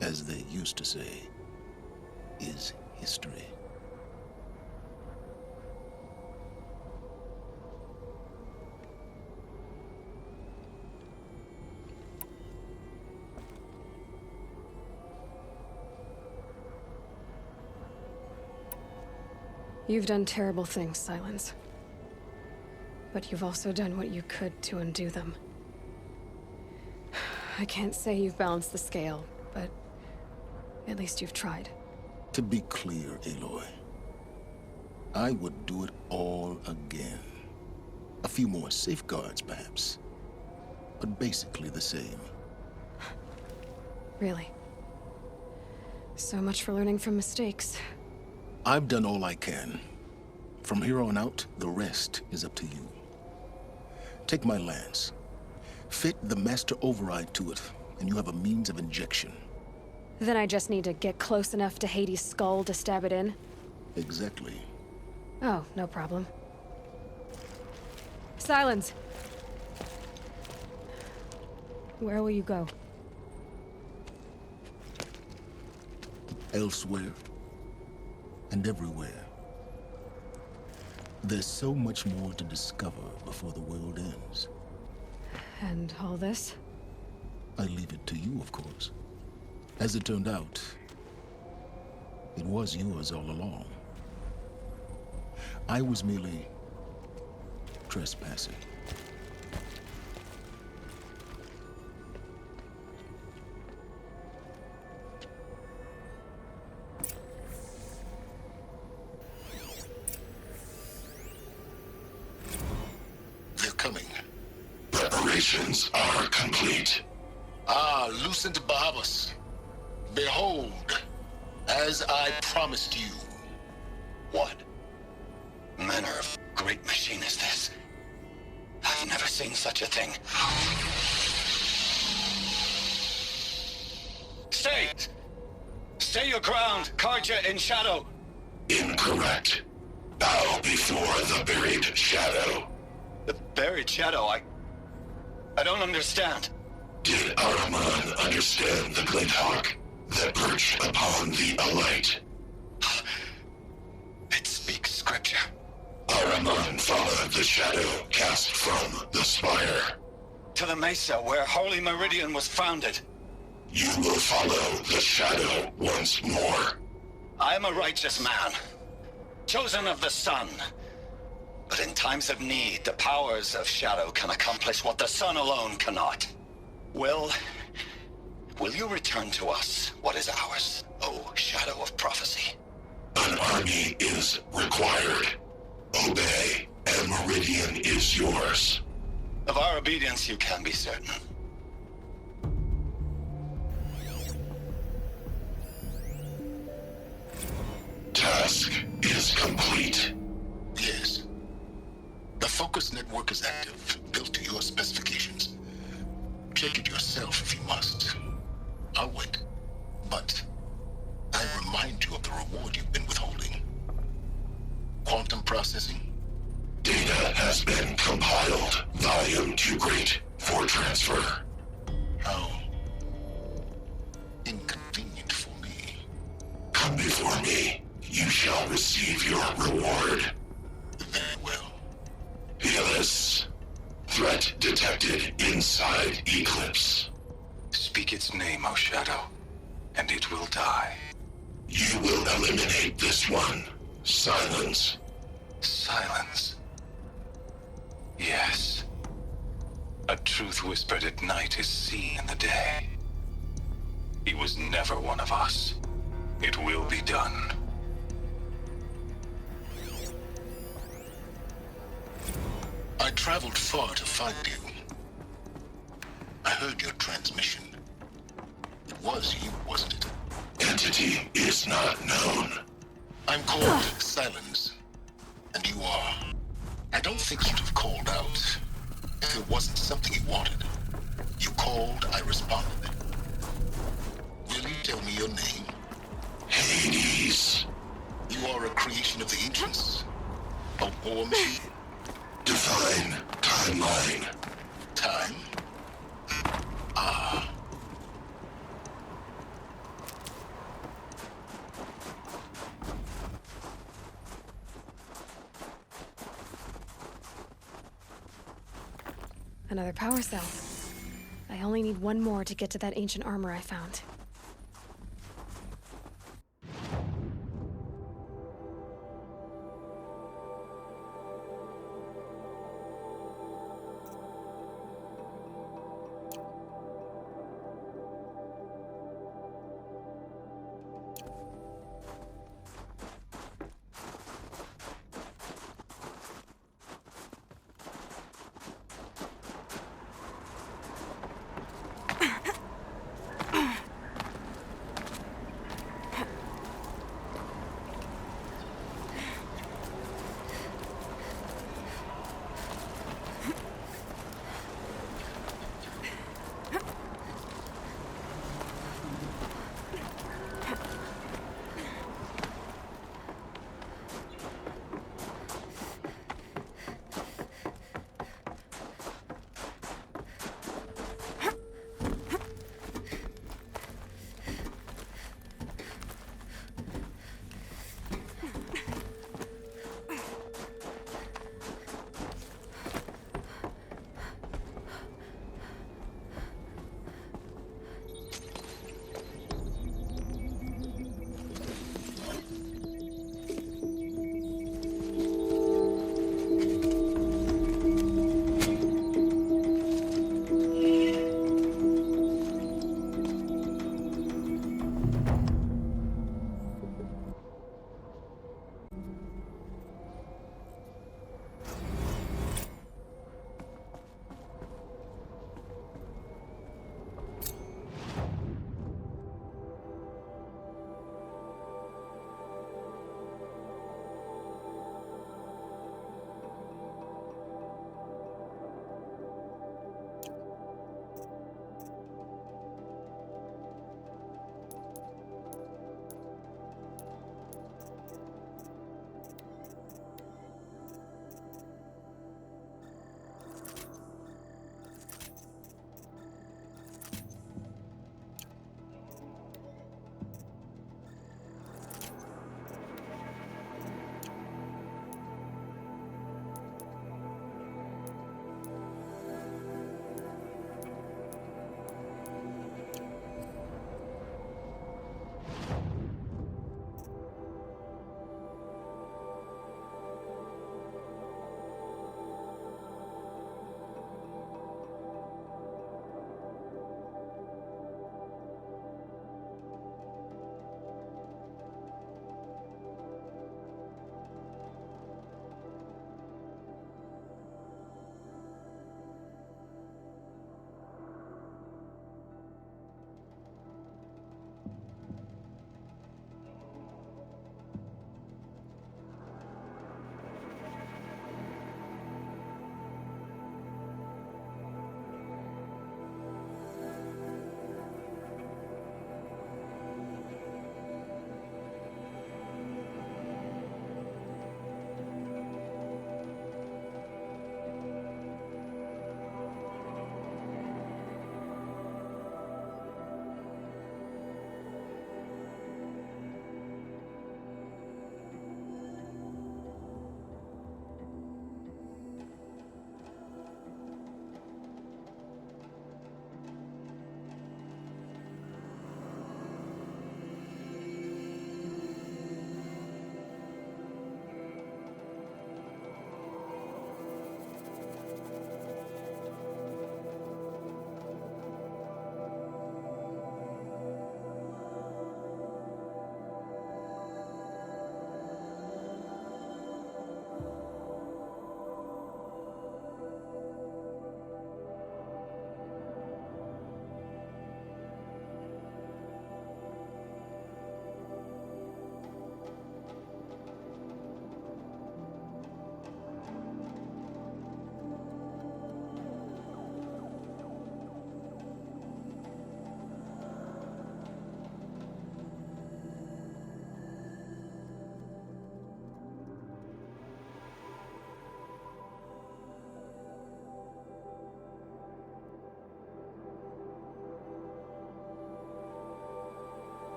as they used to say, is history. You've done terrible things, Silence. But you've also done what you could to undo them. I can't say you've balanced the scale, but at least you've tried. To be clear, Aloy, I would do it all again. A few more safeguards, perhaps, but basically the same. Really? So much for learning from mistakes. I've done all I can. From here on out, the rest is up to you. Take my lance. Fit the master override to it, and you have a means of injection. Then I just need to get close enough to Hades' skull to stab it in? Exactly. Oh, no problem. Silence! Where will you go? Elsewhere. And everywhere. There's so much more to discover before the world ends. And all this? I leave it to you, of course. As it turned out, it was yours all along. I was merely trespassing. They're coming. Preparations are complete. Ah, Lucent Bahavas. Behold, as I promised you. What manner of great machine is this? I've never seen such a thing. Stay your ground, Karja in shadow. Incorrect. Bow before the buried shadow. The buried shadow? I don't understand. Did Ahriman understand the glint hawk that perched upon the alight? It speaks scripture. Ahriman followed the shadow cast from the spire. To the mesa where Holy Meridian was founded. You will follow the shadow once more. I am a righteous man, chosen of the sun. But in times of need, the powers of shadow can accomplish what the sun alone cannot. Will you return to us what is ours, O shadow of prophecy? An army is required. Obey, and Meridian is yours. Of our obedience you can be certain. Task is complete. Yes. The focus network is active, built to your specifications. Check it yourself if you must. I'll wait. But I remind you of the reward you've been withholding. Quantum processing. Data has been compiled. Volume too great for transfer. How inconvenient for me. Come before me. You shall receive your reward. Very well. Peerless. Threat detected inside Eclipse. Speak its name, O Shadow, and it will die. You will eliminate this one. Silence. Silence. Yes. A truth whispered at night is seen in the day. He was never one of us. It will be done. I traveled far to find you. I heard your transmission. It was you, wasn't it? Entity is not known. I'm called Silence, and you are. I don't think you'd have called out if it wasn't something you wanted. You called, I responded. Will you tell me your name? Hades. You are a creation of the ancients? A war machine? Define timeline. Time? Ah. Another power cell. I only need one more to get to that ancient armor I found.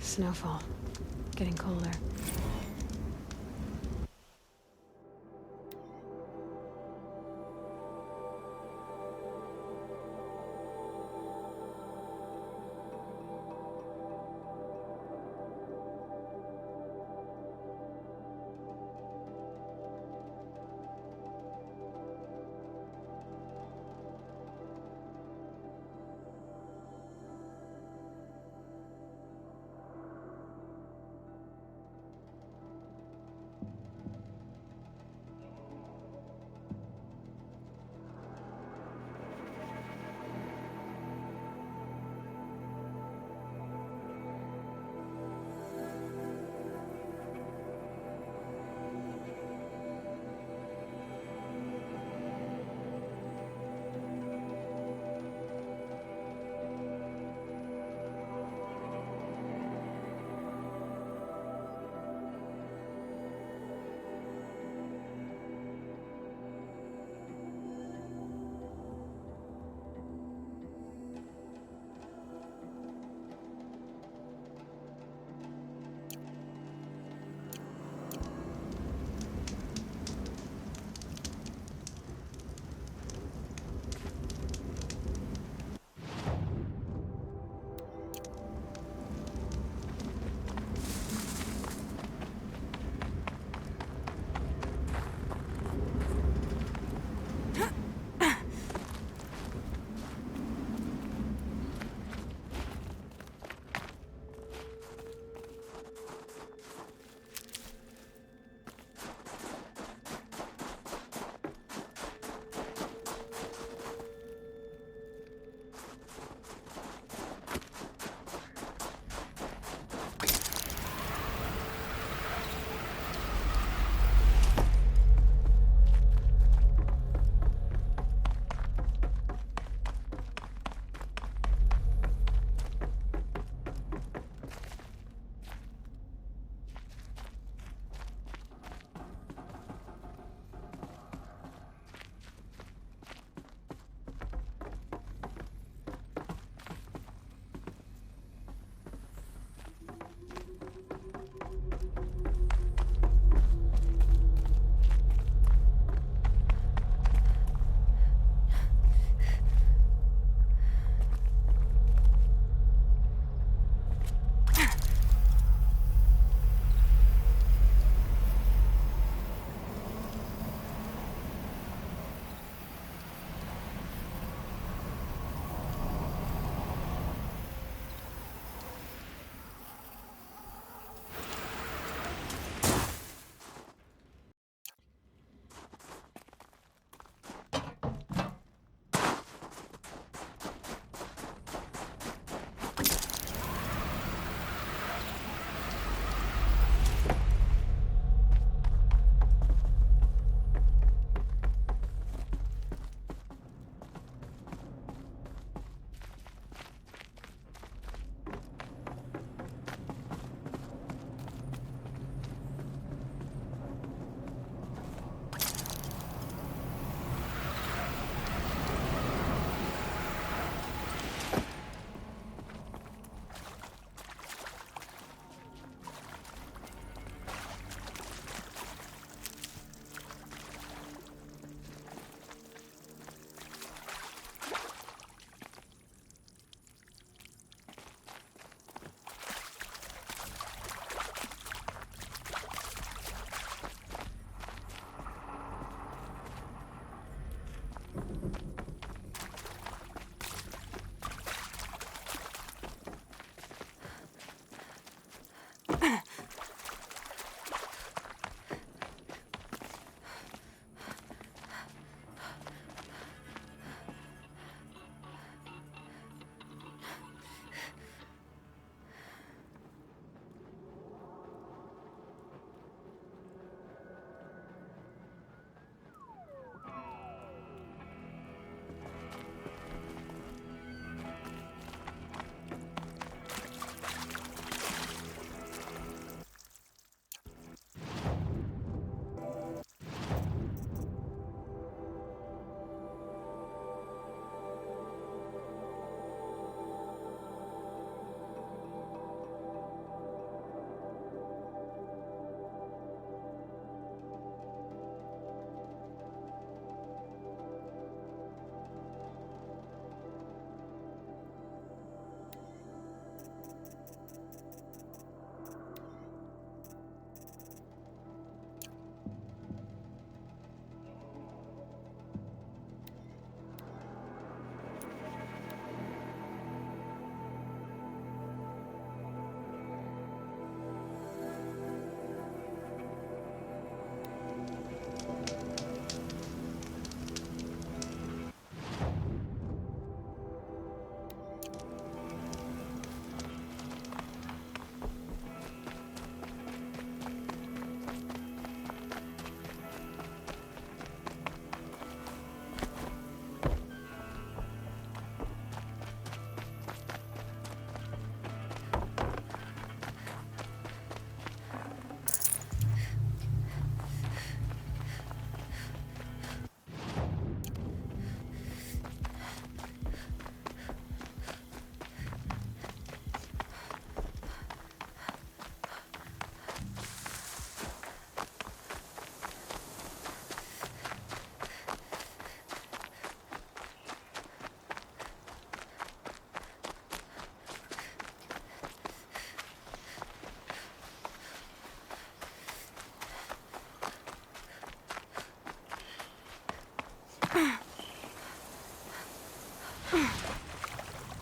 Snowfall. Getting colder.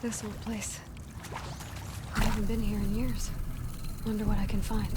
this old place? I haven't been here in years. Wonder what I can find.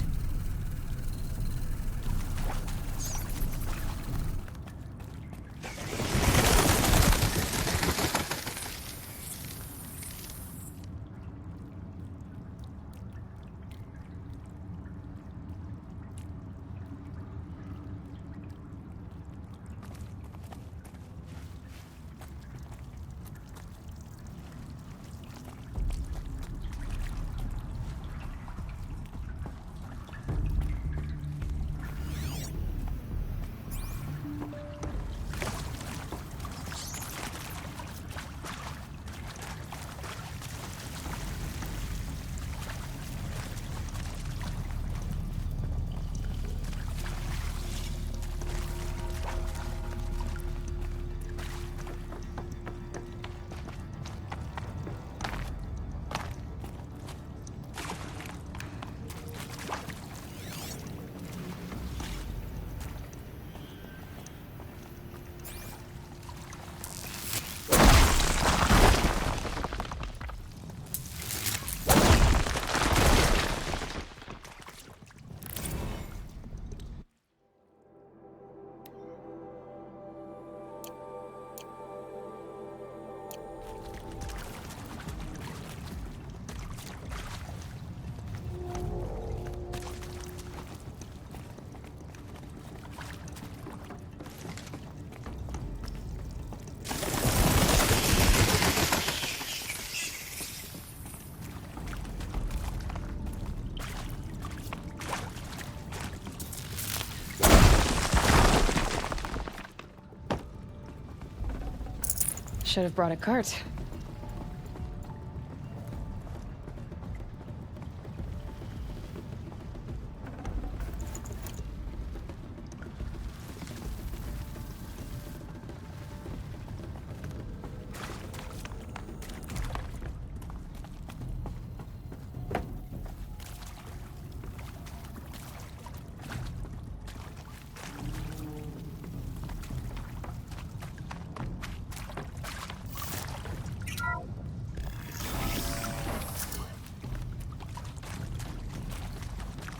Should have brought a cart.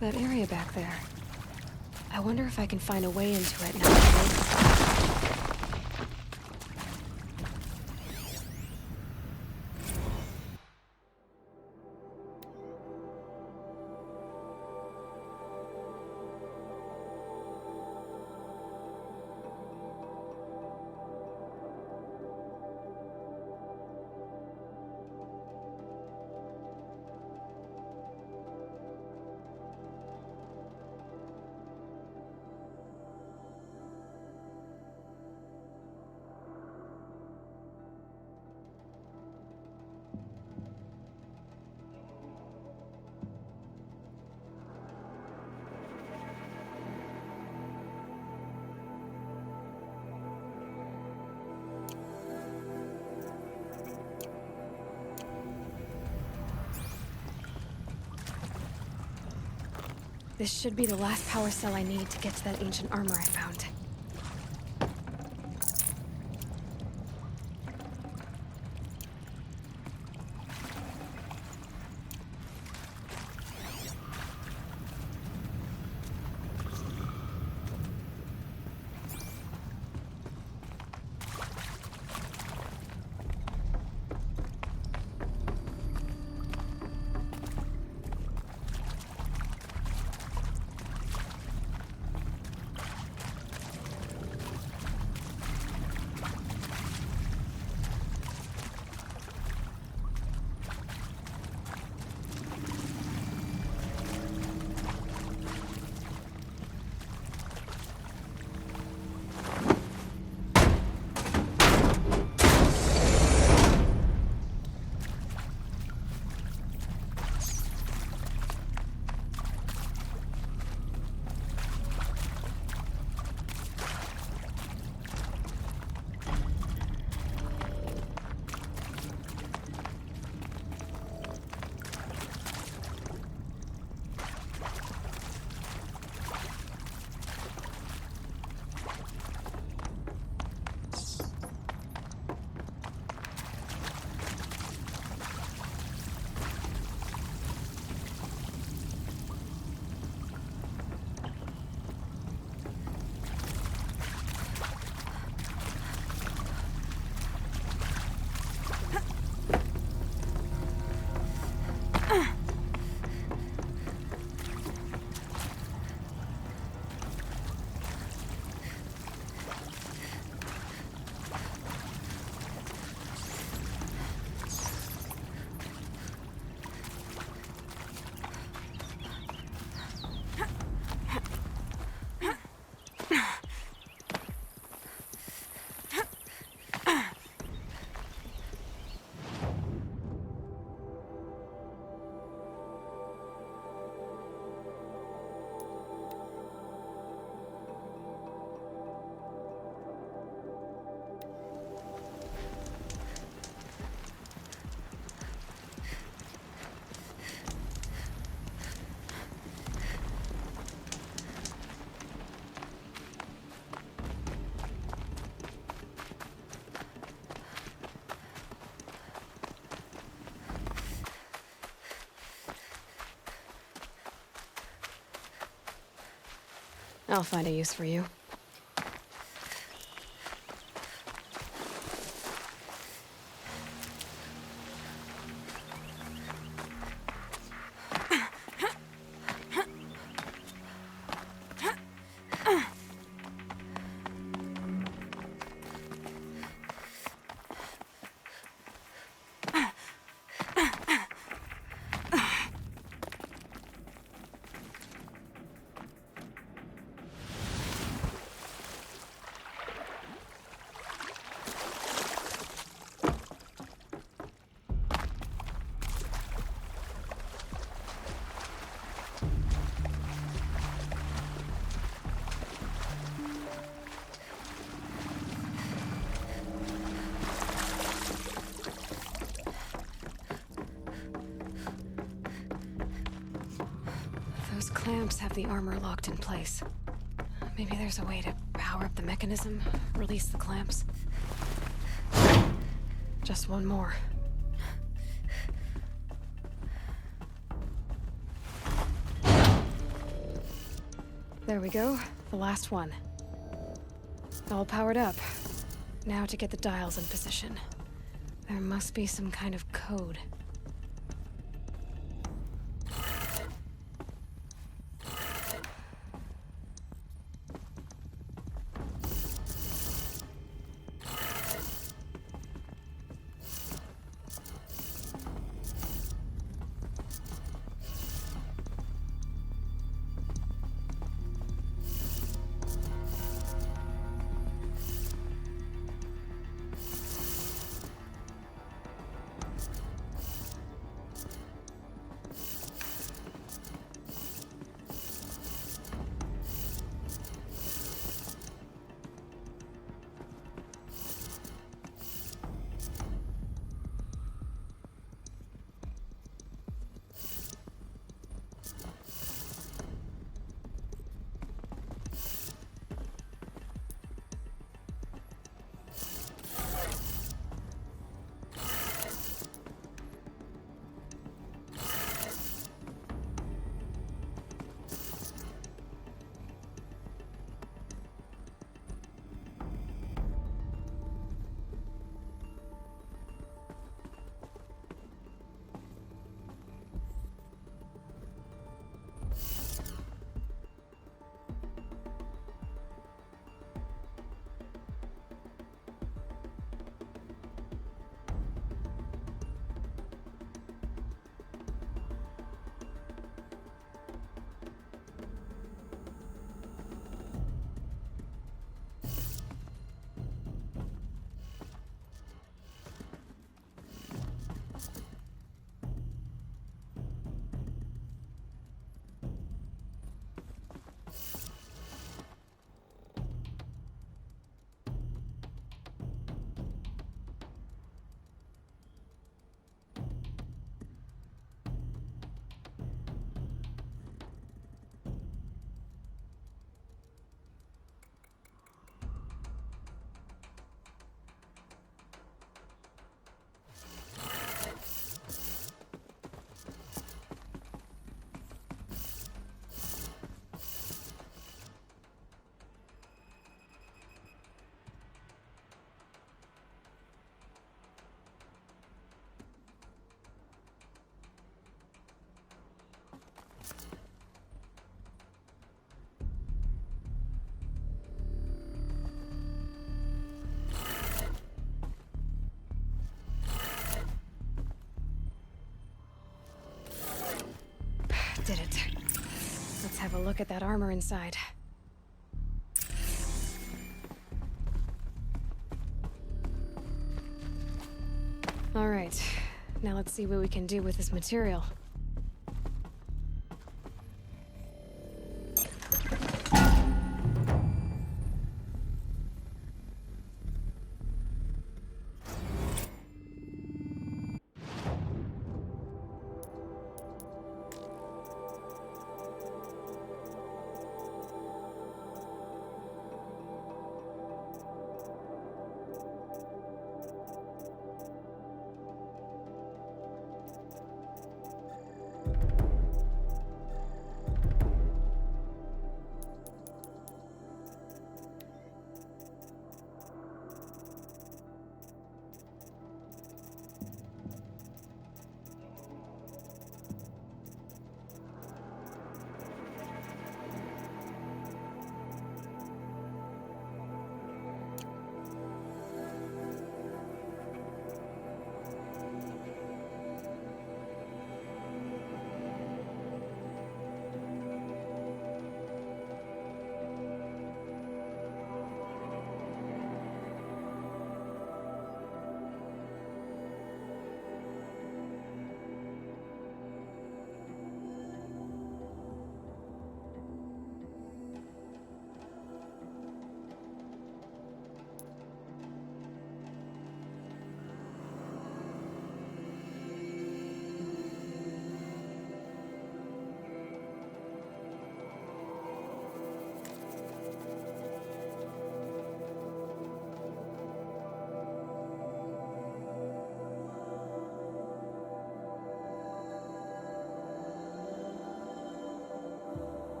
That area back there. I wonder if I can find a way into it now. This should be the last power cell I need to get to that ancient armor I found. I'll find a use for you. Those clamps have the armor locked in place. Maybe there's a way to power up the mechanism, release the clamps. Just one more. There we go, the last one. All powered up. Now to get the dials in position. There must be some kind of code. Did it. Let's have a look at that armor inside. All right, now let's see what we can do with this material.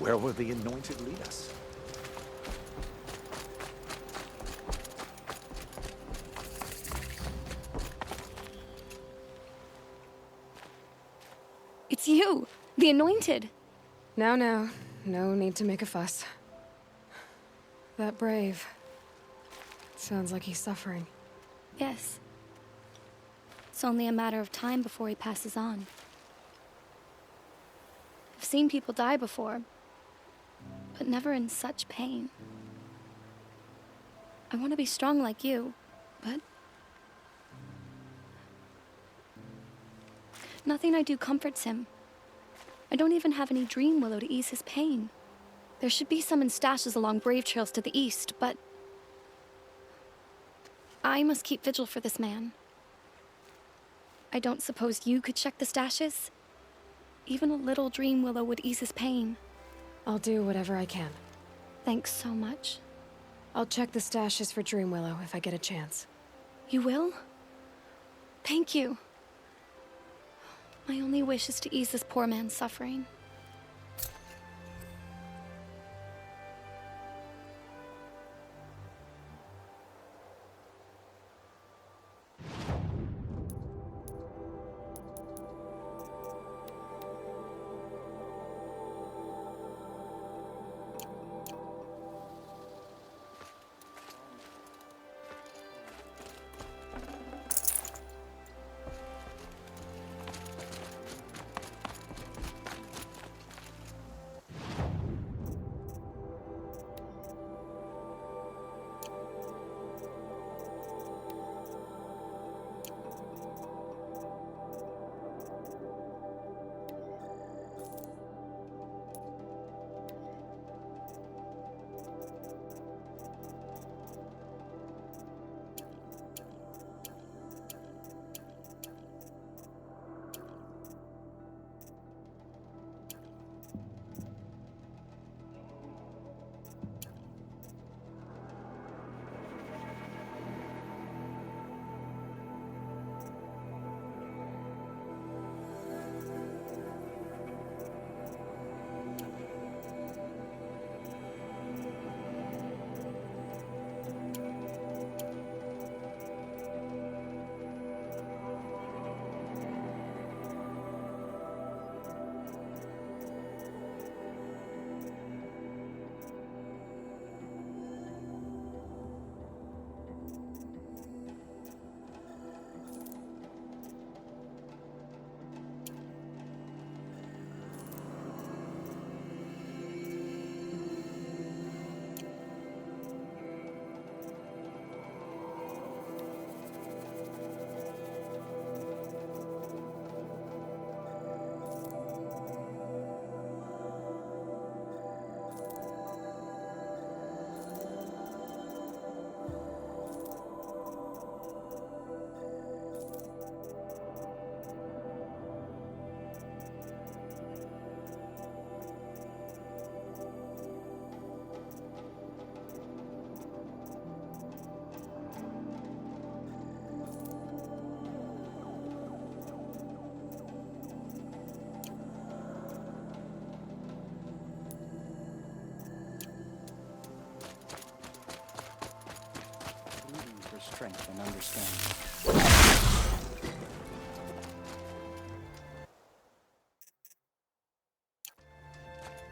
Where will the Anointed lead us? It's you, the Anointed. Now, no need to make a fuss. That brave. Sounds like he's suffering. Yes. It's only a matter of time before he passes on. I've seen people die before, but never in such pain. I want to be strong like you, but nothing I do comforts him. I don't even have any dream willow to ease his pain. There should be some in stashes along brave trails to the east, but I must keep vigil for this man. I don't suppose you could check the stashes? Even a little dream willow would ease his pain. I'll do whatever I can. Thanks so much. I'll check the stashes for dream willow if I get a chance. You will? Thank you. My only wish is to ease this poor man's suffering. Strength and understanding.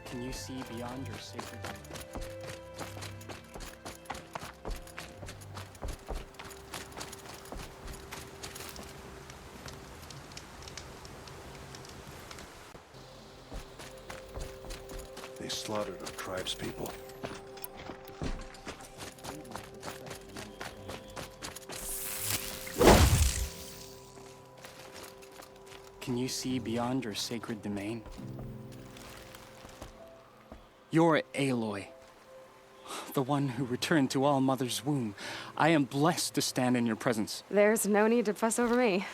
Can you see beyond your sacred domain? They slaughtered our tribespeople. Can you see beyond your sacred domain? You're Aloy, the one who returned to All Mother's womb. I am blessed to stand in your presence. There's no need to fuss over me.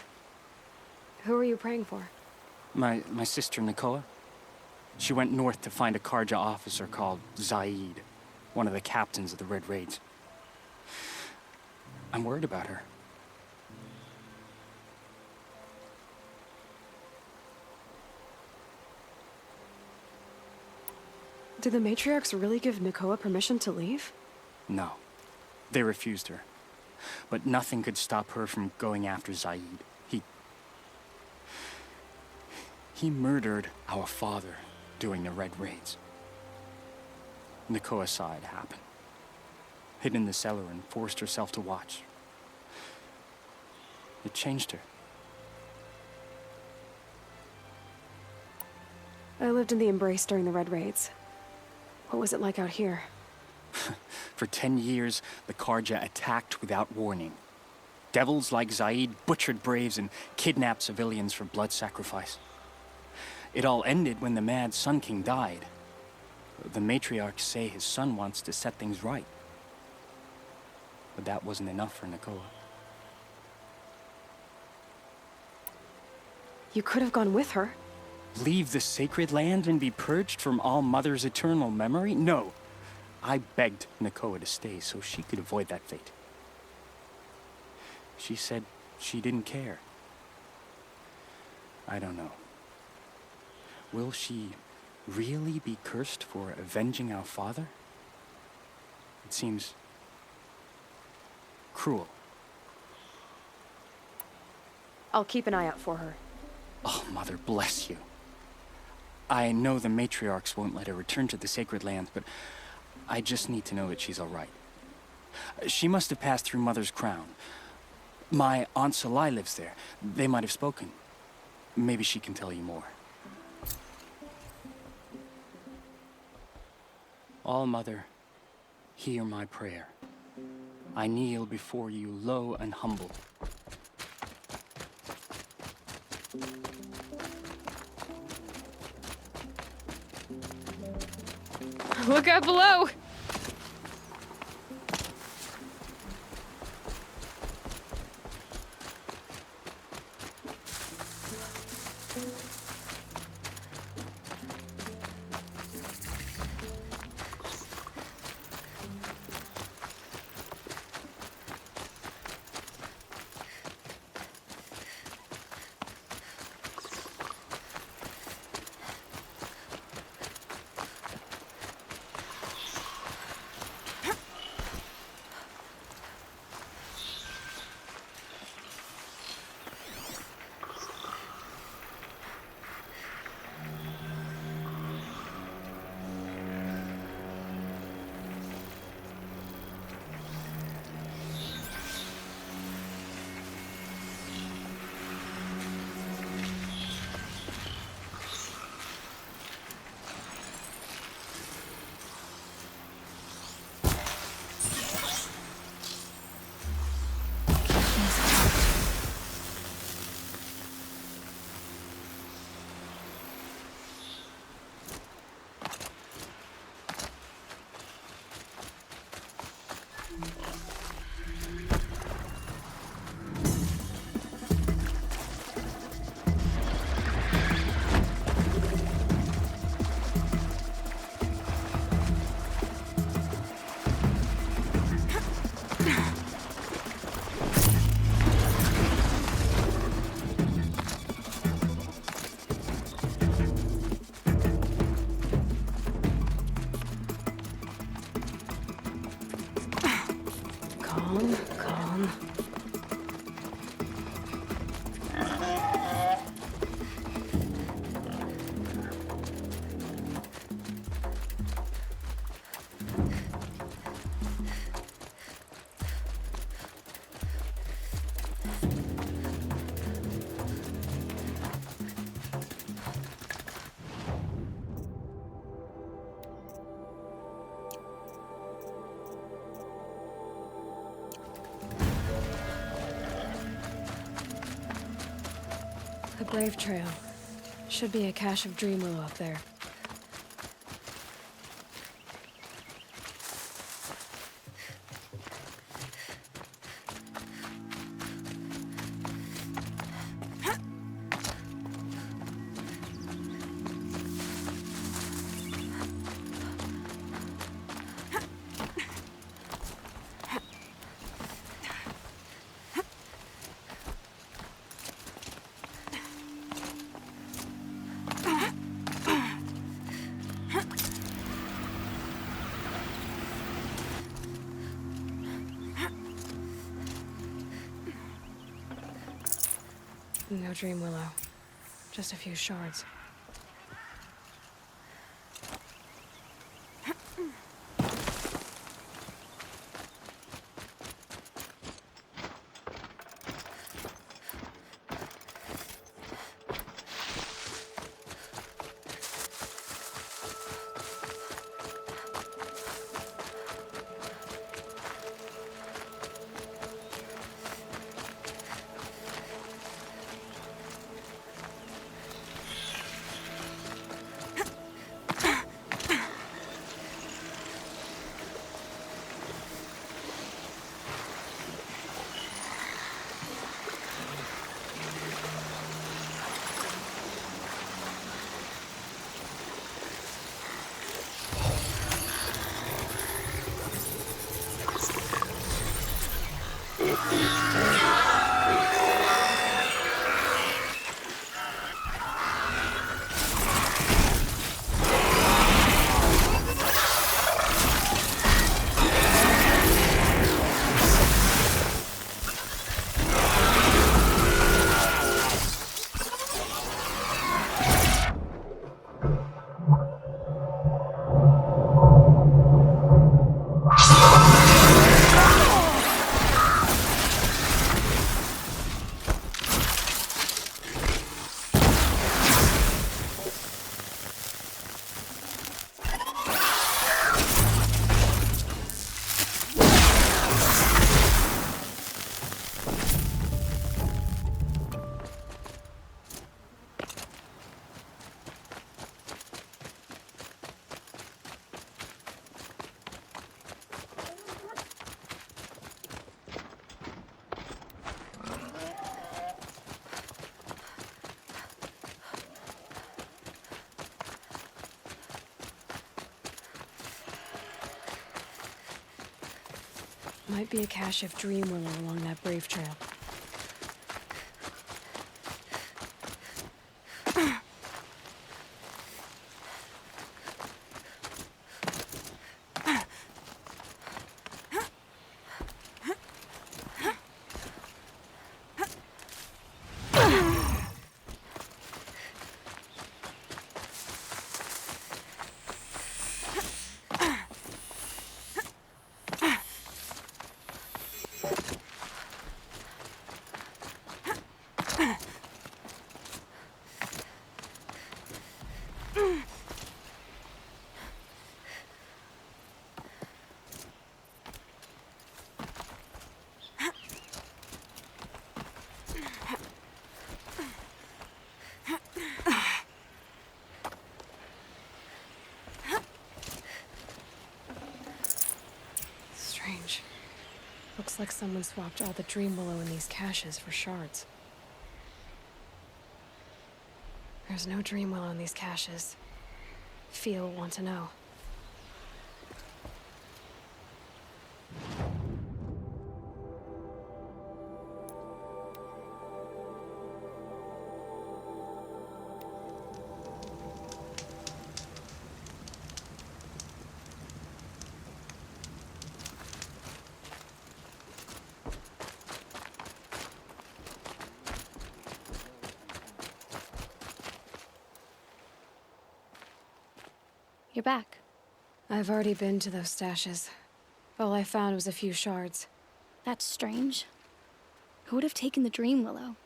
Who are you praying for? My sister Nakoa. She went north to find a Karja officer called Zaid, one of the captains of the Red Raids. I'm worried about her. Did the matriarchs really give Nakoa permission to leave? No. They refused her. But nothing could stop her from going after Zaid. He murdered our father during the Red Raids. Nakoa saw it happen. Hid in the cellar and forced herself to watch. It changed her. I lived in the Embrace during the Red Raids. What was it like out here? For 10 years, the Karja attacked without warning. Devils like Zaid butchered braves and kidnapped civilians for blood sacrifice. It all ended when the mad Sun King died. The matriarchs say his son wants to set things right. But that wasn't enough for Nakoa. You could have gone with her. Leave the sacred land and be purged from All Mother's eternal memory? No. I begged Nakoa to stay so she could avoid that fate. She said she didn't care. I don't know. Will she really be cursed for avenging our father? It seems cruel. I'll keep an eye out for her. Oh, Mother, bless you. I know the matriarchs won't let her return to the sacred lands, but I just need to know that she's all right. She must have passed through Mother's crown. My Aunt Salai lives there. They might have spoken. Maybe she can tell you more. All-Mother, hear my prayer. I kneel before you low and humble. Look out below! Calm. The Brave Trail. Should be a cache of Dreamwillow up there. No dream willow. Just a few shards. Might be a cache of dream willow along that brave trail. Strange. Looks like someone swapped all the dream willow in these caches for shards. There's no dream willow in these caches. Feel want to know. You're back. I've already been to those stashes. All I found was a few shards. That's strange. Who would have taken the dream willow?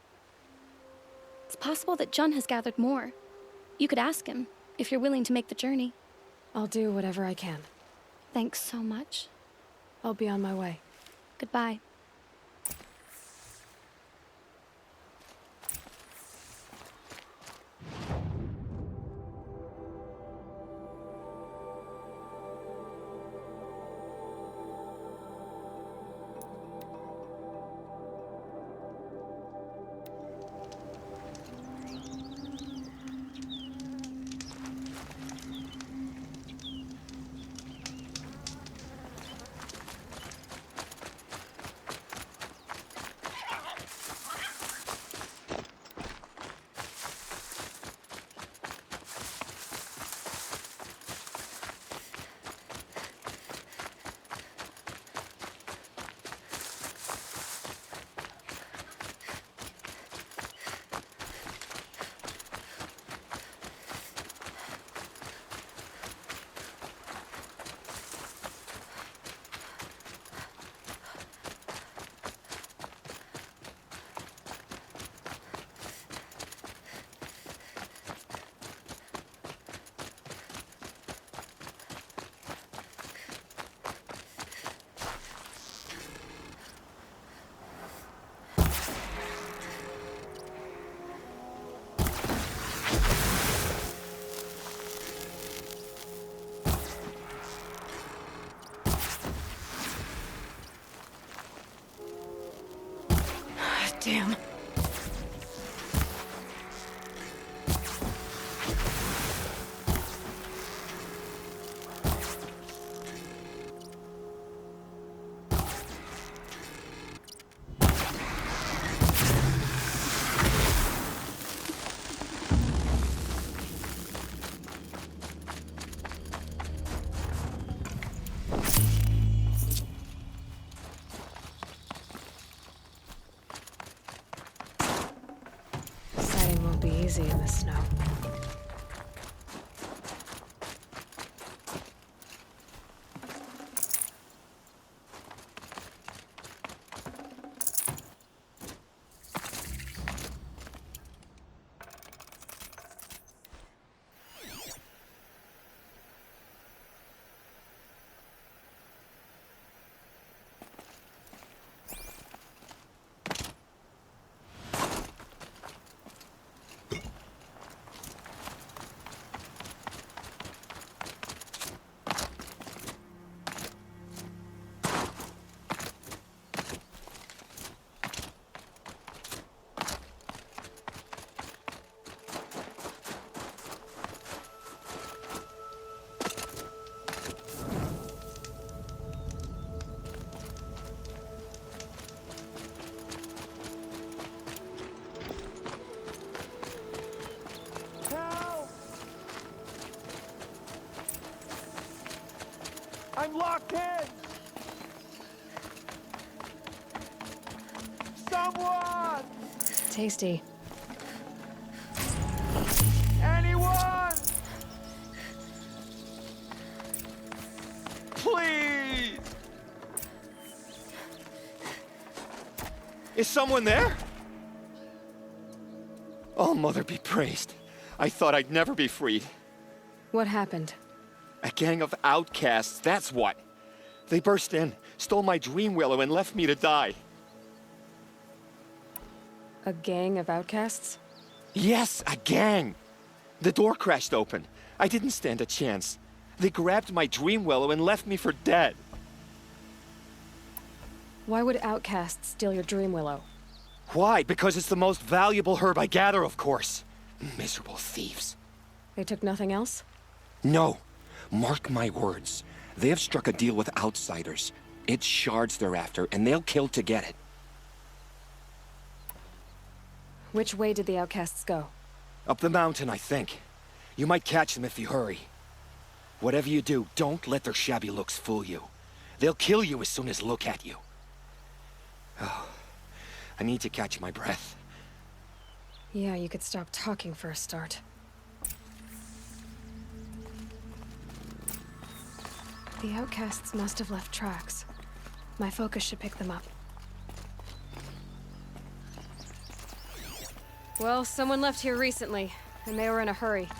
It's possible that Jun has gathered more. You could ask him, if you're willing to make the journey. I'll do whatever I can. Thanks so much. I'll be on my way. Goodbye. hazy in the snow. I'm locked in! Someone! Tasty. Anyone! Please! Is someone there? Oh, Mother be praised. I thought I'd never be freed. What happened? A gang of outcasts, that's what. They burst in, stole my dream willow, and left me to die. A gang of outcasts? Yes, a gang. The door crashed open. I didn't stand a chance. They grabbed my dream willow and left me for dead. Why would outcasts steal your dream willow? Why? Because it's the most valuable herb I gather, of course. Miserable thieves. They took nothing else? No. Mark my words. They have struck a deal with outsiders. It's shards they're after, and they'll kill to get it. Which way did the outcasts go? Up the mountain, I think. You might catch them if you hurry. Whatever you do, don't let their shabby looks fool you. They'll kill you as soon as look at you. Oh, I need to catch my breath. Yeah, you could stop talking for a start. The outcasts must have left tracks. My focus should pick them up. Well, someone left here recently, and they were in a hurry.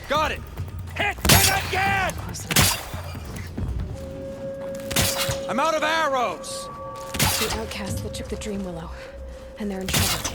Got it! Hit again! I'm out of arrows! The outcasts that took the dream willow, and they're in trouble.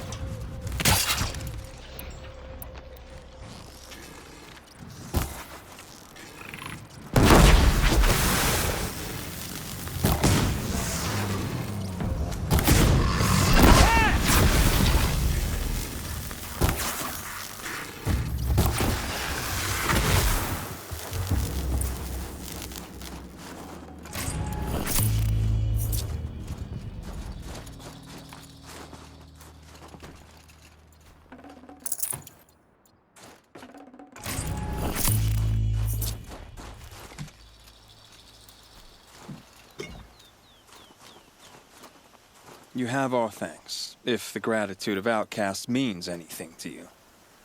You have our thanks, if the gratitude of outcasts means anything to you.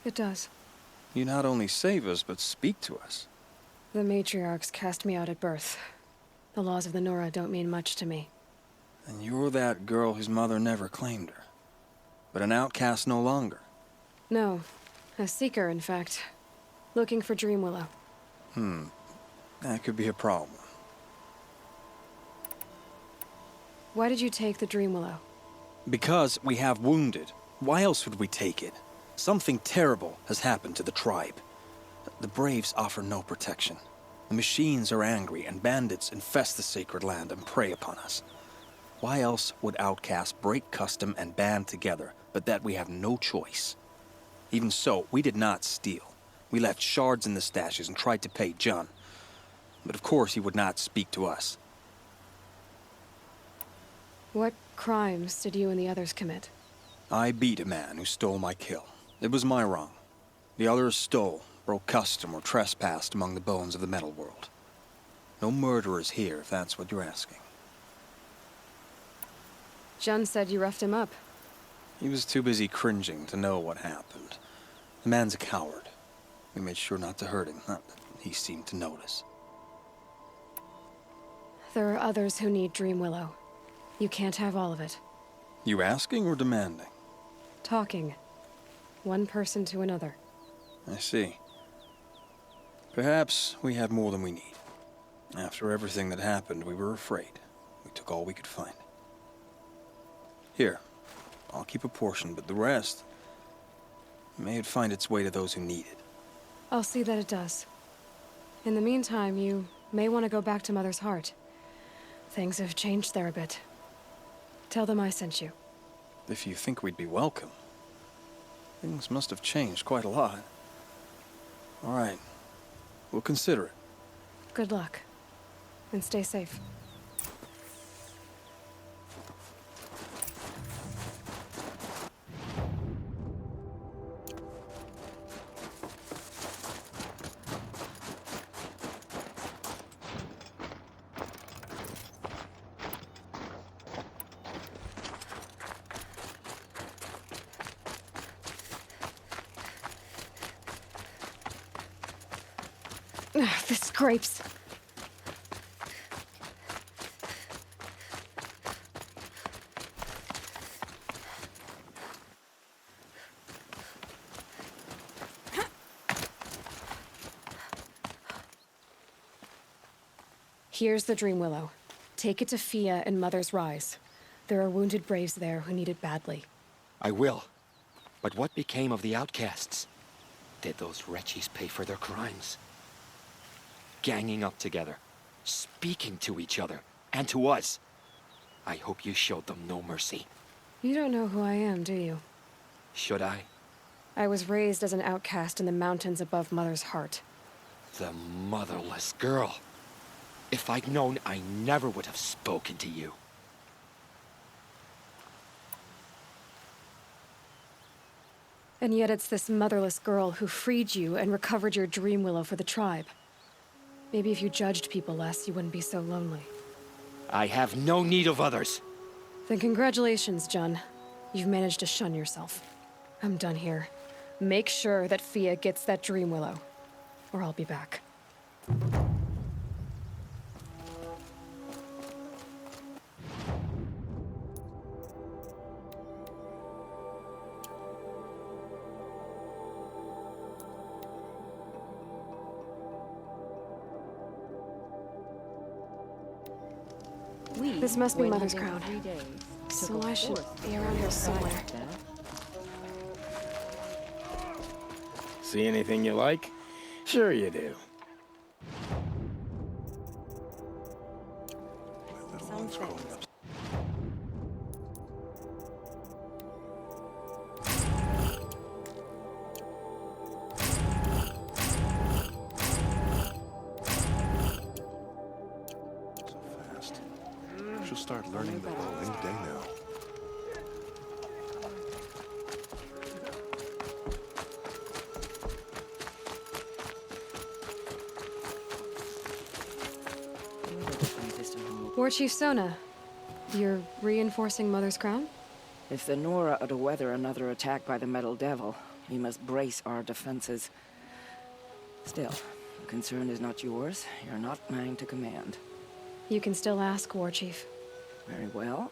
It does. You not only save us, but speak to us. The matriarchs cast me out at birth. The laws of the Nora don't mean much to me. And you're that girl whose mother never claimed her. But an outcast no longer. No. A seeker, in fact. Looking for Dream Willow. That could be a problem. Why did you take the Dream Willow? Because we have wounded. Why else would we take it? Something terrible has happened to the tribe. The Braves offer no protection. The machines are angry, and bandits infest the sacred land and prey upon us. Why else would outcasts break custom and band together, but that we have no choice? Even so, we did not steal. We left shards in the stashes and tried to pay John. But of course he would not speak to us. What crimes did you and the others commit? I beat a man who stole my kill. It was my wrong. The others stole, broke custom, or trespassed among the bones of the metal world. No murderers here, if that's what you're asking. Jun said you roughed him up. He was too busy cringing to know what happened. The man's a coward. We made sure not to hurt him, not that he seemed to notice. There are others who need Dream Willow. You can't have all of it. You asking or demanding? Talking. One person to another. I see. Perhaps we have more than we need. After everything that happened, we were afraid. We took all we could find. Here, I'll keep a portion, but the rest... may it find its way to those who need it. I'll see that it does. In the meantime, you may want to go back to Mother's Heart. Things have changed there a bit. Tell them I sent you. If you think we'd be welcome. Things must have changed quite a lot. All right. We'll consider it. Good luck. And stay safe. The scrapes. Here's the Dream Willow. Take it to Fia and Mother's Rise. There are wounded braves there who need it badly. I will. But what became of the outcasts? Did those wretches pay for their crimes? Ganging up together, speaking to each other, and to us. I hope you showed them no mercy. You don't know who I am, do you? Should I? I was raised as an outcast in the mountains above Mother's Heart. The motherless girl. If I'd known, I never would have spoken to you. And yet it's this motherless girl who freed you and recovered your Dream Willow for the tribe. Maybe if you judged people less, you wouldn't be so lonely. I have no need of others. Then congratulations, Jun. You've managed to shun yourself. I'm done here. Make sure that Fia gets that Dream Willow, or I'll be back. This must be Mother's crown. So I should be around here somewhere. See anything you like? Sure you do. She'll start learning the role any day now. War Chief Sona, you're reinforcing Mother's crown? If the Nora are to weather another attack by the Metal Devil, we must brace our defenses. Still, the concern is not yours. You're not mine to command. You can still ask, War Chief. Very well.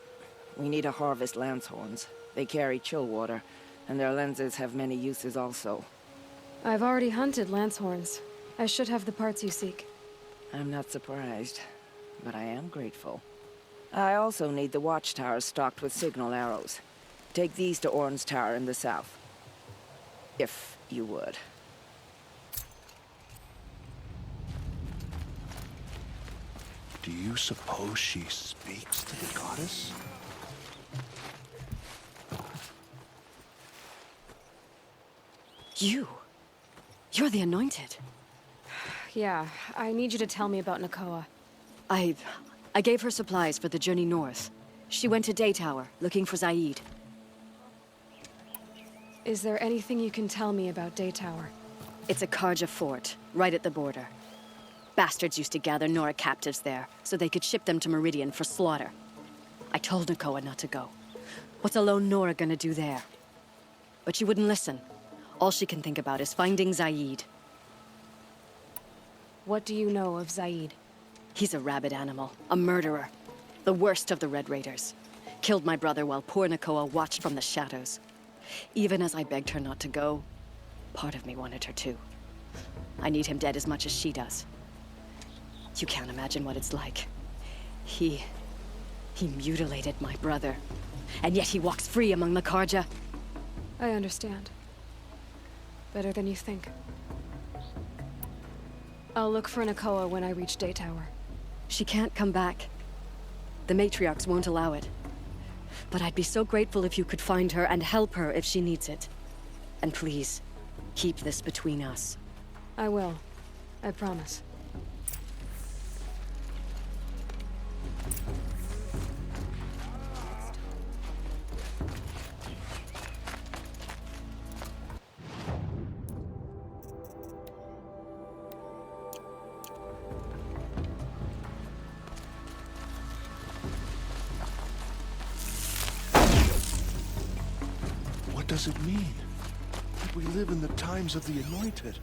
We need to harvest Lancehorns. They carry chill water, and their lenses have many uses also. I've already hunted Lancehorns. I should have the parts you seek. I'm not surprised, but I am grateful. I also need the watchtowers stocked with signal arrows. Take these to Orn's Tower in the south. If you would. Do you suppose she speaks to the goddess? You're the Anointed. Yeah, I need you to tell me about Nakoa. I gave her supplies for the journey north. She went to Day Tower, looking for Zaid. Is there anything you can tell me about Day Tower? It's a Karja fort, right at the border. Bastards used to gather Nora captives there, so they could ship them to Meridian for slaughter. I told Nakoa not to go. What's a lone Nora gonna do there? But she wouldn't listen. All she can think about is finding Zaid. What do you know of Zaid? He's a rabid animal, a murderer. The worst of the Red Raiders. Killed my brother while poor Nakoa watched from the shadows. Even as I begged her not to go, part of me wanted her to. I need him dead as much as she does. You can't imagine what it's like. He mutilated my brother. And yet he walks free among the Karja. I understand. Better than you think. I'll look for Nakoa when I reach Day Tower. She can't come back. The matriarchs won't allow it. But I'd be so grateful if you could find her and help her if she needs it. And please, keep this between us. I will. I promise. What does it mean? That we live in the times of the Anointed?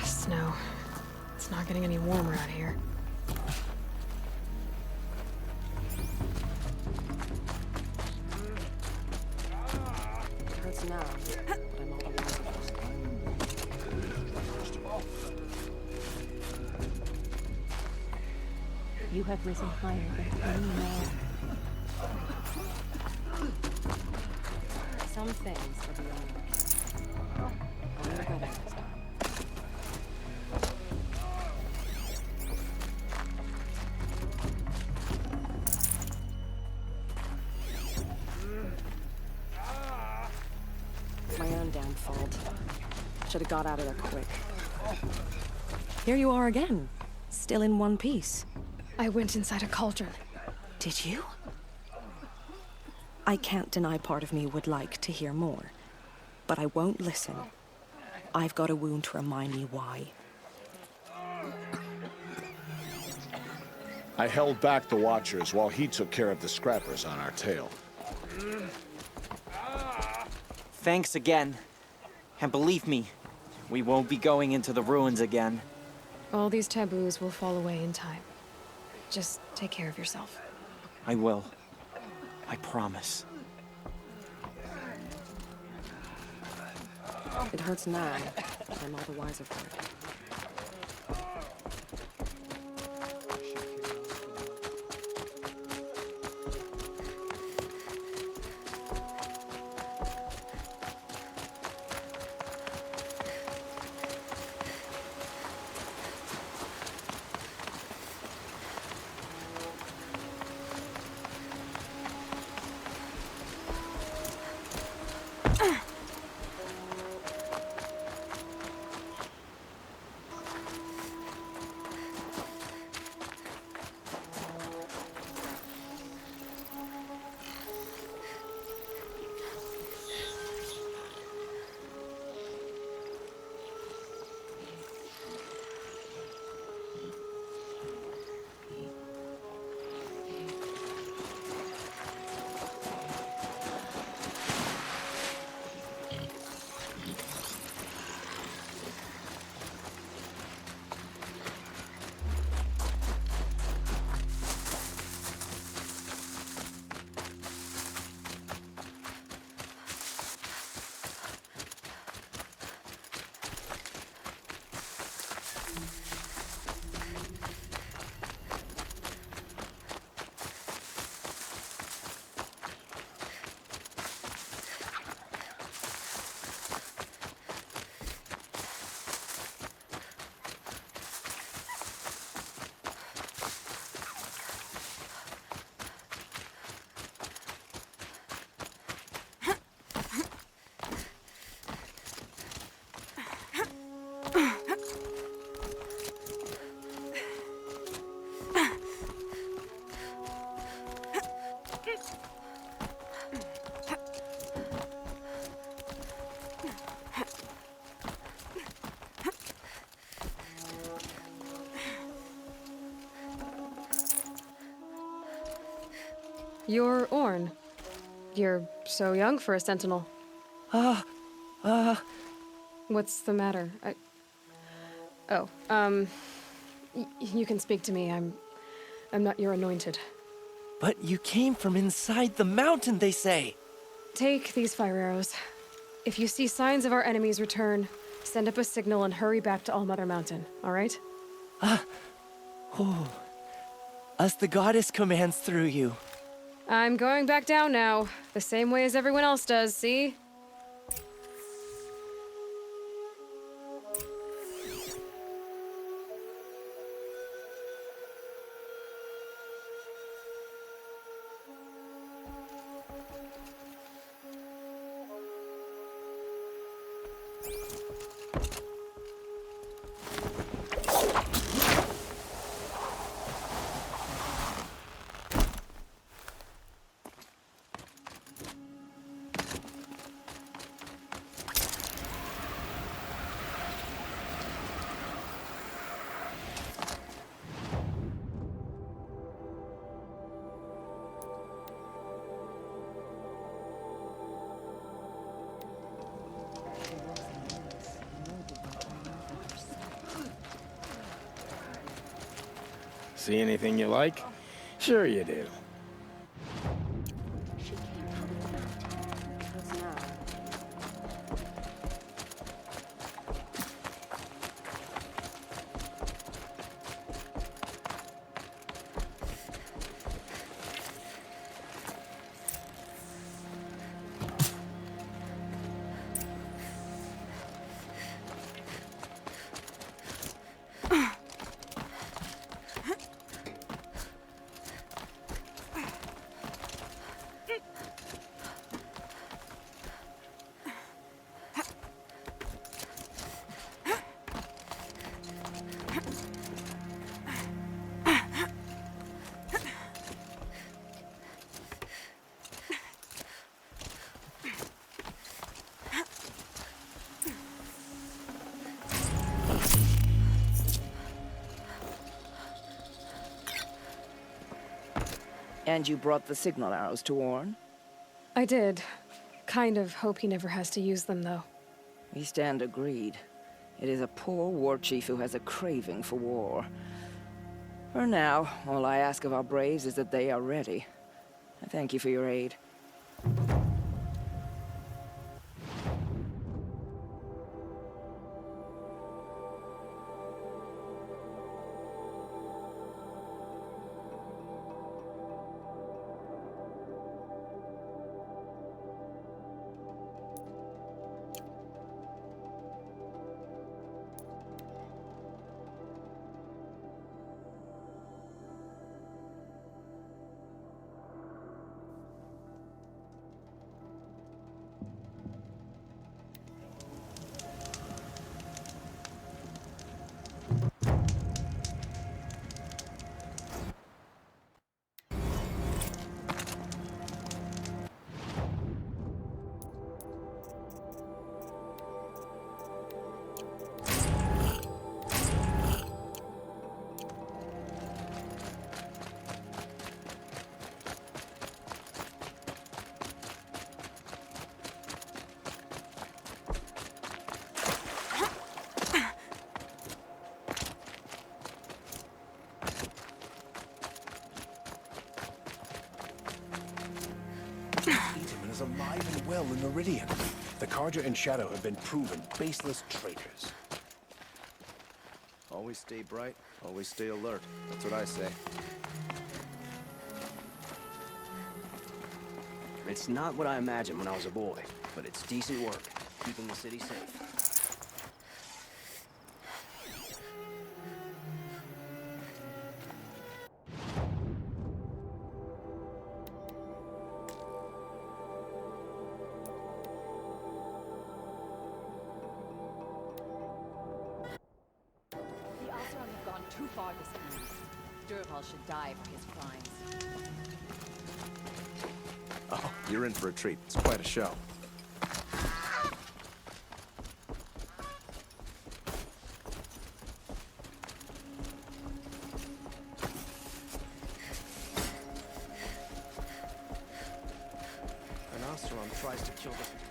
Snow. It's not getting any warmer out here. It hurts now, but I'm all the wiser. You have risen higher than any man. Some things are beyond. I'm gonna go there this time. My own damn fault. Should have got out of there quick. Here you are again, still in one piece. I went inside a cauldron. Did you? I can't deny part of me would like to hear more, but I won't listen. I've got a wound to remind me why. I held back the Watchers while he took care of the Scrappers on our tail. Thanks again. And believe me, we won't be going into the ruins again. All these taboos will fall away in time. Just take care of yourself. I will. I promise. It hurts now, but I'm all the wiser for it. You're Orn. You're so young for a sentinel. What's the matter? You can speak to me. I'm not your anointed. But you came from inside the mountain, they say. Take these fire arrows. If you see signs of our enemy's return, send up a signal and hurry back to Allmother Mountain, all right? As the goddess commands through you. I'm going back down now, the same way as everyone else does, see? See anything you like? Sure you do. And you brought the signal arrows to Orn? I did. Kind of hope he never has to use them, though. We stand agreed. It is a poor war chief who has a craving for war. For now, all I ask of our braves is that they are ready. I thank you for your aid. Is alive and well in Meridian. The Carja and Shadow have been proven baseless traitors. Always stay bright, always stay alert. That's what I say. It's not what I imagined when I was a boy, but it's decent work, keeping the city safe. Too far this evening. Durval should die for his crimes. Oh, you're in for a treat. It's quite a show. Asaron tries to kill the...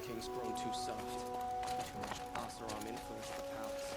King's grown too soft. Too much Asaron influence at the palace.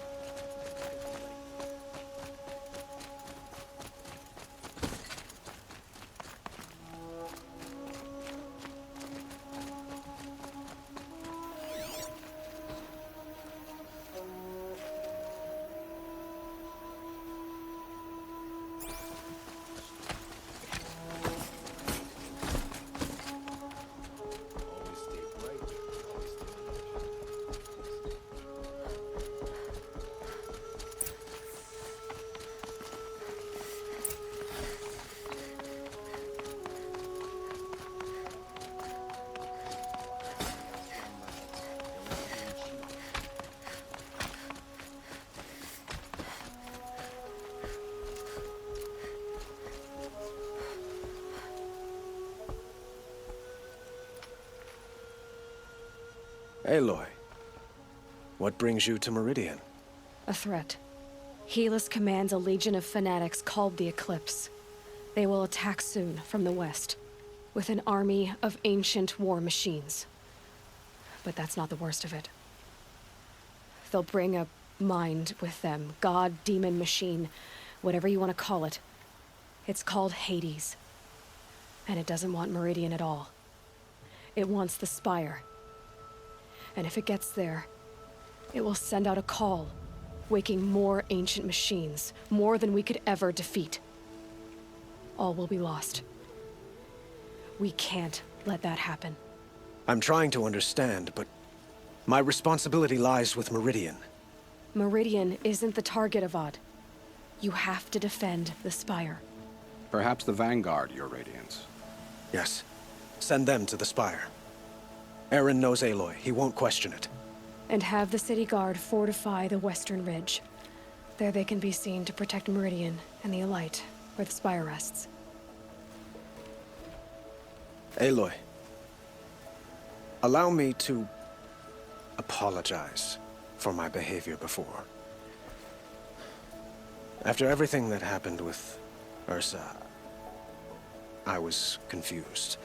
Aloy, what brings you to Meridian? A threat. Helis commands a legion of fanatics called the Eclipse. They will attack soon from the west, with an army of ancient war machines. But that's not the worst of it. They'll bring a mind with them, god, demon, machine, whatever you want to call it. It's called Hades. And it doesn't want Meridian at all. It wants the Spire. And if it gets there, it will send out a call, waking more ancient machines, more than we could ever defeat. All will be lost. We can't let that happen. I'm trying to understand, but my responsibility lies with Meridian. Meridian isn't the target, Avad. You have to defend the Spire. Perhaps the Vanguard, Your Radiance. Yes. Send them to the Spire. Aaron knows Aloy. He won't question it. And have the city guard fortify the western ridge. There they can be seen to protect Meridian and the Elite, where the Spire rests. Aloy, allow me to apologize for my behavior before. After everything that happened with Ursa, I was confused.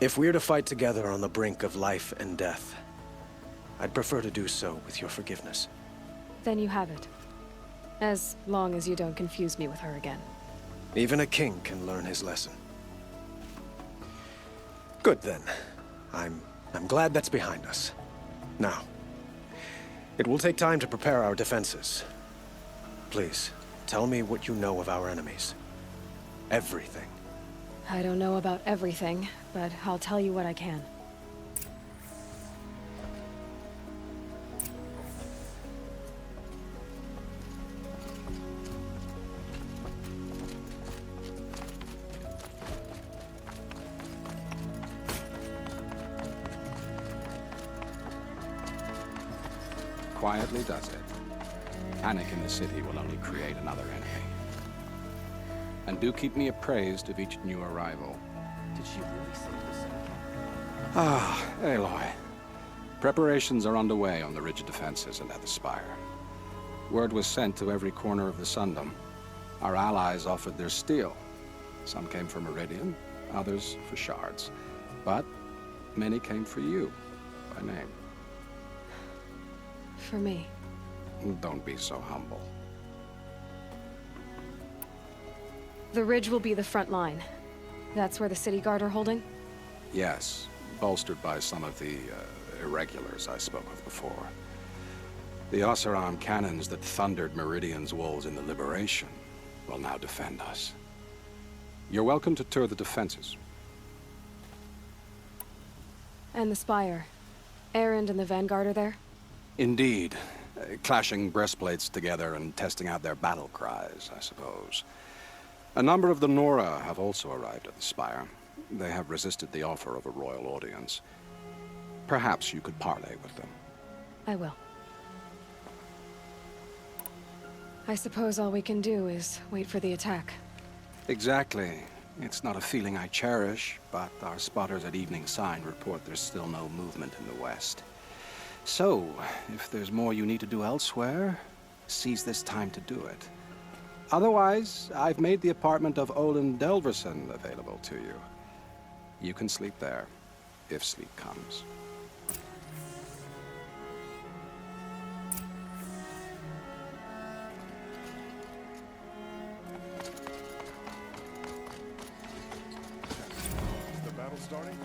If we're to fight together on the brink of life and death, I'd prefer to do so with your forgiveness. Then you have it. As long as you don't confuse me with her again. Even a king can learn his lesson. Good then. I'm glad that's behind us. Now, it will take time to prepare our defenses. Please, tell me what you know of our enemies. Everything. I don't know about everything, but I'll tell you what I can. Quietly does it. Panic in the city will only create another enemy. And do keep me appraised of each new arrival. Did she really say the same? Ah, Aloy. Preparations are underway on the ridge defenses and at the Spire. Word was sent to every corner of the Sundom. Our allies offered their steel. Some came for Meridian, others for shards. But many came for you, by name. For me. Don't be so humble. The ridge will be the front line. That's where the city guard are holding? Yes, bolstered by some of the irregulars I spoke of before. The Oseram cannons that thundered Meridian's walls in the Liberation will now defend us. You're welcome to tour the defenses. And the Spire. Errand and the Vanguard are there? Indeed. Clashing breastplates together and testing out their battle cries, I suppose. A number of the Nora have also arrived at the Spire. They have resisted the offer of a royal audience. Perhaps you could parley with them. I will. I suppose all we can do is wait for the attack. Exactly. It's not a feeling I cherish, but our spotters at Evening Sign report there's still no movement in the west. So, if there's more you need to do elsewhere, seize this time to do it. Otherwise, I've made the apartment of Olin Delverson available to you. You can sleep there, if sleep comes. Is the battle starting?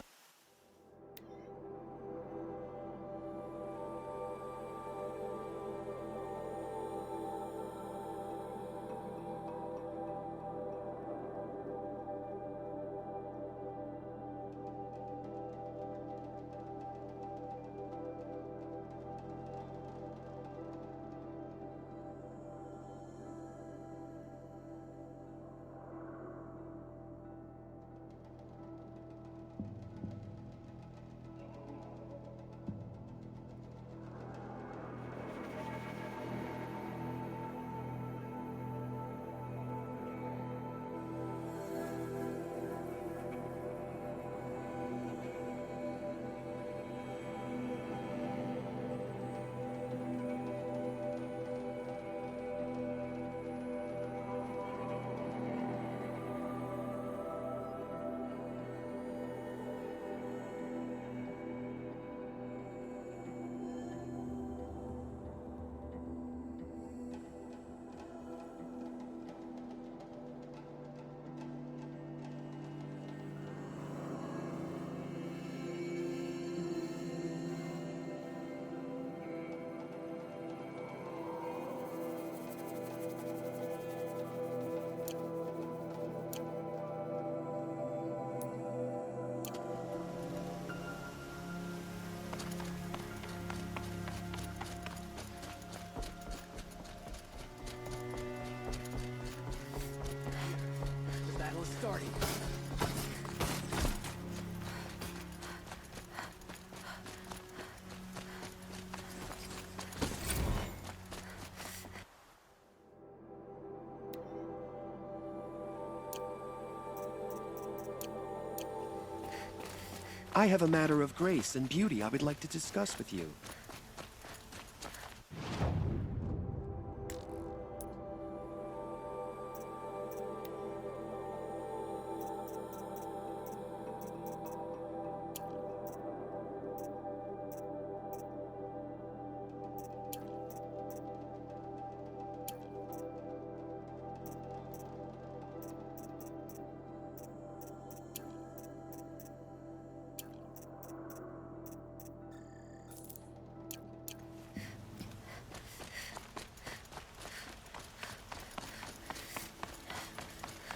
I have a matter of grace and beauty I would like to discuss with you.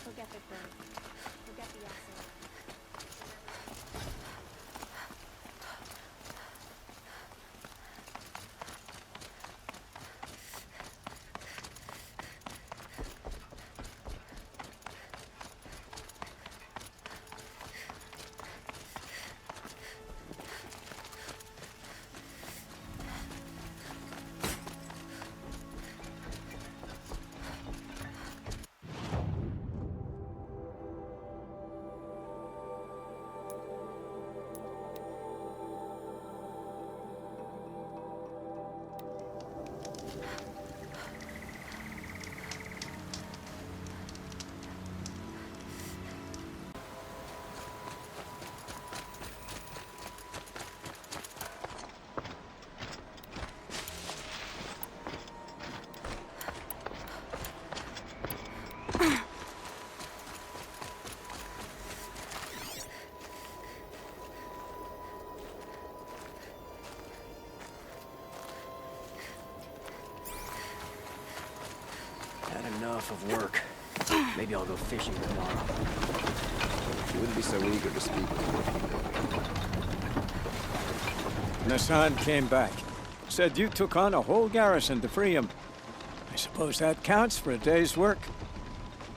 Forget the bird. Forget the accident. Had enough of work. Maybe I'll go fishing tomorrow. You wouldn't be so eager to speak with me. Nassan came back. Said you took on a whole garrison to free him. I suppose that counts for a day's work.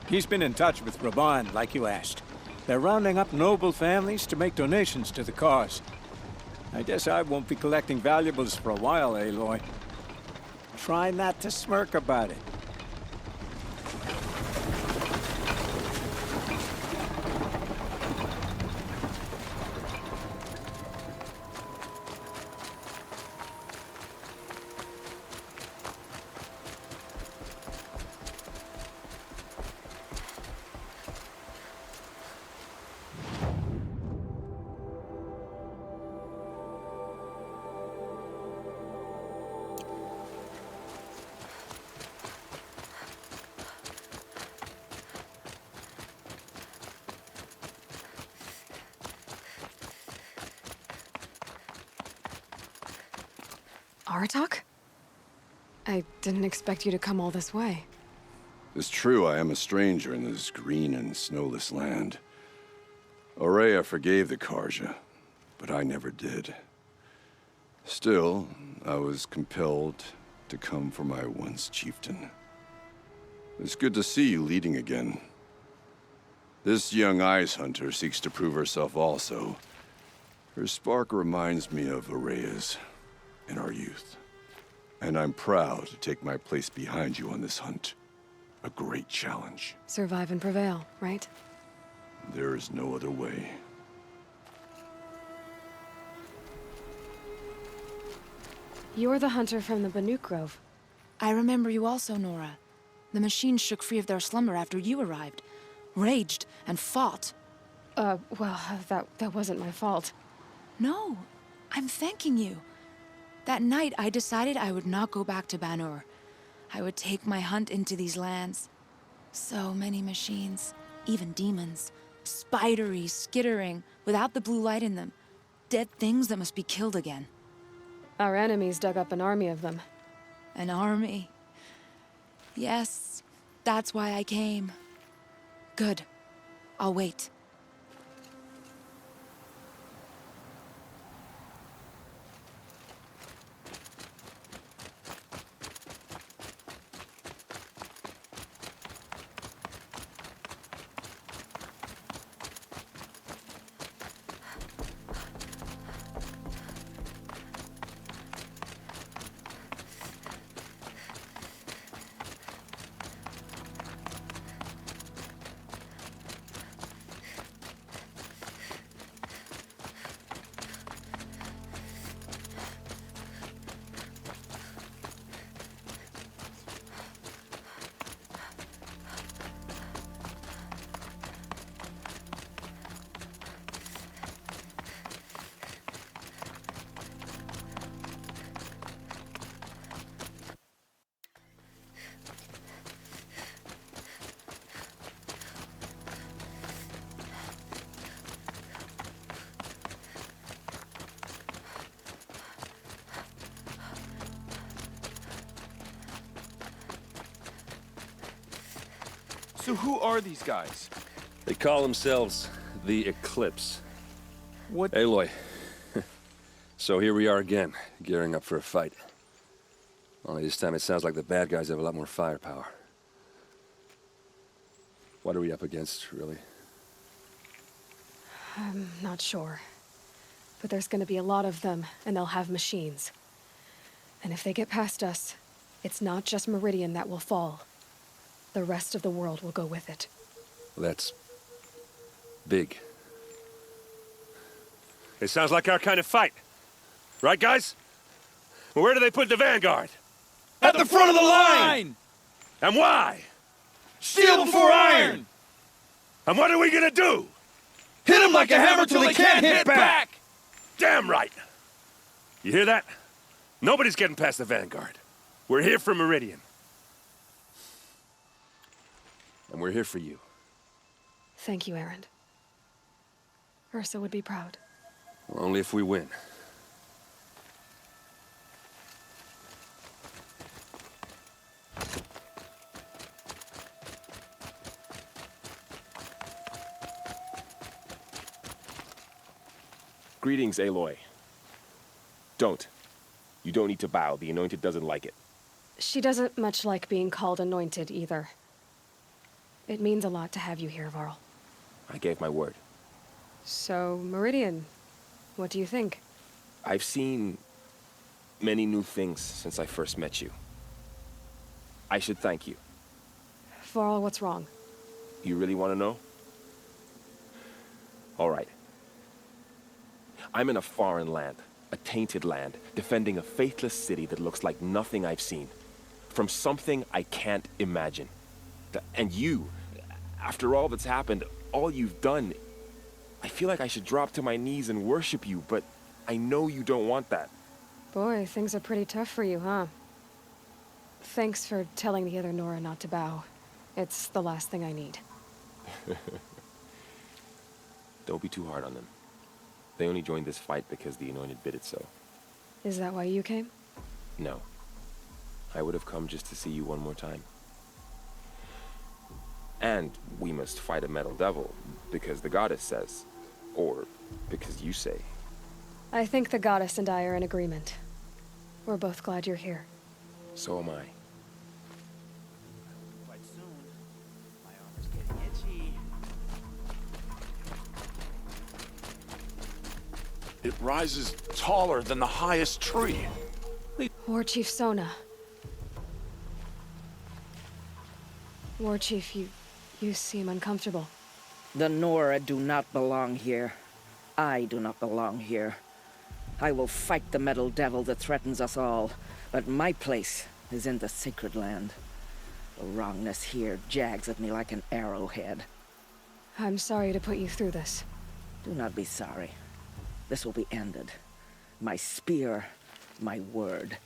He's been in touch with Raban, like you asked. They're rounding up noble families to make donations to the cause. I guess I won't be collecting valuables for a while, Aloy. Try not to smirk about it. Aratak? I didn't expect you to come all this way. It's true I am a stranger in this green and snowless land. Aurea forgave the Karja, but I never did. Still, I was compelled to come for my once chieftain. It's good to see you leading again. This young ice hunter seeks to prove herself also. Her spark reminds me of Aurea's in our youth. And I'm proud to take my place behind you on this hunt. A great challenge. Survive and prevail, right? There is no other way. You're the hunter from the Banuk Grove. I remember you also, Nora. The machines shook free of their slumber after you arrived. Raged and fought. Well, that wasn't my fault. No, I'm thanking you. That night, I decided I would not go back to Banur. I would take my hunt into these lands. So many machines, even demons. Spidery, skittering, without the blue light in them. Dead things that must be killed again. Our enemies dug up an army of them. An army? Yes, that's why I came. Good. I'll wait. So who are these guys? They call themselves the Eclipse. What? Aloy. So here we are again, gearing up for a fight. Only this time it sounds like the bad guys have a lot more firepower. What are we up against, really? I'm not sure. But there's gonna be a lot of them, and they'll have machines. And if they get past us, it's not just Meridian that will fall. The rest of the world will go with it. That's big. It sounds like our kind of fight. Right, guys? Well, where do they put the Vanguard? At the front of the line! And why? Steel before iron! And what are we gonna do? Hit him like a hammer till he can't hit back! Damn right! You hear that? Nobody's getting past the Vanguard. We're here for Meridian. And we're here for you. Thank you, Errand. Ursa would be proud. Well, only if we win. Greetings, Aloy. Don't. You don't need to bow. The Anointed doesn't like it. She doesn't much like being called Anointed, either. It means a lot to have you here, Varl. I gave my word. So, Meridian, what do you think? I've seen many new things since I first met you. I should thank you. Varl, what's wrong? You really want to know? All right. I'm in a foreign land, a tainted land, defending a faithless city that looks like nothing I've seen. From something I can't imagine. And you, after all that's happened, all you've done, I feel like I should drop to my knees and worship you, but I know you don't want that. Boy, things are pretty tough for you, huh? Thanks for telling the other Nora not to bow. It's the last thing I need. Don't be too hard on them. They only joined this fight because the Anointed bid it so. Is that why you came? No. I would have come just to see you one more time. And we must fight a metal devil, because the goddess says. Or because you say. I think the goddess and I are in agreement. We're both glad you're here. So am I. Quite soon. My armor's getting itchy. It rises taller than the highest tree. War Chief Sona. War Chief, you seem uncomfortable. The Nora do not belong here. I do not belong here. I will fight the metal devil that threatens us all, but my place is in the sacred land. The wrongness here jags at me like an arrowhead. I'm sorry to put you through this. Do not be sorry. This will be ended. My spear, my word.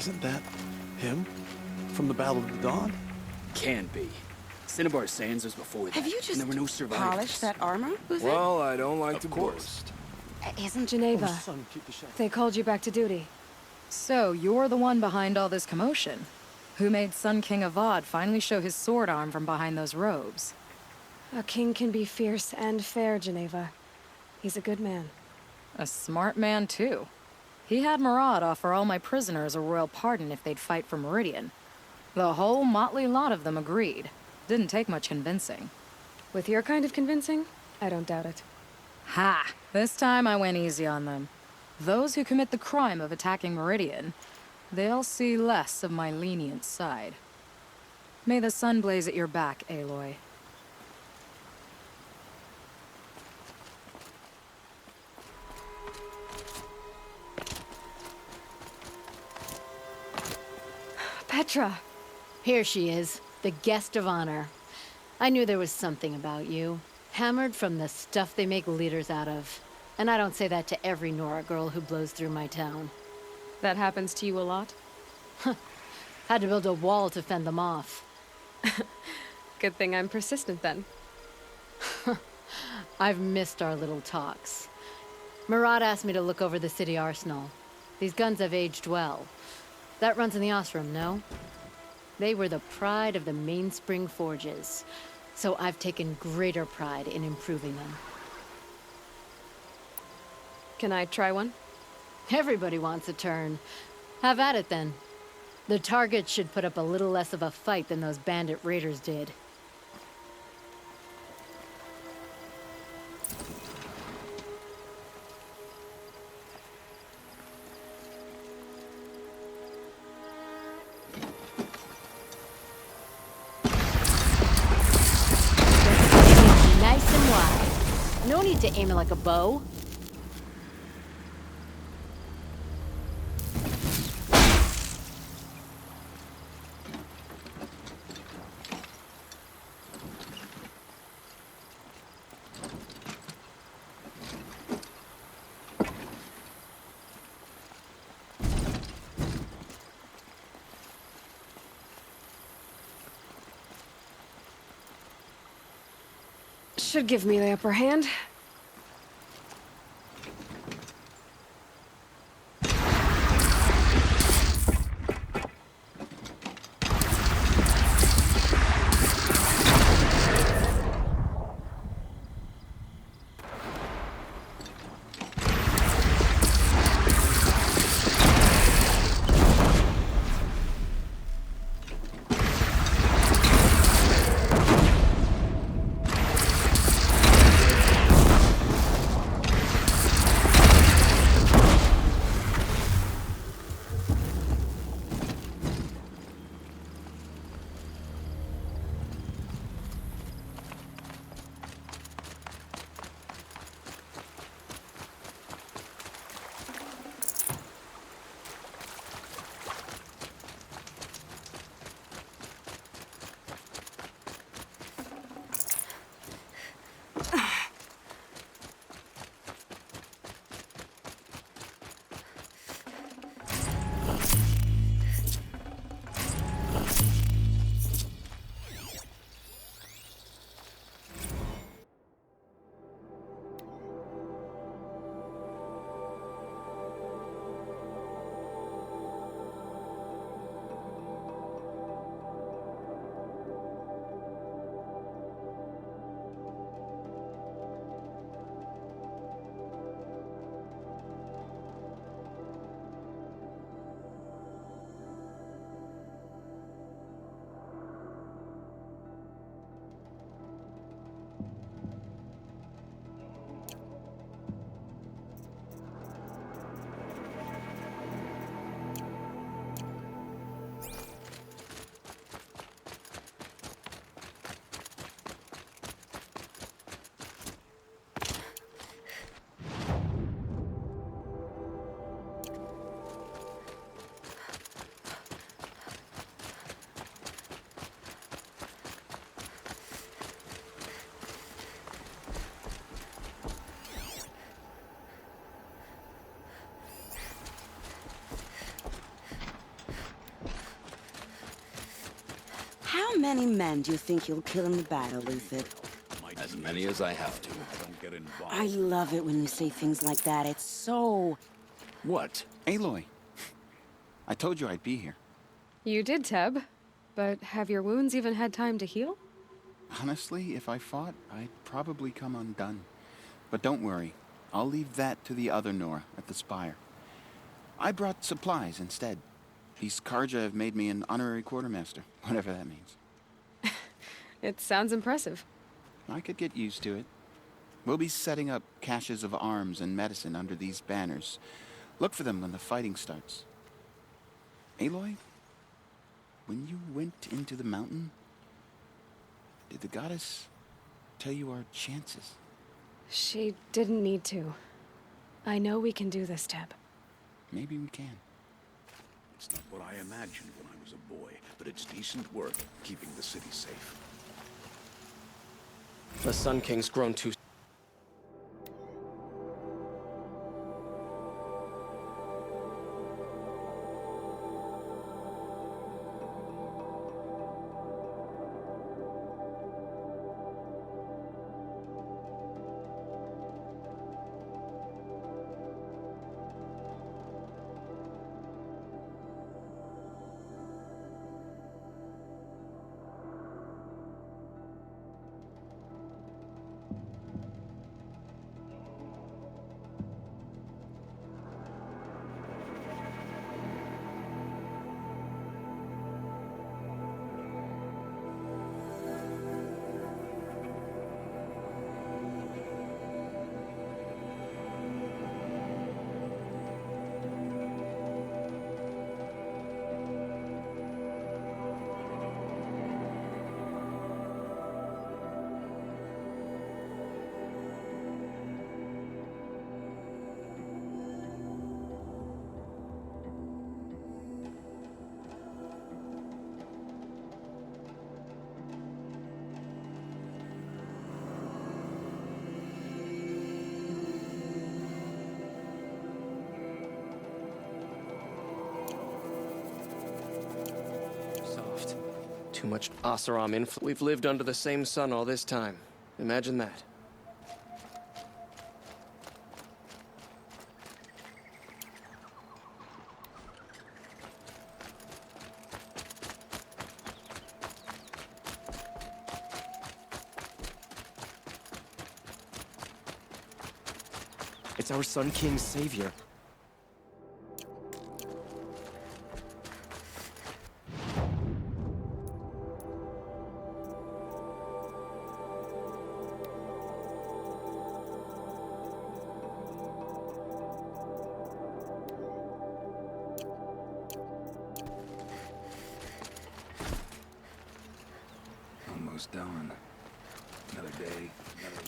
Isn't that him? From the Battle of the Dawn? Can be. Cinnabar Sands was before that. Have you and just there were no survivors. polished that armor? Well, I don't like to boast. Isn't Geneva, Son, keep the shadow. they called you back to duty. So, you're the one behind all this commotion. Who made Sun King Avad finally show his sword arm from behind those robes? A king can be fierce and fair, Geneva. He's a good man. A smart man, too. He had Murad offer all my prisoners a royal pardon if they'd fight for Meridian. The whole motley lot of them agreed. Didn't take much convincing. With your kind of convincing, I don't doubt it. Ha! This time I went easy on them. Those who commit the crime of attacking Meridian, they'll see less of my lenient side. May the sun blaze at your back, Aloy. Petra! Here she is, the guest of honor. I knew there was something about you. Hammered from the stuff they make leaders out of. And I don't say that to every Nora girl who blows through my town. That happens to you a lot? Had to build a wall to fend them off. Good thing I'm persistent then. I've missed our little talks. Murad asked me to look over the city arsenal. These guns have aged well. That runs in the Osram, no? They were the pride of the Mainspring Forges, so I've taken greater pride in improving them. Can I try one? Everybody wants a turn. Have at it, then. The target should put up a little less of a fight than those bandit raiders did. Nice and wide. No need to aim it like a bow. Should give me the upper hand. How many men do you think you'll kill in the battle, Luthid? As many as I have to. I love it when you say things like that. It's so... What? Aloy. I told you I'd be here. You did, Teb. But have your wounds even had time to heal? Honestly, if I fought, I'd probably come undone. But don't worry. I'll leave that to the other Nora at the Spire. I brought supplies instead. These Karja have made me an honorary quartermaster, whatever that means. It sounds impressive. I could get used to it. We'll be setting up caches of arms and medicine under these banners. Look for them when the fighting starts. Aloy, when you went into the mountain, did the goddess tell you our chances? She didn't need to. I know we can do this, Teb. Maybe we can. It's not what I imagined when I was a boy, but it's decent work keeping the city safe. The Sun King's grown too... Too much Oseram influence. We've lived under the same sun all this time. Imagine that. It's our Sun King's savior. Almost done. Another day, another...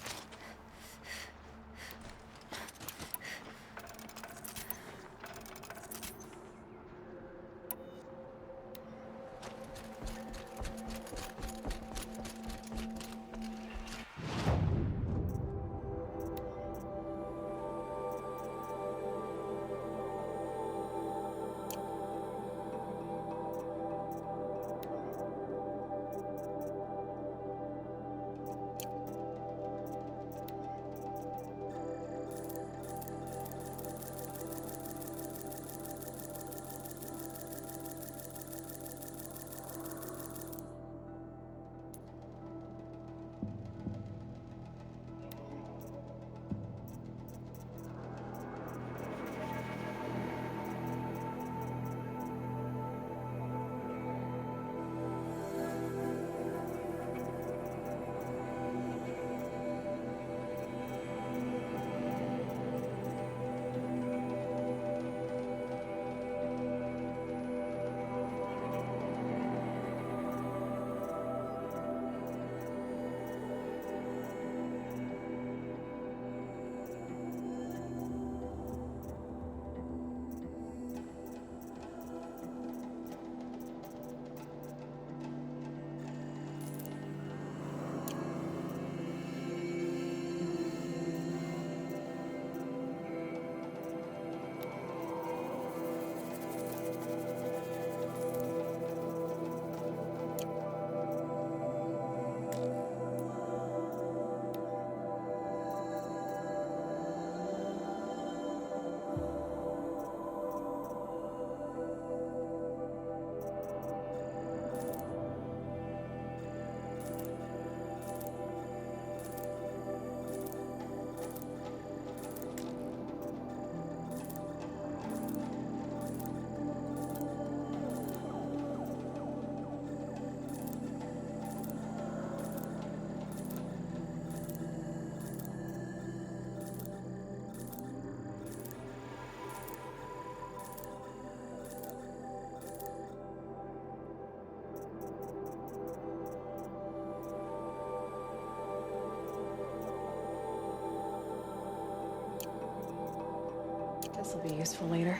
This'll be useful later.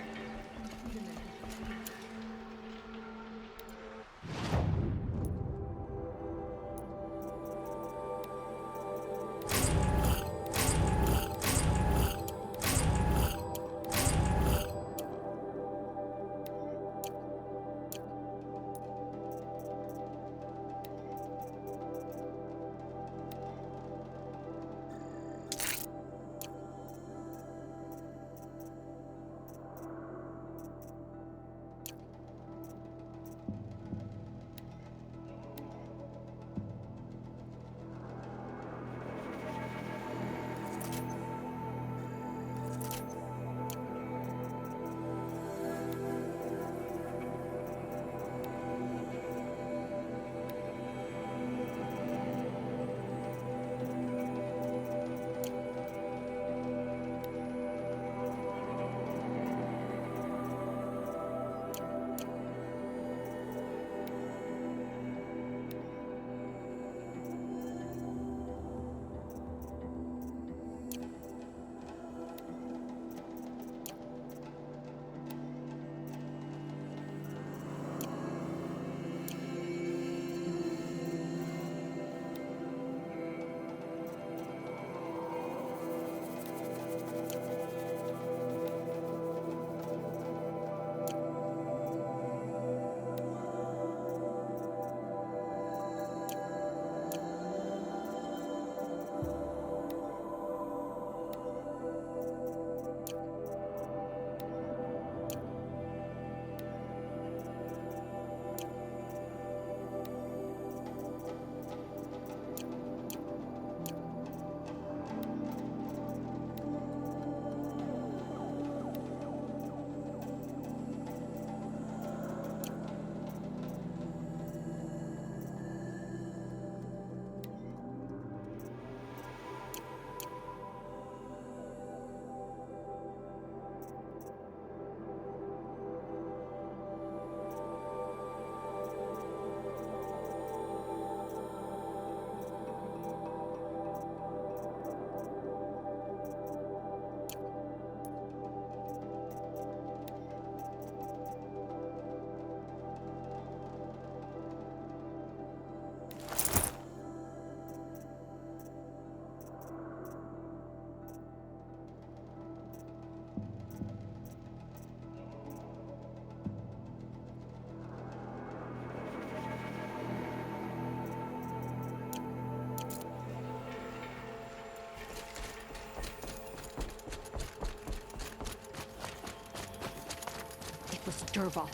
Was Dervahl.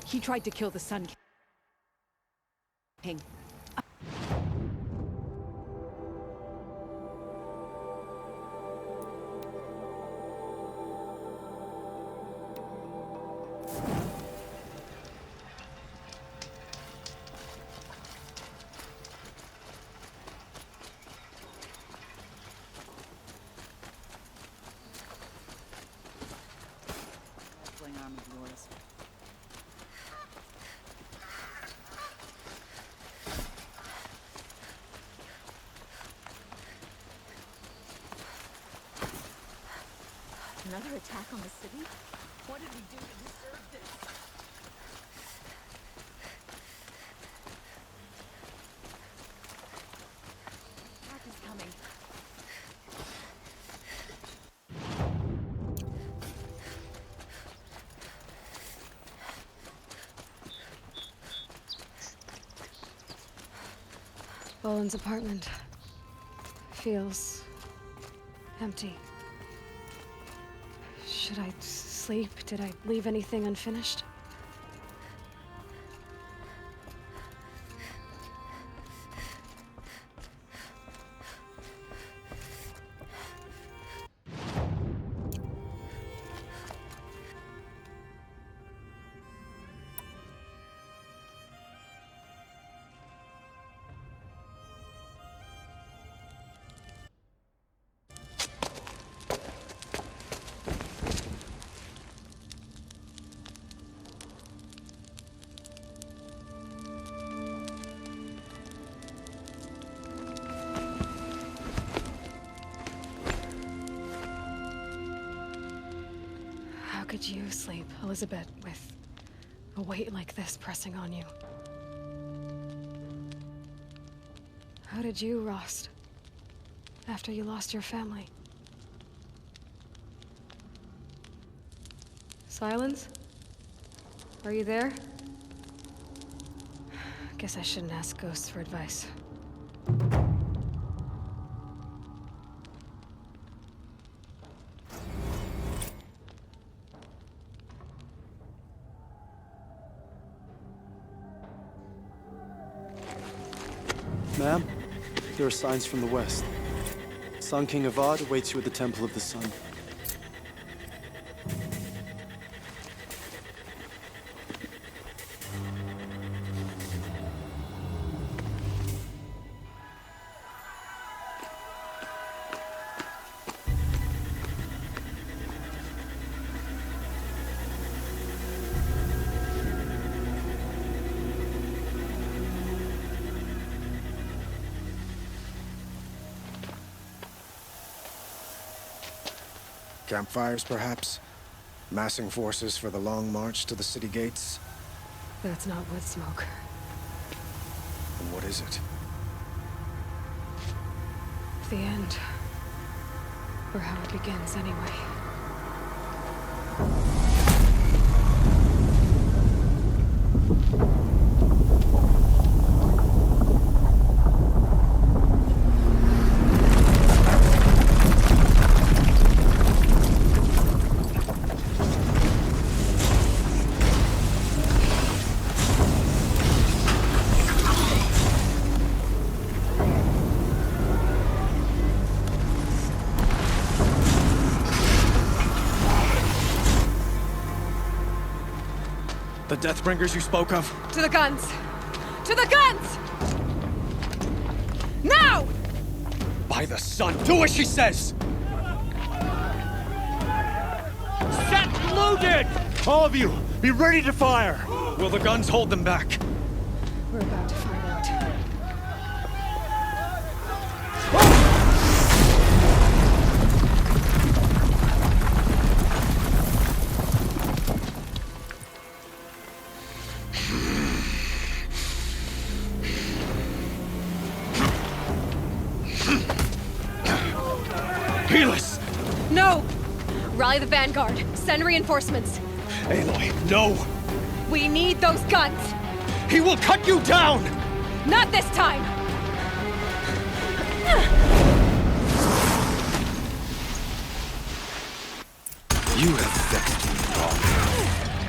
He tried to kill the Sun King. Arm of yours. Another attack on the city? What did we do to deserve this? Attack is coming. Bowen's apartment feels empty. Should I sleep? Did I leave anything unfinished? could you sleep, Elizabeth, with a weight like this pressing on you? How did you, Rost, after you lost your family? Silence? Are you there? Guess I shouldn't ask ghosts for advice. Ma'am, there are signs from the west. Sun King Avad awaits you at the Temple of the Sun. Campfires, perhaps? Massing forces for the long march to the city gates? That's not wood smoke. And what is it? The end. Or how it begins, anyway. The Deathbringers you spoke of? To the guns! To the guns! Now! By the sun, do as she says! Set loaded! All of you, be ready to fire! Will the guns hold them back? We're about to find out. Helis! No! Rally the vanguard. Send reinforcements. Aloy, no! We need those guns! He will cut you down! Not this time! You have vexed me wrong.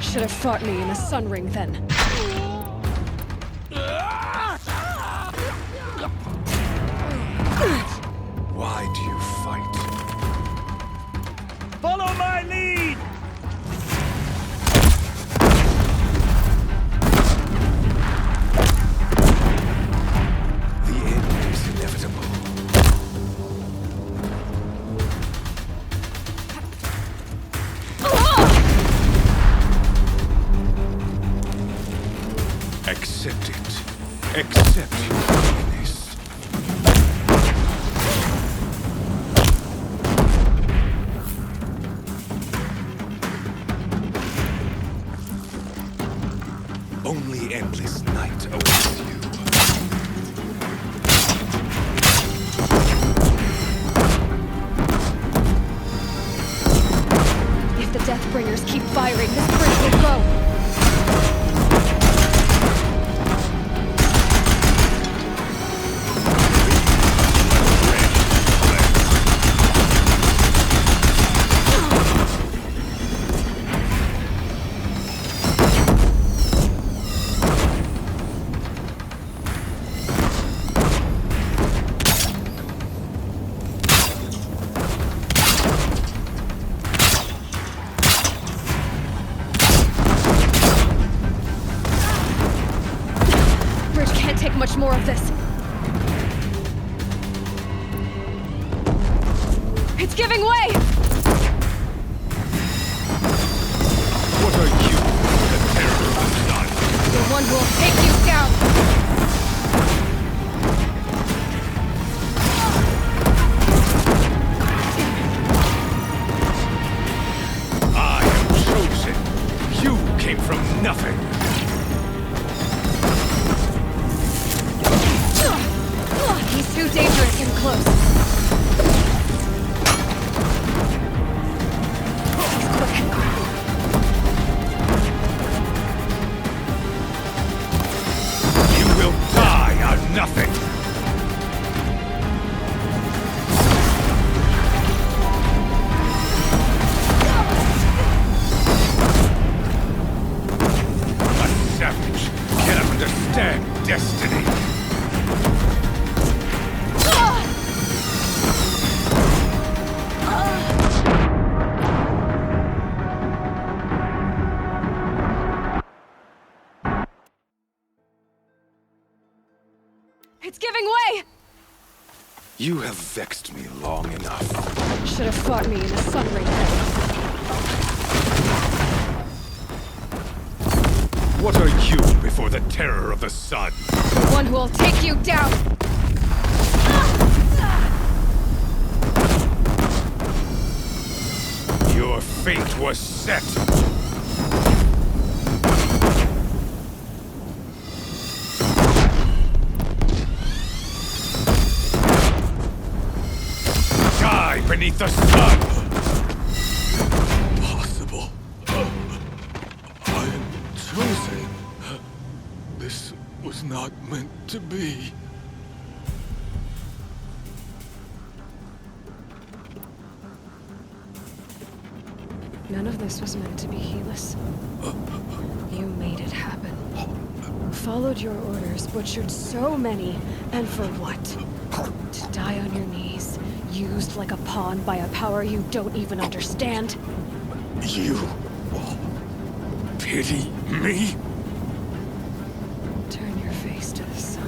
Should have fought me in the Sun Ring then. Why do you fight? Follow my lead! The end is inevitable. Accept it. Accept your weakness. Only endless night awaits you. If the Deathbringers keep firing, this bridge will go. Much more of this. It's giving way! What are you, the terror of the sun? The one who'll take you down! I am chosen. too dangerous and close. You will die on nothing! A savage cannot understand destiny. It's giving way! You have vexed me long enough. Should have fought me in the sun ray pit. What are you before the terror of the sun? The one who will take you down! Your fate was set. Die beneath the sun! Impossible. I am chosen. This was not meant to be. None of this was meant to be, Helis. You made it happen. Followed your orders, butchered so many, and for what? To die on your knees, used like a pawn by a power you don't even understand? You pity me? Turn your face to the sun.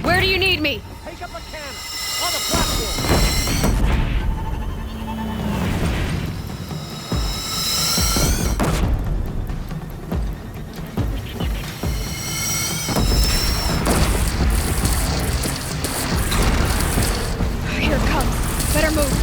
Where do you need me? Take up a cannon on the platform. Here it comes. Better move.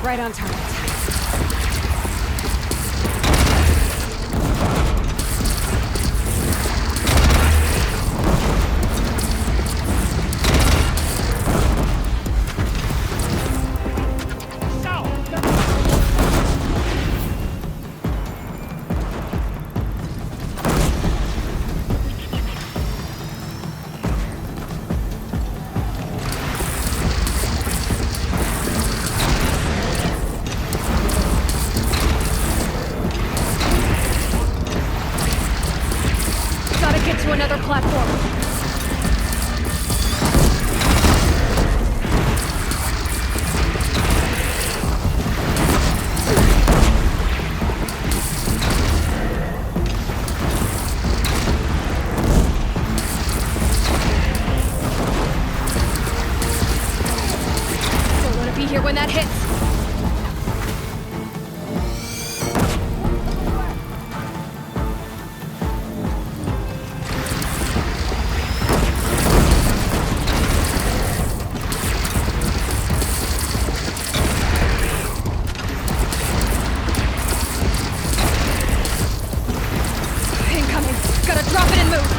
Right on target. get to another platform. Here when that hits. Incoming. Gotta drop it and move.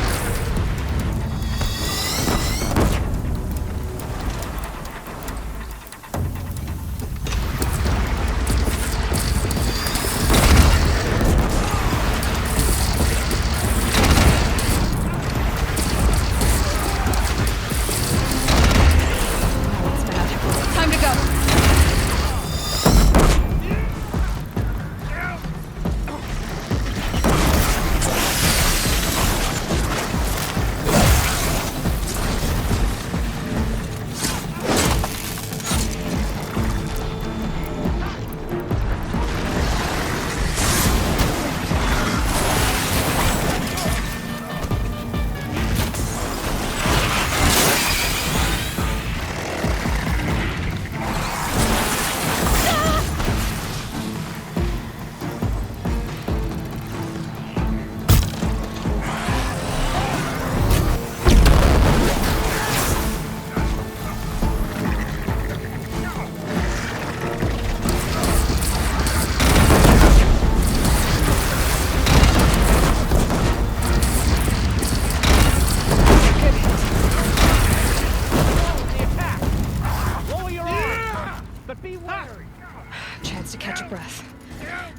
Chance to catch a breath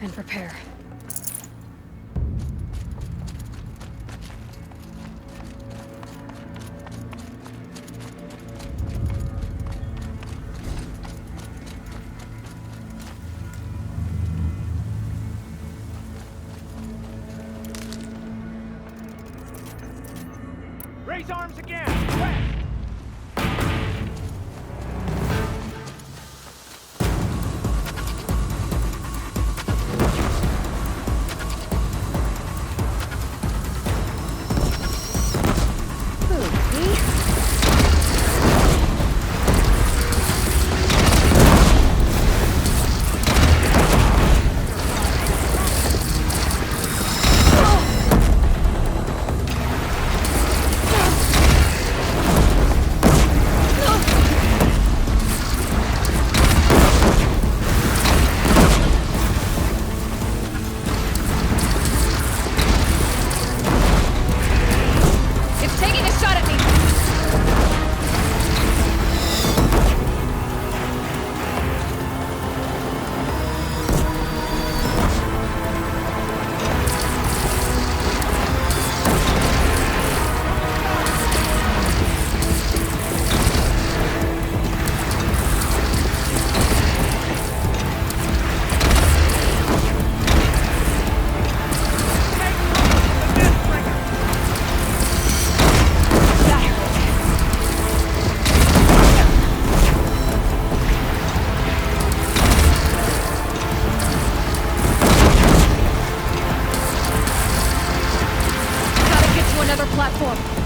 and prepare. Raise arms again! West! platform.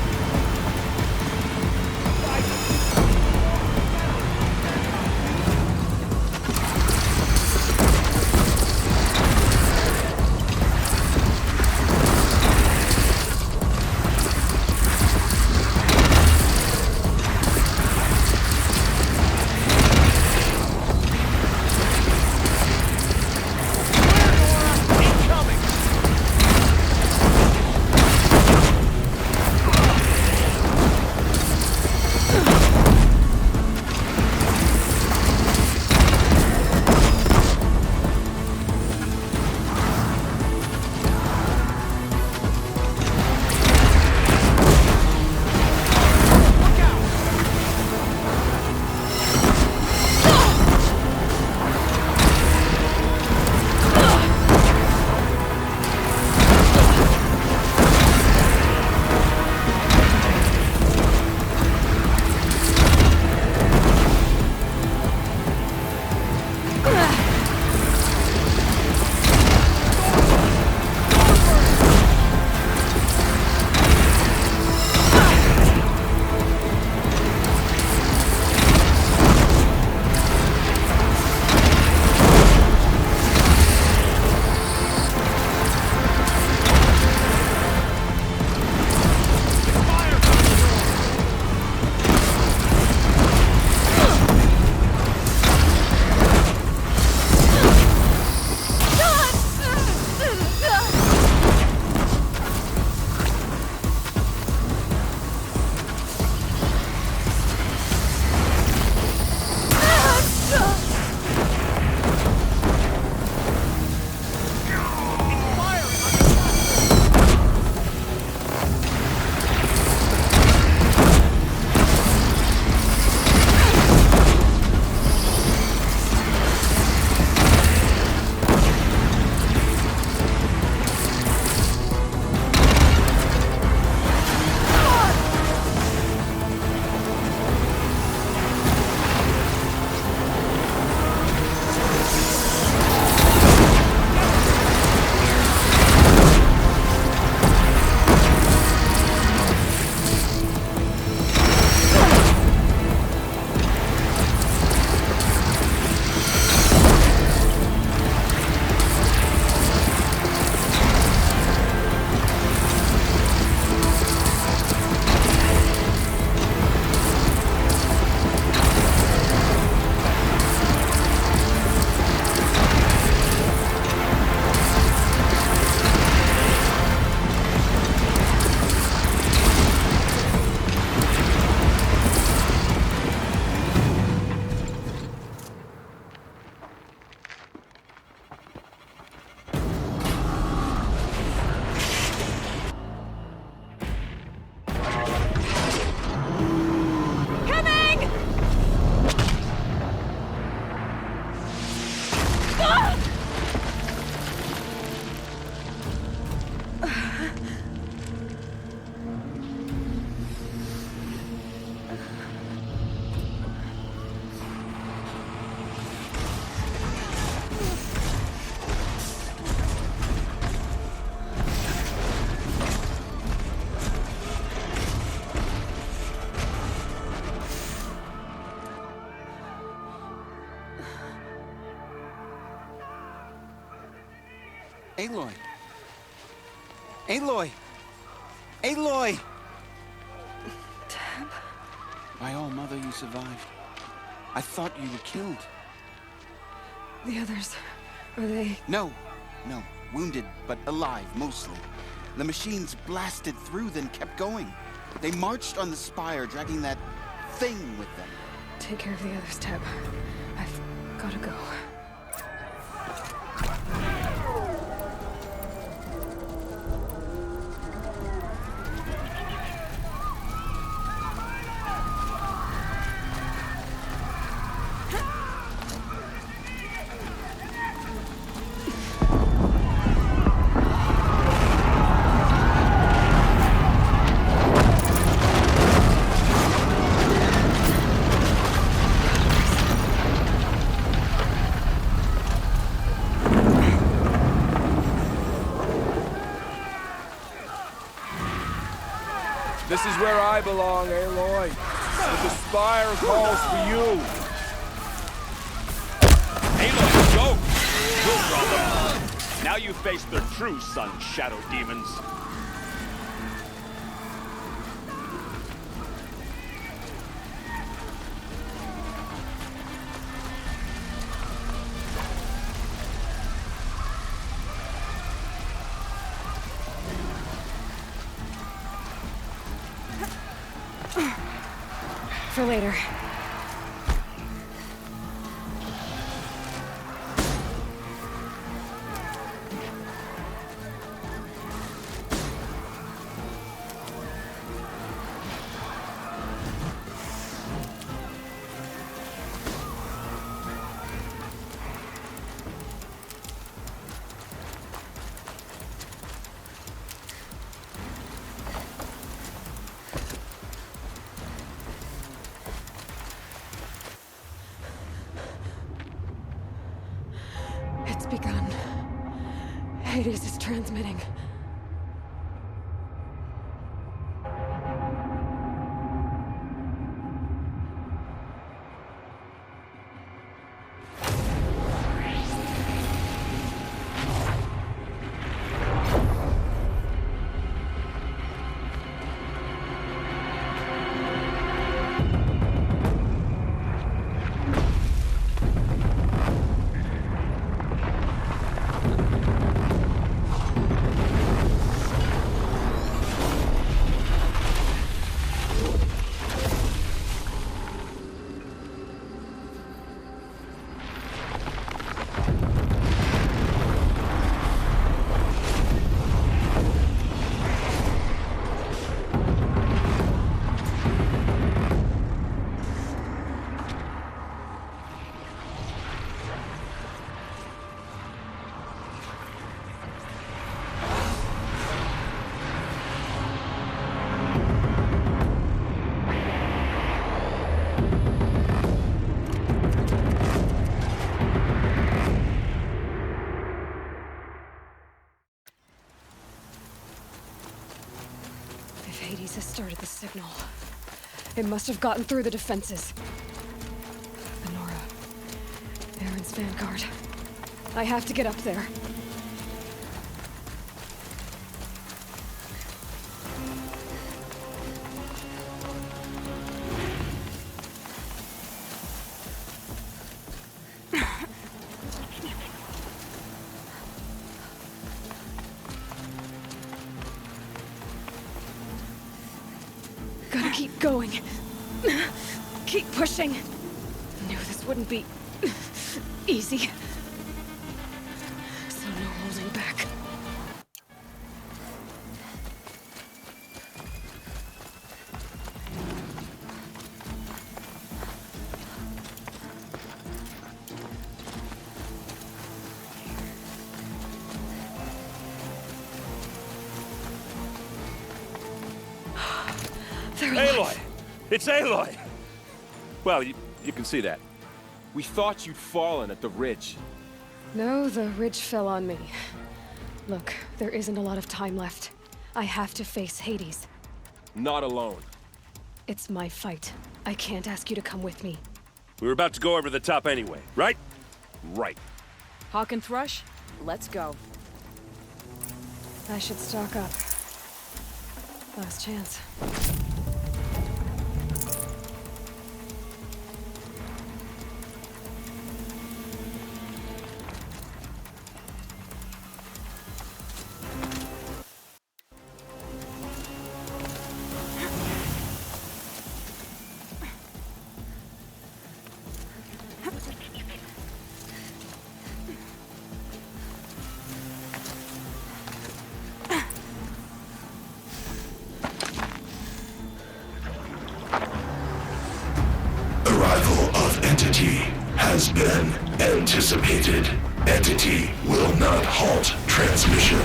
Aloy! Aloy! Aloy! Tab? By all mother, you survived. I thought you were killed. The others, are they... No. Wounded, but alive, mostly. The machines blasted through, then kept going. They marched on the spire, dragging that thing with them. Take care of the others, Tab. I've gotta go. This is where I belong, Aloy. But the spire calls for you. Aloy, go! We'll draw them. Now you face their true sun, shadow demons. For later. It's begun. Hades is transmitting. If Hades has started the signal, it must have gotten through the defenses. Honora, Errands vanguard. I have to get up there. Gotta keep going. Keep pushing. Knew this wouldn't be easy. So no holding back. Aloy! It's Aloy! Well, you can see that. We thought you'd fallen at the ridge. No, the ridge fell on me. Look, there isn't a lot of time left. I have to face Hades. Not alone. It's my fight. I can't ask you to come with me. We were about to go over the top anyway, right? Right. Hawk and Thrush, let's go. I should stock up. Last chance. Arrival of Entity has been anticipated. Entity will not halt transmission.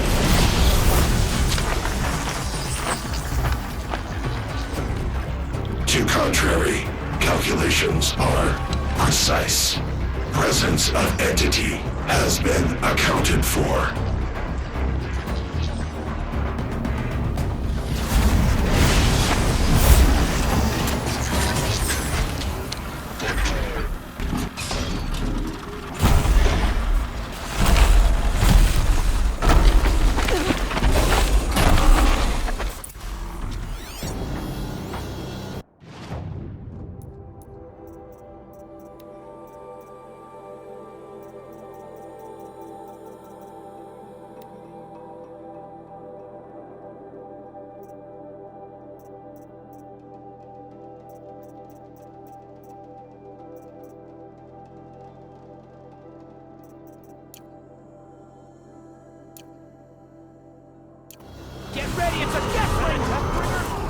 To contrary, calculations are precise. Presence of Entity has been accounted for. Get ready, it's a death ray, Deathbringer!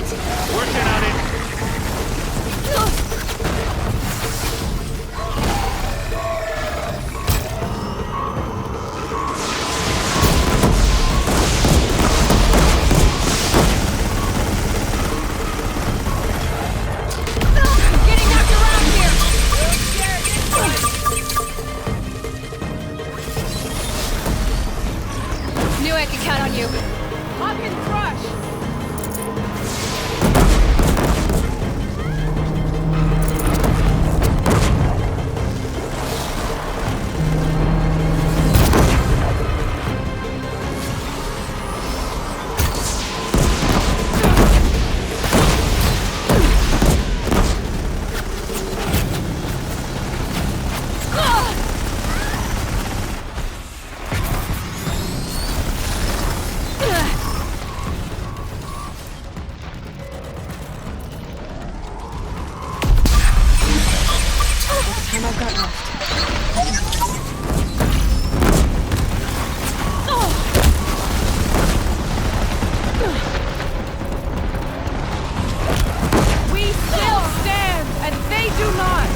Working on it. Getting knocked around here! Knew I could count on you. Hawk and Crush! Time I've got left. We still stand, and they do not!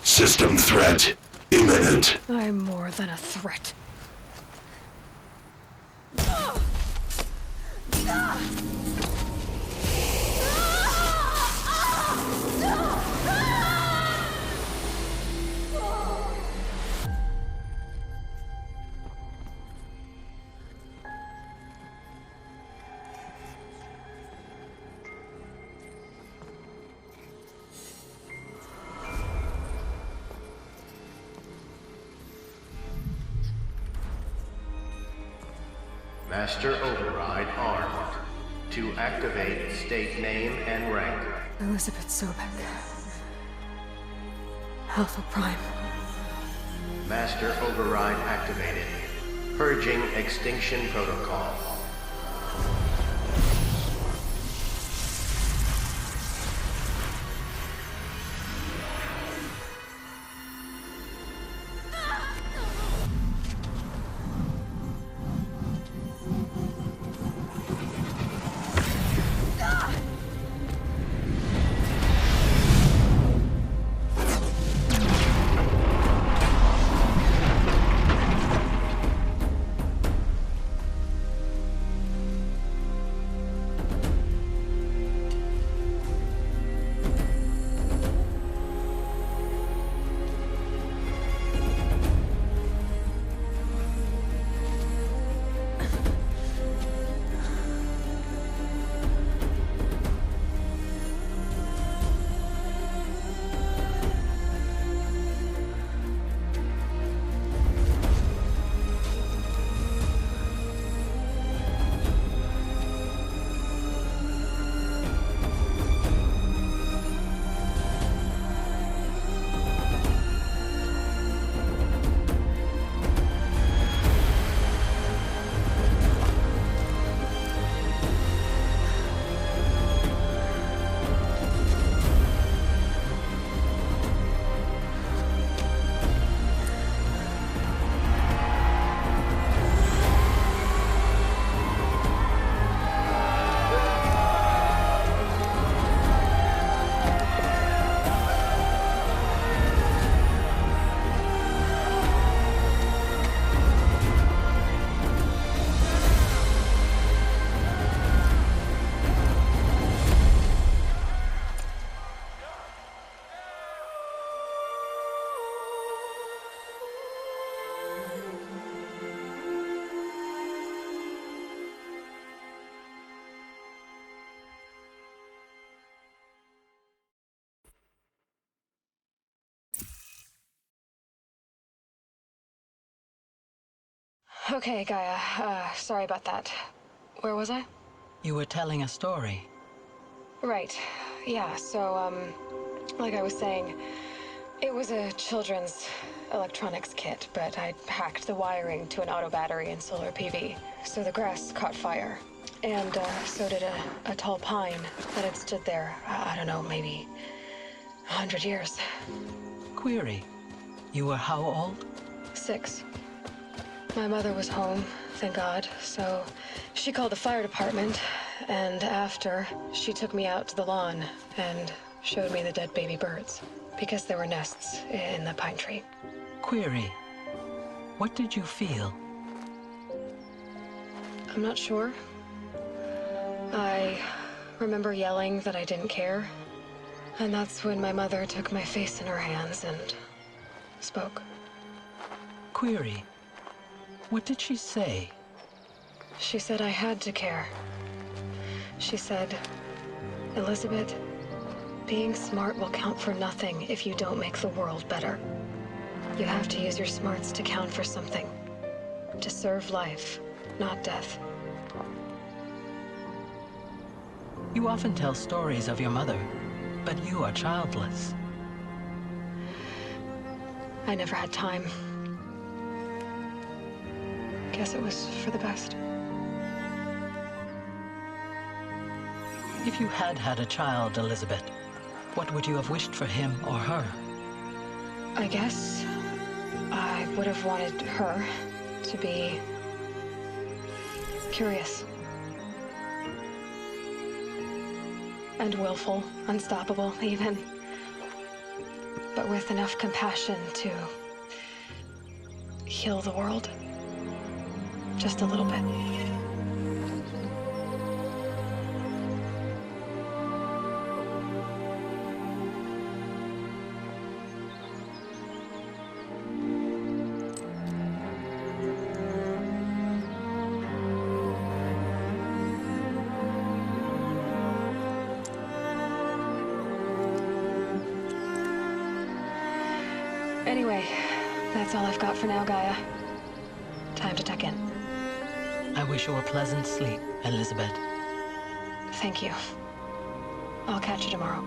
System threat imminent. I'm more than a threat. Master Override armed. To activate, state name and rank. Elizabeth Sobek. Alpha Prime. Master Override activated. Purging Extinction Protocol. Okay, Gaia. Sorry about that. Where was I? You were telling a story. Right. Yeah, so, like I was saying, it was a children's electronics kit, but I hacked the wiring to an auto battery and solar PV. So the grass caught fire. And, so did a tall pine that had stood there, I don't know, maybe 100 years. Query. You were how old? 6. My mother was home, thank God, so she called the fire department, and after, she took me out to the lawn and showed me the dead baby birds, because there were nests in the pine tree. Query. What did you feel? I'm not sure. I remember yelling that I didn't care, and that's when my mother took my face in her hands and spoke. Query. What did she say? She said I had to care. She said, Elizabeth, being smart will count for nothing if you don't make the world better. You have to use your smarts to count for something. To serve life, not death. You often tell stories of your mother, but you are childless. I never had time. Guess it was for the best. If you had had a child, Elizabeth, what would you have wished for him or her? I guess I would have wanted her to be curious. And willful, unstoppable, even. But with enough compassion to heal the world. Just a little bit. Anyway, that's all I've got for now, Gaia. Time to tuck in. I wish you a pleasant sleep, Elizabeth. Thank you. I'll catch you tomorrow.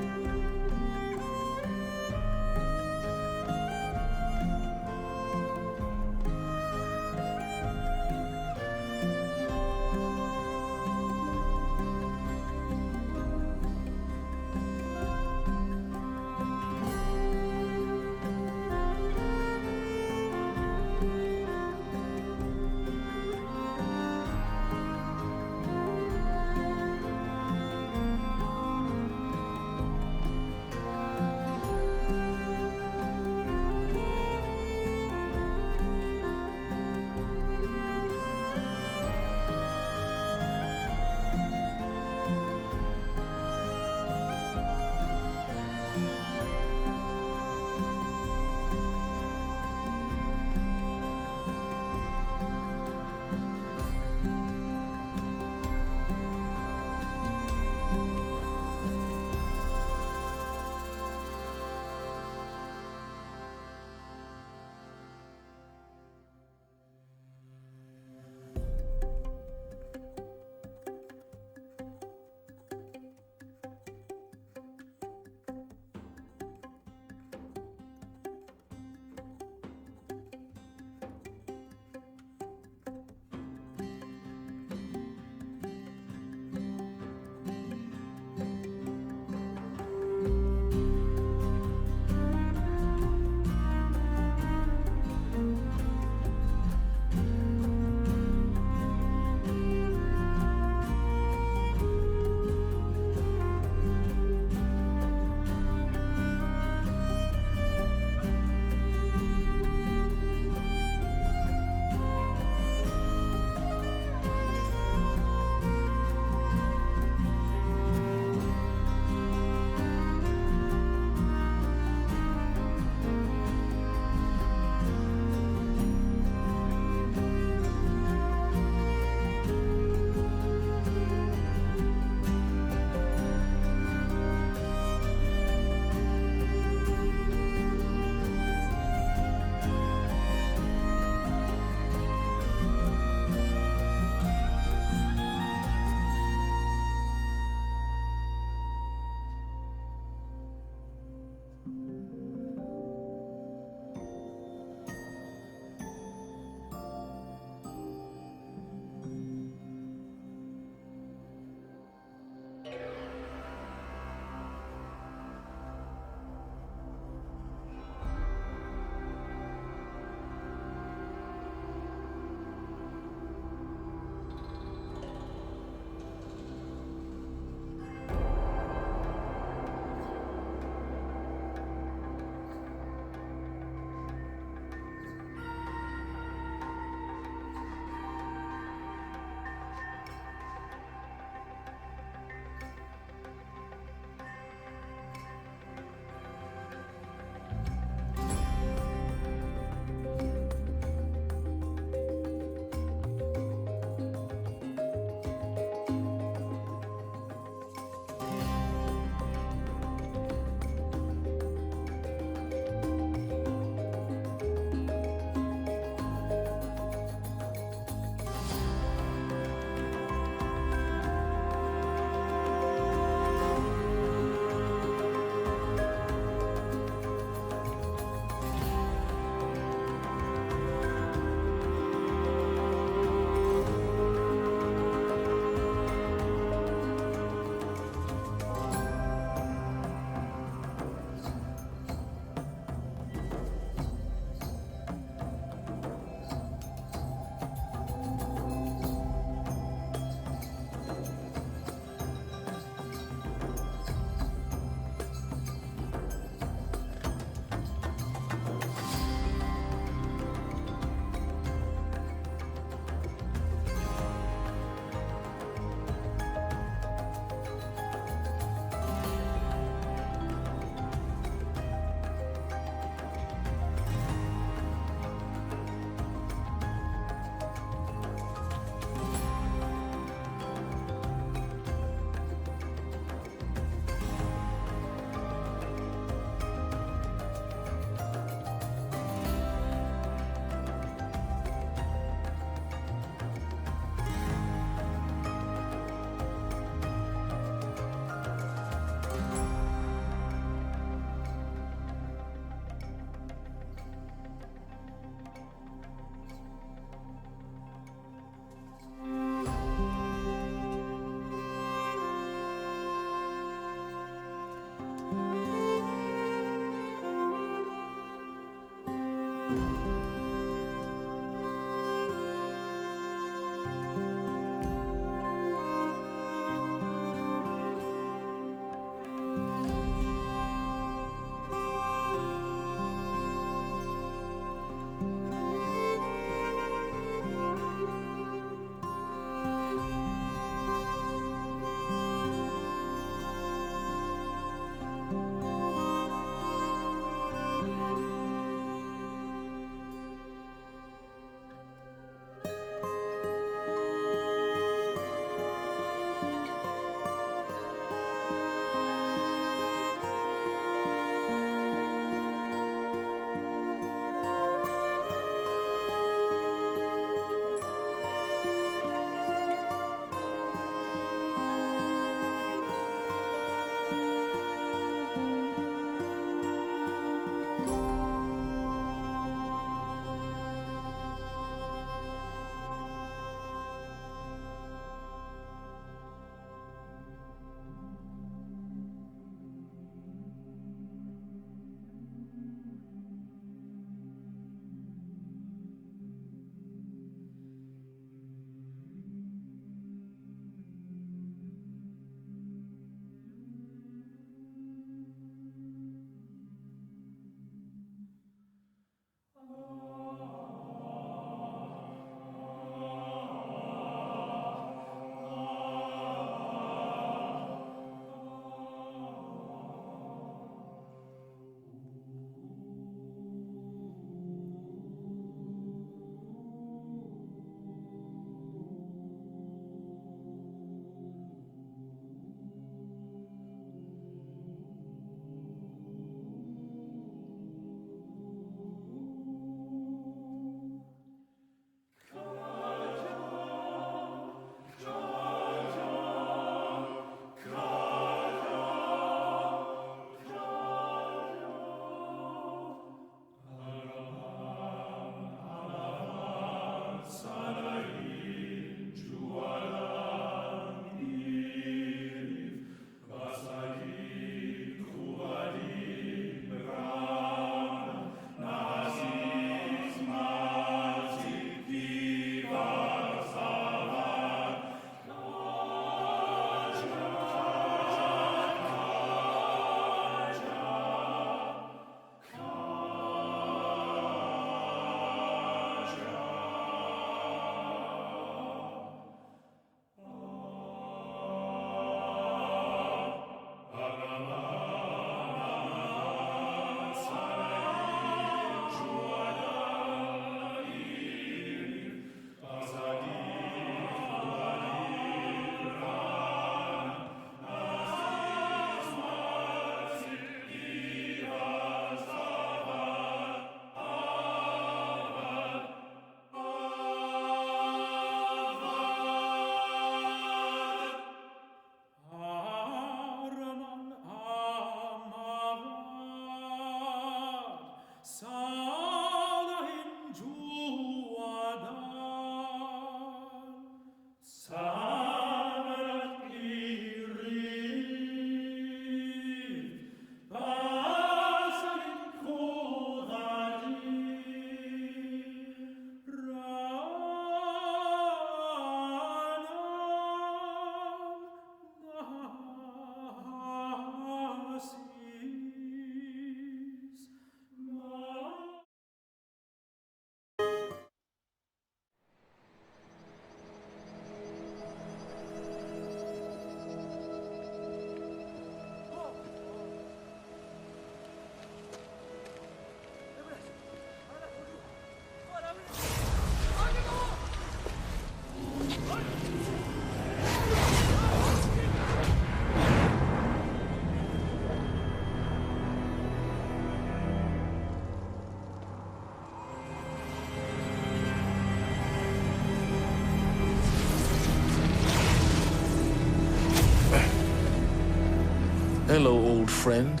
Hello, old friend.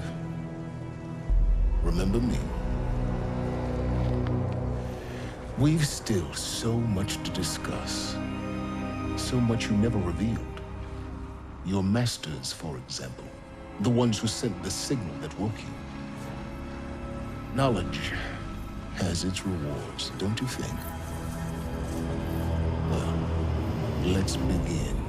Remember me? We've still so much to discuss. So much you never revealed. Your masters, for example. The ones who sent the signal that woke you. Knowledge has its rewards, don't you think? Well, let's begin.